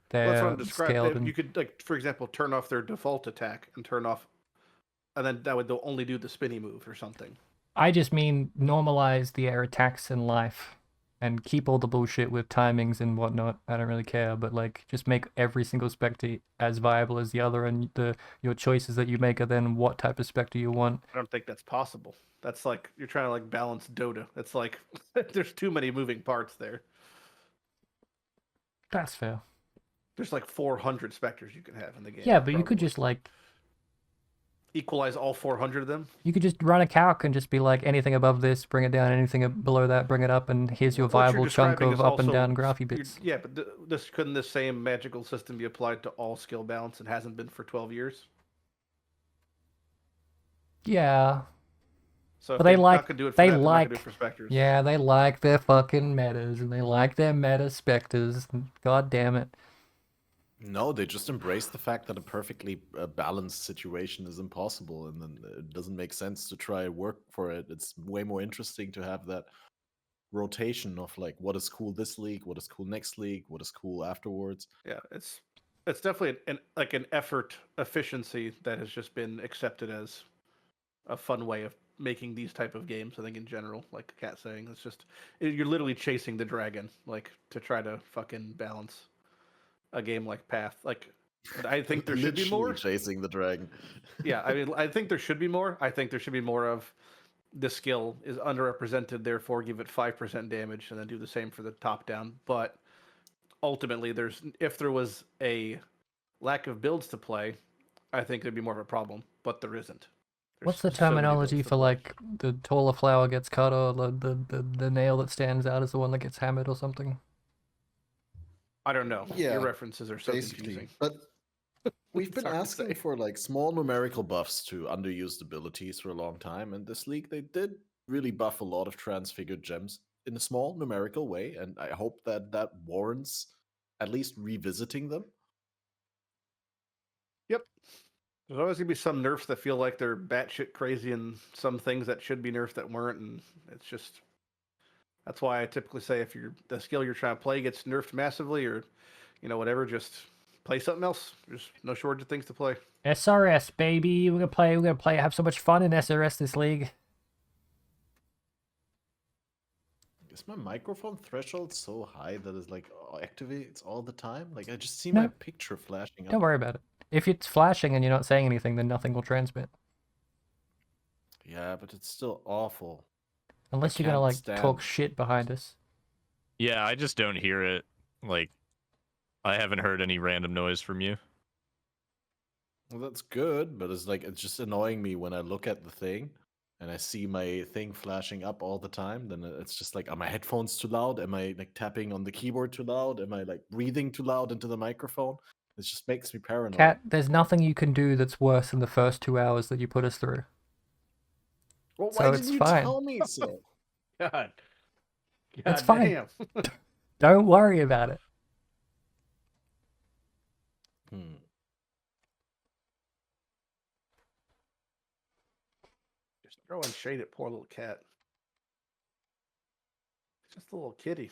they're that's what I'm describing. scaled. You could, like, for example, turn off their default attack and turn off, and then that would only do the spinny move or something. I just mean normalize their attacks in life. And keep all the bullshit with timings and whatnot. I don't really care, but like just make every single spectre as viable as the other, and your choices that you make are then what type of spectre you want. I don't think that's possible. That's like you're trying to like balance Dota. It's like there's too many moving parts there. That's fair. There's like 400 specters you can have in the game. Yeah, but you could just like equalize all 400 of them. You could just run a calc and just be like, anything above this, bring it down, anything below that, bring it up, and here's your viable chunk of up and down graphy bits. Yeah, but couldn't the same magical system be applied to all skill balance and hasn't been for 12 years? Yeah. So but they like specters. Yeah, they like their fucking metas and they like their meta specters. God damn it. No, they just embrace the fact that a perfectly balanced situation is impossible, and then it doesn't make sense to try and work for it. It's way more interesting to have that rotation of like what is cool this league, what is cool next league, what is cool afterwards. Yeah, it's definitely an effort efficiency that has just been accepted as a fun way of making these type of games. I think in general, like Kat saying, it's just you're literally chasing the dragon, like to try to fucking balance a game like Path. Like, I think there should be more. Literally chasing the dragon. Yeah, I mean, I think there should be more. I think there should be more of the skill is underrepresented, therefore give it 5% damage, and then do the same for the top down. But ultimately, if there was a lack of builds to play, I think there'd be more of a problem. But there isn't. What's the terminology for like the taller flower gets cut, or the nail that stands out is the one that gets hammered or something? I don't know. Yeah, your references are so basically. confusing. But we've been Sorry to asking say. for like small numerical buffs to underused abilities for a long time, and this league they did really buff a lot of transfigured gems in a small numerical way, and I hope that that warrants at least revisiting them. Yep. There's always gonna be some nerfs that feel like they're batshit crazy, and some things that should be nerfed that weren't, and it's just. That's why I typically say if the skill you're trying to play gets nerfed massively, or whatever, just play something else. There's no shortage of things to play. SRS, baby. We're gonna play, have so much fun in SRS this league. Is my microphone threshold so high that it's like activates all the time? Like I just see No. my picture flashing up. Don't worry about it. If it's flashing and you're not saying anything, then nothing will transmit. Yeah, but it's still awful. Unless you're gonna like talk shit behind us. Yeah, I just don't hear it. Like, I haven't heard any random noise from you. Well, that's good, but it's like it's just annoying me when I look at the thing and I see my thing flashing up all the time. Then it's just like, are my headphones too loud? Am I like tapping on the keyboard too loud? Am I like breathing too loud into the microphone? It just makes me paranoid. Kat, there's nothing you can do that's worse than the first 2 hours that you put us through. Well, So why it's didn't you fine. tell me so? God. It's fine. Damn. Don't worry about it. Just throwing shade at poor little cat. It's just a little kitty.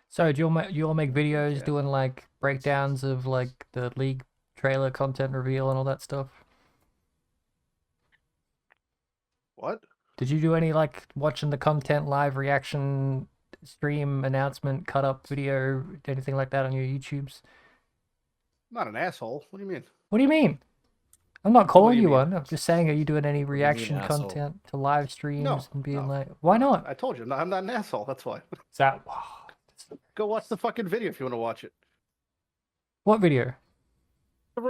So do you all make videos doing like breakdowns of like the league trailer content reveal and all that stuff? What? Did you do any like watching the content live reaction stream announcement cut up video, anything like that on your YouTubes? I'm not an asshole. What do you mean? What do you mean? I'm not calling you you mean? one. I'm just saying, are you doing any do you mean, reaction asshole? content to live streams No, and being no, like, why not? I told you, I'm not an asshole. That's why. Is that Go watch the fucking video if you want to watch it. what video? The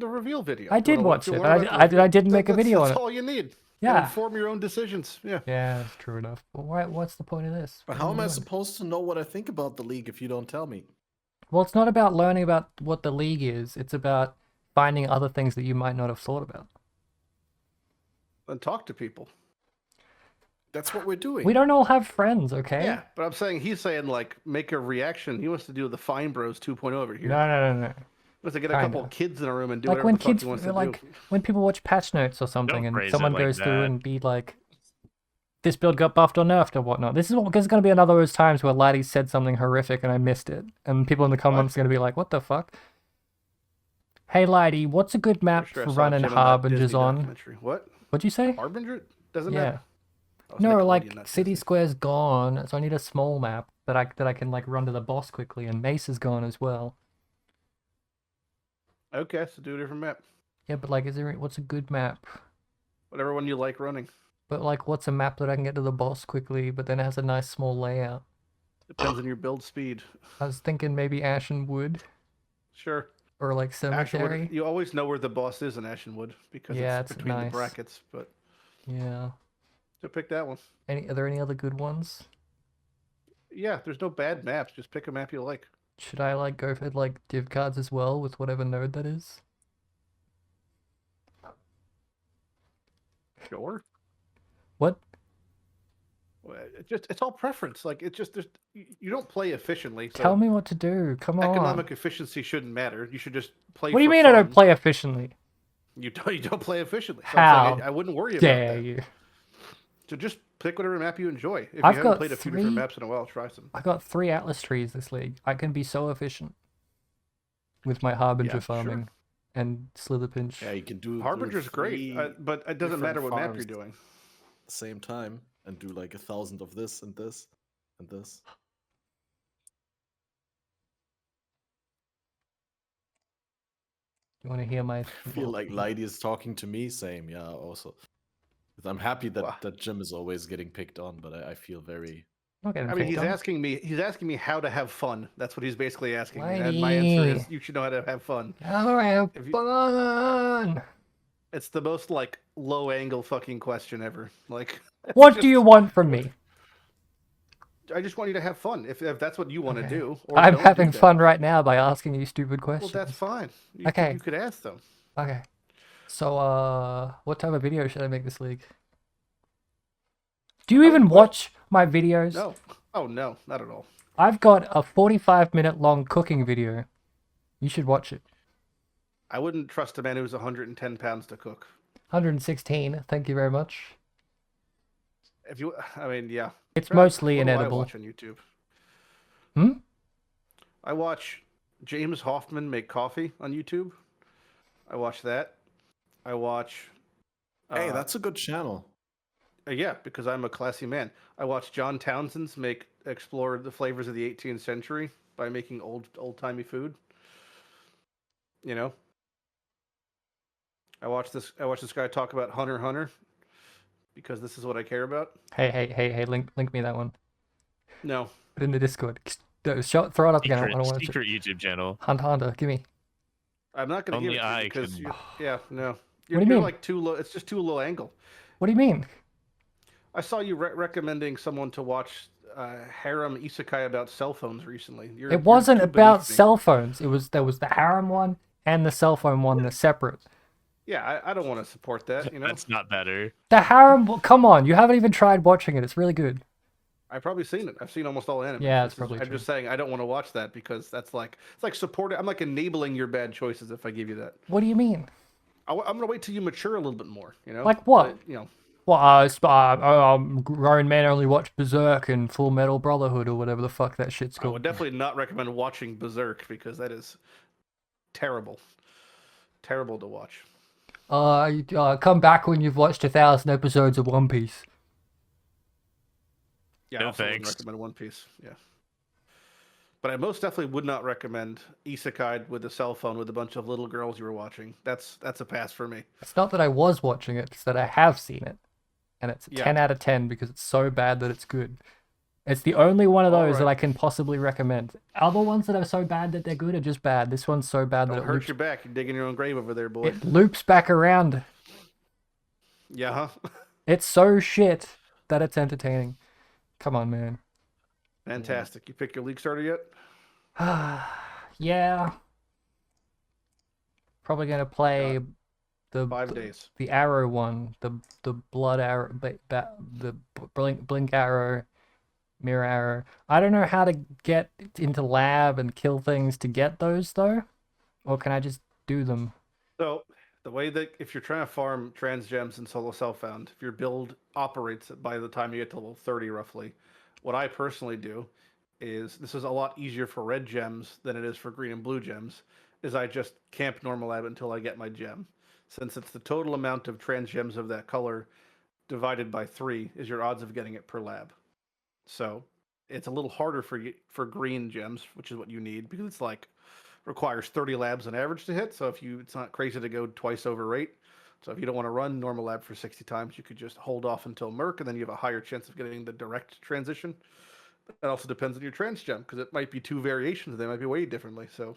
reveal video. I did If watch you it, wanna but watch I didn't make a video on That's it. all you need. Yeah. Inform your own decisions. Yeah. Yeah, that's true enough. But what's the point of this? But What how are am we I doing? supposed to know what I think about the league if you don't tell me? Well, it's not about learning about what the league is. It's about finding other things that you might not have thought about. And talk to people. That's what we're doing. We don't all have friends, okay? Yeah, but he's saying like make a reaction. He wants to do the Fine Bros 2.0 over here. No. He wants to get a Kinda. couple of kids in a room and do Like whatever when the fuck kids, he wants to like do. when people watch patch notes or something, Don't and phrase it someone like goes through that. and be like, "This build got buffed or nerfed or whatnot." This is going to be another of those times where Lighty said something horrific and I missed it, and people in the comments are going to be like, "What the fuck?" Hey Lighty, what's a good map Sure, I for saw running Jim in that Harbingers Disney on? documentary. What? What'd you say? Harbinger? Doesn't Yeah. matter. That was No, Nickelodeon, like not City Disney. Square's gone, so I need a small map that I can like run to the boss quickly, and Mace is gone as well. Okay, so do a different map. Yeah, but like, what's a good map? Whatever one you like running. But like, what's a map that I can get to the boss quickly, but then has a nice small layout? Depends on your build speed. I was thinking maybe Ashen Wood Sure. or like Cemetery. Ashenwood, you always know where the boss is in Ashenwood because Yeah, it's it's between nice. the brackets. But Yeah. so pick that one. Are there any other good ones? Yeah, there's no bad maps. Just pick a map you like. Should I like go for like div cards as well with whatever node that is? Sure. What? It's all preference. Like it's just you don't play efficiently. So Tell me what to do. Come on. economic efficiency shouldn't matter. You should just play. What do you for mean I don't fun. play efficiently? You don't play efficiently. So How I wouldn't worry about dare that. you? So just pick whatever map you enjoy. If I've you haven't got played a few 3 different maps in a while, try some. I got 3 Atlas trees this league. I can be so efficient with my Harbinger Yeah, farming and Slither Pinch. Yeah, you can do Harbinger's great, but it doesn't different matter what map farms. you're doing. the same time and do like 1,000 of this and this and this. You want to hear my? I feel like Lighty is talking to me. Same, yeah. Also, 'cause I'm happy that Wow. that Jim is always getting picked on, but I feel very. I'm not getting I mean, picked he's on. asking me how to have fun. That's what he's basically asking me. And my answer is, Lighty. you should know how to have fun. How do I have If you- fun? It's the most like low angle fucking question ever. Like, it's What do just- you want from me? I just want you to have fun. If that's what you want to Okay. do, or I'm don't having do that. fun right now by asking you stupid Well, questions. that's fine. Okay. You could ask them. Okay. So, what type of video should I make this league? Do you even watch my videos? No. Oh no, not at all. I've got a 45-minute long cooking video. You should watch it. I wouldn't trust a man who's 110 pounds to cook. 116. Thank you very much. If you, I mean, yeah. It's Try- mostly what do I inedible. watch on YouTube. Hmm? I watch James Hoffman make coffee on YouTube. I watch that. I watch. Hey, that's a good channel. Yeah, because I'm a classy man. I watch John Townsend's explore the flavors of the 18th century by making old-timey food. You know. I watch this guy talk about Hunter x Hunter because this is what I care about. Hey, link me that one. No. Put it in the Discord. Throw it up again. I don't want to. Secret YouTube channel. Hunter, give me. I'm not going to give Only it to you I because can- yeah, no. do you You're mean? like too low. It's just too low angle. What do you mean? I saw you recommending someone to watch harem isekai about cell phones recently. It wasn't too about beneath me. cell phones. There was the harem one and the cell phone one. They're separate. Yeah, I don't want to support that. You know, That's not better. The harem. Come on, you haven't even tried watching it. It's really good. I've probably seen it. I've seen almost all anime. Yeah, it's This is- probably I'm true. just saying I don't want to watch that because that's like it's like supporting. I'm like enabling your bad choices if I give you that. What do you mean? I'm gonna wait till you mature a little bit more. You know, Like what? You know, Well, grown men only watch Berserk and Full Metal Brotherhood or whatever the fuck that shit's I called. would definitely not recommend watching Berserk because that is terrible, terrible to watch. Come back when you've watched 1,000 episodes of One Piece. Yeah, No I also wouldn't thanks. recommend One Piece. Yeah. But I most definitely would not recommend Isekai with a cell phone with a bunch of little girls you were watching. That's a pass for me. It's not that I was watching it; it's that I have seen it, and it's a Yeah. 10 out of 10 because it's so bad that it's good. It's the only one of those that I Alright. can possibly recommend. Other ones that are so bad that they're good are just bad. This one's so bad that Don't it hurt loops, your back. You're digging your own grave over there, boy. it loops back around. Yeah, huh? It's so shit that it's entertaining. Come on, man. Fantastic. You pick your league starter yet? Yeah. Probably gonna play the 5 days. the arrow one, the blood arrow, the blink arrow, mirror arrow. I don't know how to get into lab and kill things to get those though, or can I just do them? So the way that if you're trying to farm trans gems and solo self-found, if your build operates by the time you get to level 30 roughly, what I personally do is this is a lot easier for red gems than it is for green and blue gems, is I just camp normal lab until I get my gem. Since it's the total amount of trans gems of that color divided by 3 is your odds of getting it per lab. So it's a little harder for green gems, which is what you need, because it's like requires 30 labs on average to hit. So it's not crazy to go twice over rate. So if you don't want to run normal lab for 60 times, you could just hold off until Merc, and then you have a higher chance of getting the direct transition. That also depends on your trans gem, because it might be 2 variations. They might be weighted differently. So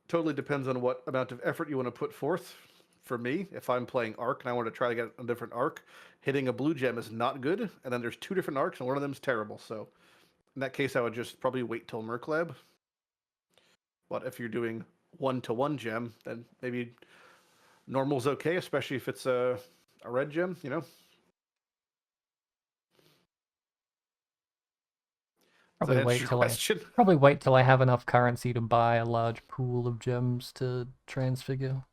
totally depends on what amount of effort you want to put forth. For me, if I'm playing Arc and I want to try to get a different Arc, hitting a blue gem is not good. And then there's 2 different Arcs, and one of them is terrible. So in that case, I would just probably wait till Merc Lab. But if you're doing 1-to-1 gem, then maybe normal's okay, especially if it's a red gem, you know? Probably answer wait your till question? probably wait till I have enough currency to buy a large pool of gems to transfigure.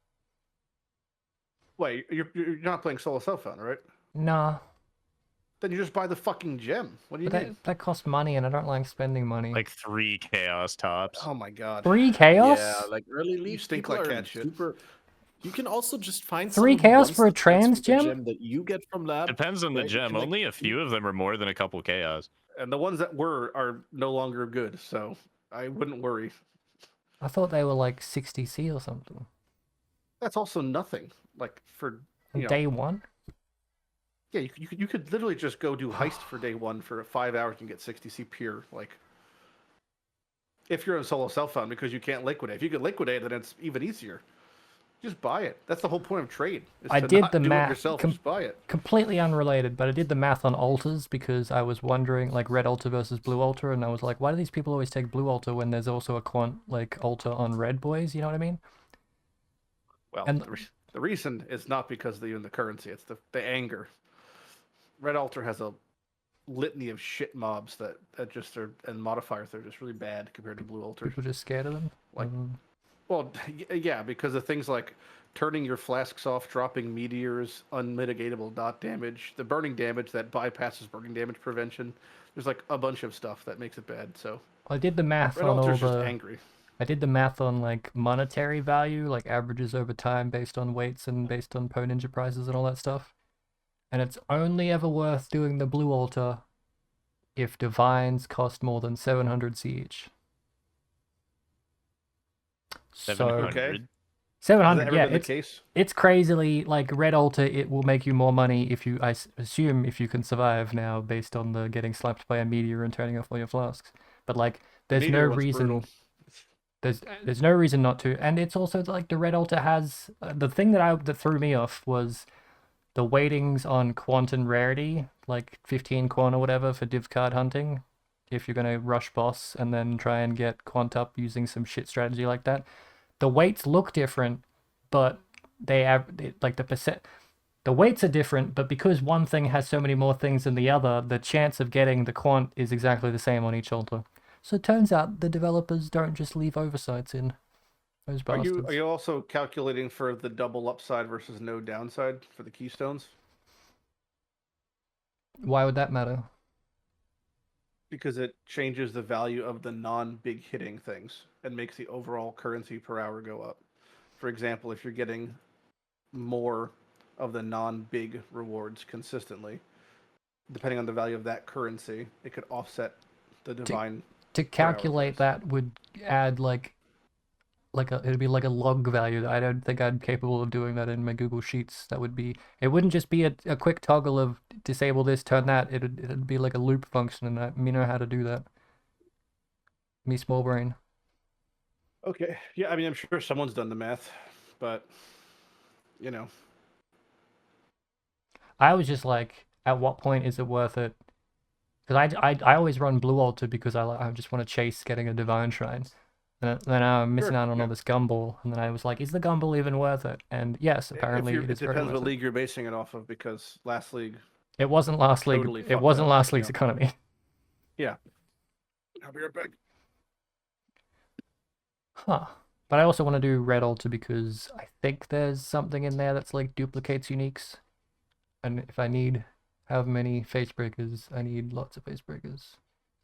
Wait, you're not playing solo self-found, right? Nah, Then you just buy the fucking gem. What do you but mean? that costs money, and I don't like spending money. Like 3 chaos tops. Oh my god. 3 chaos? Yeah, like early league, stink people like are cat shit. super. You can also just find 3 someone who chaos wants for a to transfer trans the gem? gem that you get from lab. Depends on the right? You gem. can, like, Only a few of them are more than a couple chaos. And the ones that were are no longer good, so I wouldn't worry. I thought they were like 60C or something. That's also nothing. Like for On you know, day 1? yeah, you could literally just go do heist for day 1 for 5 hours and get 60C pure. Like if you're in solo self-found because you can't liquidate. If you could liquidate, then it's even easier. Just buy it. That's the whole point of trade. Is I to did not the do math. it yourself. Just buy it. Completely unrelated, but I did the math on altars because I was wondering, like, red altar versus blue altar, and I was like, why do these people always take blue altar when there's also a quant, like, altar on red boys? You know what I mean? Well, And the reason is not because of even the currency. It's the anger. Red Altar has a litany of shit mobs that just are, and modifiers that are just really bad compared to Blue Altar. people just scared of them. Like, well, yeah, because of things like turning your flasks off, dropping meteors, unmitigatable dot damage, the burning damage that bypasses burning damage prevention. There's like a bunch of stuff that makes it bad. So I did the math Red on all Altar's just the. angry. I did the math on like monetary value, like averages over time based on weights and based on Poe Ninja prices and all that stuff. And it's only ever worth doing the blue altar if divines cost more than 700 each. 700. Okay. 700, Has that yeah, ever been the case? it's crazily like red altar. It will make you more money if you, assume, if you can survive now based on the getting slapped by a meteor and turning off all your flasks. But like, there's no Meteor one's reason. brutal. There's no reason not to, and it's also like the red altar has the thing that threw me off was the weightings on quant and rarity, like 15 quant or whatever for div card hunting. If you're gonna rush boss and then try and get quant up using some shit strategy like that, the weights look different, but they have like the weights are different, but because one thing has so many more things than the other, the chance of getting the quant is exactly the same on each altar. So it turns out the developers don't just leave oversights in. Those bastards. Are you also calculating for the double upside versus no downside for the keystones? Why would that matter? Because it changes the value of the non-big hitting things and makes the overall currency per hour go up. For example, if you're getting more of the non-big rewards consistently, depending on the value of that currency, it could offset the divine. To calculate that would add it'd be like a log value. I don't think I'm capable of doing that in my Google Sheets. It wouldn't just be a quick toggle of disable this, turn that. It'd be like a loop function, and I know how to do that. Me small brain. Okay. Yeah, I mean, I'm sure someone's done the math, but you know. I was just like, at what point is it worth it? Because I always run blue altar because I just want to chase getting a divine shrine. And then I'm missing out on all this gumball, and then I was like, is the gumball even worth it? And yes, apparently it is very depends worth what it. league you're basing it off of, because last league. It wasn't last league. Totally It wasn't fucked up, last league's yeah. economy. Yeah. I'll be right back. Huh. But I also want to do red altar because I think there's something in there that's like duplicates uniques. And if I need however many face breakers, I need lots of face breakers.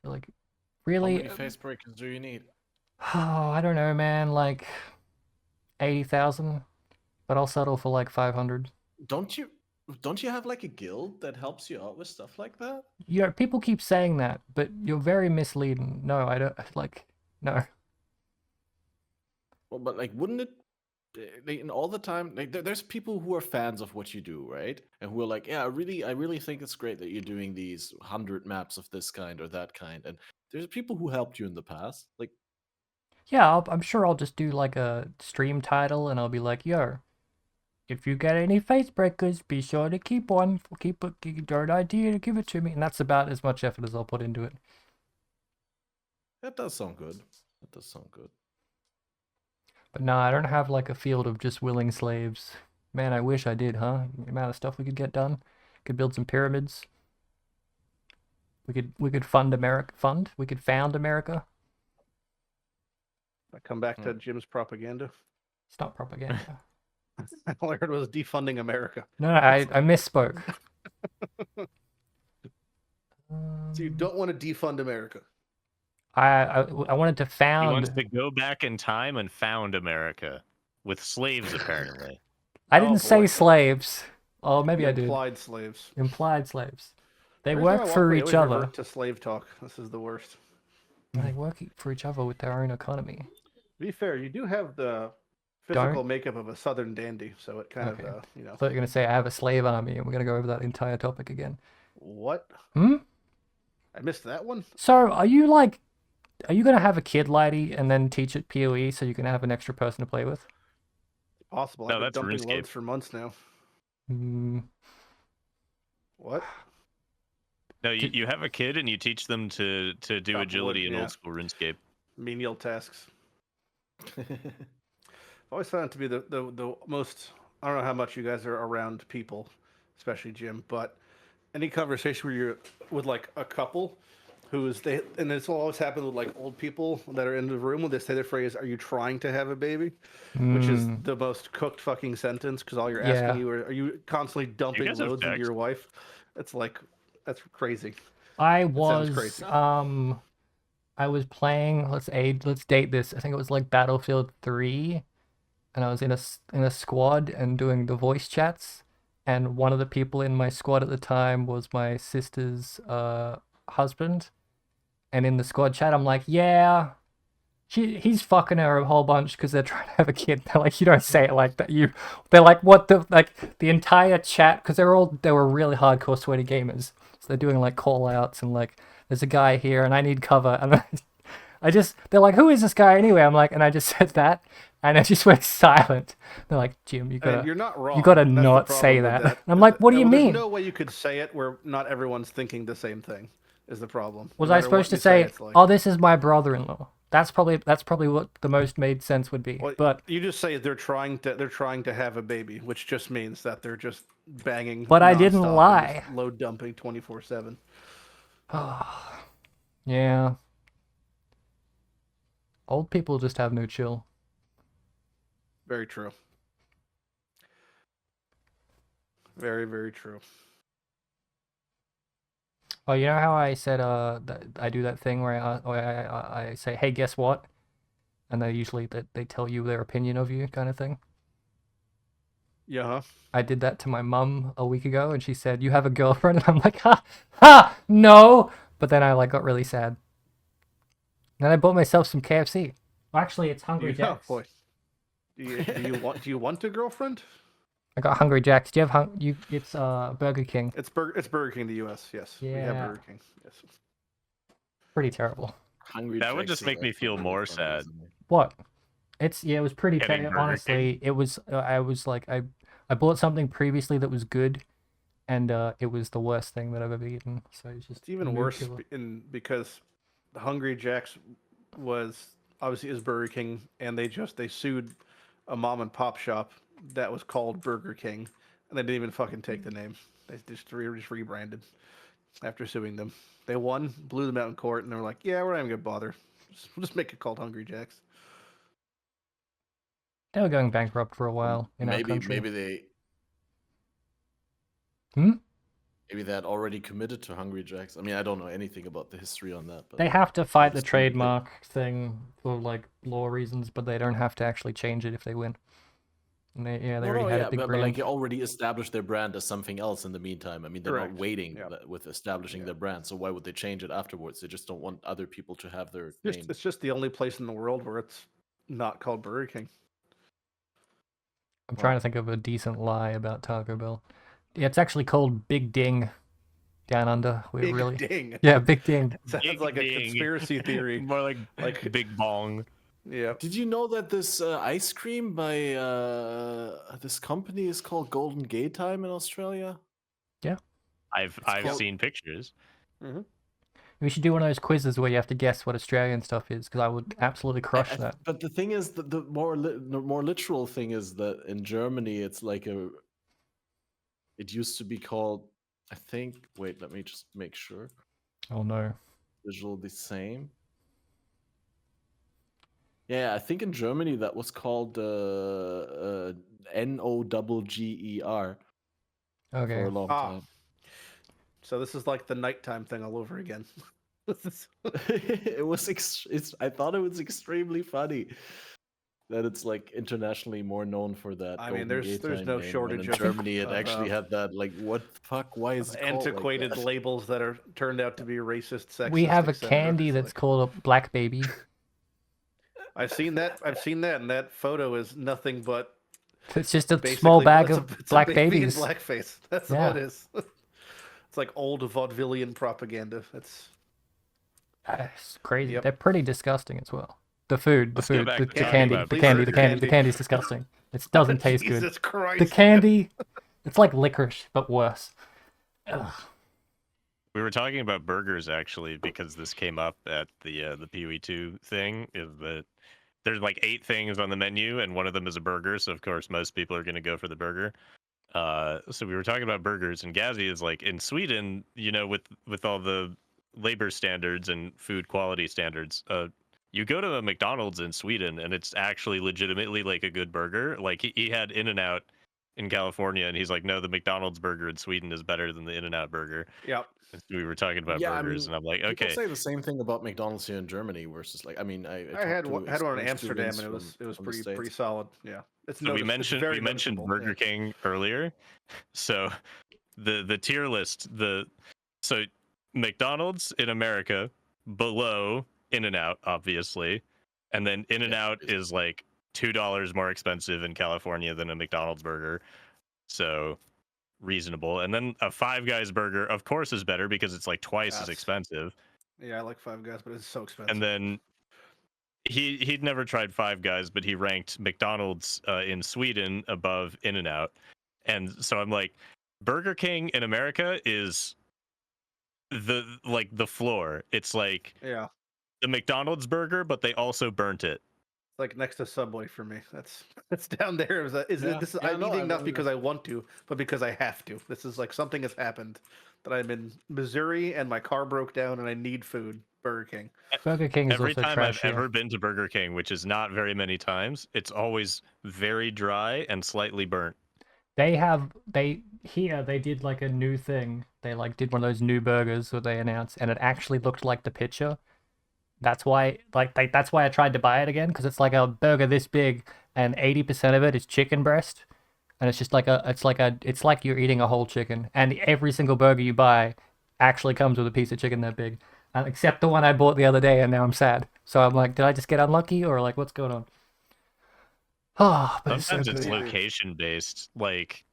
So like, really? How many face breakers do you need? Oh, I don't know, man. Like 80,000. But I'll settle for like 500. Don't you have like a guild that helps you out with stuff like that? Yeah, people keep saying that, but you're very misleading. No, I don't no. Well, but like, wouldn't it? And all the time, like, there's people who are fans of what you do, right? And who are like, yeah, I really think it's great that you're doing these 100 maps of this kind or that kind. And there's people who helped you in the past, like. Yeah, I'm sure I'll just do like a stream title, and I'll be like, yo, if you get any face breakers, be sure to keep one. Keep a dirt idea to give it to me. And that's about as much effort as I'll put into it. That does sound good. That does sound good. But no, I don't have like a field of just willing slaves. Man, I wish I did, huh? The amount of stuff we could get done. Could build some pyramids. We could fund America. We could found America. I come back to Jim's propaganda. It's not propaganda. All I heard was defunding America. No, I misspoke. So you don't want to defund America. I wanted to He found. wants to go back in time and found America with slaves, apparently. I Oh, didn't boy. say slaves. Oh, maybe You I did. implied slaves. Implied slaves. They Every time I work walk for away, I each always other. revert to slave talk. This is the worst. They work for each other with their own economy. To be fair, you do have the physical makeup of a southern dandy, so it kind of, you know. I thought you were going to say I have a slave army, and we're going to go over that entire topic again. What? Hmm? I missed that one? So, are you going to have a kid, Lighty, and then teach it PoE so you can have an extra person to play with? Possible. No, I've been that's dumping RuneScape. loads for months now. Hmm. What? No, you have a kid and you teach them to do Chop agility wood, in yeah. old school RuneScape. Menial tasks. I've always found it to be the most. I don't know how much you guys are around people, especially Jim, but any conversation where you're with like a couple and this will always happen with like old people that are in the room when they say the phrase, "Are you trying to have a baby?" Which is the most cooked fucking sentence because all you're asking are you constantly dumping guys have loads into sex? your wife? It's like that's crazy. I sounds was crazy. I was playing. Let's date this. I think it was like Battlefield 3, and I was in a squad and doing the voice chats. And one of the people in my squad at the time was my sister's husband. And in the squad chat, I'm like, yeah, he's fucking her a whole bunch because they're trying to have a kid. They're like, you don't say it like that. They're like, what the the entire chat because they were really hardcore sweaty gamers. So they're doing like call outs and like, there's a guy here and I need cover. And they're like, who is this guy anyway? I'm like, and I just said that. And I just went silent. They're like, Jim, You're not wrong. You gotta That's the not problem say with that. And I'm like, what do you mean? There's no way you could say it where not everyone's thinking the same thing. Is the problem? Was No I matter supposed what to say, it's like. oh, this is my brother-in-law? That's probably what the most made sense would be. Well, but you just say they're trying to have a baby, which just means that they're just banging. But I didn't nonstop and lie. just load dumping 24/7. Yeah. Old people just have no chill. Very true. Very, very true. Oh, you know how I said that I do that thing where I say, hey, guess what? And they tell you their opinion of you kind of thing. Yeah. I did that to my mum a week ago, and she said, you have a girlfriend? And I'm like, ha, no! But then I got really sad. Then I bought myself some KFC. Actually, it's Hungry Jack's. Boy. Do you want a girlfriend? I got Hungry Jack's. Do you have It's Burger King. It's Burger King in the U.S. Yes. We have Yeah. Burger King. Yes. Pretty terrible. Hungry That would Jack's just is make me like feel the more worst one, sad. isn't it? What? It was pretty Getting terrible. Burger Honestly, it was. I was like, I bought something previously that was good, and it was the worst thing that I've ever eaten. So it's just It's even worse because Hungry Jack's was obviously is Burger King, and they sued a mom and pop shop that was called Burger King, and they didn't even fucking take the name. They just rebranded after suing them. They won, blew them out in court, and they were like, "Yeah, we're not even gonna bother. We'll just make it called Hungry Jack's." They were going bankrupt for a while in our country. Maybe they. Maybe they had already committed to Hungry Jack's. I mean, I don't know anything about the history on that. But They have to fight the just think that- trademark thing for law reasons, but they don't have to actually change it if they win. And they already had a big but brand. like they already established their brand as something else in the meantime. I mean, they're Correct. not waiting Yeah. with establishing their brand. So why would they change it afterwards? They just don't want other people to have their name. It's just the only place in the world where it's not called Burger King. I'm trying to think of a decent lie about Taco Bell. Yeah, it's actually called Big Ding down under. Big Ding. Yeah, Big Ding. Sounds Big like a Ding. conspiracy theory. More like Big Bong. Yeah. Did you know that this ice cream by this company is called Golden Gay Time in Australia? Yeah. I've called- seen pictures. We should do one of those quizzes where you have to guess what Australian stuff is, because I would absolutely crush that. But the thing is, the more literal thing is that in Germany, it's like it used to be called, I think. Wait, let me just make sure. Oh no. Visual the same. Yeah, I think in Germany that was called NOGGER for Okay. a long Ah. time. So this is like the nighttime thing all over again. It was. I thought it was extremely funny that it's like internationally more known for that. I mean, Golden there's Gate no name, shortage and in Germany it of, actually had that. Like, what the fuck? Why is it called like antiquated that? labels that are turned out to be racist, sexist. We have a etc. candy It's that's like- called a black baby. I've seen that, and that photo is nothing but It's just a basically small bag it's of it's black baby in babies. blackface. That's all Yeah. it is. It's like old vaudevillian propaganda. It's It's crazy. Yep. They're pretty disgusting as well. The food, Let's go back to the talking candy, about the Please candy, say the candy. candy's disgusting. It doesn't taste good. Jesus Christ. The candy, it's like licorice, but worse. Ugh. We were talking about burgers actually because this came up at the PoE2 thing. Is that there's like 8 things on the menu and one of them is a burger, so of course most people are going to go for the burger. So we were talking about burgers, and Gazzy is like, in Sweden, you know, with all the labor standards and food quality standards, you go to a McDonald's in Sweden and it's actually legitimately like a good burger. Like he had In-N-Out in California, and he's like, no, the McDonald's burger in Sweden is better than the In-N-Out burger. Yep. And so we were talking about Yeah, I burgers, mean, and I'm like, People okay, say the same thing about McDonald's here in Germany versus like. I mean, I I had talked to had one in experienced Amsterdam, students and it was from the pretty States. solid. Yeah. It's so we it's mentioned very noticeable, Burger yeah. King earlier. So the tier list, so McDonald's in America below In-N-Out, obviously, and then In-N-Out obviously. is like $2 more expensive in California than a McDonald's burger, so reasonable. And then a Five Guys burger, of course, is better because it's like twice as Yes. expensive. Yeah, I like Five Guys, but it's so expensive. And then he'd never tried Five Guys, but he ranked McDonald's in Sweden above In-N-Out. And so I'm like, Burger King in America is the floor. It's like yeah, the McDonald's burger, but they also burnt it. it's like next to Subway for me. That's down there. I'm no, eating not because I want to, but because I have to. This is like something has happened that I'm in Missouri and my car broke down and I need food. Burger King. Burger King is Every also time trash I've here. ever been to Burger King, which is not very many times, it's always very dry and slightly burnt. They did like a new thing. They like did one of those new burgers that they announced, and it actually looked like the picture. That's why that's why I tried to buy it again, because it's like a burger this big and 80% of it is chicken breast. And it's just like it's like you're eating a whole chicken, and every single burger you buy actually comes with a piece of chicken that big. Except the one I bought the other day, and now I'm sad. So I'm like, did I just get unlucky, or like what's going on? Oh, but Sometimes it's it's so good. location based. Like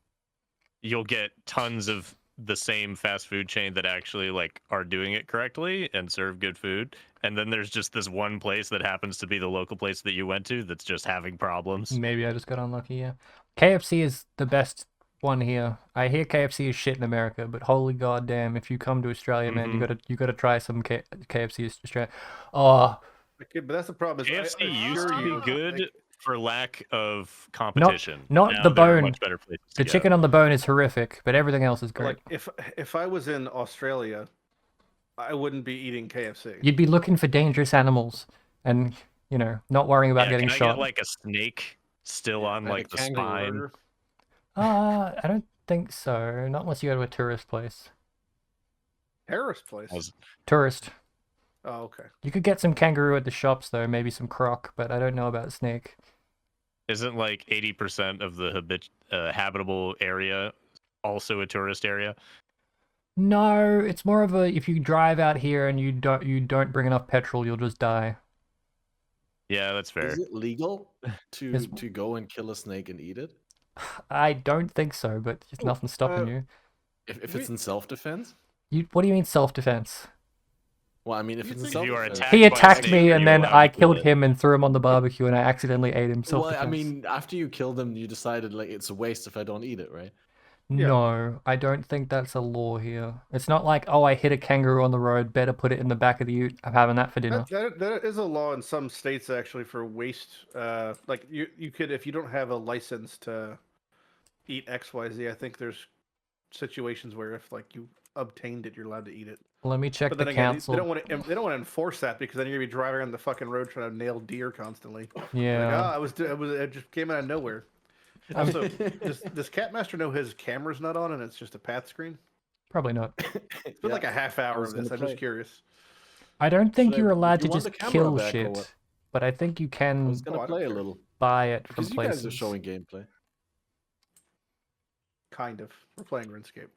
you'll get tons of the same fast food chain that actually like are doing it correctly and serve good food, and then there's just this one place that happens to be the local place that you went to that's just having problems. Maybe I just got unlucky, yeah. KFC is the best one here. I hear KFC is shit in America, but holy goddamn, if you come to Australia, man, you gotta try some KFC Australia. Oh, Okay, but that's the problem. Is KFC I used to assure be you, good like, for lack of competition. not Now the there are bone. much better places The to chicken go. on the bone is horrific, but everything else is great. like if I was in Australia, I wouldn't be eating KFC. You'd be looking for dangerous animals, and not worrying about getting can I shot. get like a snake still on like the kangaroo spine? burger. I don't think so. Not unless you go to a tourist place. Terrorist place. Tourist. Oh, okay. You could get some kangaroo at the shops though, maybe some croc, but I don't know about snake. Isn't like 80% of the habitable area also a tourist area? No, it's more of a if you drive out here and you don't bring enough petrol, you'll just die. Yeah, that's fair. Is it legal to Is- to go and kill a snake and eat it? I don't think so, but there's nothing stopping you. If it's in self-defense? What do you mean self-defense? Well, I mean, if You it's in think you are self-defense. attacked He by a attacked snake, me are and you then allowed I to kill killed it? him and threw him on the barbecue and I accidentally ate him. Well, Self-defense. I mean, after you kill them, you decided like it's a waste if I don't eat it, right? Yeah. No, I don't think that's a law here. It's not like, oh, I hit a kangaroo on the road, better put it in the back of the ute. I'm having that for dinner. That is a law in some states actually for waste. Like you could, if you don't have a license to eat XYZ, I think there's situations where if like you obtained it, you're allowed to eat it. Let me check But the then again, council. they don't want to enforce that because then you're gonna be driving on the fucking road trying to nail deer constantly. Yeah. Like, it just came out of nowhere. Also, does Catmaster know his camera's not on and it's just a path screen? Probably not. It's been like a half hour of this. I'm just curious. I don't think Should I- you're allowed you to want just the camera kill back or shit, what? but I think you I can was gonna I don't play a care. little buy it from because you places. guys are showing gameplay. Kind of. We're playing RuneScape.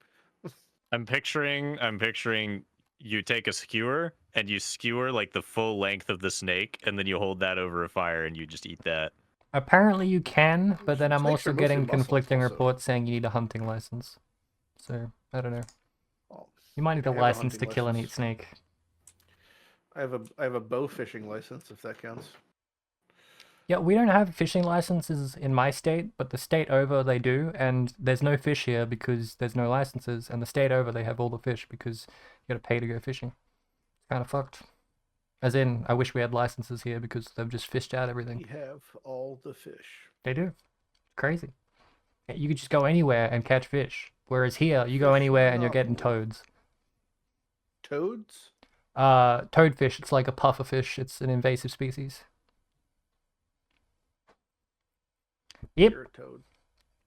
I'm picturing you take a skewer and you skewer like the full length of the snake, and then you hold that over a fire and you just eat that. Apparently you can, but then I'm Snakes also are mostly getting muscles conflicting also. reports saying you need a hunting license. So, I don't know. Oh, You might need a I have a license to hunting kill and eat license. snake. I have a bow fishing license if that counts. Yeah, we don't have fishing licenses in my state, but the state over they do, and there's no fish here because there's no licenses, and the state over they have all the fish because you gotta pay to go fishing. It's kind of fucked. As in, I wish we had licenses here because they've just fished out everything. We have all the fish. They do. Crazy. You could just go anywhere and catch fish, whereas here you go Fish anywhere and you're getting monopoly. toads. Toads? Toadfish. It's like a puffer fish. It's an invasive species. Yep. You're a toad.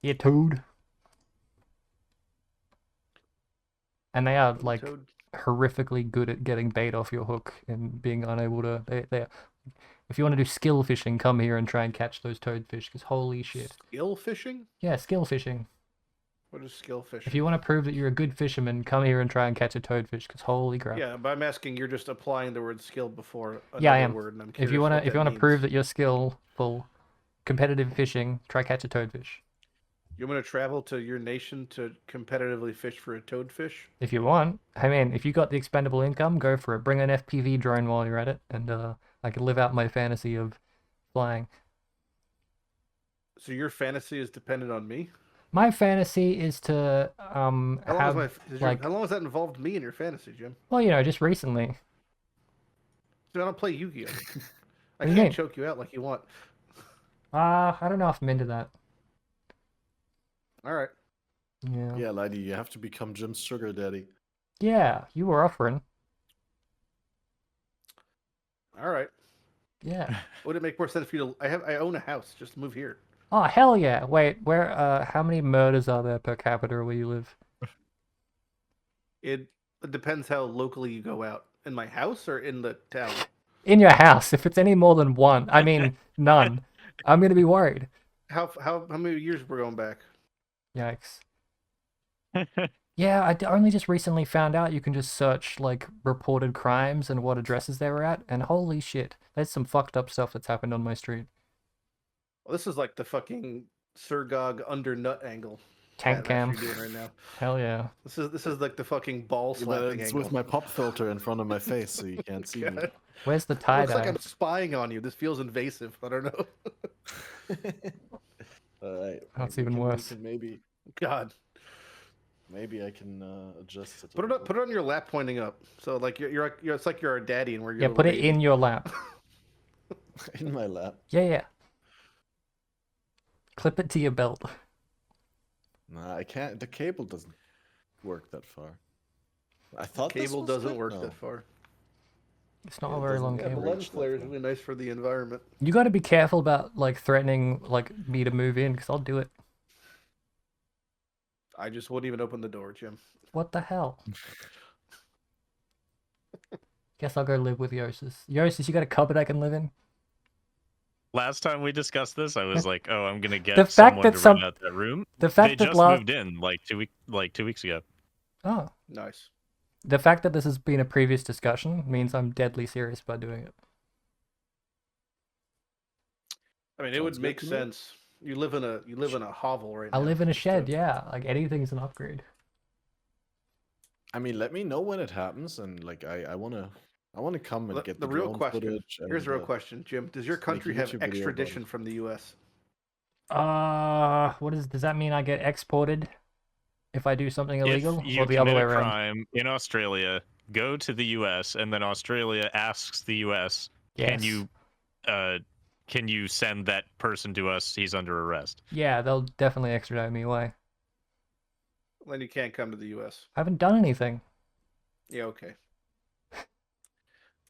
Yeah, toad. And they are Toad, like toad. horrifically good at getting bait off your hook and being unable to. They. If you want to do skill fishing, come here and try and catch those toadfish. Because holy shit. Skill fishing? Yeah, skill fishing. What is skill fishing? If you want to prove that you're a good fisherman, come here and try and catch a toadfish. Because holy crap. Yeah, but I'm asking. You're just applying the word skill before another Yeah, I am. word, and I'm If curious you what wanna that means. prove that you're skillful, competitive fishing, try catch a toadfish. You want to travel to your nation to competitively fish for a toadfish? If you want, I mean, if you got the expendable income, go for it. Bring an FPV drone while you're at it, and I can live out my fantasy of flying. So your fantasy is dependent on me? My fantasy is to How long, have like, how long has that involved me in your fantasy, Jim? well, you know, just recently. Dude, I don't play Yu-Gi-Oh. I What do you can't mean? choke you out like you want. I don't know if I'm into that. All right. Yeah. Yeah, Lighty, you have to become Jim's sugar daddy. Yeah, you were offering. All right. Yeah. Would it make more sense for you to? I own a house. Just move here. Oh hell yeah! Wait, where? How many murders are there per capita where you live? It depends how locally you go out. In my house or in the town? In your house, if it's any more than one, I mean none, I'm gonna be worried. How many years we're going back? Yikes. Yeah, only just recently found out you can just search like reported crimes and what addresses they were at, and holy shit, there's some fucked up stuff that's happened on my street. Well, this is like the fucking Surgog under nut angle. Tank that cam. you're doing right now. Hell yeah. This is like the fucking ball Yeah, but slapping it's angle. with my pop filter in front of my face, so you can't see me. God. Where's the It tie looks like dye? I'm spying on you. This feels invasive. I don't know. All right. That's we even can- worse. God. Maybe I can adjust it. Put it up. Put it on your lap, pointing up. So like you're it's like you're a daddy and we're your Yeah, put it lady. in your lap. in my lap. Yeah, yeah. Clip it to your belt. Nah, I can't. The cable doesn't work that far. I thought this Cable was doesn't good. work No. that far. It's not Yeah, a it very doesn't- long yeah, Yeah, the cable. lens flare is really nice for the environment. You got to be careful about like threatening like me to move in because I'll do it. I just wouldn't even open the door, Jim. What the hell? Guess I'll go live with Jousis. Jousis, you got a cupboard I can live in? Last time we discussed this, I was like, "Oh, I'm gonna get The fact someone that to some- rent out that room." The They fact that just last moved in like 2 weeks ago. oh, Nice. the fact that this has been a previous discussion means I'm deadly serious about doing it. I mean, it Sounds would good make to me. sense. You live in a hovel right I now. live in a Just shed, yeah. Like anything's an upgrade. I mean, let me know when it happens, and like I wanna come and The- get the the real drone question. footage. Here's the and, real question, Jim. Does your just make a country have YouTube video about extradition it. from the U.S.? Does that mean I get exported if I do something illegal, If you or the other commit way a around? crime in Australia, go to the U.S. and then Australia asks the U.S., "Can Yes. you send that person to us? He's under arrest." Yeah, they'll definitely extradite me. Why? then you can't come to the U.S. I haven't done anything. Yeah, okay.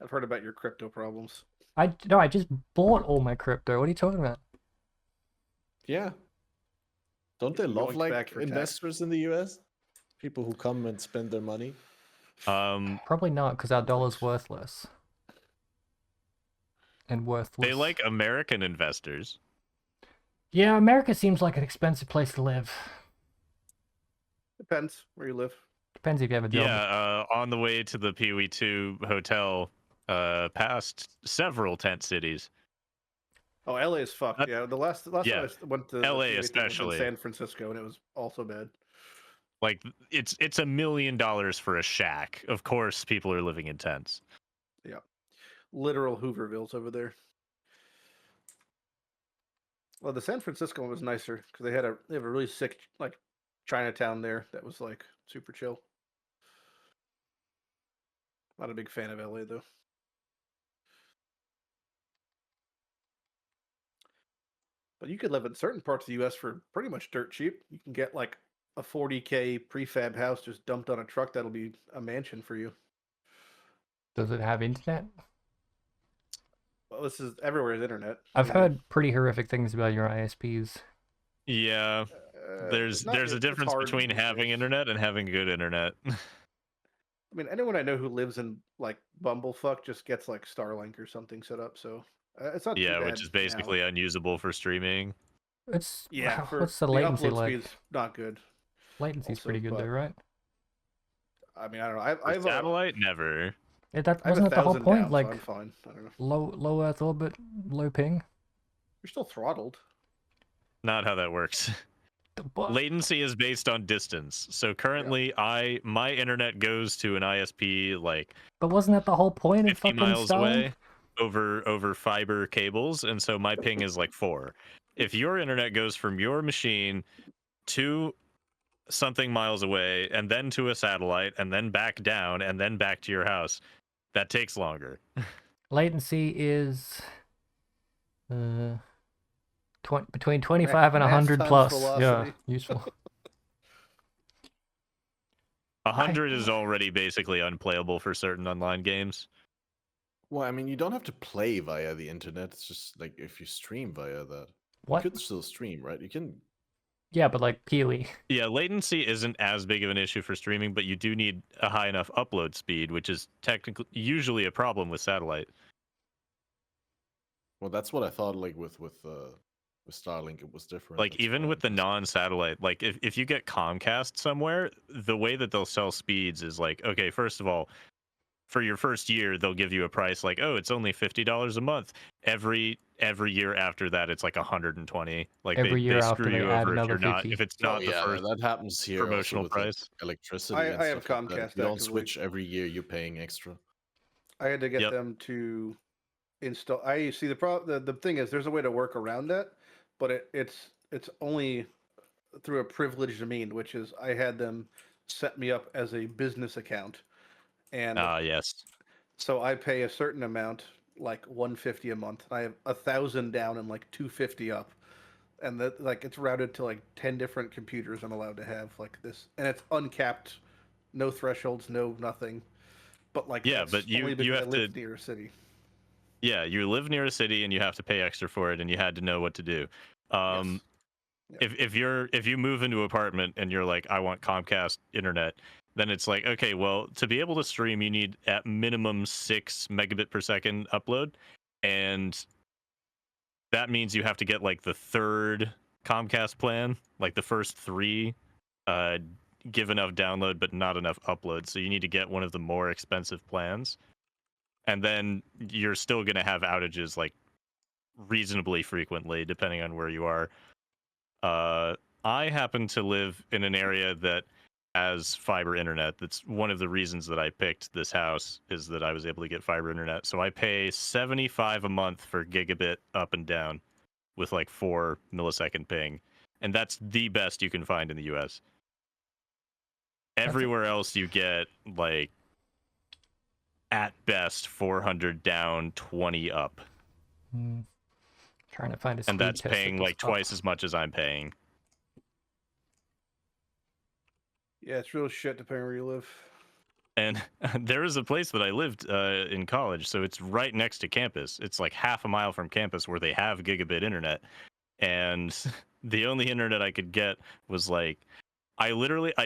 I've heard about your crypto problems. I just bought all my crypto. What are you talking about? Yeah. Don't they love Going back like for tax. investors in the US? People who come and spend their money. Probably not, because our dollar's worthless. And worthless. They like American investors. Yeah, America seems like an expensive place to live. Depends where you live. Depends if you have a job. Yeah, on the way to the Pee Wee 2 hotel, past several tent cities. Oh, LA is fucked. Yeah, the last yeah, time I went to LA the PA thing was especially. in San Francisco, and it was also bad. Like it's $1 million for a shack. Of course, people are living in tents. Yeah, literal Hoovervilles over there. Well, the San Francisco one was nicer because they have a really sick like Chinatown there that was like super chill. Not a big fan of LA though. But you could live in certain parts of the U.S. for pretty much dirt cheap. You can get like a 40K prefab house just dumped on a truck. That'll be a mansion for you. Does it have internet? Well, this is everywhere is internet. I've heard pretty horrific things about your ISPs. Yeah, there's a difference between having internet and having good internet. I mean, anyone I know who lives in like Bumblefuck just gets like Starlink or something set up. So it's not. Yeah, too bad which is basically unusable for streaming. It's yeah. What's the latency upload like? speed's not good. Latency's Also, pretty good though, right? I mean, I don't know. I have Satellite, never. Yeah, that I have wasn't that the whole 1,000 point. down, Like so I'm fine. I don't know. low Earth orbit, low ping. You're still throttled. Not how that works. Latency is based on distance. So currently, my internet goes to an ISP like. But wasn't that the whole point of 50 fucking miles Starlink? away over fiber cables, and so my ping is like 4. If your internet goes from your machine to something miles away, and then to a satellite, and then back down, and then back to your house, that takes longer. Latency is between 25 and 100 plus. Velocity. Yeah, useful. 100 is already basically unplayable for certain online games. Well, I mean, you don't have to play via the internet. It's just like if you stream via that. What? You could still stream, right? You can. Yeah, but like Peely. Yeah, latency isn't as big of an issue for streaming, but you do need a high enough upload speed, which is technically usually a problem with satellite. Well, that's what I thought. Like with Starlink, it was different. Like That's even why with the I was- non-satellite, like if you get Comcast somewhere, the way that they'll sell speeds is like, okay, first of all, for your first year, they'll give you a price like, oh, it's only $50 a month. Every year after that, it's like 120. Like Every year they after screw they you add over if another you're not 50. if it's not Oh, the yeah, first that happens here. also promotional with, like, price. electricity. I and have stuff like that. Comcast You don't actively. switch every year. You're paying extra. I had to get Yep. them to install. I see the thing is there's a way to work around that, but it's only through a privileged mean, which is I had them set me up as a business account, and Yes. so I pay a certain amount, like $150 a month. And I have 1,000 down and like $250 up, and that like it's routed to like 10 different computers I'm allowed to have like this, and it's uncapped, no thresholds, no nothing. But like Yeah, that's but you only because have I live to- near a city. Yeah, you live near a city and you have to pay extra for it, and you had to know what to do. Yes. If you move into an apartment and you're like, I want Comcast internet, then it's like, okay, well, to be able to stream, you need at minimum 6 megabit per second upload, and that means you have to get like the third Comcast plan. Like the first 3 give enough download but not enough upload, so you need to get one of the more expensive plans, and then you're still going to have outages like reasonably frequently depending on where you are. I happen to live in an area that has fiber internet. That's one of the reasons that I picked this house, is that I was able to get fiber internet. So I pay $75 a month for gigabit up and down with like 4 millisecond ping. And that's the best you can find in the US. Everywhere else you get like at best 400 down, 20 up. Trying to find a speed And that's test paying that like goes up. twice as much as I'm paying. Yeah, it's real shit depending where you live. And there is a place that I lived in college, so it's right next to campus. It's like half a mile from campus where they have gigabit internet. And the only internet I could get was like, I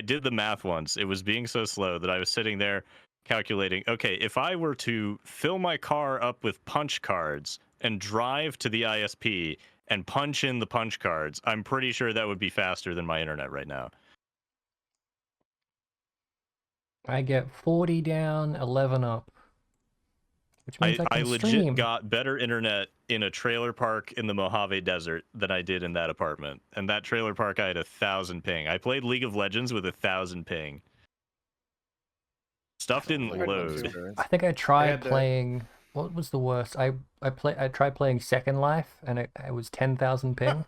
did the math once. It was being so slow that I was sitting there calculating, okay, if I were to fill my car up with punch cards and drive to the ISP and punch in the punch cards, I'm pretty sure that would be faster than my internet right now. I get 40 down, 11 up. Which means I I can legit stream. got better internet in a trailer park in the Mojave Desert than I did in that apartment. And that trailer park, I had 1,000 ping. I played League of Legends with 1,000 ping. Stuff didn't load. I think I tried had to- playing. What was the worst? I tried playing Second Life, and it was 10,000 ping,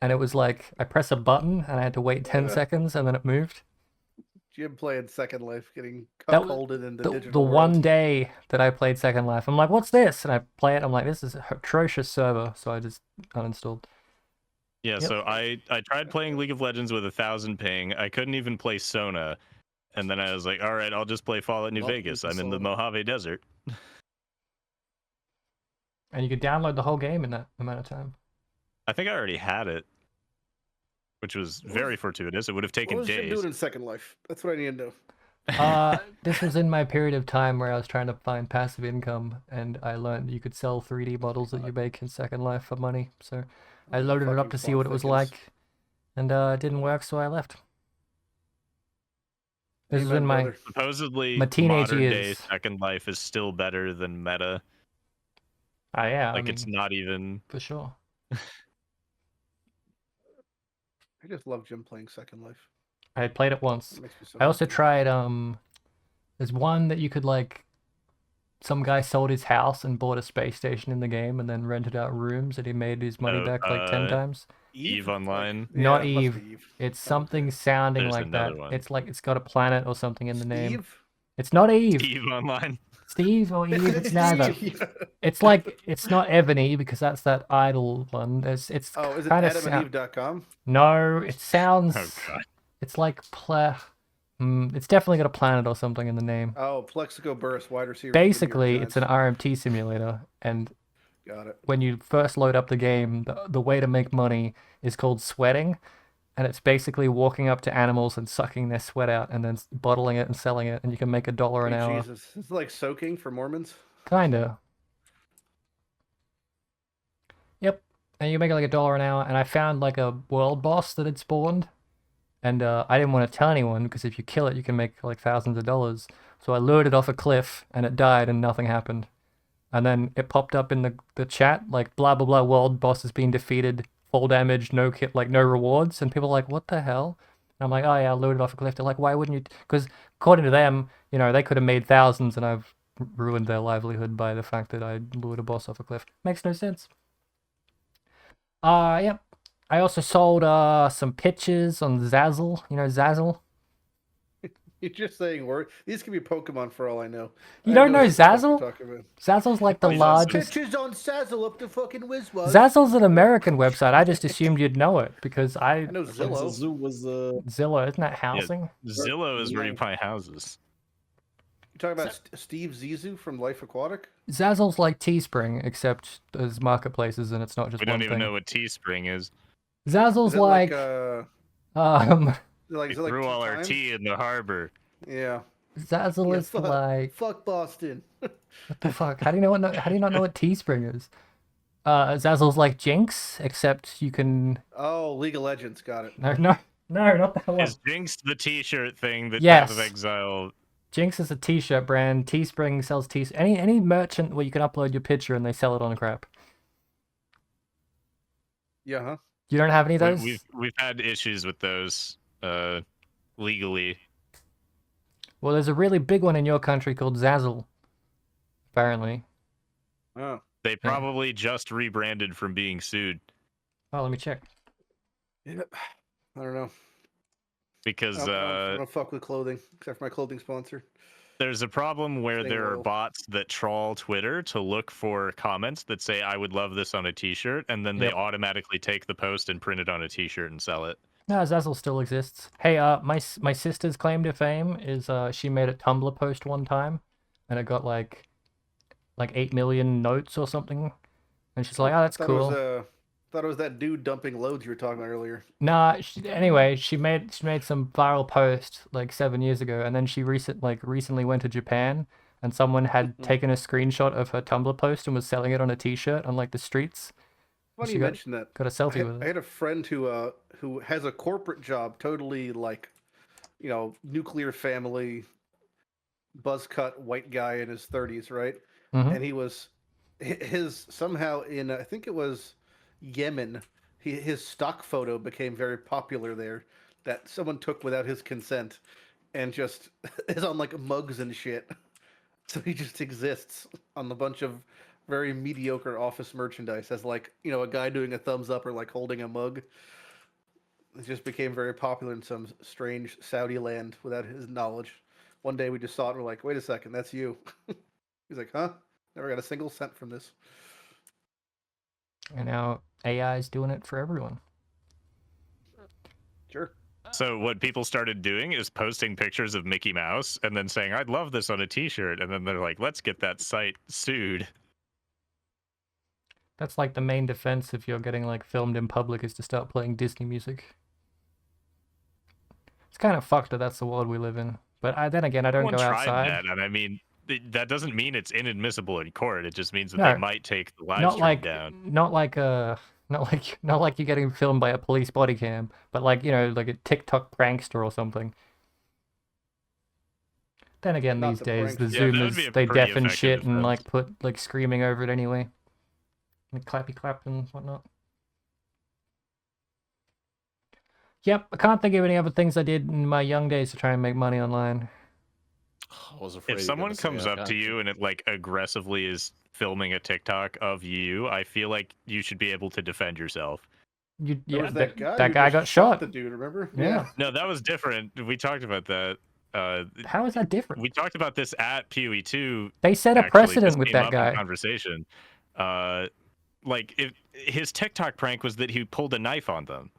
and it was like I press a button and I had to wait 10 seconds, and then it moved. Jim playing Second Life, getting That was cuckolded in the The digital world. one day that I played Second Life, I'm like, "What's this?" And I play it. I'm like, "This is an atrocious server," so I just uninstalled. Yeah, Yep. so I tried playing League of Legends with 1,000 ping. I couldn't even play Sona. And then I was like, all right, I'll just play Fallout New Love Vegas. Sona. I'm in the Mojave Desert. And you could download the whole game in that amount of time. I think I already had it, which was very fortuitous. It would have What taken was Jim days. doing in Second Life? That's what I need to know. This was in my period of time where I was trying to find passive income, and I learned you could sell 3D models that you make in Second Life for money. So I loaded it up to see what it was like, and it didn't work, so I left. This is Amen, in my brother. Supposedly, my teenage modern day years. Second Life is still better than meta. yeah, Like, I it's mean, not even. for sure. I just love Jim playing Second Life. I had played it once. It makes me so I also happy. tried there's one that you could like some guy sold his house and bought a space station in the game and then rented out rooms and he made his money Oh, back like 10 times. Eve Online? Not yeah, it must Eve. be Eve. It's something sounding There's like that. another one. It's like it's got a planet or something in the name. Steve? It's not Eve. Eve Online. Steve or Eve, it's neither. It's like it's not Ebony because that's that idol one. It's Oh, is it kind of AdamandEve.com? No, it sounds. Oh, God. It's like it's definitely got a planet or something in the name. Oh, Plexico Burst, wide receiver. Basically, it's an RMT simulator, and Got it. when you first load up the game, the way to make money is called sweating, and it's basically walking up to animals and sucking their sweat out, and then bottling it and selling it, and you can make $1 an Hey, hour. Jesus. It's like soaking for Mormons. Kinda. Yep. And you make like $1 an hour, and I found like a world boss that had spawned, and I didn't want to tell anyone because if you kill it, you can make like thousands of dollars. So I lured it off a cliff, and it died, and nothing happened. And then it popped up in the chat like blah blah blah, world boss has been defeated, full damage, no no rewards, and people are like, what the hell? And I'm like, oh yeah, I lured it off a cliff. They're like, why wouldn't you? Because according to them, you know, they could have made thousands, and I've ruined their livelihood by the fact that I lured a boss off a cliff. Makes no sense. Yep. I also sold some pitches on Zazzle. You know Zazzle? You're just saying words. These could be Pokemon for all I know. You I don't know know what the fuck you're Zazzle? talking about. Zazzle's like the Oh, Zazzle. largest. Pictures on Sazzle up to fucking Wizwaz. Zazzle's an American website. I just assumed you'd know it because I know So Zillow. Zoo was Zillow, isn't that housing? Zillow is where you Yeah. buy houses. You talking about Steve Zissou from Life Aquatic? Zazzle's like Teespring, except there's marketplaces and it's not just We one don't even thing. know what Teespring is. Zazzle's Is it like, is We it like grew Tea all our Time? tea in the harbor. Yeah. Zazzle Yeah, is like, fuck Boston. what the fuck? How do you how do you not know what Teespring is? Zazzle's like Jinx, except you can Oh, League of Legends, got it. no, not that one. Is Jinx the t-shirt thing that Yes. Path of Exile? Jinx is a t-shirt brand. Teespring sells any merchant where you can upload your picture and they sell it on crap. Yeah, huh? You don't have any of those? We've had issues with those legally. Well, there's a really big one in your country called Zazzle, apparently. Oh. They probably just rebranded from being sued Oh, let me check. Yep. I don't know. because I don't fuck with clothing, except for my clothing sponsor. there's a problem where Stay there are loyal. bots that trawl Twitter to look for comments that say, I would love this on a t-shirt, and then they Yep. automatically take the post and print it on a t-shirt and sell it. No, Zazzle still exists. Hey, my sister's claim to fame is she made a Tumblr post one time, and it got like 8 million notes or something, and she's like, "Oh, that's cool." Thought it was that dude dumping loads you were talking about earlier. Nah. Anyway, she made some viral post like 7 years ago, and then she recently went to Japan, and someone had taken a screenshot of her Tumblr post and was selling it on a T-shirt on like the streets. Funny you mention that. Got a selfie with it. I had a friend who has a corporate job, totally like, nuclear family, buzz cut white guy in his 30s, right? And he was somehow in I think it was Yemen. His stock photo became very popular there, that someone took without his consent, and just is on like mugs and shit. So he just exists on a bunch of very mediocre office merchandise as like, a guy doing a thumbs up or like holding a mug. It just became very popular in some strange Saudi land without his knowledge. One day we just saw it and we're like, wait a second, that's you. He's like, huh? Never got a single cent from this. And now AI is doing it for everyone. Sure. So what people started doing is posting pictures of Mickey Mouse and then saying, I'd love this on a t-shirt. And then they're like, let's get that site sued. That's like the main defense if you're getting like filmed in public, is to start playing Disney music. It's kind of fucked that that's the world we live in. But then again, I don't go outside. That, and I mean, that doesn't mean it's inadmissible in court. It just means that they might take the live stream down. Not like you're getting filmed by a police body cam, but like, like a TikTok prankster or something. Then again, these days the Zoomers, they deafen shit and like put like screaming over it anyway, like clappy clap and whatnot. Yep, I can't think of any other things I did in my young days to try and make money online. I was afraid if someone comes up to you and it like aggressively is filming a TikTok of you, I feel like you should be able to defend yourself. That guy got shot. The dude, remember? Yeah. No, that was different. We talked about that. How is that different? We talked about this at PoE2. They set a precedent with that guy. Conversation. Like his TikTok prank was that he pulled a knife on them.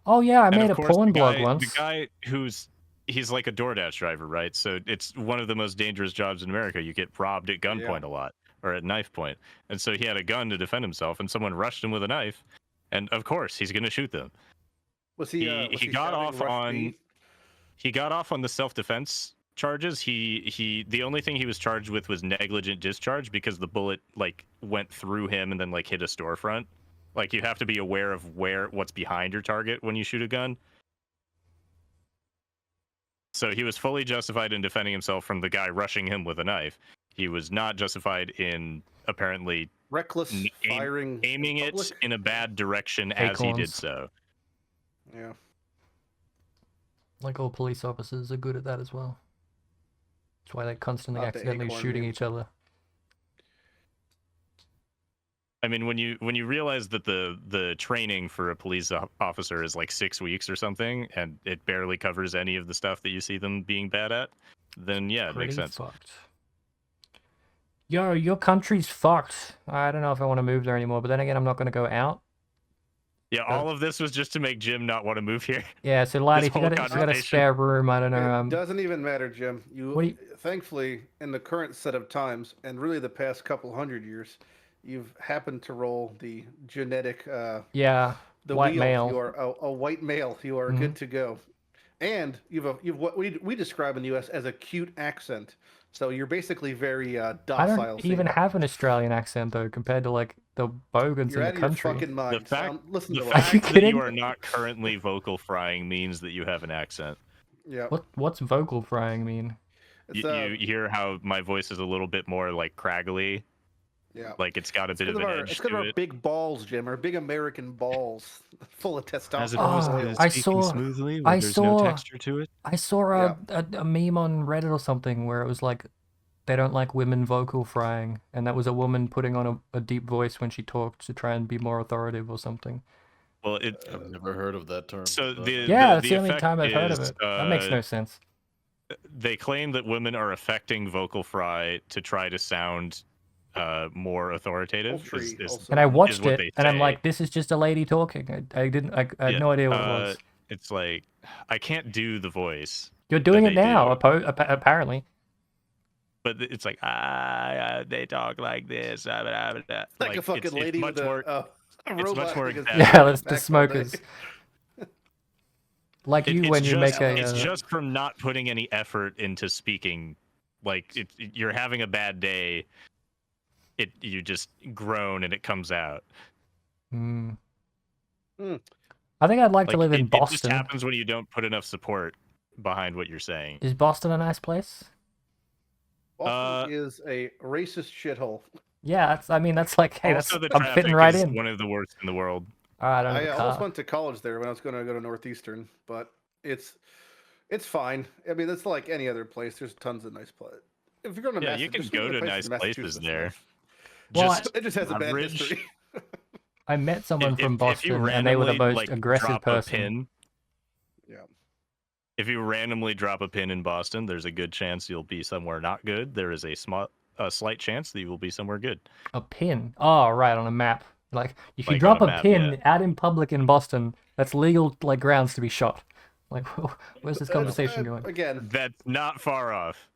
Oh yeah, I made a porn blog once. The guy he's like a DoorDash driver, right? So it's one of the most dangerous jobs in America. You get robbed at gunpoint a lot, or at knife point. And so he had a gun to defend himself, and someone rushed him with a knife, and of course he's going to shoot them. He got off on the self-defense charges. The only thing he was charged with was negligent discharge because the bullet like went through him and then like hit a storefront. Like, you have to be aware of what's behind your target when you shoot a gun. So he was fully justified in defending himself from the guy rushing him with a knife. He was not justified in apparently reckless firing, aiming it in a bad direction as he did so. Yeah. Like all police officers are good at that as well. That's why they're constantly accidentally shooting each other. I mean, when you realize that the training for a police officer is like 6 weeks or something, and it barely covers any of the stuff that you see them being bad at, then yeah, it makes sense. Fucked. Yo, your country's fucked. I don't know if I want to move there anymore, but then again, I'm not going to go out. Yeah, all of this was just to make Jim not want to move here. Yeah, so Lighty, if you got a spare room, I don't know. It doesn't even matter, Jim. Thankfully, in the current set of times, and really the past couple hundred years, you've happened to roll the genetic the white male. You are a white male. You are good to go, and you've what we describe in the U.S. as a cute accent. So you're basically very docile. I don't even have an Australian accent though, compared to like the bogans in the country. You're out of your fucking mind. The fact that you are not currently vocal frying means that you have an accent. Yeah. What's vocal frying mean? You hear how my voice is a little bit more like craggly. Yeah. Like it's got a bit of an edge to it. It's because of our big balls, Jim. Our big American balls, full of testosterone. As opposed to speaking smoothly when there's no texture to it. I saw a meme on Reddit or something where it was like, they don't like women vocal frying, and that was a woman putting on a deep voice when she talked to try and be more authoritative or something. Well, I've never heard of that term. So that's the only time I've heard of it. That makes no sense. They claim that women are affecting vocal fry to try to sound more authoritative. Poultry also. And I watched what it, they and I'm say. like, this is just a lady talking. I had no idea what it was. It's like I can't do the voice, You're doing it they now, do. apparently. but it's like they talk like this. Like a fucking lady much with more, a it's robot. much more that gets exaggerated. Yeah, that's the back all day. smokers. Like you when you make a. It's just from not putting any effort into speaking. Like you're having a bad day. You just groan and it comes out. Mm. Hmm. I think I'd like to live in It Boston. just happens when you don't put enough support behind what you're saying. Is Boston a nice place? Boston is a racist shithole. Yeah, that's like, hey, Also, the I'm traffic fitting right is in. one of the worst in the world. I don't have I a almost car. went to college there when I was going to go to Northeastern, but it's fine. I mean, it's like any other place. There's tons of nice places. If you're going to You can go to nice places there. Well, it just has a bad average. history. I met someone from If you Boston, and they were the randomly, most aggressive drop person. A pin, Yeah. if you randomly drop a pin in Boston, there's a good chance you'll be somewhere not good. There is a slight chance that you will be somewhere good. A pin? Oh, right, on a map. Like, if you Like drop on a a map, pin yeah. out in public in Boston, that's legal like grounds to be shot. Like, where's this conversation going? Again, That's not far off.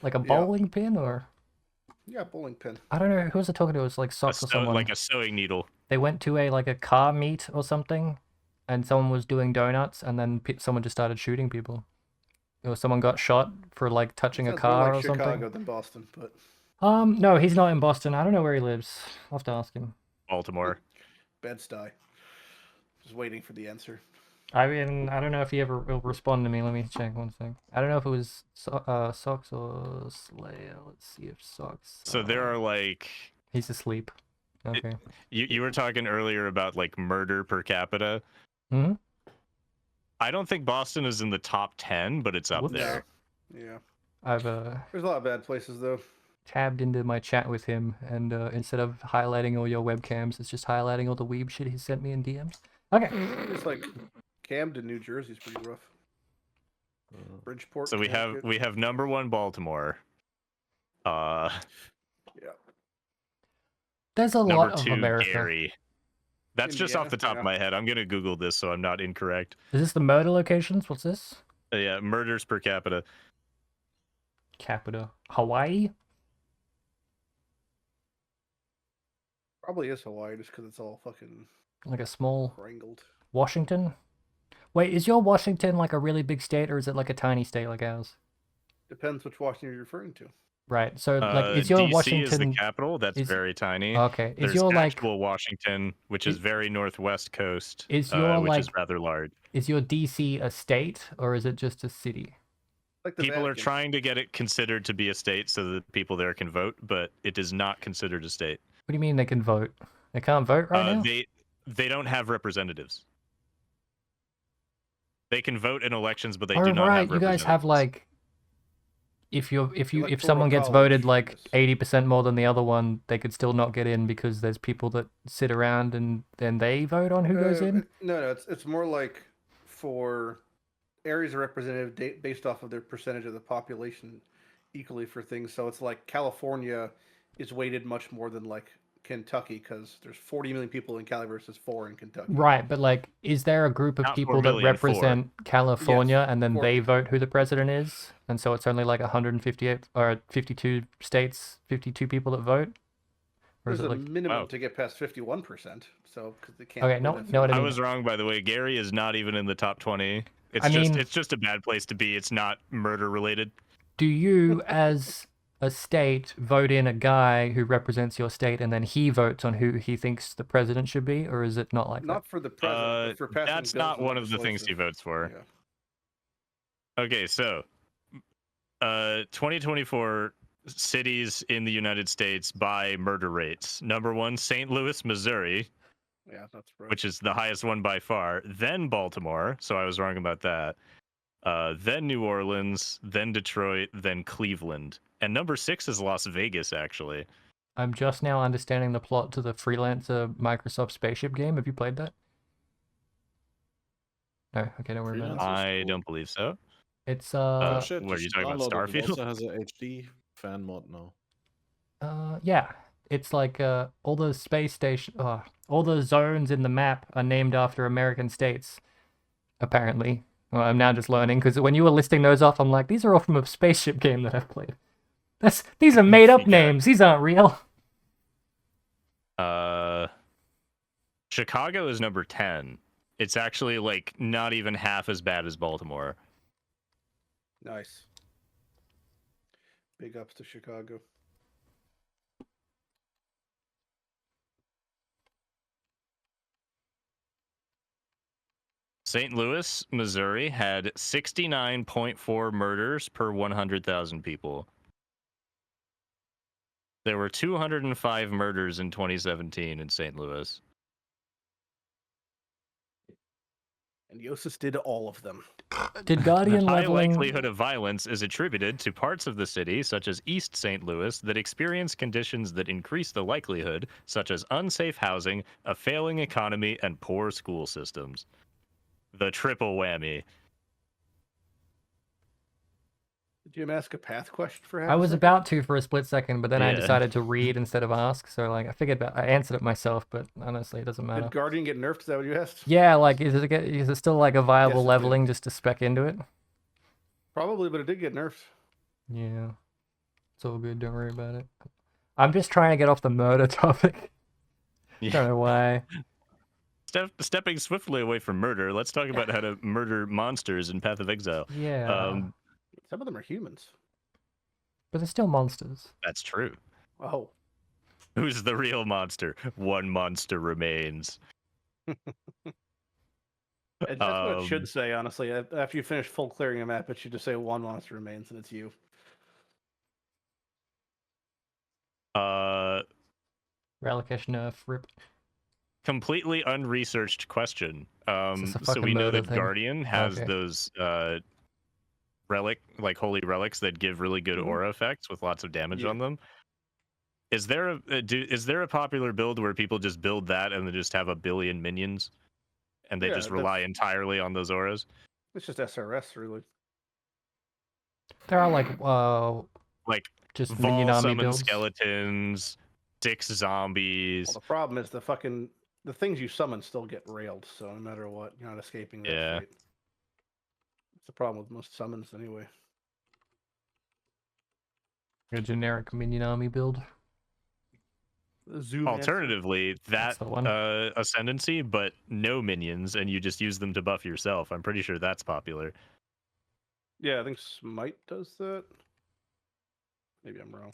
Like a bowling pin, or yeah, bowling pin. I don't know. Who was I talking to? It was like Socks or someone. Like a sewing needle. They went to a car meet or something, and someone was doing donuts, and then someone just started shooting people. Or someone got shot for like touching a Sounds more car like or Chicago something. than Boston, but No, he's not in Boston. I don't know where he lives. I'll have to ask him. Baltimore. Bed-Stuy. Just waiting for the answer. I mean, I don't know if he ever will respond to me. Let me check one thing. I don't know if it was Socks or Slayer. Let's see if Socks. So there are like. He's asleep. Okay. You were talking earlier about like murder per capita. Hmm. I don't think Boston is in the top 10, but it's up Whoops. there. Yeah. I've There's a lot of bad places though. tabbed into my chat with him, and instead of highlighting all your webcams, it's just highlighting all the weeb shit he sent me in DMs. Okay. It's like Camden, New Jersey's pretty rough. Bridgeport. So we have number 1 Baltimore. Yeah. There's a Number lot of 2 America. Gary. That's just off the top of my head. I'm gonna Google this so I'm not incorrect. Is this the murder locations? What's this? Yeah, murders per capita. Capita. Hawaii? Probably is Hawaii just because it's all fucking Like a small wrangled. Washington? Wait, is your Washington like a really big state, or is it like a tiny state like ours? Depends which Washington you're referring to. Right. So like, is your DC Washington is the capital? That's very tiny. Okay. Is There's your like actual Washington, which is very northwest coast, is your which like is rather large. is your DC a state, or is it just a city? Like the People are Vatican. trying to get it considered to be a state so that people there can vote, but it is not considered a state. What do you mean they can vote? They can't vote right now? They don't have representatives. They can vote in elections, but they Oh, do not right. have You guys have representatives. like if Electoral someone gets college, voted like yes. 80% more than the other one, they could still not get in because there's people that sit around and then they vote on who goes in. No, it's more like for areas are representative based off of their percentage of the population equally for things. So it's like California is weighted much more than like Kentucky because there's 40 million people in Cali versus 4 in Kentucky. Right, but like, is there a group of Not people 4 that million, 4. represent California Yes, and then 4 they people. vote who the president is? And so it's only like 158 or 52 states, 52 people that vote? Or There's is it a like minimum to get past 51%. So because they can't. Okay, no, win it. no, what I I mean. was wrong, by the way. Gary is not even in the top 20. It's I mean- it's just a bad place to be. It's not murder related. Do you, as a state, vote in a guy who represents your state and then he votes on who he thinks the president should be? Or is it not like Not for the president, but for passing That's bills not and one of the things he legislation. votes for. Yeah. Okay, so 2024 cities in the United States by murder rates. Number 1, St. Louis, Missouri, Yeah, that's right. which is the highest one by far. Then Baltimore, so I was wrong about that. Then New Orleans, then Detroit, then Cleveland. And number 6 is Las Vegas, actually. I'm just now understanding the plot to the Freelancer Microsoft Spaceship game. Have you played that? No, okay, don't worry about it. Freelancer? I cool. don't believe so. It's Oh shit! what are you just talking about, downloaded it. It Starfield? also has a HD fan mod now. Yeah, it's like all those space station, all those zones in the map are named after American states, apparently. Well, I'm now just learning because when you were listing those off, I'm like, these are all from a spaceship game that I've played. These are made up names. These aren't real. Chicago is number 10. It's actually like not even half as bad as Baltimore. Nice. Big ups to Chicago. St. Louis, Missouri had 69.4 murders per 100,000 people. There were 205 murders in 2017 in St. Louis. And Jousis did all of them. Did Guardian The high leveling... likelihood of violence is attributed to parts of the city, such as East St. Louis, that experience conditions that increase the likelihood, such as unsafe housing, a failing economy, and poor school systems. The triple whammy. Did you ask a path question for half I a was second? about to for a split second, but then I Yeah. decided to read instead of ask. So like I figured I answered it myself, but honestly, it doesn't matter. Did Guardian get nerfed? Is that what you asked? Yeah, like is it still like a viable Yes, it leveling just to spec into it? Probably, but it did get nerfed. Yeah, it's all good. Don't worry about it. I'm just trying to get off the murder topic. Yeah. Don't know why. Stepping swiftly away from murder, let's talk about how to murder monsters in Path of Exile. Yeah, Some of them are humans. but they're still monsters. That's true. Oh. Who's the real monster? One monster remains. And that's what it should say, honestly. After you finish full clearing a map, it should just say one monster remains, and it's you. Relicash nerf, rip. Completely unresearched question. Is this a So we fucking know murder that thing? Guardian has Okay. those holy relics that give really good aura effects with lots of damage Yeah. on them. Is there a popular build where people just build that and then just have a billion minions, and they Yeah, just rely entirely on those auras? It's just SRS, really. There are like just minion Vol army summon builds. skeletons, 6 zombies. Well, the problem is the things you summon still get railed, so no matter what, you're not escaping that Yeah. fate. It's the problem with most summons, anyway. A generic minion army build. The Zoom Alternatively, that That's the one. ascendancy, but no minions, and you just use them to buff yourself. I'm pretty sure that's popular. Yeah, I think Smite does that. Maybe I'm wrong.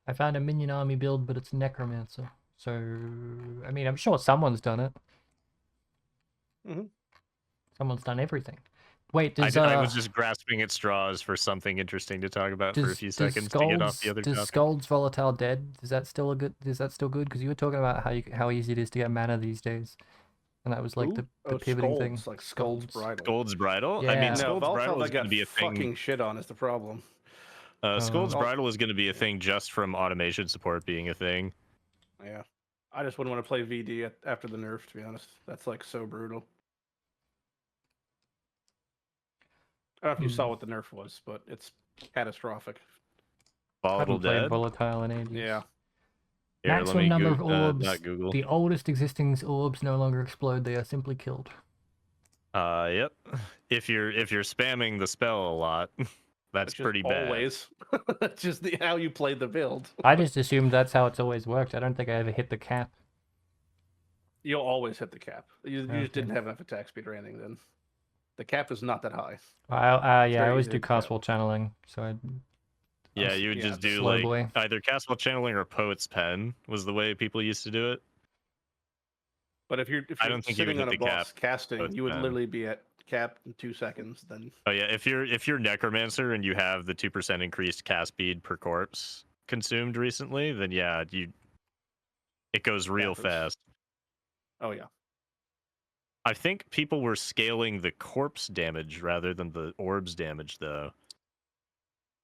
I found a minion army build, but it's necromancer. So I mean, I'm sure someone's done it. Mhm. Someone's done everything. Wait, does I was just grasping at straws for something interesting to talk about for a few seconds to get off the other does topic. Scold's Volatile Dead? Is that still good? Because you were talking about how easy it is to get mana these days, and that was like the pivoting thing. Like Scold's Bridal. Scold's Bridal? I Yeah. mean, No, Scold's Volatile Bridal is that going got to be a thing. fucking shit on is the problem. Scold's Oh. Bridal is going to be a thing just from automation support being a thing. Yeah. I just wouldn't want to play VD after the nerf, to be honest. That's like so brutal. I don't know if you saw what the nerf was, but it's catastrophic. I Volatile haven't played Dead? Volatile in ages. Yeah. Here, let Maximum me number of orbs. not Google. The oldest existing orbs no longer explode; they are simply killed. Yep. If you're spamming the spell a lot, that's It's just pretty bad. Always. It's just how you play the build. I just assumed that's how it's always worked. I don't think I ever hit the cap. You'll always hit the cap. You Okay. just didn't have enough attack speed or anything then. The cap is not that high. I very always easy do to tell. castle channeling, so Yeah, you would just do slow like boy. either Castle Channeling or Poet's Pen was the way people used to do it. But if you're I don't think you sitting would on a hit the boss cap, casting, but, you would literally be at cap in 2 seconds. Then Oh yeah, if you're Necromancer and you have the 2% increased cast speed per corpse consumed recently, then yeah, it goes real Happens. fast. oh yeah, I think people were scaling the corpse damage rather than the orbs damage though.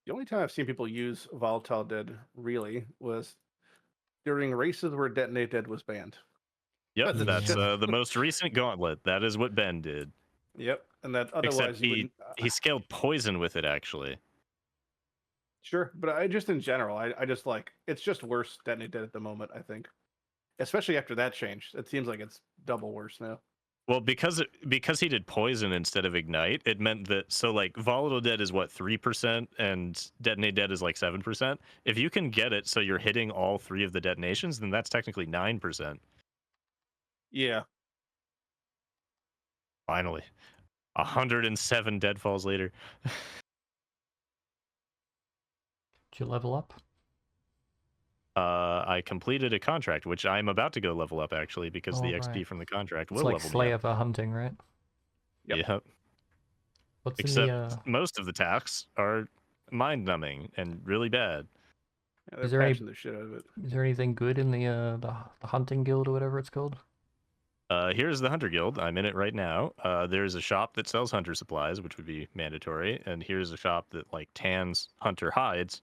the only time I've seen people use Volatile Dead really was during races where Detonate Dead was banned. Yep, That's that's just- the most recent gauntlet. That is what Ben did. Yep, and that Except otherwise you wouldn't. he scaled poison with it actually. Sure, but I just in general, I just like it's just worse than it did at the moment. I think, especially after that change, it seems like it's double worse now. Well, because he did poison instead of ignite, it meant that like volatile dead is what 3% and detonate dead is like 7%. If you can get it so you're hitting all 3 of the detonations, then that's technically 9%. Yeah. Finally, 107 deadfalls later. Did you level up? I completed a contract, which I'm about to go level up actually, because the XP right. from the contract It's will like level me Slayer up. for hunting, right? Yep. What's Except in the, most of the tasks are mind-numbing and really bad. Yeah, they're Is there any- patching the shit out of it. is there anything good in the hunting guild or whatever it's called? Here's the Hunter Guild. I'm in it right now. There's a shop that sells hunter supplies, which would be mandatory, and here's a shop that like tans hunter hides.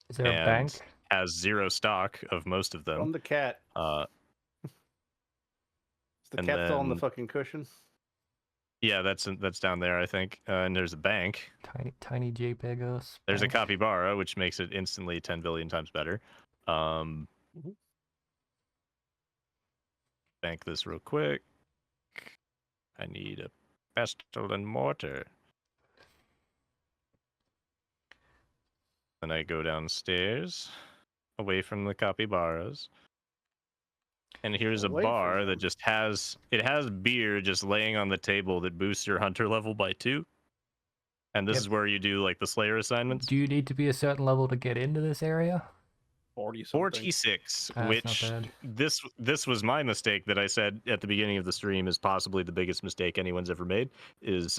Is there a bank? Has 0 stock of most of them. From the cat. Uh, Is the and cat still on the then- fucking cushion? yeah, that's down there, I think. And there's a bank. Tiny JPEGos. There's a bank. capybara, which makes it instantly 10 billion times better. Bank this real quick. I need a pestle and mortar. Then I go downstairs, away from the capybaras. And here's Away a from bar them. that just has beer just laying on the table that boosts your hunter level by 2. And this Yep. is where you do like the Slayer assignments. Do you need to be a certain level to get into this area? 40 something. 46, That's which not bad. this was my mistake that I said at the beginning of the stream is possibly the biggest mistake anyone's ever made, is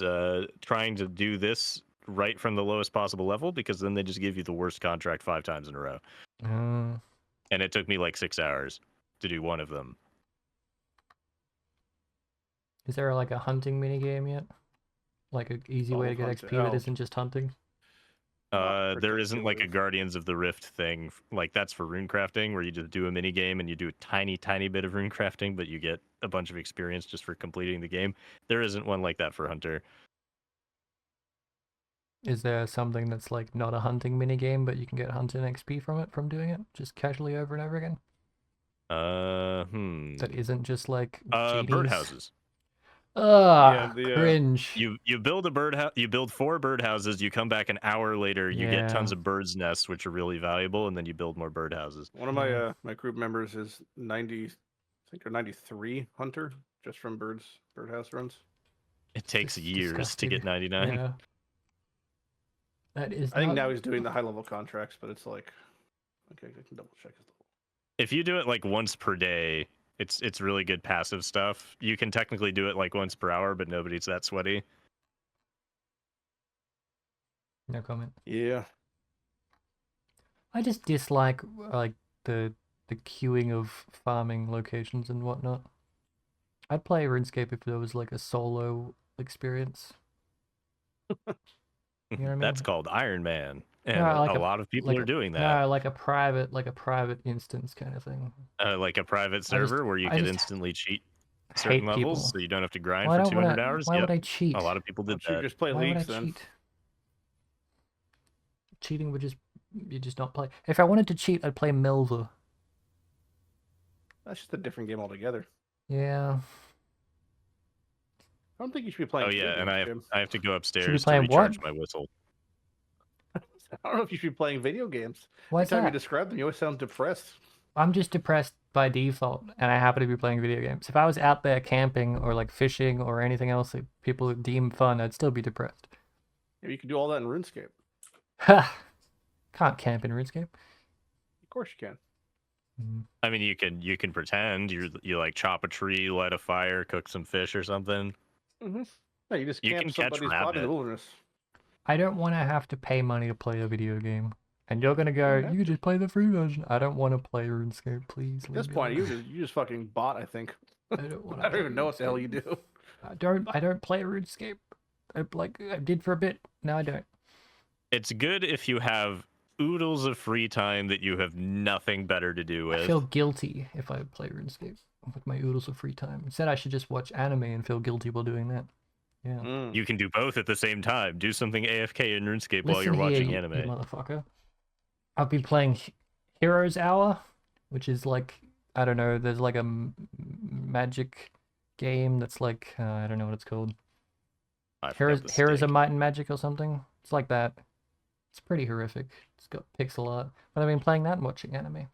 trying to do this right from the lowest possible level, because then they just give you the worst contract 5 times in a row. And it took me like 6 hours to do one of them. Is there like a hunting minigame yet? Like an easy way to get XP that isn't just hunting? There isn't like a particular. Guardians of the Rift thing. Like that's for rune crafting, where you just do a mini game and you do a tiny bit of rune crafting, but you get a bunch of experience just for completing the game. There isn't one like that for Hunter. Is there something that's like not a hunting minigame, but you can get hunting XP from it from doing it just casually over and over again? That isn't just like genies? Birdhouses. Cringe. You build a birdhouse. You build 4 birdhouses. You come back an hour later. You get tons Yeah. of birds' nests, which are really valuable, and then you build more birdhouses. One of my my group members is 90, I think, or 93 hunter just from birdhouse runs. It takes Dis- years to disgusting. get 99. Yeah. That is I think not- now he's doing the high level contracts, but it's like, okay, I can double check his level. If you do it like once per day, it's really good passive stuff. You can technically do it like once per hour, but nobody's that sweaty. No comment. Yeah. I just dislike like the queuing of farming locations and whatnot. I'd play RuneScape if there was like a solo experience. You know what I mean? That's called Iron Man, and No, like a lot of people like are a- doing that. No, like a private instance kind of thing. Like a private server where you I could just instantly cheat hate certain levels, people. so you don't have to grind Why for don't 200 wanna- hours. Why Yep. would I cheat? A lot of people Why did don't you that. just play Why would I leagues then? cheat? Cheating would just you just not play. If I wanted to cheat, I'd play Milva. That's just a different game altogether. Yeah. I don't think you should be playing. Oh yeah, and I have to go upstairs to playing recharge what? my whistle. I don't know if you should be playing video games. Why Every is time you that? describe them, you always sound depressed. I'm just depressed by default, and I happen to be playing video games. If I was out there camping or like fishing or anything else that people deem fun, I'd still be depressed. Maybe you could do all that in RuneScape. Ha! Can't camp in RuneScape. Of course you can. I mean, you can pretend you like chop a tree, light a fire, cook some fish or something. Mm-hmm. No, you just You camp can catch somebody's spot in the rabbit. wilderness. I don't want to have to pay money to play a video game. And you're gonna go, You don't have you can just play the free version. I don't want to play RuneScape, please. At this point, you just fucking bought. I think. I don't want I don't even know what the hell you do. I don't play RuneScape. I did for a bit. Now I don't. It's good if you have oodles of free time that you have nothing better to do I with. feel guilty if I play RuneScape with my oodles of free time. Instead, I should just watch anime and feel guilty while doing that. Yeah. Mm. You can do both at the same time. Do something AFK in RuneScape while Listen you're here, watching you anime. motherfucker. I've been playing Heroes Hour, which is like, I don't know, there's like a magic game that's like, I don't know what it's called. I forgot the Heroes stick. of Might and Magic or something. It's like that. It's pretty horrific. It's got pixel art. But I've been playing that and watching anime.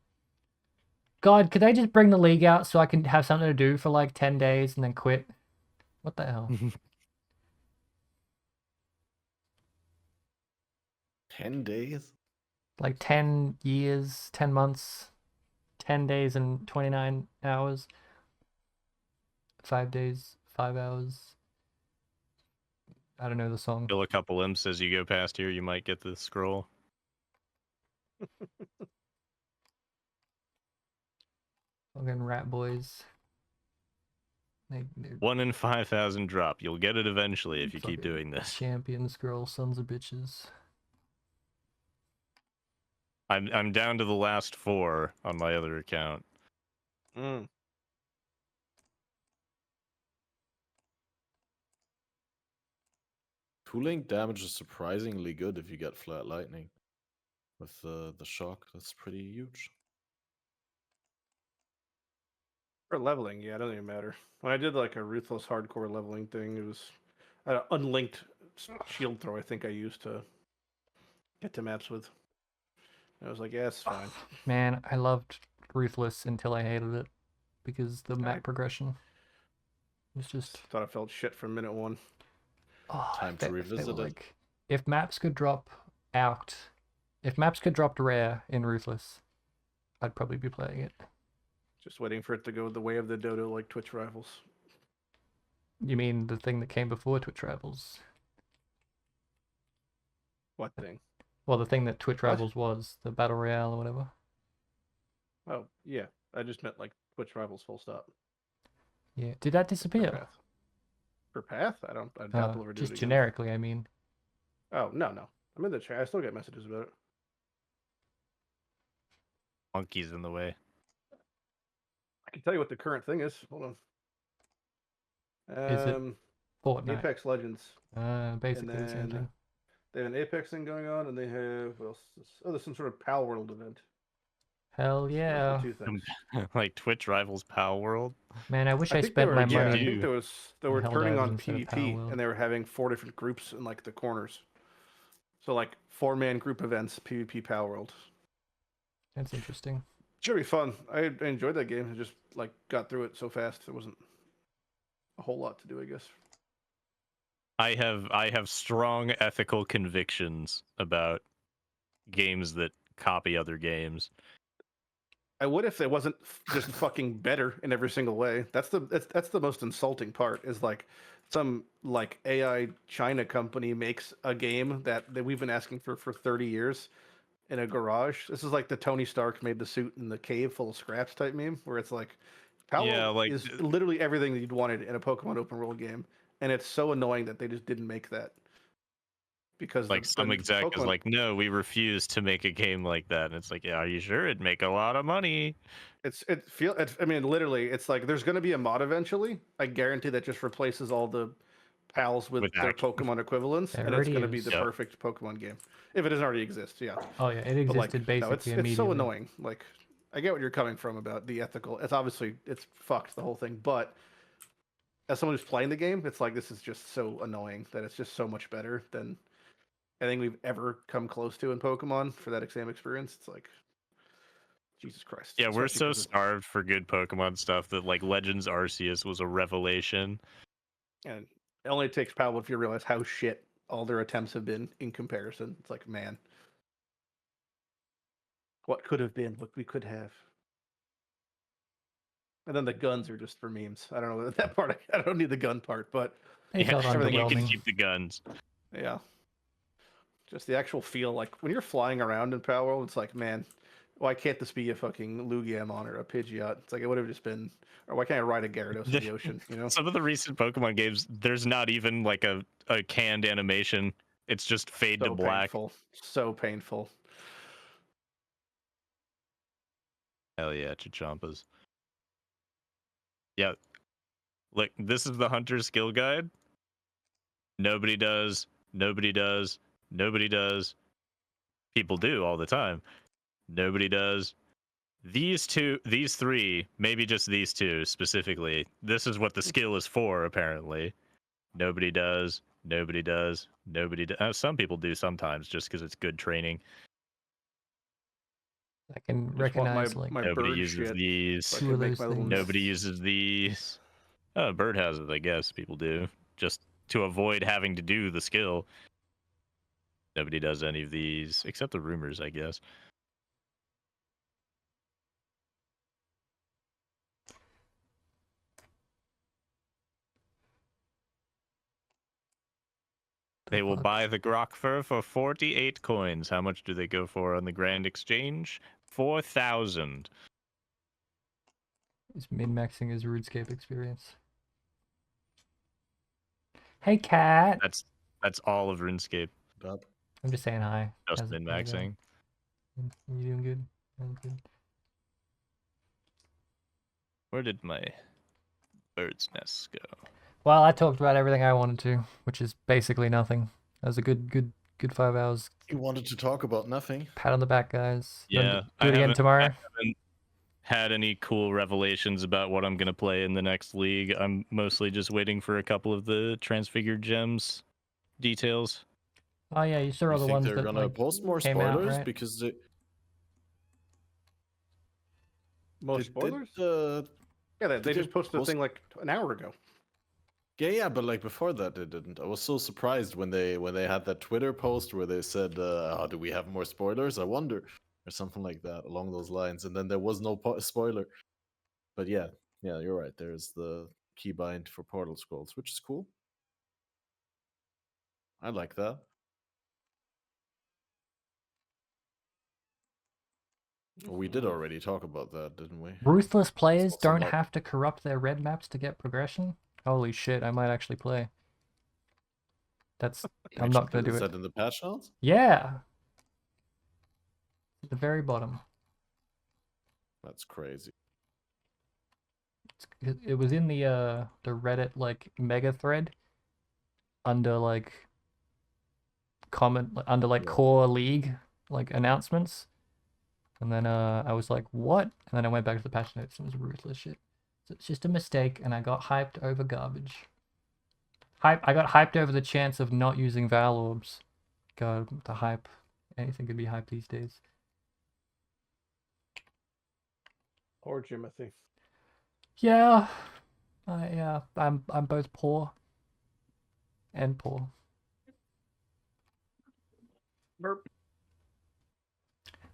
God, could they just bring the league out so I can have something to do for like 10 days and then quit? What the hell? 10 days? Like 10 years, 10 months, 10 days and 29 hours. 5 days, 5 hours. I don't know the song. Kill a couple imps as you go past here, you might get the scroll. Fucking rat boys. They're 1 in 5,000 drop. You'll get it eventually if you keep fucking doing this. champion scroll sons of bitches. I'm down to the last 4 on my other account. Mm. Cooling damage is surprisingly good if you get flat lightning. With the shock, that's pretty huge. For leveling, yeah, it doesn't even matter. When I did like a ruthless hardcore leveling thing, it was an unlinked shield throw I think I used to get to maps with. I was like, yeah, it's fine. Man, I loved Ruthless until I hated it because the map progression was just Thought I felt shit from minute 1. Time to revisit it. If maps could drop out, if maps could drop rare in Ruthless, I'd probably be playing it. Just waiting for it to go the way of the dodo like Twitch Rivals. You mean the thing that came before Twitch Rivals? What thing? Well, the thing that Twitch Rivals was, the Battle Royale or whatever. Oh, yeah. I just meant like Twitch Rivals full stop. Yeah. Did that disappear? Path. For Path? I doubt they'll ever do it just again. generically, I mean. Oh, no. I'm in the chat. I still get messages about it. Monkey's in the way. I can tell you what the current thing is. Hold on. Is it Fortnite? Apex Legends. Basically the same then thing. They have an Apex thing going on, and they have what else? Oh, there's some sort of Pal World event. Hell Those are yeah. the 2 things. Like Twitch rivals Pal World. Man, I wish I think spent my I money. think they were Helldivers turning on instead of Pal PvP, World. and they were having 4 different groups in like the corners. So like 4-man group events, PvP Pal World. That's interesting. Should be fun. I enjoyed that game. I just like got through it so fast. There wasn't a whole lot to do, I guess. I have strong ethical convictions about games that copy other games. I would if it wasn't just fucking better in every single way. That's the most insulting part. Is like some like AI China company makes a game that we've been asking for 30 years in a garage. This is like the Tony Stark made the suit in the cave full of scraps type meme, where it's like Palo is literally everything that you'd wanted in a Pokemon open world game, and it's so annoying that they just didn't make that. Because like some exec is like, no, we refuse to make a game like that, and it's like, yeah, are you sure? It'd make a lot of money. I mean, literally, it's like there's going to be a mod eventually. I guarantee that just replaces all the pals with their Pokemon equivalents, and it's going to be the perfect Pokemon game if it doesn't already exist. Yeah. Oh yeah, it existed basically immediately. It's so annoying. Like, I get what you're coming from about the ethical. It's obviously fucked the whole thing, but as someone who's playing the game, it's like this is just so annoying that it's just so much better than anything we've ever come close to in Pokemon for that same experience. It's like, Jesus Christ. Yeah, we're so starved for good Pokemon stuff that like Legends Arceus was a revelation. And it only takes Pal if you realize how shit all their attempts have been in comparison. It's like, man, what could have been, what we could have. And then the guns are just for memes. I don't know that part. I don't need the gun part, but everything you can keep the guns. Yeah. Just the actual feel, like when you're flying around in Pal World, it's like, man, why can't this be a fucking Lugiamon or a Pidgeot? It's like it would have just been, or why can't I ride a Gyarados in the ocean? You know, some of the recent Pokemon games, there's not even like a canned animation. It's just fade to black. Painful. So painful. Hell yeah, Chichampas. Yeah, look, this is the Hunter skill guide. Nobody does. Nobody does. Nobody does. People do all the time. Nobody does. These three, maybe just these two specifically. This is what the skill is for, apparently. Nobody does. Nobody does. Nobody does. Some people do sometimes, just because it's good training. I can Just want recognize like my Nobody bird uses shit. these. So I Two can of make those my little things. Nobody notes. uses these. Oh, bird has it, I guess. People do. Just to avoid having to do the skill. Nobody does any of these, except the rumors, I guess. They will fuck? buy the grok fur for 48 coins. How much do they go for on the Grand Exchange? 4,000. He's min-maxing his RuneScape experience. Hey, cat. That's all of RuneScape. Up. I'm just saying hi. Just How's it min-maxing. going? You doing good? I'm good. Where did my bird's nest go? Well, I talked about everything I wanted to, which is basically nothing. That was a good 5 hours. You wanted to talk about nothing. Pat on the back, guys. Yeah, Do it again tomorrow. I haven't had any cool revelations about what I'm gonna play in the next league. I'm mostly just waiting for a couple of the transfigured gems details. Oh yeah, you saw You all the think ones they're that gonna like, post more came out, spoilers right? because they, Most did- spoilers? did, Yeah, they did just they posted a post- thing like an hour ago. yeah, but like before that they didn't. I was so surprised when they had that Twitter post where they said, "Do we have more spoilers? I wonder," or something like that along those lines. And then there was no spoiler. But yeah, you're right. There's the keybind for Portal Scrolls, which is cool. I like that. We did already talk about that, didn't we? Ruthless players also don't not- have to corrupt their red maps to get progression. Holy shit, I might actually play. That's I'm not gonna do Is it. that in the patch notes? Yeah. At the very bottom. That's crazy. It was in the Reddit like mega thread under like comment under like Yeah. core league like announcements, and then I was like, what? And then I went back to the patch notes and it was ruthless shit. So it's just a mistake, and I got hyped over garbage. I got hyped over the chance of not using Val Orbs. God, the hype. Anything could be hype these days. Or Jimothy. Yeah, I'm both poor and poor. Burp.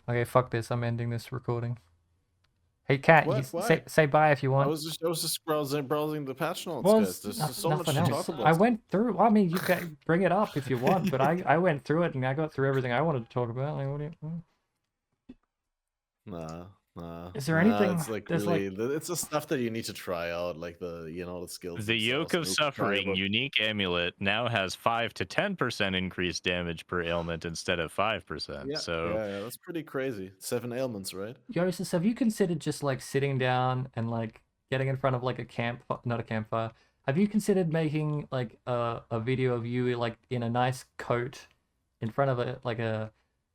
Okay, fuck this. I'm ending this recording. Hey, Cat, What? say Why? say bye if you I want. was just browsing the patch notes, Well, guys. There's just so much to nothing talk else. about. I went through. I mean, you can bring it up if you want, but I went through it and I got through everything I wanted to talk about. Like, what do you? Nah. Is there anything? It's like there's really, like, it's the stuff that you need to try out, like the the skills. The Yoke of themselves. Suffering unique amulet now has 5 to 10% increased damage per ailment instead of 5%. Yeah, So yeah, that's pretty crazy. 7 ailments, right? Jousis, have you considered just like sitting down and like getting in front of like a camp, not a campfire? Have you considered making like a video of you like in a nice coat in front of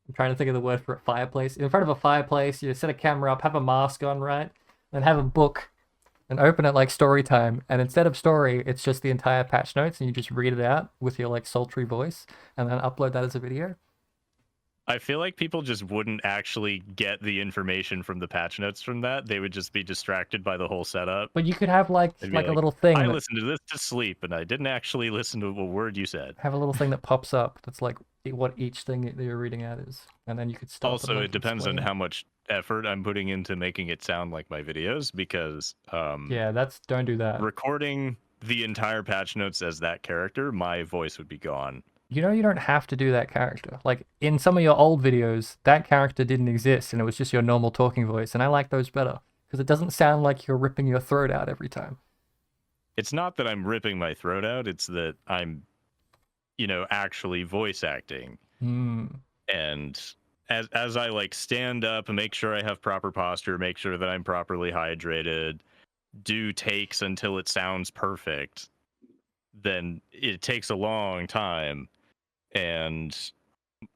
I'm trying to think of the word for it, fireplace. In front of a fireplace, you set a camera up, have a mask on, right? And have a book and open it like story time. And instead of story, it's just the entire patch notes and you just read it out with your like sultry voice and then upload that as a video. I feel like people just wouldn't actually get the information from the patch notes from that. They would just be distracted by the whole setup. But you could have like They'd be a little thing. I listened to this to sleep, and I didn't actually listen to a word you said. Have a little thing that pops up that's like what each thing that you're reading out is, and then you could stop. Also, and, it depends on explain. how much effort I'm putting into making it sound like my videos, because yeah, don't do that. Recording the entire patch notes as that character, my voice would be gone. You know, you don't have to do that character. Like in some of your old videos, that character didn't exist, and it was just your normal talking voice, and I like those better because it doesn't sound like you're ripping your throat out every time. It's not that I'm ripping my throat out; it's that I'm, actually voice acting. And as I like stand up and make sure I have proper posture, make sure that I'm properly hydrated, do takes until it sounds perfect, then it takes a long time, and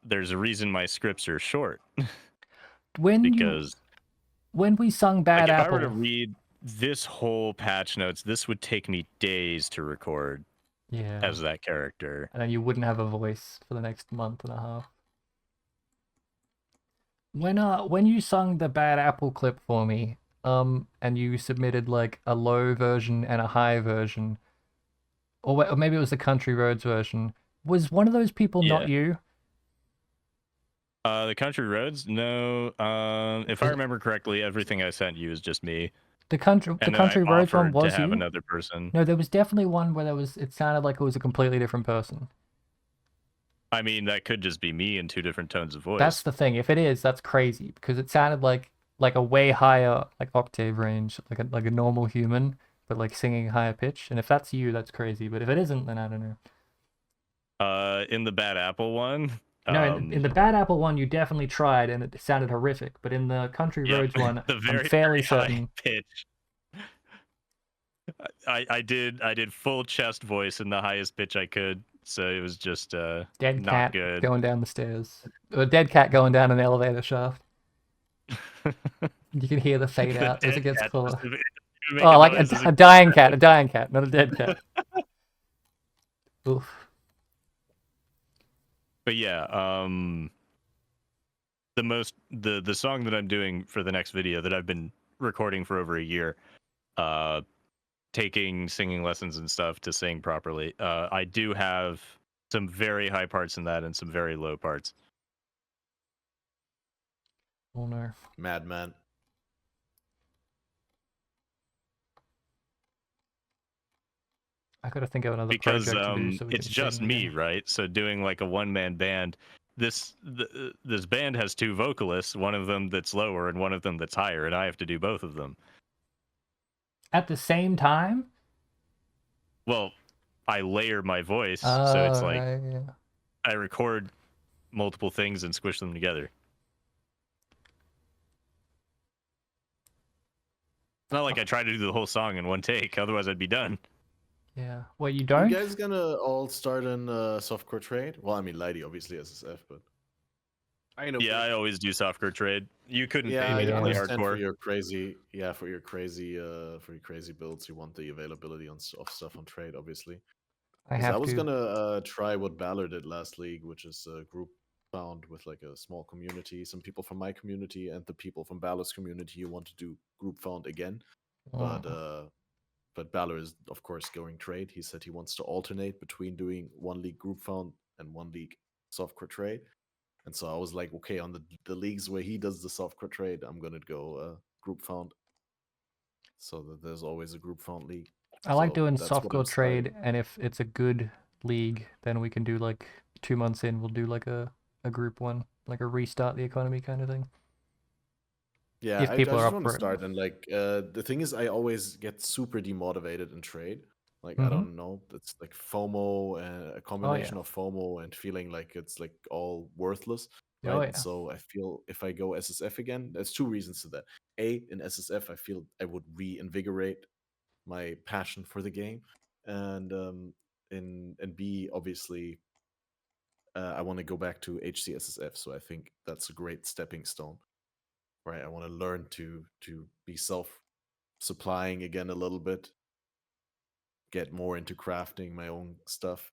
there's a reason my scripts are short. because when we sung like Bad if Apple, I were to read this whole patch notes, this would take me days to record yeah, as that character. and then you wouldn't have a voice for the next month and a half. When you sung the Bad Apple clip for me, and you submitted like a low version and a high version, or maybe it was the Country Roads version, was one of those people not you? The Country Roads? No. If I remember correctly, everything I sent you is just me. The Country Roads one offered was to have you? another person. No, there was definitely one where it sounded like it was a completely different person. I mean, that could just be me in 2 different tones of voice. That's the thing. If it is, that's crazy because it sounded like a way higher like octave range, like a normal human, but like singing higher pitch. And if that's you, that's crazy. But if it isn't, then I don't know. In the Bad Apple one. No, in the Bad Apple one, you definitely tried, and it sounded horrific. But in the Country Roads one, I'm fairly certain. Pitch. I did full chest voice in the highest pitch I could, so it was just Dead not cat good. going down the stairs, or dead cat going down an elevator shaft. You can hear the fade out as it gets closer. Oh, like a dying cat, not a dead cat. Oof. But yeah, the song that I'm doing for the next video that I've been recording for over a year, taking singing lessons and stuff to sing properly. I do have some very high parts in that and some very low parts. Oh no. Madman. I gotta think of another because project to do so we it's can just sing me, again. right? So doing like a one-man band, this band has 2 vocalists, one of them that's lower and one of them that's higher, and I have to do both of them. At the same time? Well, I layer my voice, so it's like right, yeah. I record multiple things and squish them together. It's not like I try to do the whole song in one take, otherwise I'd be done. Yeah. Well, you don't? You guys gonna all start in softcore trade? Well, I mean, Lighty obviously SSF, but I know. Yeah, I always do softcore trade. You couldn't pay me I to play understand for hardcore. your crazy, for your crazy builds, you want the availability of stuff on trade, obviously. I was gonna try what Valor did last league, which is a group found with like a small community, some people from my community and the people from Valor's community who want to do group found again, but Balor is, of course, going trade. He said he wants to alternate between doing 1 league group found and 1 league softcore trade. And so I was like, okay, on the leagues where he does the softcore trade, I'm going to go group found. So that there's always a group found league. I like doing softcore trade, and if it's a good league, then we can do like 2 months in, we'll do like a group one, like a restart the economy kind of thing. Yeah, if people I are just up want to for start, and like the thing is, I always get super demotivated in trade. Like I Mhm. don't know, it's like FOMO, a combination of FOMO and feeling like it's like all worthless, right? Oh, yeah. So I feel if I go SSF again, there's 2 reasons to that. A, in SSF, I feel I would reinvigorate my passion for the game, and B, obviously, I want to go back to HCSSF. So I think that's a great stepping stone. Right, I want to learn to be self-supplying again a little bit, get more into crafting my own stuff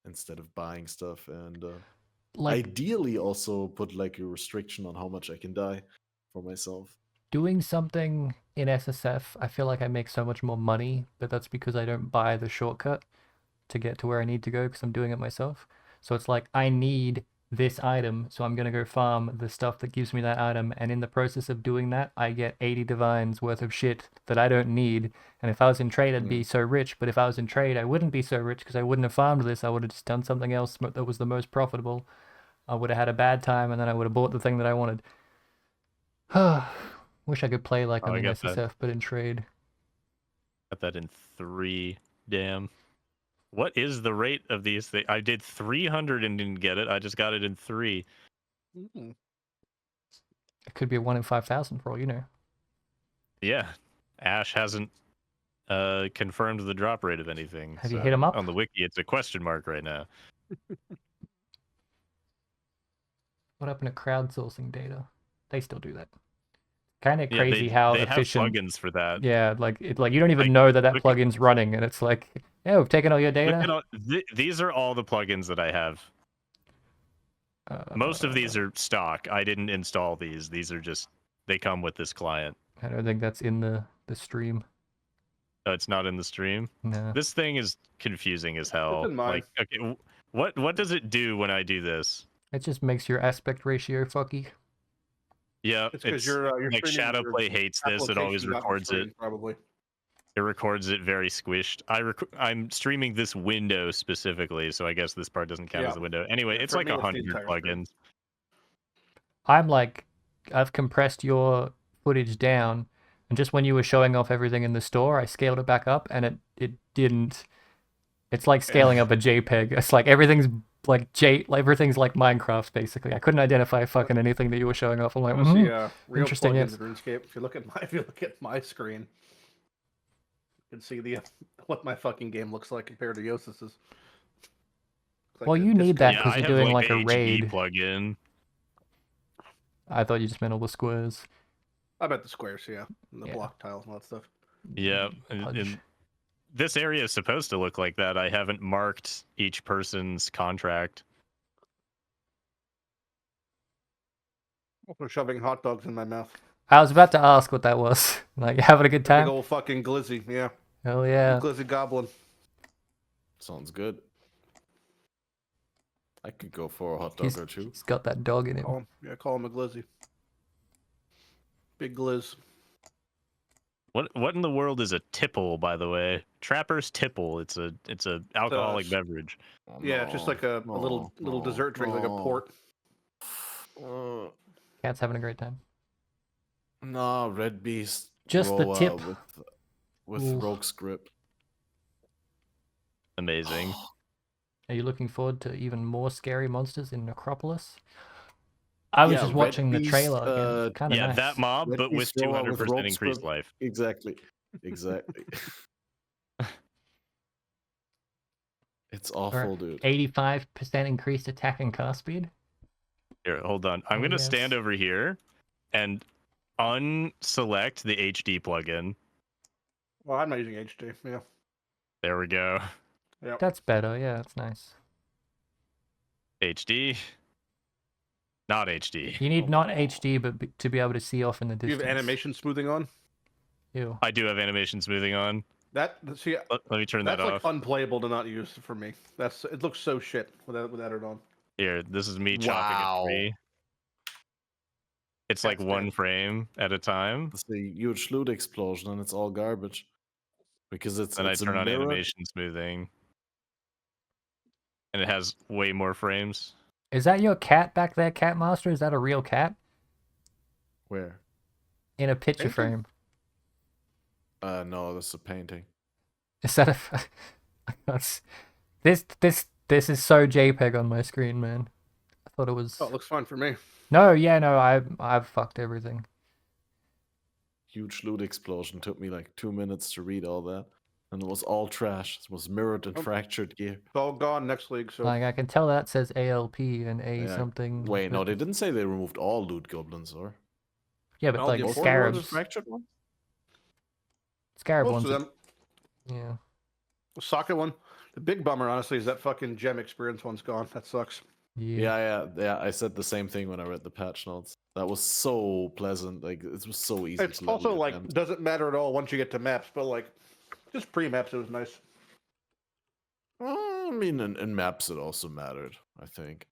instead of buying stuff, and ideally also put like a restriction on how much I can die for myself. Doing something in SSF, I feel like I make so much more money, but that's because I don't buy the shortcut to get to where I need to go because I'm doing it myself. So it's like I need this item, so I'm going to go farm the stuff that gives me that item, and in the process of doing that, I get 80 divines worth of shit that I don't need, and if I was in trade, I'd be so rich, but if I was in trade, I wouldn't be so rich because I wouldn't have farmed this, I would have just done something else that was the most profitable. I would have had a bad time, and then I would have bought the thing that I wanted. Wish I could play like I'm in SSF, but in trade. Got that in 3, damn. What is the rate of these things? I did 300 and didn't get it. I just got it in 3. It could be a 1 in 5,000 for all you know. Yeah. Ash hasn't confirmed the drop rate of anything. Have you hit him up? On the wiki, it's a question mark right now. What happened to crowdsourcing data? they still do that. Kind of Yeah, crazy how they efficient. have plugins for that. Yeah, like you don't even Like, know that look at- plugin's running, and it's like, yeah, we've taken all your Look at data. all, these are all the plugins that I have. Most of these are stock. I didn't install these. These are just they come with this client. I don't think that's in the stream. Oh, it's not in the stream. No. This thing is confusing as hell. in mine. Like, okay, what does it do when I do this? It just makes your aspect ratio fucky. Yeah, It's because you're like streaming your Shadowplay hates this. It always application, not the records screen, it. Probably. It records it very squished. I'm streaming this window specifically, so I guess this part doesn't count Yeah. as the window. Anyway, Yeah, it's for like me, it's the 100 entire plugins. screen. I'm like, I've compressed your footage down, and just when you were showing off everything in the store, I scaled it back up, and it didn't. It's like scaling up a JPEG. It's like everything's like everything's like Minecraft basically. I couldn't identify fucking anything that you were showing off. I'm like, See, real interesting, plugins yes. in RuneScape. If you look at my screen, you can see what my fucking game looks like compared to Jousis's. Like Well, a you need that Yeah, because I you're have doing like like a HD raid. plugin. I thought you just meant all the squares. I bet the squares, yeah, and the Yeah. block tiles and all that stuff. Yeah, Pudge. and this area is supposed to look like that. I haven't marked each person's contract. Also shoving hot dogs in my mouth. I was about to ask what that was. Like, you having a good Big time? old fucking glizzy, yeah. Hell yeah. Glizzy goblin. Sounds good. I could go for a hot dog He's, or two. he's got that dog in him. Call him a glizzy. Big glizz. What in the world is a tipple, by the way? Trapper's tipple. It's a alcoholic beverage. Oh, Yeah, it's just like a little dessert drink, like a port. Cat's having a great time. No, Red Beast. Just the Roa tip. with Ooh. Rogue Script. Amazing. Are you looking forward to even more scary monsters in Necropolis? I was Yeah, just Red watching the Beast, trailer again. Kind of Yeah, nice. that mob, Red but with Beast Roa with 200% Rogue increased Script. life. Exactly. It's awful, dude. 85% increased attack and cast speed. Here, hold on. I'm Oh, gonna yes. stand over here and unselect the HD plugin. Well, I'm not using HD. Yeah. There we go. Yep. That's better. Yeah, that's nice. HD. Not HD. You need not HD, but to be able to see off in the Do you distance. have animation smoothing on? Ew. I do have animation smoothing on. Let me turn that's that like off. unplayable to not use for me. It looks so shit without it on. Here, this is me chopping Wow. a tree. It's like That's one bad. frame at a time. It's a huge loot explosion and it's all garbage. Because it's Then I a turn on mirror. animation smoothing. And it has way more frames. Is that your cat back there, Catmaster? Is that a real cat Where? in a picture Painting? frame? No, that's a painting. Is that a? That's this is so JPEG on my screen, man. I thought it was. Oh, it looks fine for me. No, yeah, no, I've fucked everything. Huge loot explosion. Took me like 2 minutes to read all that. And it was all trash. It was mirrored and Oh. fractured gear. It's all gone next league. So Like I can tell that says ALP and A Yeah. something. Wait, no, but- they didn't say they removed all loot goblins, or? Yeah, but all like the Most of important them were the scarabs. fractured ones? Scarab most ones. of them. Yeah. The socket one. The big bummer, honestly, is that fucking gem experience one's gone. That sucks. Yeah. I said the same thing when I read the patch notes. That was so pleasant. Like, it was so easy It's to level also your like gems. doesn't matter at all once you get to maps, but like just pre-maps, it was nice. I mean, in maps, it also mattered, I think.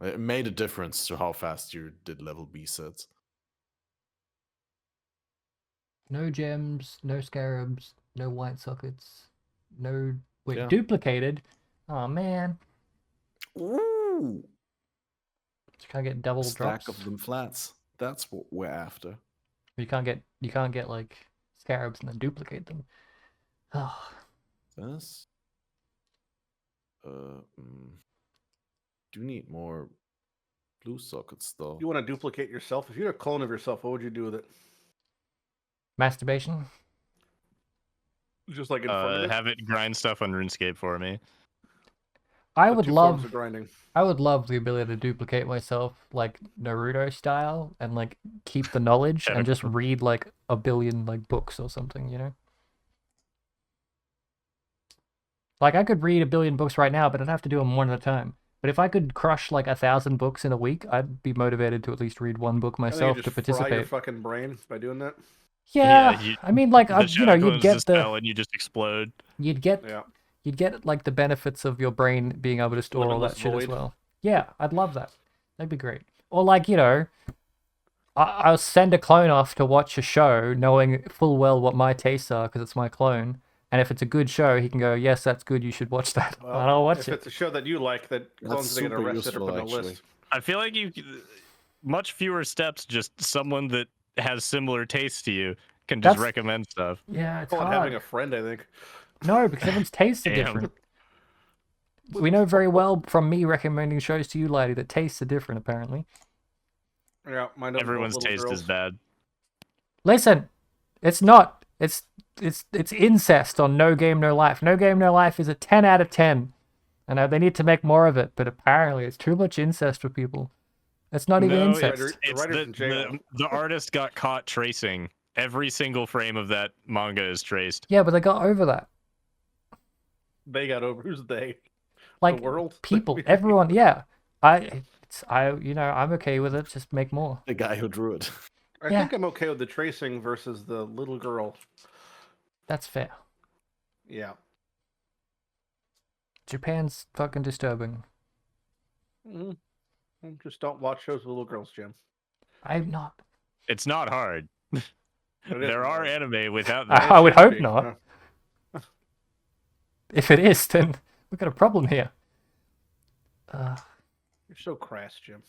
It made a difference to how fast you did level B sets. No gems, no scarabs, no white sockets, no wait, Yeah. duplicated. Oh man, Ooh! you can't get double Stack drops. of them flats. That's what we're after. You can't get like scarabs and then duplicate them. Oh, This. Do need more blue sockets though. You want to duplicate yourself? If you had a clone of yourself, what would you do with it? masturbation. Just like informative. Have it grind stuff on RuneScape for me. I the would two forms love of grinding. I would love the ability to duplicate myself like Naruto style and like keep the knowledge and just read like a billion like books or something, you know? Like I could read a billion books right now, but I'd have to do them one at a time. But if I could crush like 1,000 books in a week, I'd be motivated to at least read one book I think myself you to just fry your participate. fucking brain by doing that. Yeah, you, I mean, like the you know, shadow you'd clones get the spell and you just explode. you'd get Yeah. you'd get like the benefits of your brain being able to store all that Limitless shit as void. well. Yeah, I'd love that. That'd be great. Or like, you know, I'll send a clone off to watch a show knowing full well what my tastes are because it's my clone. And if it's a good show, he can go, yes, that's good, you should watch that. Well, and I'll watch if it. it's a show that you like, that clones that get super arrested or useful, put on a actually. list. I feel like you much fewer steps. Just someone that has similar tastes to you can just That's- recommend stuff. Yeah, it's Call it hard. having a friend, I think. No, because everyone's tastes are Damn. different. We know very well from me recommending shows to you, Lighty, that tastes are different, apparently. Yeah, mine don't Everyone's little taste girls. is bad. Listen, it's not. It's incest on No Game No Life. No Game No Life is a 10 out of 10. I know they need to make more of it, but apparently it's too much incest for people. It's not even No, incest. It's writer's in jail. the artist got caught tracing. Every single frame of that manga is traced. Yeah, but they got over that. They got over. Who's they? Like The world? people, everyone. Yeah, I'm okay with it. Just make more. The guy who drew it. I Yeah. think I'm okay with the tracing versus the little girl. That's fair. Yeah. Japan's fucking disturbing. Mm. Just don't watch shows with little girls, Jim. I'm not. It's not hard. It There isn't are hard. anime without I that. would Should hope be. not. If it is, then we've got a problem here. You're so crass, Jim.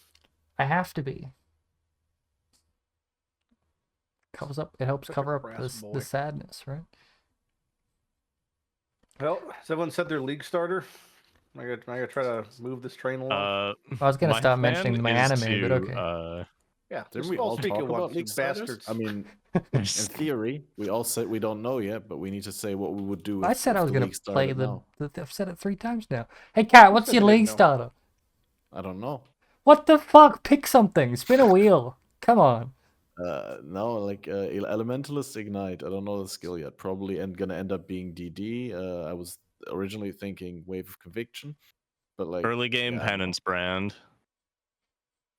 I have to be. Covers up. It helps Such a cover up crass boy. the sadness, right? Well, has everyone said their league starter? Am I gonna try to move this train along? I was gonna my start plan mentioning my is anime, but to, okay. Yeah, Didn't just we all speak talk at about once, you league starters? bastards. I mean, in theory, we all said we don't know yet, but we need to say what we would do. I if- said if I was the gonna league play started now. I've said it 3 times now. Hey, Kat, what's said your you didn't league know? starter? I don't know. What the fuck? Pick something. Spin a wheel. Come on. No, like Elementalist Ignite. I don't know the skill yet. Probably and gonna end up being DD. I was originally thinking Wave of Conviction, but like early game yeah, I don't know. penance brand.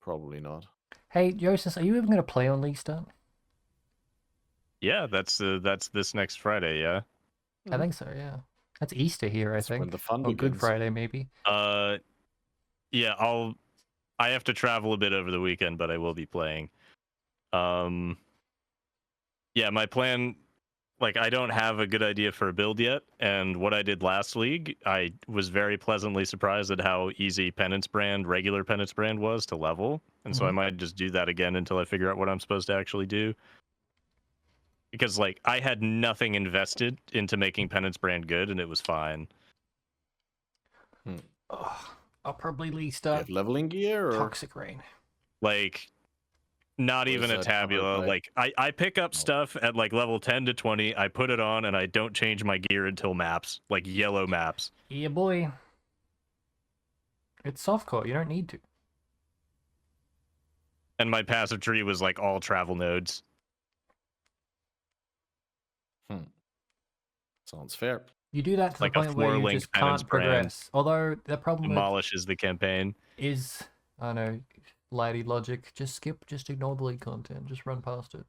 Probably not. Hey, Jousis, are you even gonna play on League Start? Yeah, that's this next Friday. Yeah. I think so. Yeah. That's Easter here, I That's when think. the fun Or Good begins. Friday, maybe. Yeah, I have to travel a bit over the weekend, but I will be playing. Yeah, my plan, like, I don't have a good idea for a build yet, and what I did last league, I was very pleasantly surprised at how easy regular penance brand was to level, and so I might just do that again until I figure out what I'm supposed to actually do. Because, like, I had nothing invested into making penance brand good, and it was fine. I'll probably League Do you Start have leveling gear or Toxic Rain. Like, not Or is even a that covered tabula. by- Like, I pick up stuff at like level 10 to 20. I put it on and I don't change my gear until maps, like yellow maps. Yeah, boy. It's softcore. You don't need to. And my passive tree was like all travel nodes. Sounds fair. You do that to Like the a point where you 4-link just penance can't brand. progress. Although the problem with Demolishes the campaign. is, I know, Lighty logic. Just ignore the league content. Just run past it.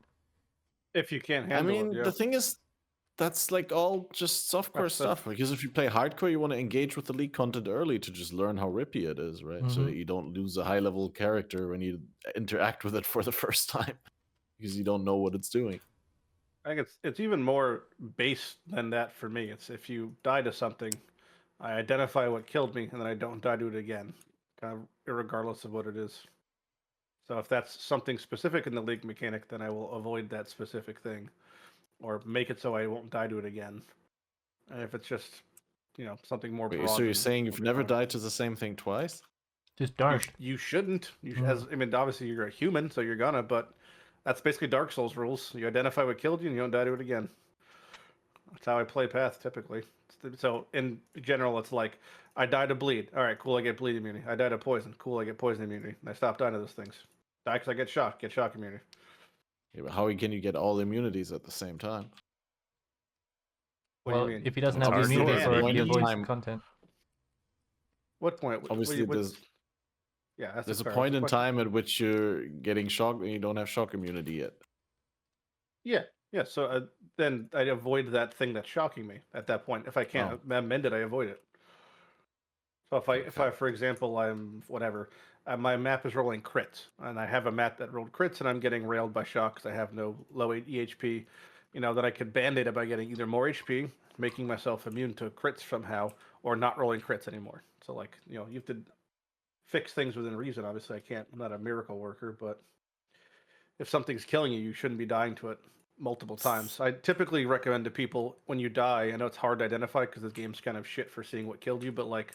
If you can't I handle mean, it, yeah. the thing is, that's like all just softcore That's the- stuff. Because if you play hardcore, you want to engage with the league content early to just learn how rippy it is, right? So that you don't lose a high level character when you interact with it for the first time because you don't know what it's doing. I think it's even more base than that for me. It's if you die to something, I identify what killed me, and then I don't die to it again, kind of regardless of what it is. So if that's something specific in the league mechanic, then I will avoid that specific thing, or make it so I won't die to it again. And if it's just, something more Wait, broad. so you're then saying it'll you've be never fine. died to the same thing twice? Just don't. You shouldn't. Obviously you're a human, so you're gonna. But that's basically Dark Souls rules. You identify what killed you, and you don't die to it again. That's how I play Path typically. So in general, it's like I die to bleed. All right, cool. I get bleed immunity. I die to poison. Cool. I get poison immunity. And I stop dying to those things. Die because I get shock. Get shock immunity. Yeah, but how can you get all immunities at the same time? What do Well, you mean? if he doesn't It's have the hard to immunity get for it, point he in avoids time. the content. What point? Obviously, Yeah, that's there's a fair point in question. time at which you're getting shocked and you don't have shock immunity yet. Yeah. So then I avoid that thing that's shocking me at that point. If I can't amend it, I avoid it. So if I, for example, I'm whatever, my map is rolling crits, and I have a map that rolled crits, and I'm getting railed by shock because I have no low EHP, then I could band-aid it by getting either more HP, making myself immune to crits somehow, or not rolling crits anymore. So like, you have to fix things within reason. Obviously, I'm not a miracle worker, but if something's killing you, you shouldn't be dying to it multiple times. I typically recommend to people when you die, I know it's hard to identify because this game's kind of shit for seeing what killed you, but like,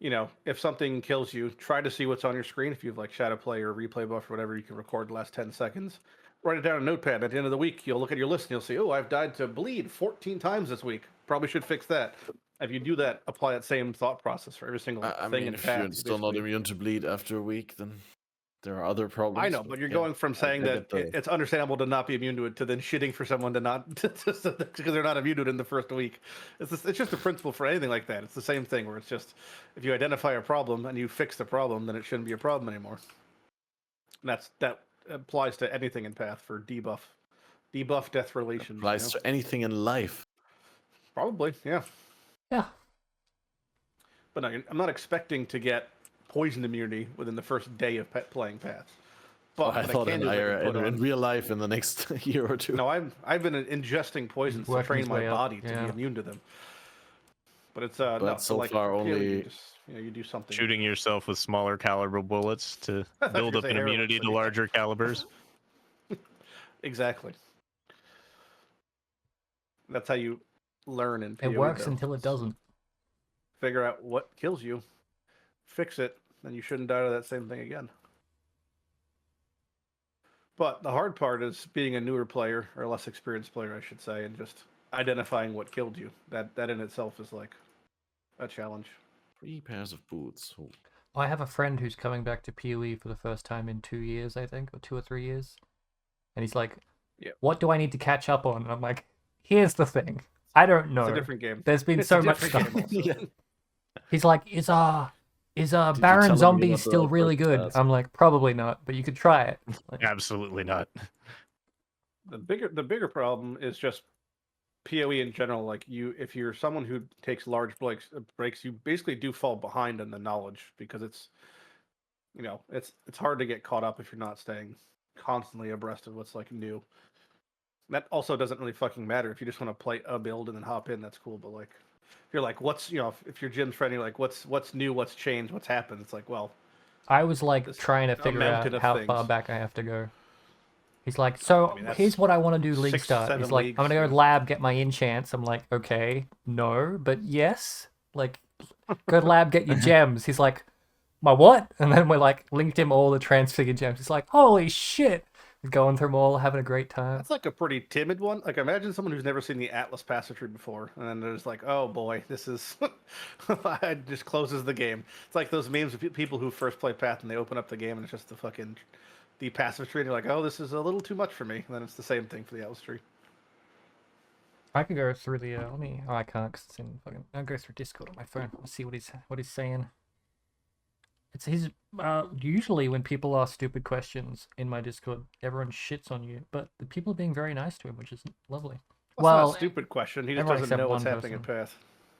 if something kills you, try to see what's on your screen. If you have like shadow play or replay buff or whatever, you can record the last 10 seconds. Write it down on a notepad. At the end of the week, you'll look at your list and you'll see, oh, I've died to bleed 14 times this week. Probably should fix that. If you do that, apply that same thought process for every single I thing mean, in if Path. you're still not immune to bleed after a week, then there are other problems. I know, but you're yeah, going from saying that get the- it's understandable to not be immune to it to then shitting for someone to not because they're not immune to it in the first week. It's just a principle for anything like that. It's the same thing where it's just if you identify a problem and you fix the problem, then it shouldn't be a problem anymore. And that applies to anything in Path for debuff death relations. applies to anything in life. Probably, yeah. Yeah. But no, I'm not expecting to get poison immunity within the first day of playing Path. But I thought can do is I can put in on- real life in the next year or two. No, I've been ingesting poisons to Working train his my way up, body to yeah. be immune to them. But it's But no, so like, far you only- just you do something. Shooting yourself with smaller caliber bullets to I thought you build were up saying an heroin, immunity but to yeah. larger calibers. Exactly. That's how you learn in PoE, It works though. until it doesn't. Figure out what kills you, fix it, then you shouldn't die to that same thing again. But the hard part is being a newer player, or a less experienced player, I should say, and just identifying what killed you. That in itself is like a challenge. 3 pairs of boots. Oh. I have a friend who's coming back to PoE for the first time in 2 years, I think, or 2 or 3 years. And he's like, Yeah. what do I need to catch up on? And I'm like, here's the thing. I don't know. It's a different game. There's been It's so a much different stuff. game also. He's like, is tell Baron him Zombie you're not the still right really person to good? ask. I'm like, probably not, but you could try it. Like, Absolutely not. The bigger problem is just PoE in general. Like if you're someone who takes large breaks, you basically do fall behind in the knowledge because it's hard to get caught up if you're not staying constantly abreast of what's like new. That also doesn't really fucking matter if you just want to play a build and then hop in. That's cool, but like if you're like, what's if your gym's friendly, like what's new, what's changed, what's happened? It's like, well, I was like This trying to figure out mountain of how things. far back I have to go. He's like, so I mean, that's here's what I want to do league 6, start. 7 He's like, leagues, I'm gonna yeah. go lab, get my enchants. I'm like, okay, no, but yes. Like, go to lab, get your gems. He's like, my what? And then we're like, linked him all the transfigured gems. He's like, holy shit. He's going through them all, having a great time. that's like a pretty timid one. Like imagine someone who's never seen the Atlas passage tree before, and then they're just like, oh boy, this is it just closes the game. It's like those memes of people who first play Path and they open up the game and it's just the passive tree, and you're like, oh, this is a little too much for me. And then it's the same thing for the Atlas tree. I can go through the, let me, oh, I can't because it's in fucking, I'll go through Discord on my phone. I'll see what he's saying. It's his, usually when people ask stupid questions in my Discord, everyone shits on you, but the people are being very nice to him, which is lovely. That's Well, not a stupid question. He just everyone doesn't except know what's one happening in Path.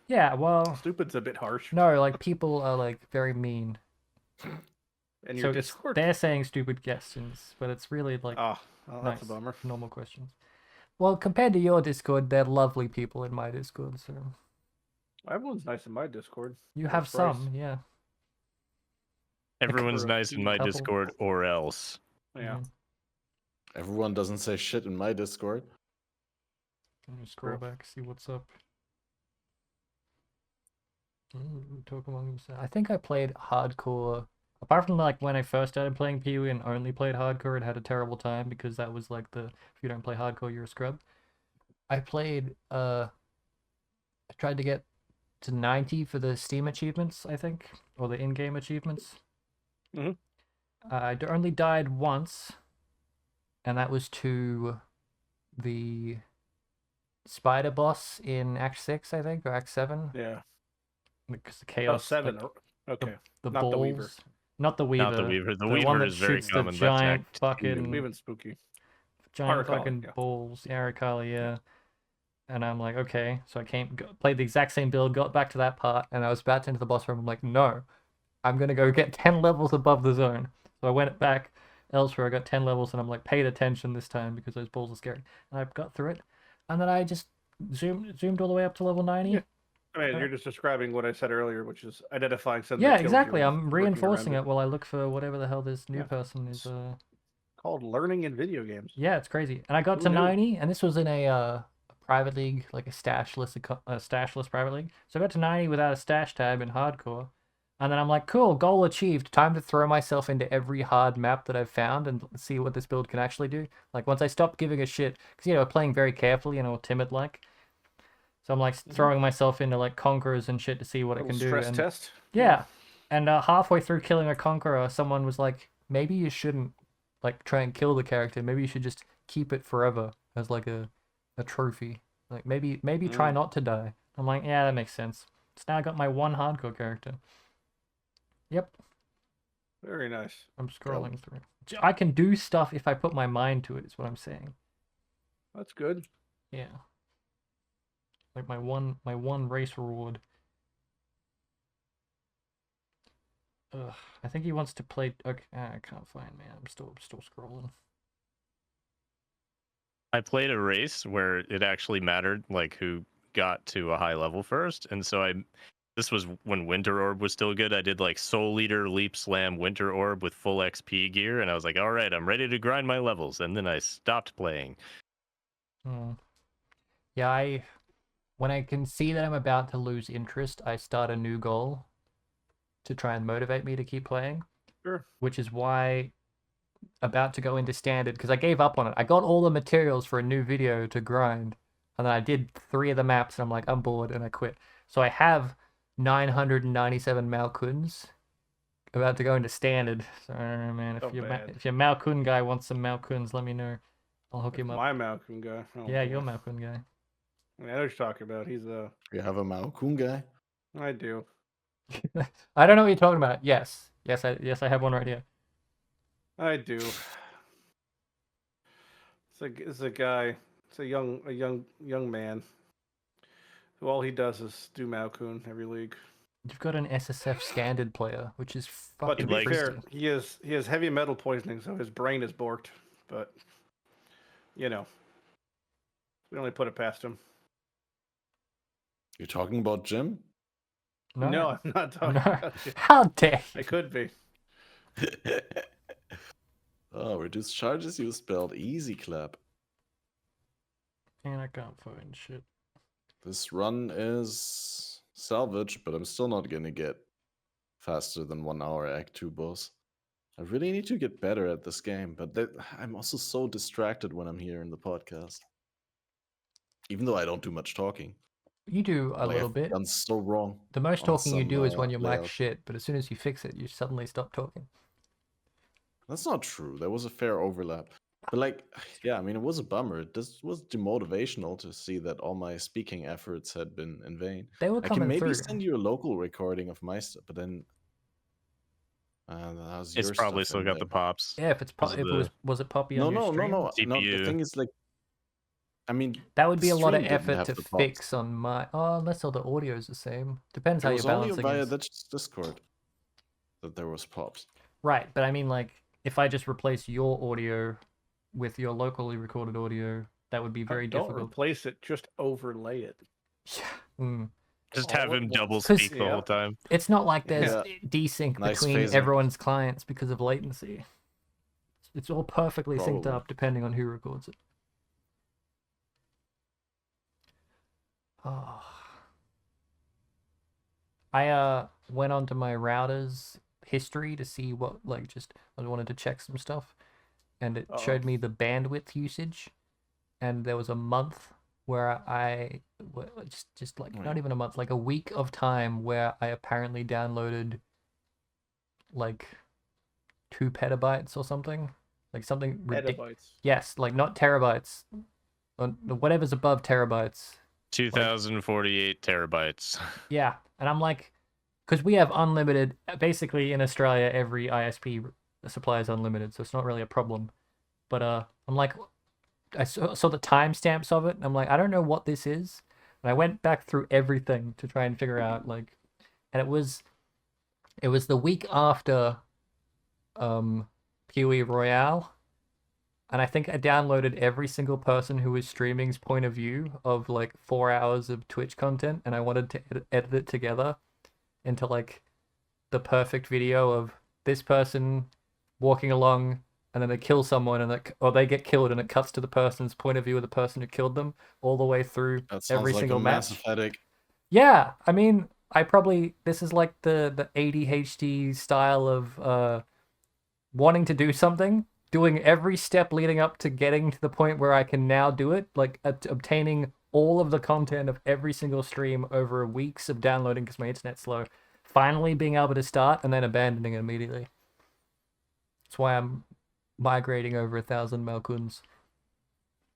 yeah, well, Stupid's a bit harsh. no, like people are like very mean. And So your it's- Discord. they're saying stupid questions, but it's really like Oh, well, that's nice, a bummer. normal questions. Well, compared to your Discord, they're lovely people in my Discord, so Everyone's nice in my Discord. you That's have Bryce. some, yeah. Everyone's for a nice in my couple. Discord, or else. Yeah. Mhm. Everyone doesn't say shit in my Discord. Let me scroll back, see what's up. Ooh, talk among yourselves. I think I played hardcore. Apart from like when I first started playing PoE and only played hardcore and had a terrible time because that was like the if you don't play hardcore you're a scrub. I played I tried to get to 90 for the Steam achievements, I think, or the in-game achievements. Mhm. I only died once, and that was to the spider boss in Act 6, I think, or Act 7. Yeah. Because the Oh, chaos. 7. Like, Okay. the Not balls. the Weaver. Not the Weaver. Not the Weaver. The one Weaver that is very shoots the common. That's giant Act fucking. Weaver's spooky. Giant Arakawa, fucking yeah. balls. Arakawa, yeah. And I'm like, okay. So I played the exact same build, got back to that part, and I was about to enter the boss room. I'm like, no. I'm going to go get 10 levels above the zone. So I went back elsewhere. I got 10 levels, and I'm like, paid attention this time because those balls are scary. And I got through it. And then I just zoomed all the way up to level 90. Yeah. I mean, you're just describing what I said earlier, which is identifying something. Yeah, that killed you exactly. and I'm working reinforcing around it while I look for whatever the hell this new Yeah. person is. Called learning in video games. Yeah, it's crazy. And I got Who to knew? 90, and this was in a private league, like a stashless private league. So I got to 90 without a stash tab in hardcore. And then I'm like, cool, goal achieved. Time to throw myself into every hard map that I've found and see what this build can actually do. Like, once I stopped giving a shit, because, playing very carefully and all timid-like. So I'm, like, throwing myself into, like, Conquerors and shit to see what it can do. Stress And, test. yeah. And halfway through killing a Conqueror, someone was like, maybe you shouldn't, like, try and kill the character. Maybe you should just keep it forever as, like, a trophy. Like, maybe try not to die. I'm like, yeah, that makes sense. So now I got my one hardcore character. Yep. Very nice. I'm scrolling through. I can do stuff if I put my mind to it, is what I'm saying. That's good. Yeah. Like my one race reward. Ugh. I think he wants to play. Okay, I can't find, man. I'm still scrolling. I played a race where it actually mattered, like who got to a high level first, and so this was when Winter Orb was still good. I did like Soul Leader, Leap Slam, Winter Orb with full XP gear, and I was like, all right, I'm ready to grind my levels, and then I stopped playing. Yeah, when I can see that I'm about to lose interest, I start a new goal to try and motivate me to keep playing. Sure. Which is why about to go into standard, because I gave up on it. I got all the materials for a new video to grind, and then I did 3 of the maps, and I'm like, I'm bored, and I quit. So I have 997 Malkuns about to go into standard. So I don't know, man. If your Malkun guy wants some Malkuns, let me know. I'll hook him up. My Malkun guy. Oh, yeah, boy. your Malkun guy. I know what you're talking about. He's a. You have a Malkun guy? I do. I don't know what you're talking about. Yes, I have one right here. I do. It's a guy. It's a young man. Who all he does is do Malkun every league. You've got an SSF standard player, which is fucking. But to be fair, interesting. he has heavy metal poisoning, so his brain is borked. But we only put it past him. You're talking about Jim? No, I'm not talking about Jim. How dare you? I could be. Oh, reduce charges you spelled easy clap. And I can't find shit. This run is salvage, but I'm still not gonna get faster than 1 hour Act 2 boss. I really need to get better at this game, but I'm also so distracted when I'm here in the podcast. Even though I don't do much talking. You do a little I've bit. done so wrong. The most talking you some, do is when your layout. mic's shit, but as soon as you fix it, you suddenly stop talking. That's not true. There was a fair overlap. But yeah, I mean, it was a bummer. It just was demotivational to see that all my speaking efforts had been in vain. They were I coming can maybe through. send you a local recording of my stuff, but then how's It's your probably stuff still in got there? the pops. Yeah, if it was it poppy on your stream? No. The CPU. thing is, I mean, That would be a lot of stream didn't effort have to the pops. fix on my. Oh, unless all the audio is the same. Depends how It you're was only balancing via it. the Discord that there was pops. Right, but I mean, like, if I just replace your audio with your locally recorded audio, that would be very Don't difficult. replace it, just overlay it. Yeah. Mm. Just All have at him once. double 'Cause- speak the whole time. It's not like there's Yeah. desync Nice between phasing. everyone's clients because of latency. It's all perfectly synced Probably. up depending on who records it. Oh. I went onto my router's history to see what I wanted to check some stuff, and it showed me the bandwidth usage, and there was a month where I just like Oh, not yeah. even a month, like a week of time where I apparently downloaded like 2 petabytes or something, like something ridiculous. Petabytes. Yes, like not terabytes, whatever's above terabytes. 2048 terabytes. Yeah, and I'm like, because we have unlimited. Basically, in Australia, every ISP supplies unlimited, so it's not really a problem. But I'm like, I saw the timestamps of it, and I'm like, I don't know what this is. And I went back through everything to try and figure out like, and it was the week after PoE Royale, and I think I downloaded every single person who was streaming's point of view of like 4 hours of Twitch content, and I wanted to edit it together into like the perfect video of this person walking along, and then they kill someone, and or they get killed, and it cuts to the person's point of view of the person who killed them all the way through That sounds every like single a match. massive headache. Yeah, I mean, this is like the ADHD style of wanting to do something, doing every step leading up to getting to the point where I can now do it, like obtaining all of the content of every single stream over weeks of downloading because my internet's slow, finally being able to start and then abandoning it immediately. That's why I'm migrating over 1,000 Malkuns.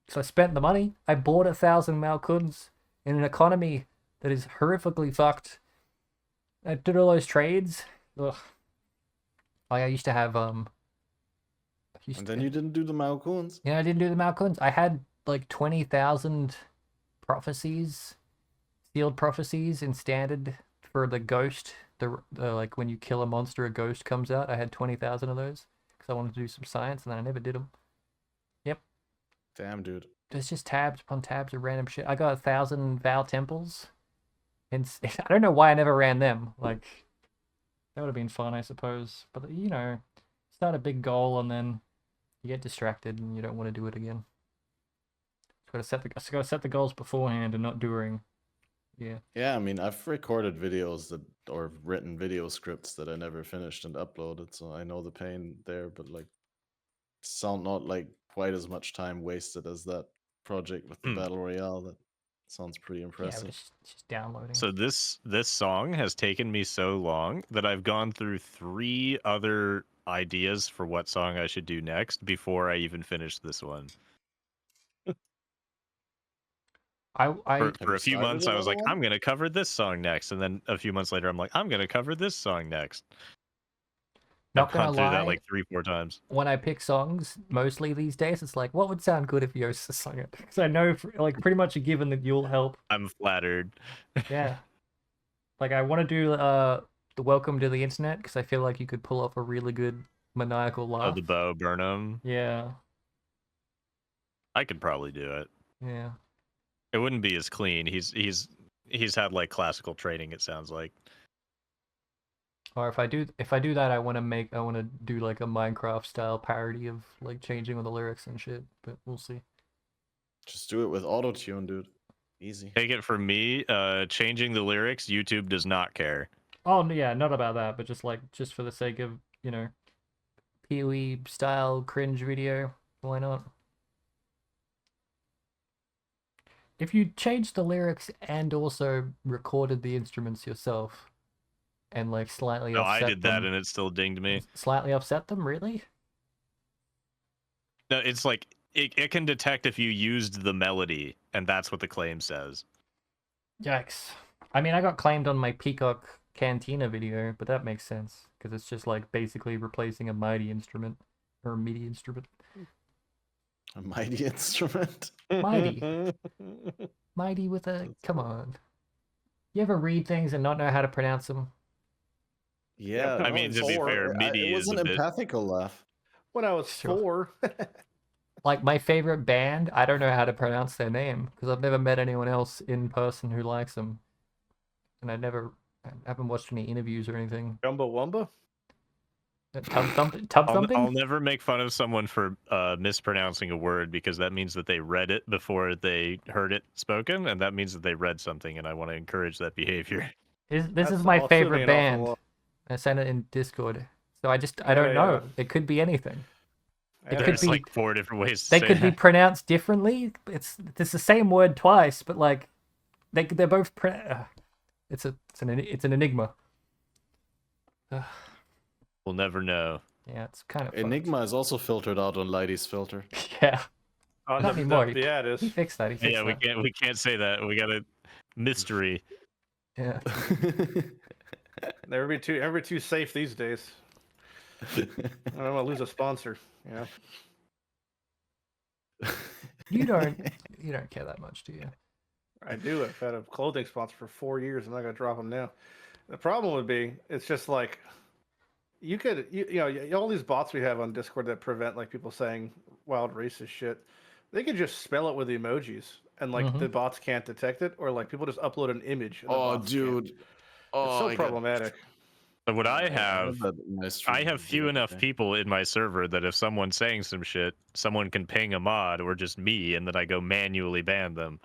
So I spent the money. I bought 1,000 Malkuns in an economy that is horrifically fucked. I did all those trades. Ugh. I used to have And then you didn't do the Malkuns. Yeah, I didn't do the Malkuns. I had like 20,000 prophecies, sealed prophecies in standard for the ghost. The like when you kill a monster, a ghost comes out. I had 20,000 of those because I wanted to do some science, and then I never did them. Yep. Damn, dude. There's just tabs upon tabs of random shit. I got 1,000 Val temples, and I don't know why I never ran them. Like that would have been fun, I suppose. But you know, start a big goal and then you get distracted and you don't want to do it again. Got to set the goals beforehand and not during. Yeah. Yeah, I mean, I've recorded videos or written video scripts that I never finished and uploaded, so I know the pain there. But like, sound not like quite as much time wasted as that project with the battle royale. That sounds pretty impressive. Yeah, just downloading. So this song has taken me so long that I've gone through 3 other ideas for what song I should do next before I even finish this one. For a few months, I was like, I'm going to cover this song next. And then a few months later, I'm like, I'm going to cover this song next. Not I've gonna gone through lie, that like 3-4 times. When I pick songs, mostly these days, it's like, what would sound good if Jousis sung it? Because I know, like, pretty much a given that you'll help. I'm flattered. Yeah. Like, I want to do the Welcome to the Internet, because I feel like you could pull off a really good maniacal laugh. Oh, the Bo Burnham. Yeah. I could probably do it. Yeah. It wouldn't be as clean. He's had like classical training, it sounds like. Or if I do that, I want to do like a Minecraft style parody of like changing all the lyrics and shit. But we'll see. Just do it with auto-tune, dude. Easy. Take it from me. Changing the lyrics, YouTube does not care. Oh yeah, not about that, but just for the sake of, you know, PoE style cringe video. Why not? If you changed the lyrics and also recorded the instruments yourself, and like slightly offset I did that them, and it still dinged me. Slightly offset them, really? No, it's like it can detect if you used the melody, and that's what the claim says. Yikes! I mean, I got claimed on my Peacock Cantina video, but that makes sense because it's just like basically replacing a MIDI instrument or a MIDI instrument. A mighty instrument. Mighty. Mighty with a... Come on. You ever read things and not know how to pronounce them? Yeah, I mean, to be fair, MIDI it is was a an bit... empathical laugh. When I was 4. Like, my favorite band, I don't know how to pronounce their name, because I've never met anyone else in person who likes them. And I haven't watched any interviews or anything. Jumbo Wumba? Tub thumping? I'll never make fun of someone for mispronouncing a word, because that means that they read it before they heard it spoken, and that means that they read something, and I want to encourage that behavior. This is my favorite band. I sent it in Discord. So I don't know. It could be anything. There's like 4 different ways to they say could be that. pronounced differently. It's the same word twice, but like they're both. It's an enigma. We'll never know. Yeah, it's kind of Enigma is also filtered out on Lighty's filter. Yeah, Oh, not anymore. yeah, it He is. fixed that. He fixed Yeah, that. we can't say that. We got a mystery. Yeah. Never be too safe these days. I don't want to lose a sponsor. Yeah. You don't care that much, do you? I do. I've had a clothing sponsor for 4 years. I'm not gonna drop them now. The problem would be, it's just like you could, you know, all these bots we have on Discord that prevent like people saying wild racist shit. They could just spell it with emojis, and like the bots can't detect it, or like people just upload an image. And the Oh, bots dude. can't. Oh, It's so I got- problematic. But what I I have, that in my stream I have the few other enough day. people in my server that if someone's saying some shit, someone can ping a mod or just me, and then I go manually ban them.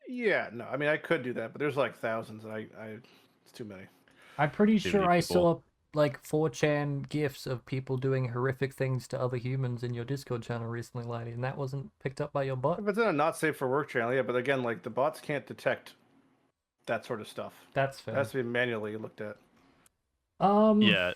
Yeah, no, I mean I could do that, but there's like thousands. It's too many. I'm pretty Too sure many I people. saw like 4chan gifs of people doing horrific things to other humans in your Discord channel recently, Lighty, and that wasn't picked up by your bot. If it's in a not safe for work channel, yeah, but again, like the bots can't detect that sort of stuff. That's It fair. has to be manually looked at. Yeah,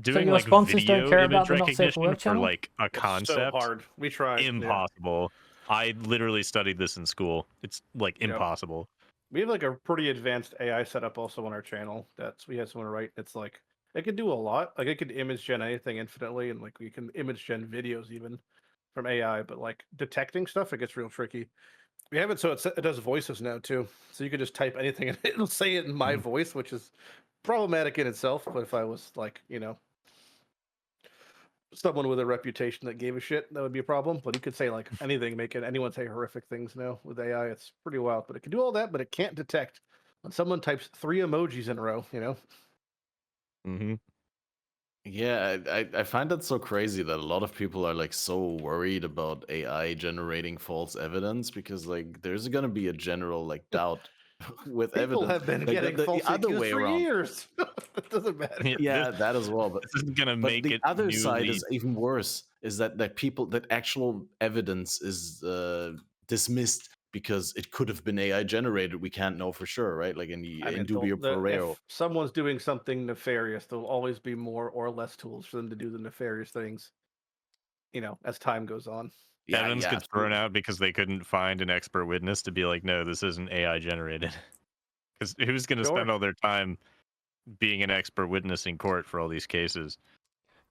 doing your like sponsors don't video care image about the not safe for recognition work for channel? like a It's so concept, hard. We tried. yeah. impossible. I literally studied this in school. It's like Yep. impossible. We have like a pretty advanced AI setup also on our channel. We had someone write. It's like it could do a lot. Like it could image gen anything infinitely, and like we can image gen videos even from AI. But like detecting stuff, it gets real tricky. We have it so it does voices now too. So you could just type anything and it'll say it in my voice, which is problematic in itself. But if I was like, someone with a reputation that gave a shit, that would be a problem. But he could say like anything, making anyone say horrific things now with AI. It's pretty wild. But it can do all that, but it can't detect when someone types 3 emojis in a row, Mm-hmm. Yeah, I find that so crazy that a lot of people are like so worried about AI generating false evidence because like there's gonna be a general like doubt with People evidence. have been Like, getting the falsely other accused way for around. years. It doesn't matter. Yeah, that as well. But This is gonna but make the it other side newly- is even worse. Is that people that actual evidence is dismissed because it could have been AI generated. We can't know for sure, right? Like in dubio pro reo. If someone's doing something nefarious, there'll always be more or less tools for them to do the nefarious things, as time goes on. Evidence gets thrown out because they couldn't find an expert witness to be like, no, this isn't AI generated. Because who's going to spend all their time being an expert witness in court for all these cases?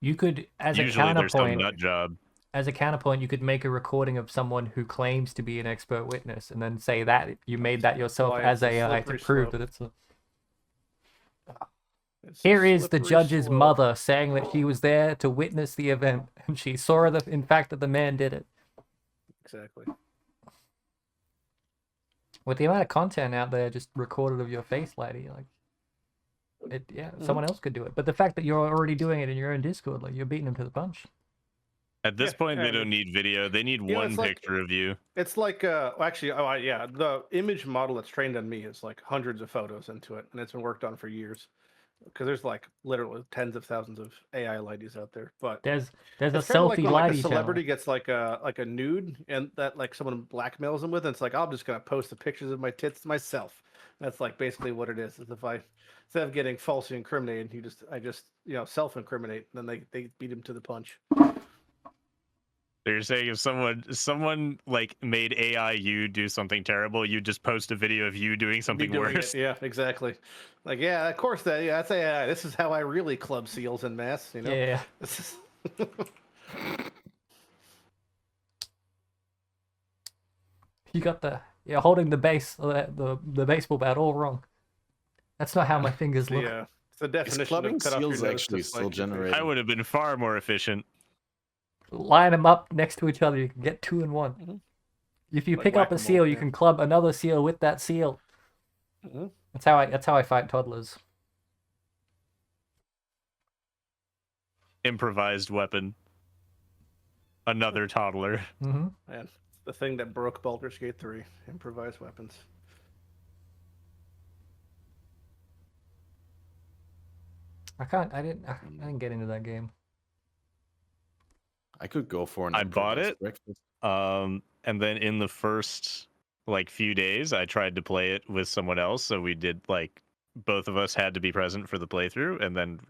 You could, as Usually a there's some counterpoint, nut job. as a counterpoint, you could make a recording of someone who claims to be an expert witness, and then say that you made that yourself why as it's a AI to slippery prove slope. that it's a. It's a Here is the slippery judge's slope. mother saying that she was there to witness the event, and she saw in fact that the man did it. Exactly. With the amount of content out there just recorded of your face, lady, like someone else could do it. But the fact that you're already doing it in your own Discord, like you're beating them to the punch. At this Yeah, point, yeah, they don't need video. They need know, one it's like- picture of you. It's like, the image model that's trained on me is like hundreds of photos into it, and it's been worked on for years. Because there's like literally tens of thousands of AI lighties out there. But There's a it's kinda like selfie when, like, a lady celebrity channel. gets like a nude, and that like someone blackmails them with, and it's like I'm just gonna post the pictures of my tits myself. That's like basically what it is. Is if I instead of getting falsely incriminated, I just self-incriminate, and then they beat him to the punch. They're saying if someone like made AI you do something terrible, you just post a video of you doing Me something doing worse. it, yeah, exactly. Like, yeah, of course that's AI. This is how I really club seals en masse. Yeah. This is You got you're holding the the baseball bat all wrong. That's not how my fingers look. yeah. It's the definition clubbing of cut off your seals nose actually to still spite your face. generate- I would have been far more efficient. Line them up next to each other. You can get 2 in 1. Mhm. If you Like pick up a whack-a-mole, seal, you yeah. can club another seal with that seal. Mhm. That's how I fight toddlers. Improvised weapon. Another toddler. Hmm. Man, it's the thing that broke Baldur's Gate 3. Improvised weapons. I didn't get into that game. I could go for an I bought improvised it. breakfast. And then in the first like few days, I tried to play it with someone else, so we did like both of us had to be present for the playthrough, and then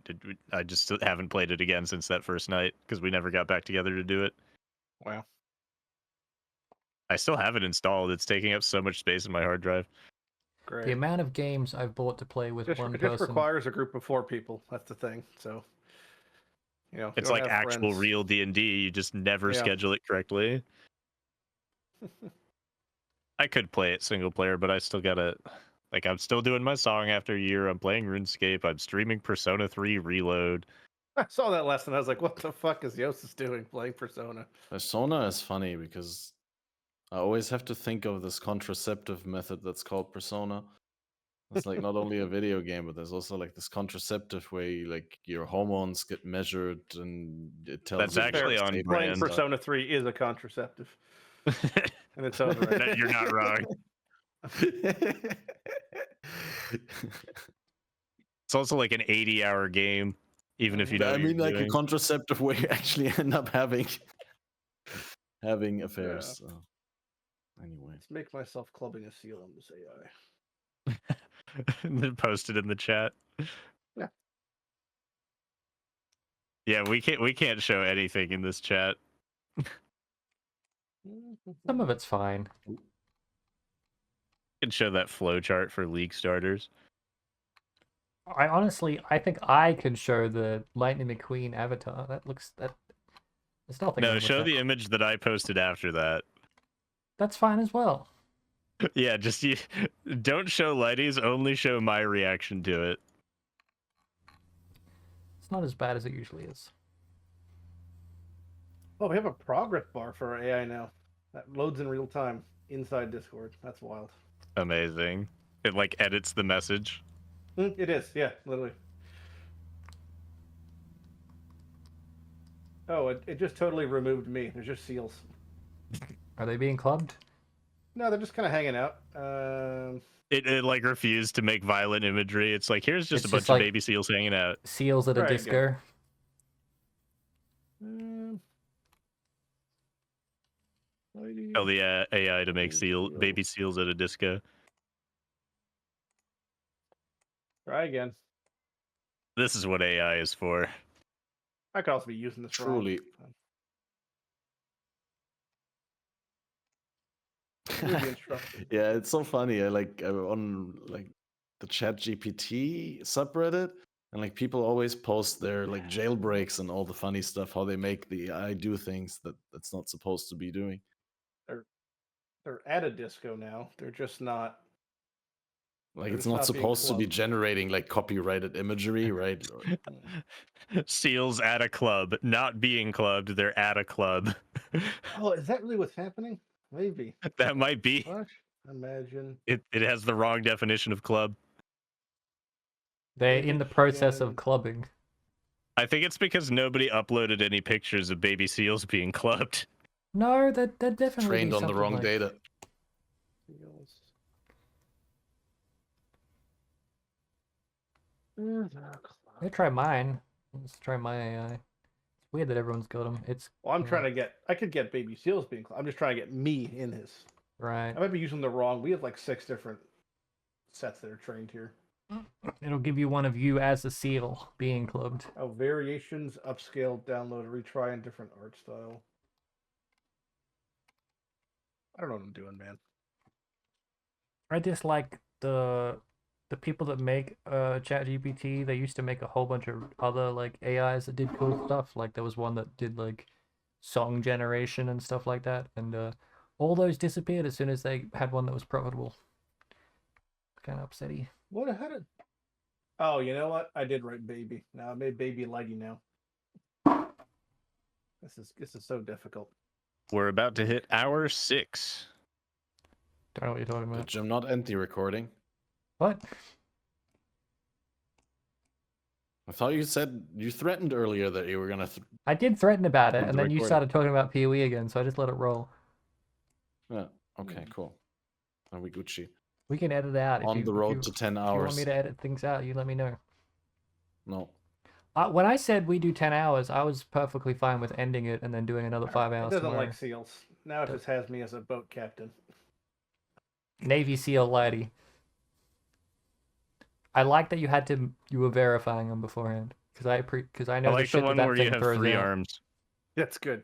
I just haven't played it again since that first night because we never got back together to do it. Wow. I still have it installed. It's taking up so much space in my hard drive. Great. The amount of games I've bought to play with one it person. just requires a group of 4 people. That's the thing. So, you know, if you It's don't like have actual friends- real D&D. You just never schedule it correctly. I could play it single player, but I still gotta... Like, I'm still doing my song after a year. I'm playing RuneScape. I'm streaming Persona 3 Reload. I saw that last night. I was like, what the fuck is Jousis doing playing Persona? Persona is funny because I always have to think of this contraceptive method that's called Persona. It's like not only a video game, but there's also like this contraceptive way, like your hormones get measured and it tells That's you actually what's on stable brand. and Playing stuff. Persona 3 is a contraceptive. In its own right. You're not wrong. It's also like an 80-hour game, even if you know I what you're mean, like doing. a contraceptive way you actually end up having affairs. Yeah. So. Anyway, Let's make myself clubbing a seal on this AI. And then post it in the chat. Yeah. Yeah, we can't show anything in this chat. Some of it's fine. We can show that flowchart for League starters. I think I could show the Lightning McQueen avatar. There's nothing. No, wrong with show that. the image that I posted after that. That's fine as well. Yeah, just don't show Lighty's, only show my reaction to it. It's not as bad as it usually is. Oh, we have a progress bar for our AI now. That loads in real time inside Discord. That's wild. Amazing. It like edits the message. It is, yeah, literally. Oh, it just totally removed me. There's just seals. Are they being clubbed? No, they're just kind of hanging out. It like refused to make violent imagery. It's like, here's just It's a bunch just of like- baby seals hanging out. Seals at a Right, disco. Tell the AI to make baby seals at a disco. Try again. This is what AI is for. I could also be using this Truly. wrong. Really instructive. yeah, it's so funny. I'm on like the Chat GPT subreddit, and like people always post their like jailbreaks and all the funny stuff, how they make the AI do things that's not supposed to be doing. They're at a disco now. They're just not. Like They're it's just not not being supposed to be clubbed. generating like copyrighted imagery, right? Seals at a club, not being clubbed. They're at a club. Oh, is that really what's happening? Maybe. That might be. Watch. Imagine. It has the wrong definition of club. They're in the process of Again. clubbing. I think it's because nobody uploaded any pictures of baby seals being clubbed. No, that definitely Trained be on the something wrong like- data. Seals. Let's try mine. Let's try my AI. It's weird that everyone's got them. It's Well, I'm trying to get. I could get baby seals being. I'm just trying to get me in this. right. I might be using the wrong. We have like 6 different sets that are trained here. It'll give you one of you as a seal being clubbed. Oh, variations, upscale, download, retry in different art style. I don't know what I'm doing, man. I dislike the people that make ChatGPT. They used to make a whole bunch of other like AIs that did cool stuff. Like there was one that did like song generation and stuff like that, and all those disappeared as soon as they had one that was profitable. Kind of upsetty. What? How did? Oh, you know what? I did write baby. Now I made baby Lighty now. This is so difficult. We're about to hit hour 6. Don't know what you're talking Did about. Jim not end the recording? What? I thought you said you threatened earlier that you were gonna. I did threaten about it, End and the then you recording. started talking about PoE again, so I just let it roll. Yeah. Okay. Cool. Are we Gucci? We can edit it out. On the road to 10 If you want hours. me to edit things out, you let me know. No. When I said we do 10 hours, I was perfectly fine with ending it and then doing another 5 It hours doesn't tomorrow. like seals. Now it just has me as a boat captain. Navy SEAL Lighty. I like that you were verifying them beforehand because I I know the like the shit one that where you thing have throws 3 out. arms. That's good.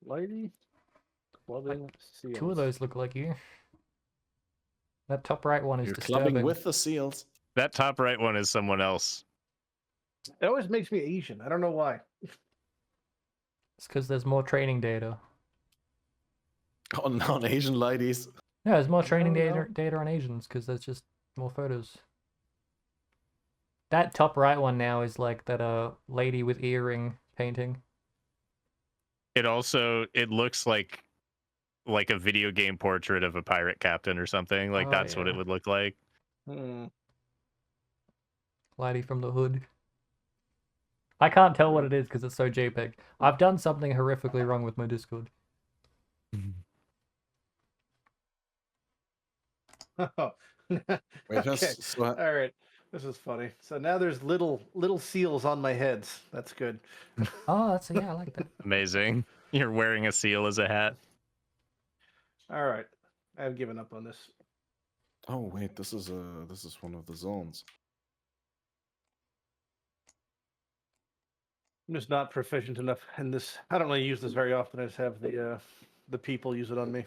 Lighty, clubbing seals. 2 of those look like you. That top right one is You're disturbing. clubbing with the seals. That top right one is someone else. It always makes me Asian. I don't know why. It's because there's more training data. On Asian ladies. Yeah, there's more training No. data on Asians because there's just more photos. That top right one now is like that lady with earring painting. It looks like a video game portrait of a pirate captain or something. Like Oh, that's what yeah. it would look like. Lady from the hood. I can't tell what it is because it's so JPEG. I've done something horrifically wrong with my Discord. Oh. Wait, Okay. so All right. This is funny. So now there's little seals on my heads. That's good. Oh, yeah, I like that. Amazing. You're wearing a seal as a hat. All right. I've given up on this. oh wait, this is one of the zones. I'm just not proficient enough in this. I don't really use this very often. I just have the people use it on me.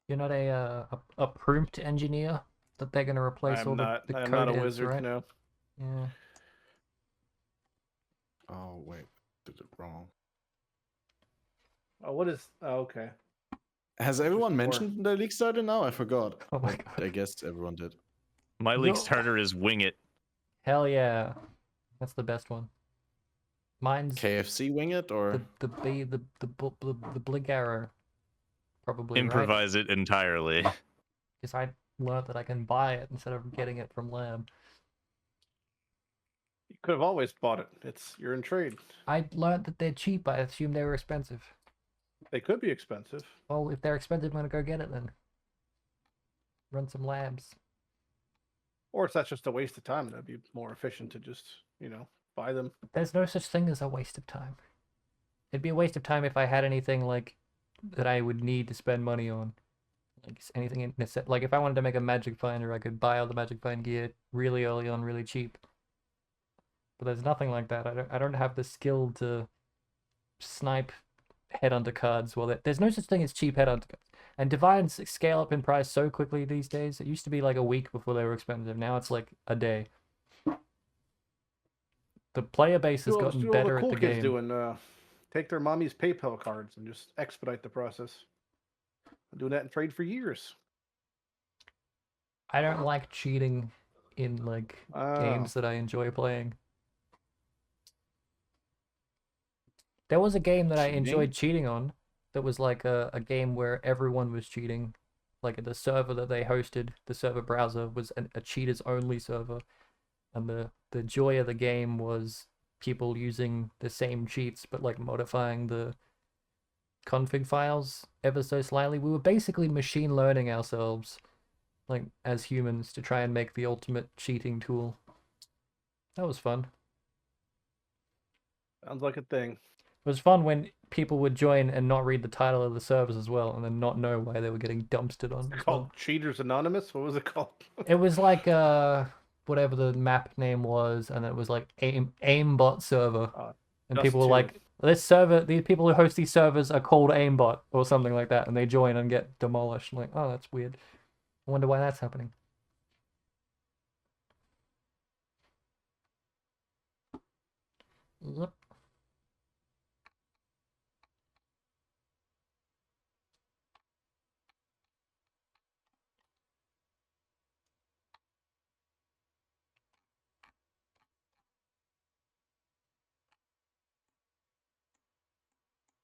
You're not a prompt engineer that they're going to replace all the I'm code not a heads, wizard, right? no. Yeah. Oh wait, did it wrong. Oh, what is? Oh, okay. Has everyone more. mentioned the league started now? I forgot. Oh my But god. I guess everyone did. My league starter is Wing It. Hell yeah. That's the best one. Mine's KFC wing it or the blink arrow. Probably, Improvise it entirely. Because I learned that I can buy it instead of getting it from lab. You could have always bought it. You're in trade. I learned that they're cheap. I assumed they were expensive. They could be expensive. Well, if they're expensive, I'm gonna go get it then. Run some labs. Or if that's just a waste of time, that'd be more efficient to just, buy them. There's no such thing as a waste of time. It'd be a waste of time if I had anything like that I would need to spend money on. Like anything in like if I wanted to make a magic finder, I could buy all the magic find gear really early on, really cheap. But there's nothing like that. I don't have the skill to snipe headhunter cards. Well, there's no such thing as cheap headhunter cards. And divines scale up in price so quickly these days. It used to be like a week before they were expensive. Now it's like a day. The player base has gotten better at the game. Doing, take their mommy's PayPal cards and just expedite the process. I'm doing that in trade for years. I don't like cheating in like games that I enjoy playing. There was a game that I enjoyed cheating on that was like a game where everyone was cheating. Like the server that they hosted, the server browser was a cheaters only server. And the joy of the game was people using the same cheats but like modifying the config files ever so slightly. We were basically machine learning ourselves like as humans to try and make the ultimate cheating tool. That was fun. Sounds like a thing. It was fun when people would join and not read the title of the servers as well, and then not know why they were getting dumpstered on. It's called Cheaters Anonymous? What was it called? It was like whatever the map name was, and it was like aimbot server. And people were like, this server, these people who host these servers are called aimbot or something like that, and they join and get demolished. I'm like, oh, that's weird. I wonder why that's happening. Yep.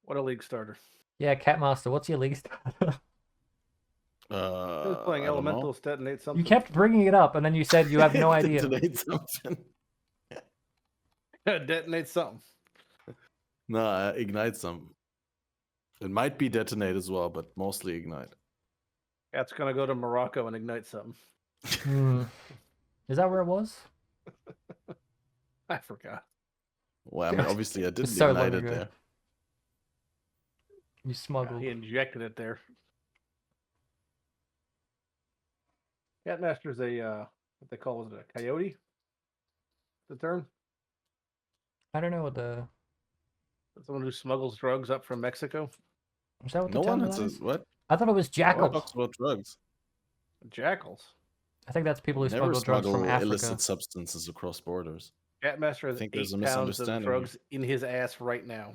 What a league starter. Yeah, Catmaster, what's your league starter? I was playing Elementals, detonate something. You kept bringing it up, and then you said you have no idea. Detonate something. Detonate something. No, ignite some. It might be detonate as well, but mostly ignite. That's gonna go to Morocco and ignite something. Is that where it was? I forgot. Well, I mean, obviously I didn't So ignite long it ago. there. You smuggled. He injected it there. Catmaster's a what they call it, a coyote? The term? I don't know what the... Someone who smuggles drugs up from Mexico? Is that what No the term one of has that a is? what? I thought it was No jackal. one talks about drugs. Jackals. I think that's people who Never smuggle drugs from smuggle Africa. illicit substances across borders. Catmaster I has think there's 8 a pounds of misunderstanding drugs in his ass right now.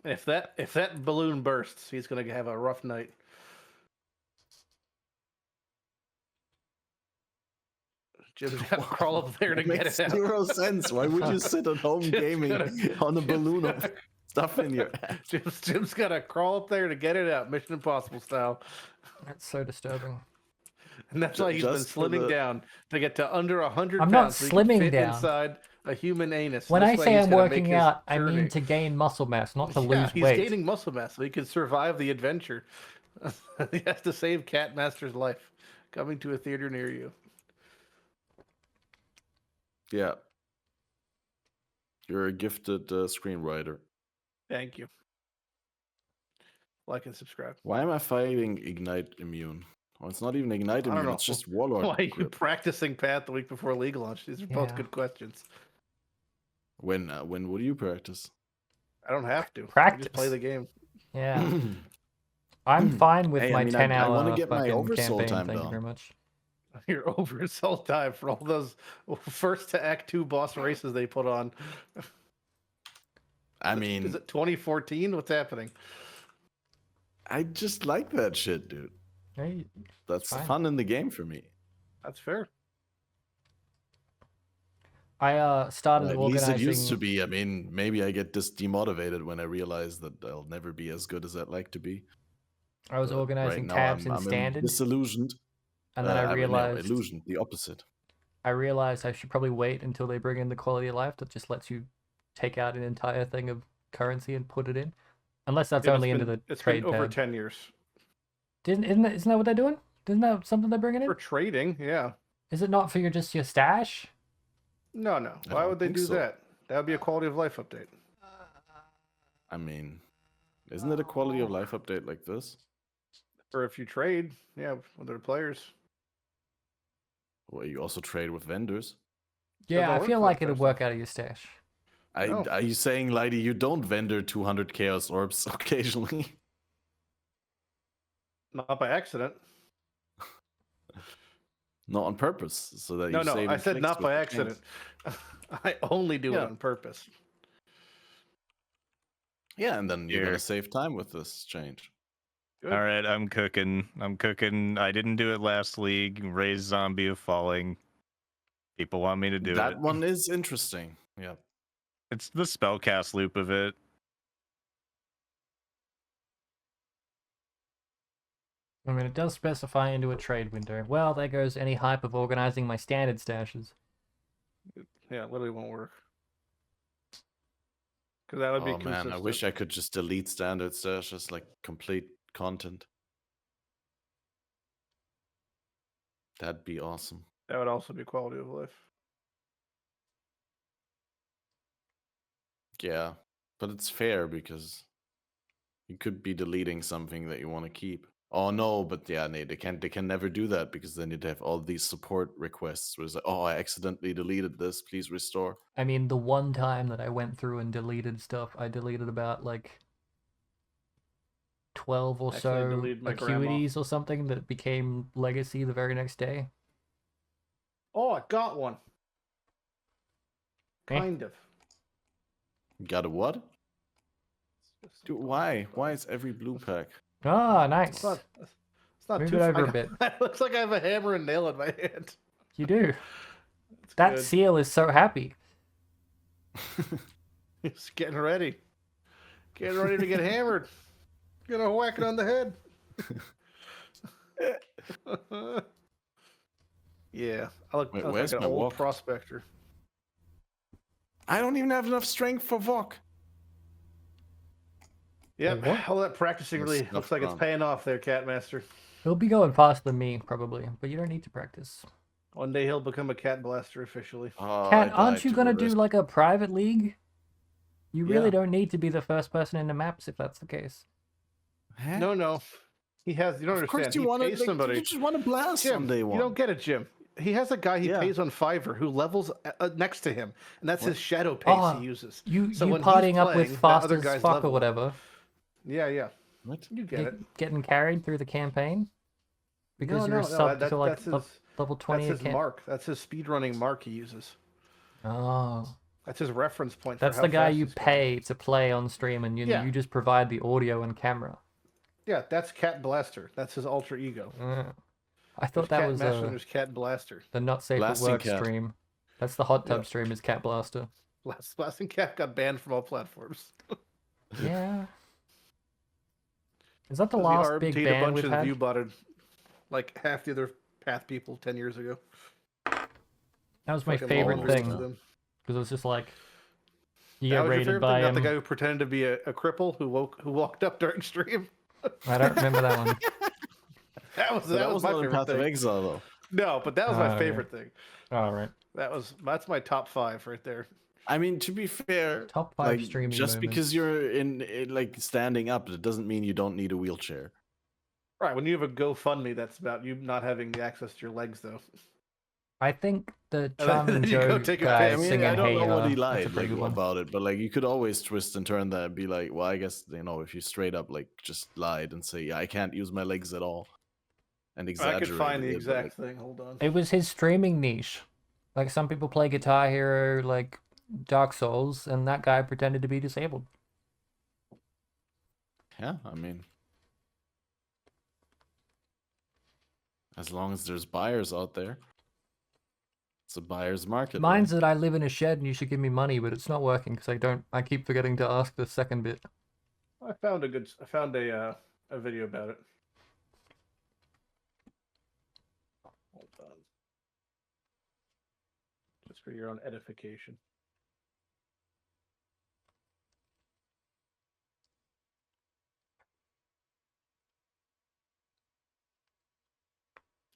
If that balloon bursts, he's gonna have a rough night. Jim's got to crawl up there to It get makes it out. 0 sense. Why would you sit at home Jim's gaming on a balloon of stuff in your ass? Jim's got to crawl up there to get it out, Mission Impossible style. That's so disturbing. And that's why he's been Just for slimming the- down to get to under 100 I'm pounds. not so he can slimming fit down. inside a human anus. When This I way say he's I'm gonna make working his out, I journey. mean to gain muscle mass, not to Yeah, lose he's weight. gaining muscle mass so he can survive the adventure. He has to save Catmaster's life. Coming to a theater near you. Yeah. You're a gifted screenwriter. Thank you. Like and subscribe. Why am I fighting Ignite Immune? Well, it's not even Ignite I don't Immune, know. it's just Warlord. Why are you Grip. practicing Path the week before League launch? These are both Yeah. good questions. When would you practice? I don't have to. I Practice. just play the game. Yeah. I'm fine with Hey, I my mean, I 10-hour wanna get my fucking oversoul campaign. time Thank you down. very much. You're over assault time for all those first to Act 2 boss races they put on. I Is mean, it 2014? What's happening? I just like that shit, dude. Hey, That's fine. fun in the game for me. That's fair. I started At least organizing. it used to be. I mean, maybe I get demotivated when I realize that I'll never be as good as I'd like to be. I was But organizing now tabs in I'm standard, disillusioned. and then I no, realized illusion, the opposite. I should probably wait until they bring in the quality of life that just lets you take out an entire thing of currency and put it in, unless that's Yeah, only it's into been- the It's trade been over tab. 10 years. Isn't that what they're doing? Isn't that something they're bringing in? For trading, yeah. Is it not for just your stash? No. I Why don't would they think do so. that? That would be a quality of life update. I mean, isn't it a quality of life update like this? Or if you trade, yeah, with other players. Well, you also trade with vendors. Yeah, don't I work feel for like that it'll person. work out of your stash. No. Are you saying, Lighty, you don't vendor 200 Chaos Orbs occasionally? Not by accident. Not on purpose, so that No, you save I in said clicks not with by the accident. chains. I only do it Yeah. on purpose. Yeah, and then you're Here. gonna save time with this change. Good. All right, I'm cooking. I didn't do it last league. Raise Zombie of Falling. People want me to do That it. one is interesting. Yeah. It's the spellcast loop of it. I mean, it does specify into a trade window. Well, there goes any hype of organizing my standard stashes. Yeah, it literally won't work. Because that would be Oh man, consistent. I wish I could just delete standard stashes like complete content. That'd be awesome. That would also be quality of life. Yeah, but it's fair because you could be deleting something that you want to keep. Oh no, but yeah, they can never do that because then you'd have all these support requests where it's like, oh, I accidentally deleted this, please restore. I mean, the one time that I went through and deleted stuff, I deleted about like 12 or Actually, I so deleted my grandma. acuities or something that became legacy the very next day. Oh, I got one. Eh? Kind of. Got a what? Dude, why? Why is every blue pack? Ah, nice. It's not Move too it over I a bit. It looks like I have a hammer and nail in my hand. You do. It's That good. seal is so happy. He's getting ready. Getting ready to get hammered. Gonna whack it on the head. Yeah. I look, Wait, I look where's like my an old walk? prospector. I don't even have enough strength for Vok. Yep. what? All that practicing The really snuff looks like it's brown. paying off there, Catmaster. He'll be going faster than me, probably, but you don't need to practice. One day he'll become a cat blaster officially. Oh, Cat, aren't you gonna do like a private league? You really Yeah. don't need to be the first person in the maps if that's the case. Huh? No. He has. You don't Of understand. course you He want to. pays Like, somebody. you just want to blast Jim, on day one. you don't get it, Jim. He has a guy he Yeah. pays on Fiverr who levels next to him, and that's his shadow pace Oh, he uses. You So when he's partying up with playing, that fast other as guy's fuck or level. whatever. Yeah. What? You get it. Getting carried through the campaign because you're a sub to like that's his, level 20 that's his account. mark. That's his speedrunning mark he uses. Oh, That's his reference point. that's for the how guy fast you he's going. pay to play on stream, and Yeah. you just provide the audio and camera. Yeah, that's Cat Blaster. That's his alter ego. I thought that was Master, there's Cat Blaster. the not safe Blasting at work Cat. stream. That's the hot tub Yeah. stream. Is Cat Blaster? Blasting Cat got banned from all platforms. Yeah. Is that the The last big RMT'd ban a bunch we've of had? view botted like half the other Path people 10 years ago. That was my Fucking favorite almost thing to them. because it was just like you That get was your raided favorite by thing? Not him. the guy who pretended to be a cripple who walked up during stream. I don't remember that one. That was That was my not in favorite Path of thing. Exile though. No, but that was Oh, my okay. favorite thing. All right. That's my top 5 right there. I mean, to be fair, Top 5 like, streaming just moments. because you're in like standing up, it doesn't mean you don't need a wheelchair. Right, when you have a GoFundMe, that's about you not having the access to your legs, though. I think the then Charming you go Joe take a guy piss. I mean, singing I don't "Hey know what he that's a lied pretty like, good one. about it, but like you could always twist and turn that and be like, well, I guess if you straight up like just lied and say, yeah, I can't use my legs at all, and I exaggerate. could find the exact thing. Hold on. It was his streaming niche. Like some people play Guitar Hero, like Dark Souls, and that guy pretended to be disabled. Yeah, I mean, as long as there's buyers out there, it's a buyer's market. Mine's right? that I live in a shed and you should give me money, but it's not working because I keep forgetting to ask the second bit. I found a video about it. Hold on. Just for your own edification.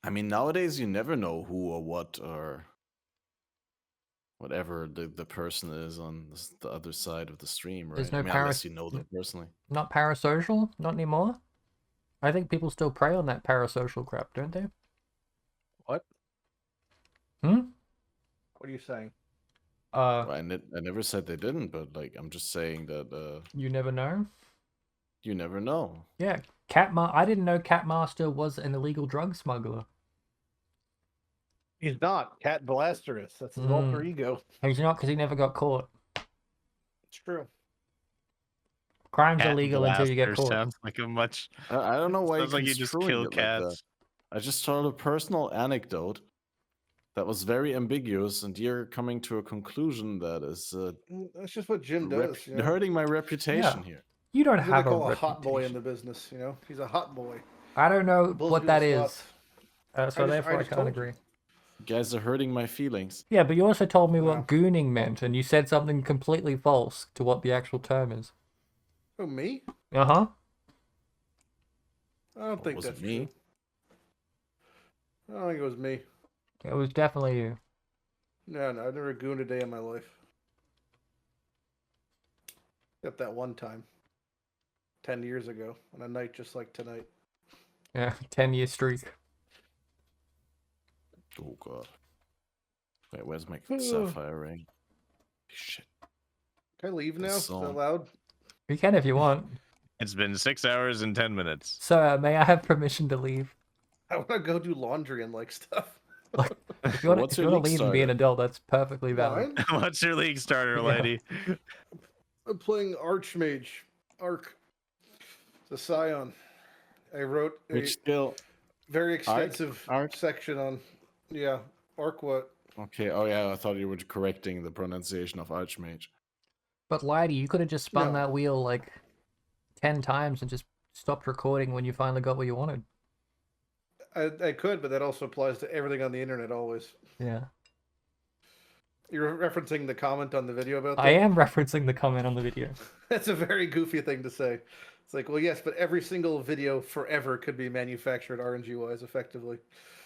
I mean, nowadays you never know who or what or whatever the person is on the other side of the stream, right? There's no I mean, unless you know them personally. Not parasocial? Not anymore? I think people still prey on that parasocial crap, don't they? What? Hmm? What are you saying? I never said they didn't, but like I'm just saying that You never know? you never know. Yeah, I didn't know Catmaster was an illegal drug smuggler. He's not. Cat Blasterus. That's his alter ego. He's not because he never got caught. It's true. Crime's Cat illegal until you get Blaster caught. Sounds like a much. I don't know why Sounds like you just construing kill it like that. cats. I just told a personal anecdote that was very ambiguous, and you're coming to a conclusion that is That's just what Jim does. You know? hurting my reputation Yeah. here. You don't That's what they have call a a hot boy in reputation. the business. You know, he's a hot boy. I don't know Bulls what do that the is. squats. So I therefore I just can't told agree. You guys are hurting my feelings. Yeah, but you also told me Wow. what gooning meant, and you said something completely false to what the actual term is. Oh, me? Uh-huh. I don't think was that's it me? true. I don't think it was me. It was definitely you. No, I've never gooned a day in my life. Except that one time. 10 years ago, on a night just like tonight. Yeah, 10-year streak. Oh god. Wait, where's my sapphire ring? Shit. Can I leave now? Is So- that loud? You can if you want. It's been 6 hours and 10 minutes. Sir, may I have permission to leave? I want to go do laundry and like stuff. If you want What's to your league leave and be an starter? adult, that's perfectly valid. Mine? What's your league starter, Yeah. lady? I'm playing Archmage. Arc. It's a Scion. I wrote a Which skill? very extensive Arc? section on, yeah, Arc what? Okay, oh yeah, I thought you were correcting the pronunciation of Archmage. But Lighty, you could have just spun No. that wheel like 10 times and just stopped recording when you finally got what you wanted. I could, but that also applies to everything on the internet always. Yeah. You're referencing the comment on the video about that? I am referencing the comment on the video. That's a very goofy thing to say. It's like, well, yes, but every single video forever could be manufactured RNG-wise effectively.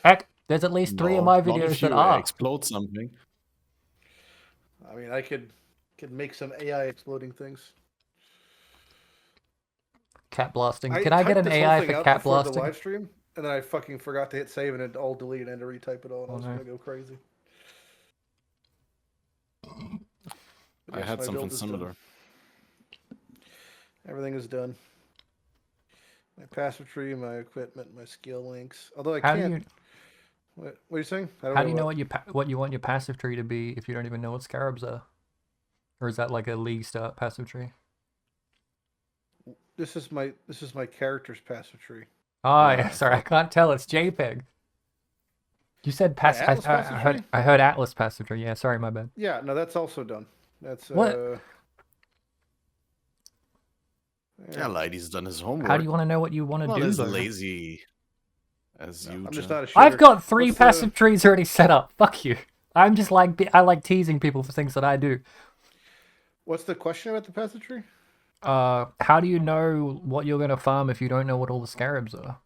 Heck, there's at least 3 of No, my not if videos you that are. explode something. I mean, I could Can make some AI exploding things. Cat blasting. Can I get typed an this whole AI thing for out cat before blasting? the live stream, and then I fucking forgot to hit save and it all deleted and to retype it all, and I was no. gonna go crazy. But I yes, had my something build is done. similar. Everything is done. My passive tree, my equipment, my skill links. Although I How can't. do you What are you saying? how do you know what you want your passive tree to be if you don't even know what scarabs are? Or is that like a league start passive tree? This is my character's passive tree. Oh, Yeah, yeah, I sorry, I thought- can't tell. It's JPEG. You said passive. Atlas passive tree? I heard Atlas passive tree. Yeah, sorry, my bad. Yeah, no, that's also done. That's What? Yeah, Lighty's done his homework. How do you want to know what you want to Not do? as Though? lazy as you. I'm just John. not a shooter. I've got 3 What's passive trees already set up. Fuck you. I'm just like I like teasing people for things that I do. What's the question about the passive tree? How do you know what you're gonna farm if you don't know what all the scarabs are?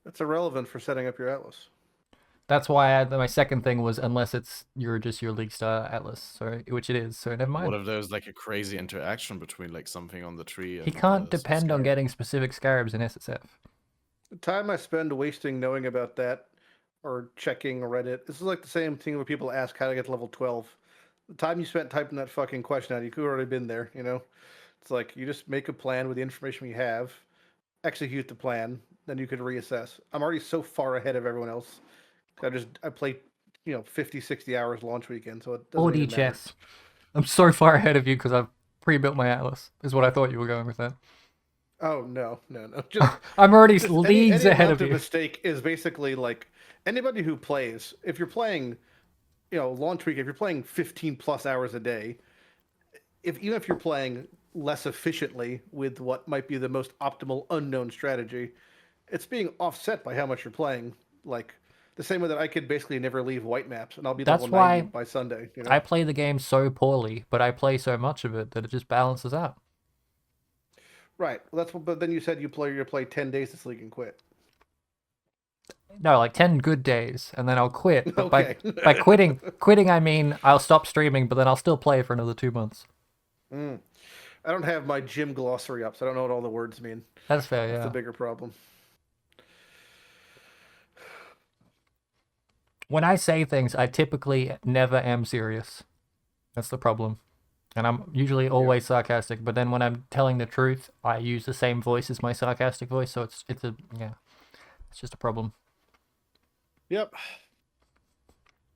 That's irrelevant for setting up your Atlas. That's why my second thing was unless you're just your League Star Atlas, so which it is. So never mind. What if there's like a crazy interaction between like something on the tree? He and can't some depend on scarab? getting specific scarabs in SSF. The time I spend wasting knowing about that or checking Reddit, this is like the same thing when people ask how to get to level 12. The time you spent typing that fucking question out, you could have already been there, you know? It's like you just make a plan with the information you have, execute the plan, then you could reassess. I'm already so far ahead of everyone else. I play, 50, 60 hours launch weekend, so it doesn't even matter. chess. I'm so far ahead of you because I've pre-built my Atlas. Is what I thought you were going with that. Oh no. Just I'm already just leagues any ahead of amount you. mistake is basically like anybody who plays. If you're playing, launch week, if you're playing 15 plus hours a day, even if you're playing less efficiently with what might be the most optimal unknown strategy, it's being offset by how much you're playing. Like the same way that I could basically never leave white maps, and I'll be That's level 90 by Sunday. I play the game so poorly, but I play so much of it that it just balances out. Right. Well, but then you said you play 10 days this league and quit. No, like 10 good days, and then I'll quit. But Okay. by quitting, I mean I'll stop streaming, but then I'll still play for another 2 months. I don't have my gym glossary up, so I don't know what all the words mean. That's fair, That's yeah. the bigger problem. When I say things, I typically never am serious. That's the problem. And I'm usually always sarcastic, but then when I'm telling the truth, I use the same voice as my sarcastic voice, so it's just a problem. Yep.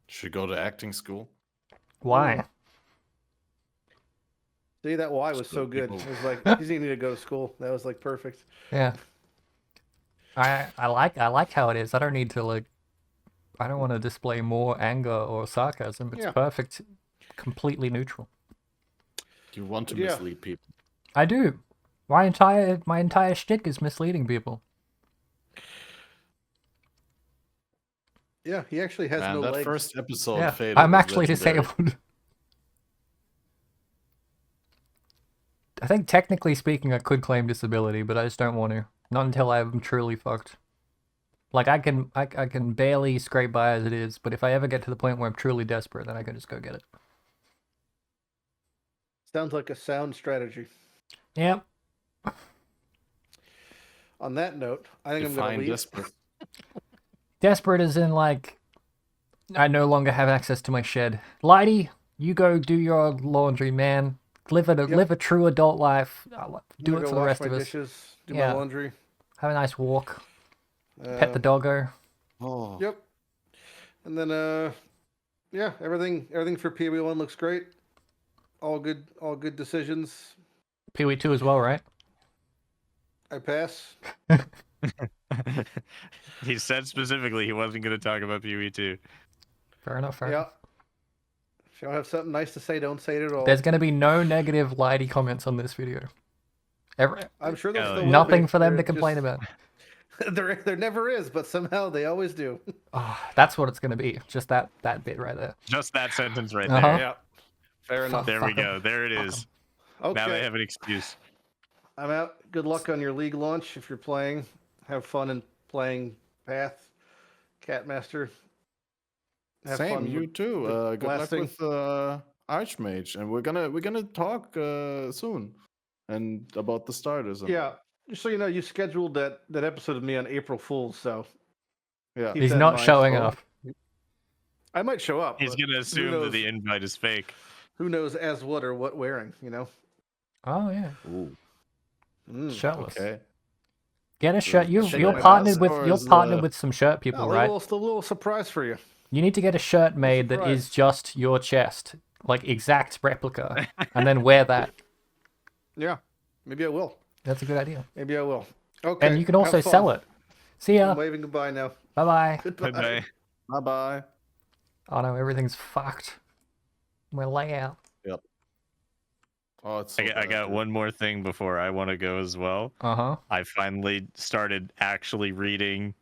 Should go to acting school. Why? See, that Y was so good. People- It was like, he didn't need to go to school. That was like perfect. Yeah. I like how it is. I don't need to I don't want to display more anger or sarcasm. It's Yeah. perfect, completely neutral. You want to Yeah. mislead people. I do. My entire shtick is misleading people. Yeah, he actually has Man, no that legs. first episode Yeah, faded. I'm was actually legendary. disabled. I think technically speaking, I could claim disability, but I just don't want to. Not until I'm truly fucked. Like I can barely scrape by as it is, but if I ever get to the point where I'm truly desperate, then I can just go get it. Sounds like a sound strategy. Yep. On that note, I think I'm going Define to leave. desperate. Desperate as in I no longer have access to my shed. Lighty, you go do your laundry, man. Live a true adult life. Do it go for the wash rest my of us. dishes, do Yeah. my laundry. Have a nice walk. Pet the doggo. Oh, Yep. And then everything for PB1 looks great. All good decisions. Pee-wee 2 as well, right? I pass. He said specifically he wasn't going to talk about PoE2. Fair enough, fair Yeah. enough. If you don't have something nice to say, don't say it at all. There's going to be no negative Lighty comments on this video. I'm sure there's still Nothing for them to complain about. There never is, but somehow they always do. Oh, that's what it's going to be. Just that bit right there. Just that sentence right Uh-huh. there. Yeah. Fair enough. There we Fuck 'em. go. There it is. Okay. Now they have an excuse. I'm out. Good luck on your league launch if you're playing. Have fun in playing Path, Catmaster. Have same. fun You with too. the Good luck blasting. with Archmage, and we're gonna talk soon, and about the starters. And Yeah. Just so you know, you scheduled that episode of me on April Fool's, so yeah. keep He's that in not mind. showing Oh. up. I might show up. He's but gonna who assume that knows- the invite is fake. Who knows as what or what wearing? You know. Oh yeah, Ooh, shirtless. okay. Get a shirt. Check You're my partnered house, with or you're is, partnered with some shirt A people, right? little surprise for you. You need to get a shirt made that is Surprise. just your chest, like exact replica, and then wear that. Yeah. Maybe I will. That's a good idea. Maybe I will. Okay. And you can also have fun. sell it. See ya. I'm waving goodbye now. Bye bye. Goodbye. Bye-bye. Bye bye. Oh no, everything's fucked. My layout. Oh, it's so I bad, got dude. one more thing before I want to go as well. Uh-huh. I finally started actually reading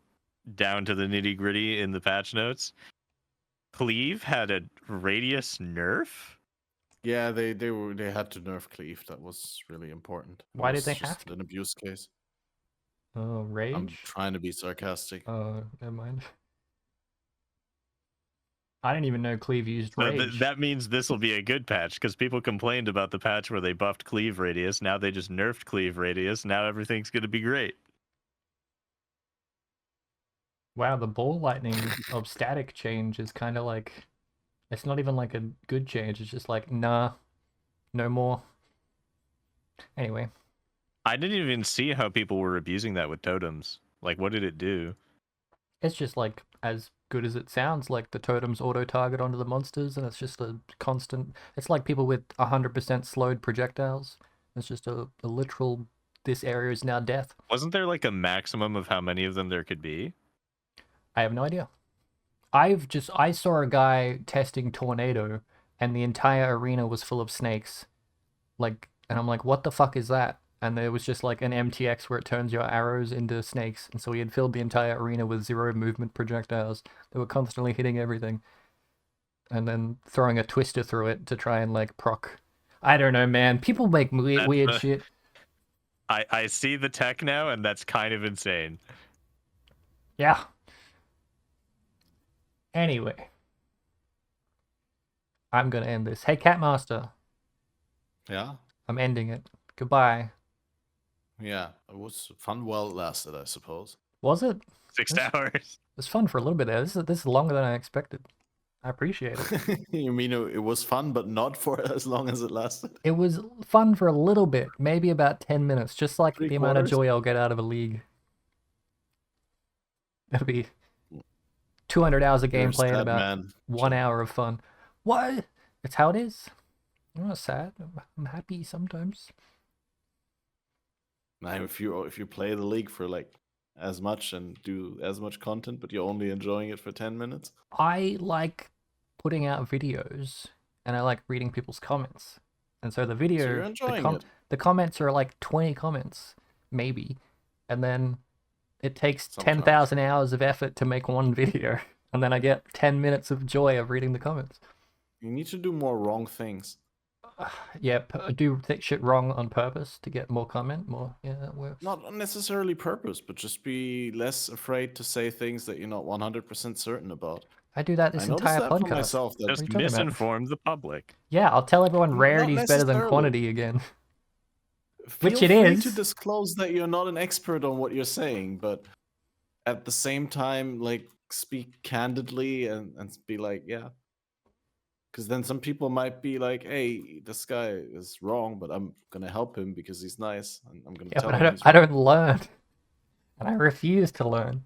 down to the nitty gritty in the patch notes. Cleave had a radius nerf. Yeah, they had to nerf Cleave. That was really important. It Why did was they just have to? an abuse case? Oh, I'm rage? trying to be sarcastic. Oh, never mind. I didn't even know Cleave used So rage. that means this will be a good patch because people complained about the patch where they buffed cleave radius. Now they just nerfed cleave radius. Now everything's going to be great. Wow, the ball lightning of static change is kind of like... It's not even like a good change. It's just like, nah, no more. Anyway. I didn't even see how people were abusing that with totems. Like, what did it do? It's just like as good as it sounds, like the totems auto-target onto the monsters, and it's just a constant... It's like people with 100% slowed projectiles. It's just a literal, this area is now death. Wasn't there like a maximum of how many of them there could be? I have no idea. I saw a guy testing Tornado, and the entire arena was full of snakes. Like, and I'm like, what the fuck is that? And there was just like an MTX where it turns your arrows into snakes. And so he had filled the entire arena with 0 movement projectiles that were constantly hitting everything. And then throwing a twister through it to try and like proc. I don't know, man. People make weird shit. I see the tech now, and that's kind of insane. Yeah. Anyway. I'm gonna end this. Hey, Catmaster. Yeah, I'm ending it. Goodbye. yeah. It was fun while it lasted, I suppose. Was it? 6 Yes. hours. It was fun for a little bit there. This is longer than I expected. I appreciate it. You mean it was fun, but not for as long as it lasted? It was fun for a little bit, maybe about 10 minutes, just like the amount of 3/4? joy I'll get out of a league. It'll be 200 hours of You're a gameplay and sad about man. 1 hour of fun. What? It's how it is. I'm not sad. I'm happy sometimes. Now, if you play the league for like as much and do as much content, but you're only enjoying it for 10 minutes, I like putting out videos, and I like reading people's comments. And so the video, so you're enjoying it. the comments are like 20 comments, maybe. And then it takes Sometimes. 10,000 hours of effort to make one video. And then I get 10 minutes of joy of reading the comments. You need to do more wrong things. Yeah, do shit wrong on purpose to get more comment, more, yeah, that works. Not necessarily purpose, but just be less afraid to say things that you're not 100% certain about. I do that this I noticed entire that for podcast. myself. That Just you talking about? misinform the public. Yeah, I'll tell everyone Not rarity is better than necessarily. quantity again. feel Which it free is. to disclose that you're not an expert on what you're saying, but at the same time, like speak candidly and be like, yeah. Because then some people might be like, "Hey, this guy is wrong, but I'm gonna help him because he's nice, and I'm gonna Yeah, tell but him he's I wrong." don't learn. And I refuse to learn.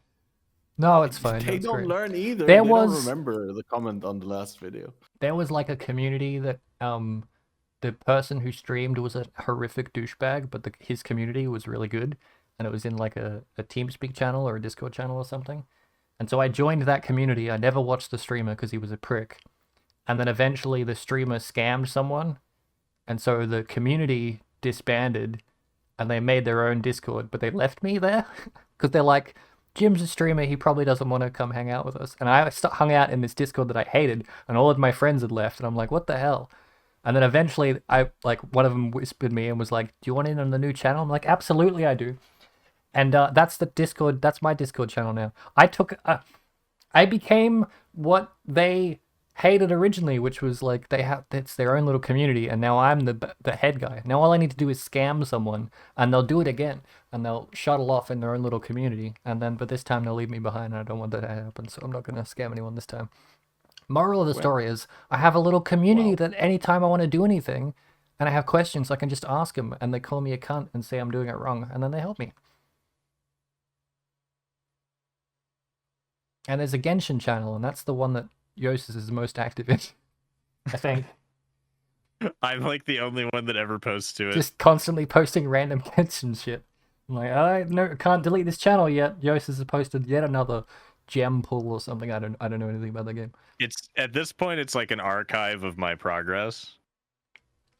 No, it's fine. They It's don't great. learn either. There They was- don't remember the comment on the last video. There was like a community that the person who streamed was a horrific douchebag, but his community was really good, and it was in like a TeamSpeak channel or a Discord channel or something. And so I joined that community. I never watched the streamer because he was a prick. And then eventually the streamer scammed someone, and so the community disbanded, and they made their own Discord, but they left me there because they're like, Jim's a streamer, he probably doesn't want to come hang out with us. And I hung out in this Discord that I hated, and all of my friends had left, and I'm like, what the hell? And then eventually, one of them whispered me and was like, do you want in on the new channel? I'm like, absolutely I do. And that's the Discord, that's my Discord channel now. I became what they hated originally, which was like it's their own little community, and now I'm the head guy. Now all I need to do is scam someone, and they'll do it again, and they'll shuttle off in their own little community, but this time they'll leave me behind, and I don't want that to happen, so I'm not gonna scam anyone this time. Moral of the story is, I have a little community that anytime I want to do anything, and I have questions, I can just ask them, and they call me a cunt and say I'm doing it wrong, and then they help me. And there's a Genshin channel, and that's the one that Jousis is most active in, I think. I'm like the only one that ever posts to it. Just constantly posting random Genshin shit. I'm like, I can't delete this channel yet. Jousis has posted yet another gem pull or something. I don't know anything about the game. It's at this point, it's like an archive of my progress.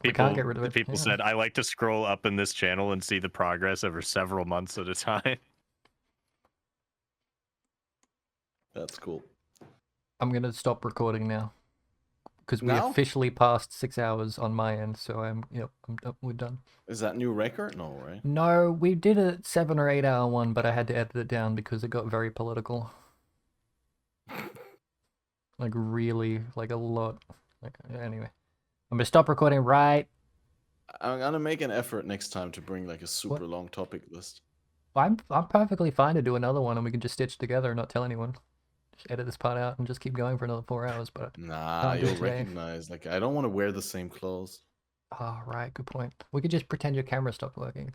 People can't get rid of it. People said I like to scroll up in this channel and see the progress over several months at a time. That's cool. I'm gonna stop recording now because we officially passed 6 hours on my end. So we're done. Is that new record? No, right? No, we did a 7 or 8 hour one, but I had to edit it down because it got very political. Like really, like a lot. Like anyway, I'm gonna stop recording right. I'm gonna make an effort next time to bring like a super long topic list. I'm perfectly fine to do another one, and we can just stitch together and not tell anyone. Just edit this part out and just keep going for another 4 hours. But nah, you'll recognize. Like I don't want to wear the same clothes. Oh, right, good point. We could just pretend your camera stopped working.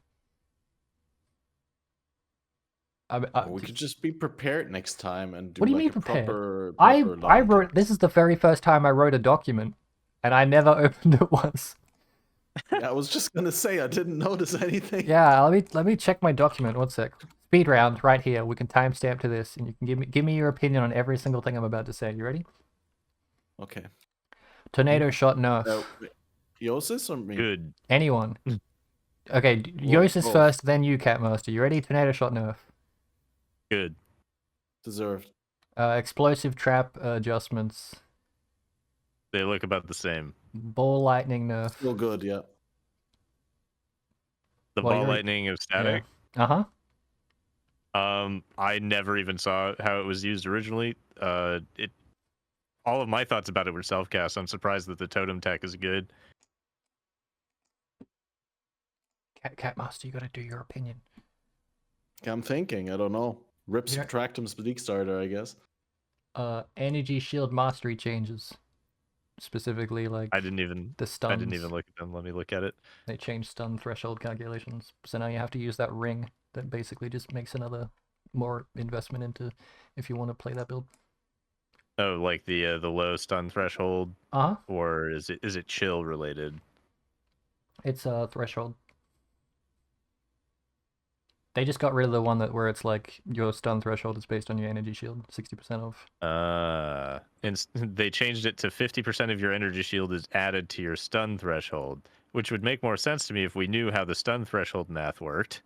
We could just be prepared next time and do. What do you like mean a prepared? proper I wrote. This is the very first time I wrote a document, and I never opened it once. Yeah, I was just gonna say I didn't notice anything. Yeah, let me check my document. 1 sec. Speed round right here. We can timestamp to this, and you can give me your opinion on every single thing I'm about to say. You ready? Okay. Tornado shot nerf. Jousis or me? Good. Anyone. Okay, Jousis first, then you, Catmaster. You ready? Tornado shot nerf. Good. Deserved. Explosive trap adjustments. They look about the same. Ball lightning nerf. Still good, yeah. The ball lightning of static. Yeah. I never even saw how it was used originally. All of my thoughts about it were self-cast. I'm surprised that the totem tech is good. Catmaster, you gotta do your opinion. I'm thinking. I don't know. Rip Subtractum Speed Starter, I guess. Energy shield mastery changes. Specifically, like the stuns. I didn't even look at them. Let me look at it. They changed stun threshold calculations, so now you have to use that ring that basically just makes another more investment into if you want to play that build. Oh, like the low stun threshold. Or is it chill related? It's a threshold. They just got rid of the one where it's like your stun threshold is based on your energy shield, 60% off. And they changed it to 50% of your energy shield is added to your stun threshold, which would make more sense to me if we knew how the stun threshold math worked.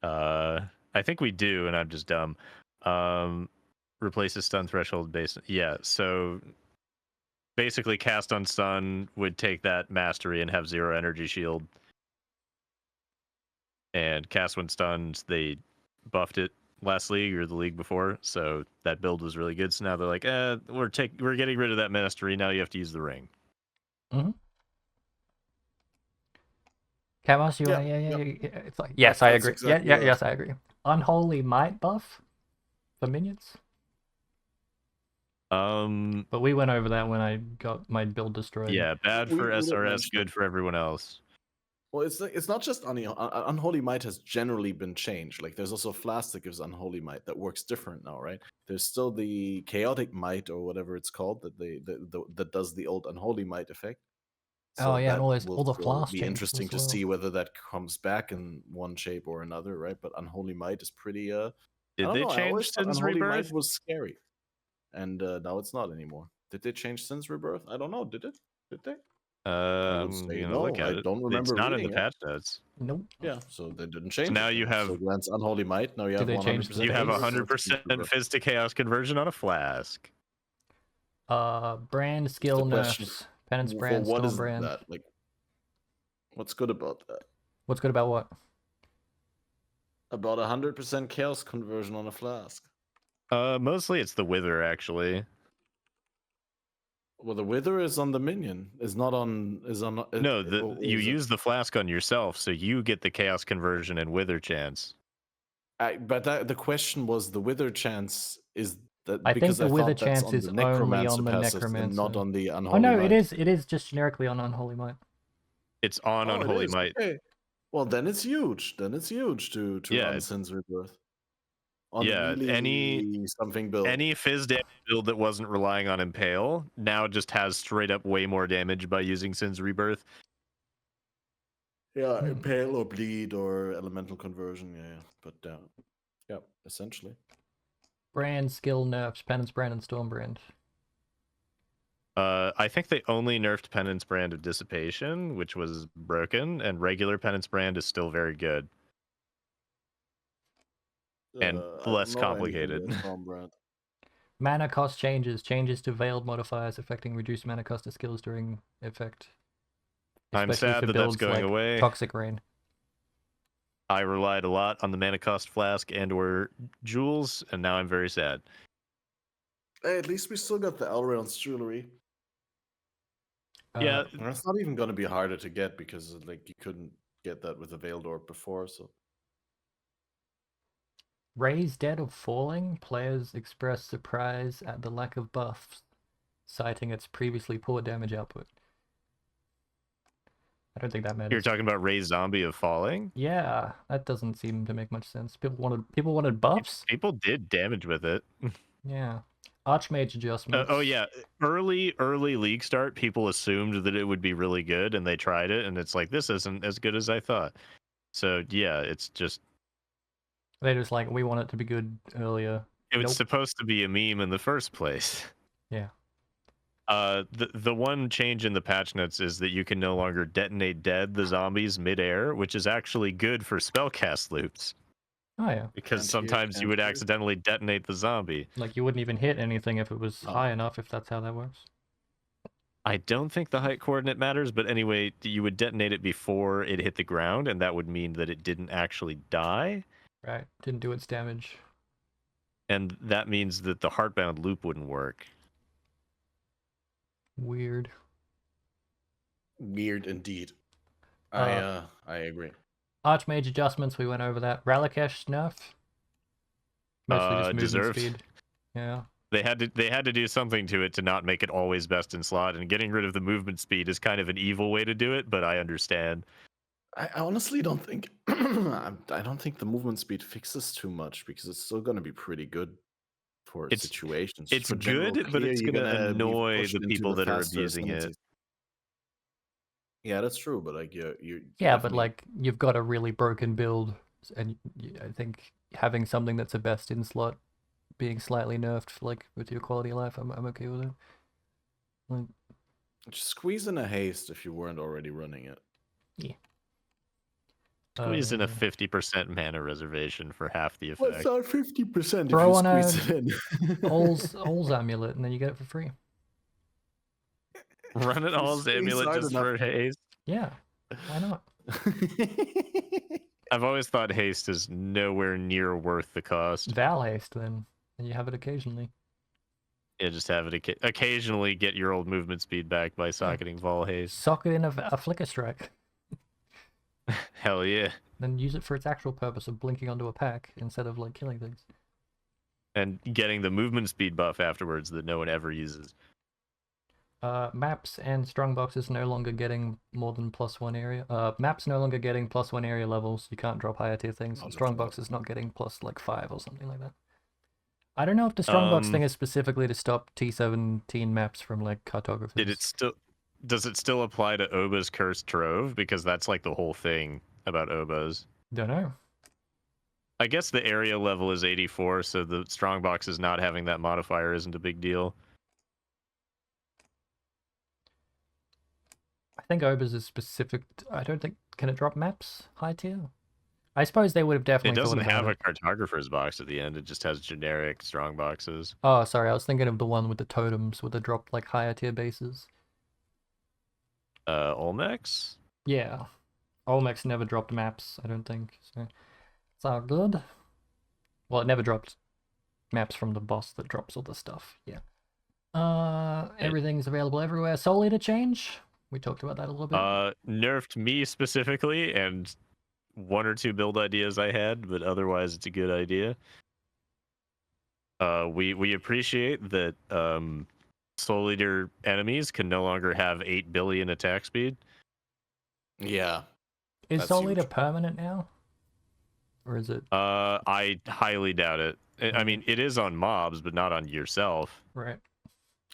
I think we do, and I'm just dumb. Replaces stun threshold based. Yeah, so basically, cast on stun would take that mastery and have 0 energy shield. And cast when stunned, they buffed it last league or the league before, so that build was really good. So now they're like, we're getting rid of that mastery. Now you have to use the ring. Catmaster, yeah. It's like yes, I agree. Exactly yes, I agree. Unholy might buff for minions. But we went over that when I got my build destroyed. Yeah, bad for SRS, good for everyone else. Well, it's not just Unholy Might has generally been changed. Like there's also a flask that gives Unholy Might that works different now, right? There's still the Chaotic Might or whatever it's called that does the old Unholy Might effect. So and all the flasks. Be interesting to see whether that comes back in one shape or another, right? But Unholy Might is pretty. Did they change Sin's Unholy Rebirth? Might was scary, and now it's not anymore. Did they change Sin's Rebirth? I don't know. Did it? Did they? Look at it. Don't remember. It's not in the patch notes. Nope. Yeah, so they didn't change. So now you have Grant's Unholy Might. Now you have 100%. You have 100% Fizz to Chaos conversion on a flask. Brand skill nerfs. Penance brand, Storm brand. That? Like, what's good about that? What's good about what? About 100% Chaos conversion on a flask. Mostly it's the Wither, actually. Well, the wither is on the minion. Is not on. Is on. No, you is use the flask on yourself, so you get the chaos conversion and wither chance. But the question was the wither chance is that I think because the I wither thought that's chance on is the only necromancer on the passive and not necromancer. on the Oh unholy no, might. it is just generically on Unholy Might. It's on Oh, Unholy it is. Might. Okay. Well, then it's huge. Then it's huge to Yeah. run Sin's Rebirth. On Yeah, really something build. Any fizz damage build that wasn't relying on Impale now just has straight up way more damage by using Sin's Rebirth. Yeah, impale or bleed or elemental conversion. Yeah. But yeah, essentially. Brand skill nerfs, Penance Brand and Stormbrand. I think they only nerfed Penance Brand of Dissipation, which was broken, and regular Penance Brand is still very good. And less complicated. Mana cost changes to veiled modifiers affecting reduced mana cost of skills during effect. I'm Especially sad for that that's builds going like away. Toxic Rain. I relied a lot on the mana cost flask and/or jewels, and now I'm very sad. Hey, at least we still got the Elrond's jewelry. Yeah, it's not even going to be harder to get because like you couldn't get that with the Veiled Orb before. So, Raise Dead of Falling. Players express surprise at the lack of buffs, citing its previously poor damage output. I don't think that matters. You're talking about Raise Zombie of Falling? Yeah, that doesn't seem to make much sense. People wanted buffs. People did damage with it. Yeah. Archmage adjustments. Oh yeah, early league start, people assumed that it would be really good, and they tried it, and it's like, this isn't as good as I thought. So yeah, it's just they just like, we want it to be good earlier. It was supposed to be a meme in the first place. Yeah. The one change in the patch notes is that you can no longer detonate dead the zombies midair, which is actually good for spellcast loops. Oh yeah. Because sometimes you would accidentally detonate the zombie. Like you wouldn't even hit anything if it was high enough, if that's how that works. I don't think the height coordinate matters, but anyway, you would detonate it before it hit the ground, and that would mean that it didn't actually die. Right. Didn't do its damage. And that means that the heartbound loop wouldn't work. Weird. Weird indeed. I agree. Archmage adjustments, we went over that. Ralakesh nerf. Mostly just movement deserved. speed. Yeah. They had to do something to it to not make it always best in slot, and getting rid of the movement speed is kind of an evil way to do it, but I understand. I honestly don't think I don't think the movement speed fixes too much because it's still going to be pretty good for situations. It's for good, but it's going to annoy the people that are abusing it. Yeah, that's true, but like yeah, but like you've got a really broken build, and I think having something that's a best in slot being slightly nerfed, like with your quality of life, I'm okay with it. Like, just squeeze in a haste if you weren't already running it. Yeah. Squeeze in a 50% mana reservation for half the effect. What's our 50% throw if on you squeeze it in? All's amulet, and then you get it for free. Run an All's amulet just for haste. Yeah, why not? I've always thought haste is nowhere near worth the cost. Val haste, then, and you have it occasionally. Yeah, just have it occasionally get your old movement speed back by socketing Val haste. Socket in a flicker strike. Hell yeah. Then use it for its actual purpose of blinking onto a pack instead of like killing things. And getting the movement speed buff afterwards that no one ever uses. Maps and strongboxes no longer getting more than +1 area. Maps no longer getting +1 area levels. You can't drop higher tier things. And strongboxes not getting plus like 5 or something like that. I don't know if the strongbox thing is specifically to stop T17 maps from like cartographers. Does it still apply to Oba's Cursed Trove? Because that's like the whole thing about Oba's. Don't know. I guess the area level is 84, so the strongboxes not having that modifier isn't a big deal. I think Oba's is specific. I don't think. Can it drop maps high tier? I suppose they would have definitely. It doesn't thought about have a cartographer's box at the end. It just has generic strong boxes. Oh, sorry. I was thinking of the one with the totems with the drop like higher tier bases. Olmex? Yeah. Olmex never dropped maps, I don't think. So it's all good. Well, it never dropped maps from the boss that drops all the stuff. Yeah. Everything's available everywhere. Soul Eater change? We talked about that a little bit. Nerfed me specifically, and one or two build ideas I had, but otherwise it's a good idea. We appreciate that Soul Eater enemies can no longer have 8 billion attack speed. Yeah. Is that's Soul huge. Eater permanent now? Or is it? I highly doubt it. I mean, it is on mobs, but not on yourself. Right.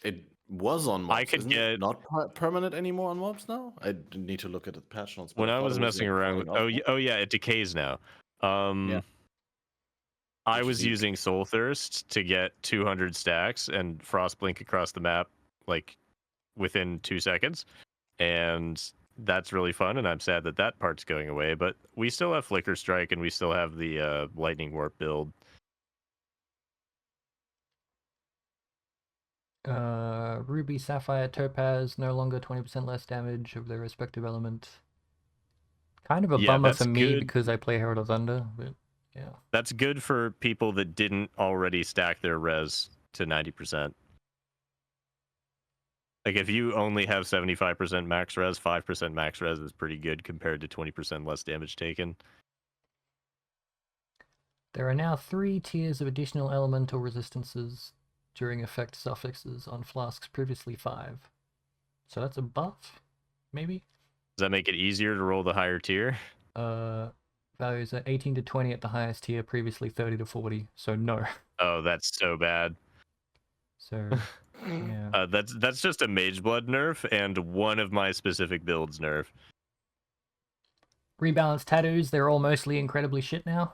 It was on mobs. I could Isn't get- it not permanent anymore on mobs now? I need to look at the patch notes. but When I thought was it messing like, around, falling off. yeah, it decays now. Yeah. I Which was is huge. using Soul Thirst to get 200 stacks and Frost Blink across the map, like within 2 seconds, and that's really fun. And I'm sad that that part's going away, but we still have Flicker Strike and we still have the Lightning Warp build. Ruby, Sapphire, Topaz, no longer 20% less damage of their respective element. Kind of a Yeah, bummer that's for me good. because I play Herald of Thunder, but yeah. That's good for people that didn't already stack their res to 90%. Like if you only have 75% max res, 5% max res is pretty good compared to 20% less damage taken. There are now 3 tiers of additional elemental resistances during effect suffixes on flasks, previously 5. So that's a buff, maybe? Does that make it easier to roll the higher tier? Values are 18 to 20 at the highest tier, previously 30 to 40, so no. Oh, that's so bad. So, yeah. That's just a Mage Blood nerf and one of my specific builds nerf. Rebalanced tattoos, they're all mostly incredibly shit now.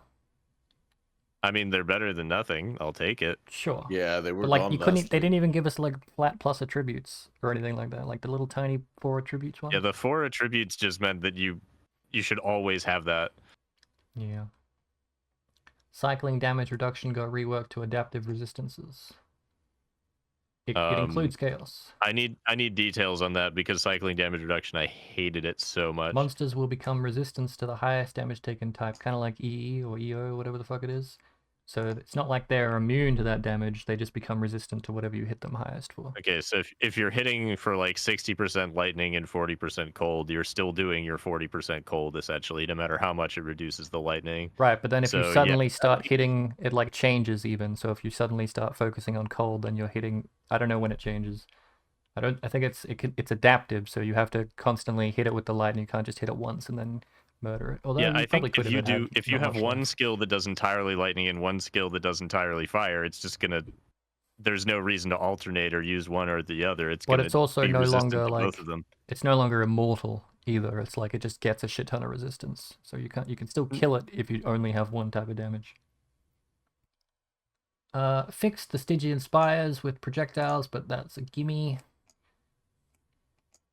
I mean, they're better than nothing. I'll take it. Sure. Yeah, they were But like gone you couldn't, last they week. didn't even give us like flat plus attributes or anything like that. Like the little tiny 4 attributes one. Yeah, the 4 attributes just meant that you should always have that. Yeah. Cycling damage reduction got reworked to adaptive resistances. It includes chaos. I need details on that because cycling damage reduction, I hated it so much. Monsters will become resistant to the highest damage taken type, kind of like EE or EO, whatever the fuck it is. So it's not like they're immune to that damage, they just become resistant to whatever you hit them highest for. Okay, so if you're hitting for like 60% lightning and 40% cold, you're still doing your 40% cold essentially, no matter how much it reduces the lightning. Right, but then if So, you yeah. suddenly start hitting, it like changes even. So if you suddenly start focusing on cold, then you're hitting, I don't know when it changes. I think it's adaptive, so you have to constantly hit it with the lightning. You can't just hit it once and then murder it. Although Yeah, you I probably think could if you not have much one less. skill that does entirely lightning and one skill that does entirely fire, it's just gonna. There's no reason to alternate or use one or the other. It's But gonna it's also be no resistant longer to like both of them. it's no longer immortal either. It's like it just gets a shit ton of resistance. So you can still kill it if you only have one type of damage. Fixed the Stygian spires with projectiles, but that's a gimme.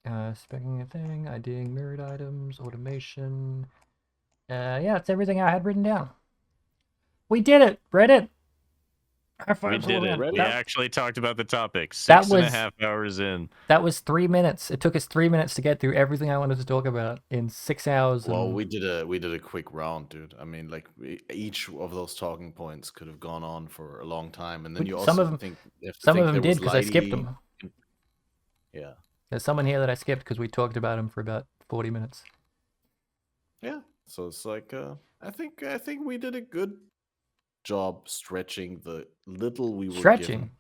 Specking a thing, IDing mirrored items, automation. Yeah, it's everything I had written down. We did it! Reddit! High We five did all it. around. We That- actually talked about the topic. That 6.5 hours in. That was 3 minutes. It took us 3 minutes to get through everything I wanted to talk about in 6 hours. Well, and- we did a quick round, dude. I mean, like each of those talking points could have gone on for a long time, and then you Some also of them- think you have to Some think of them there was did because I skipped Lighty. them. Yeah, There's someone here that I skipped because we talked about him for about 40 minutes. yeah. So it's like I think we did a good job stretching the little we were Stretching.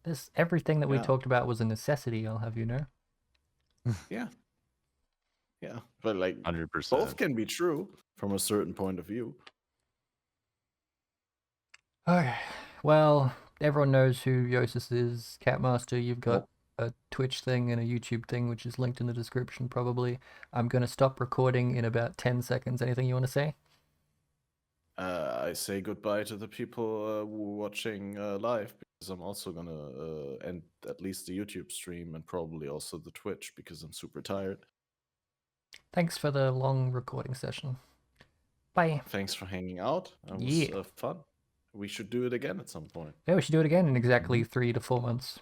given. Everything that we Yeah. talked about was a necessity, I'll have you know. Yeah, yeah. But like 100%. both can be true from a certain point of view. Okay. Well, everyone knows who Jousis is. Catmaster, you've got Nope. a Twitch thing and a YouTube thing, which is linked in the description probably. I'm going to stop recording in about 10 seconds. Anything you want to say? I say goodbye to the people watching live because I'm also gonna end at least the YouTube stream and probably also the Twitch because I'm super tired. Thanks for the long recording session. Bye. Thanks for hanging out. It was Yeah. fun. We should do it again at some point. Yeah, we should do it again in exactly 3 to 4 months.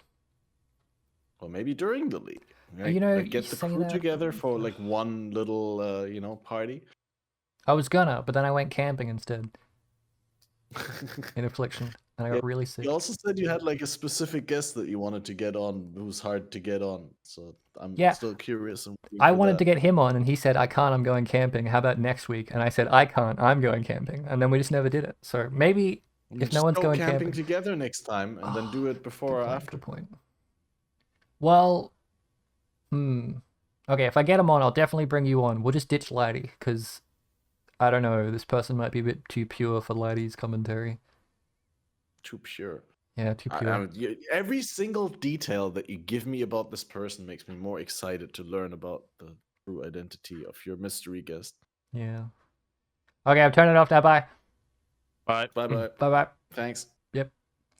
Or maybe during the league. You know, Like, get you the say crew that, together but- for like one little party. I was gonna, but then I went camping instead in Affliction. and I got really sick. You also said you had like a specific guest that you wanted to get on who was hard to get on. So I'm still curious. I wanted to get him on, and he said, I can't, I'm going camping. How about next week? And I said, I can't, I'm going camping. And then we just never did it. So maybe if no one's going camping together next time and then do it before or after. Good point. Well, okay, if I get him on, I'll definitely bring you on. We'll just ditch Lighty, because I don't know, this person might be a bit too pure for Lighty's commentary. Too pure. Yeah, too pure. Every single detail that you give me about this person makes me more excited to learn about the true identity of your mystery guest. Yeah. Okay, I've turned it off now. Bye. Bye. Bye-bye. Bye-bye. Thanks.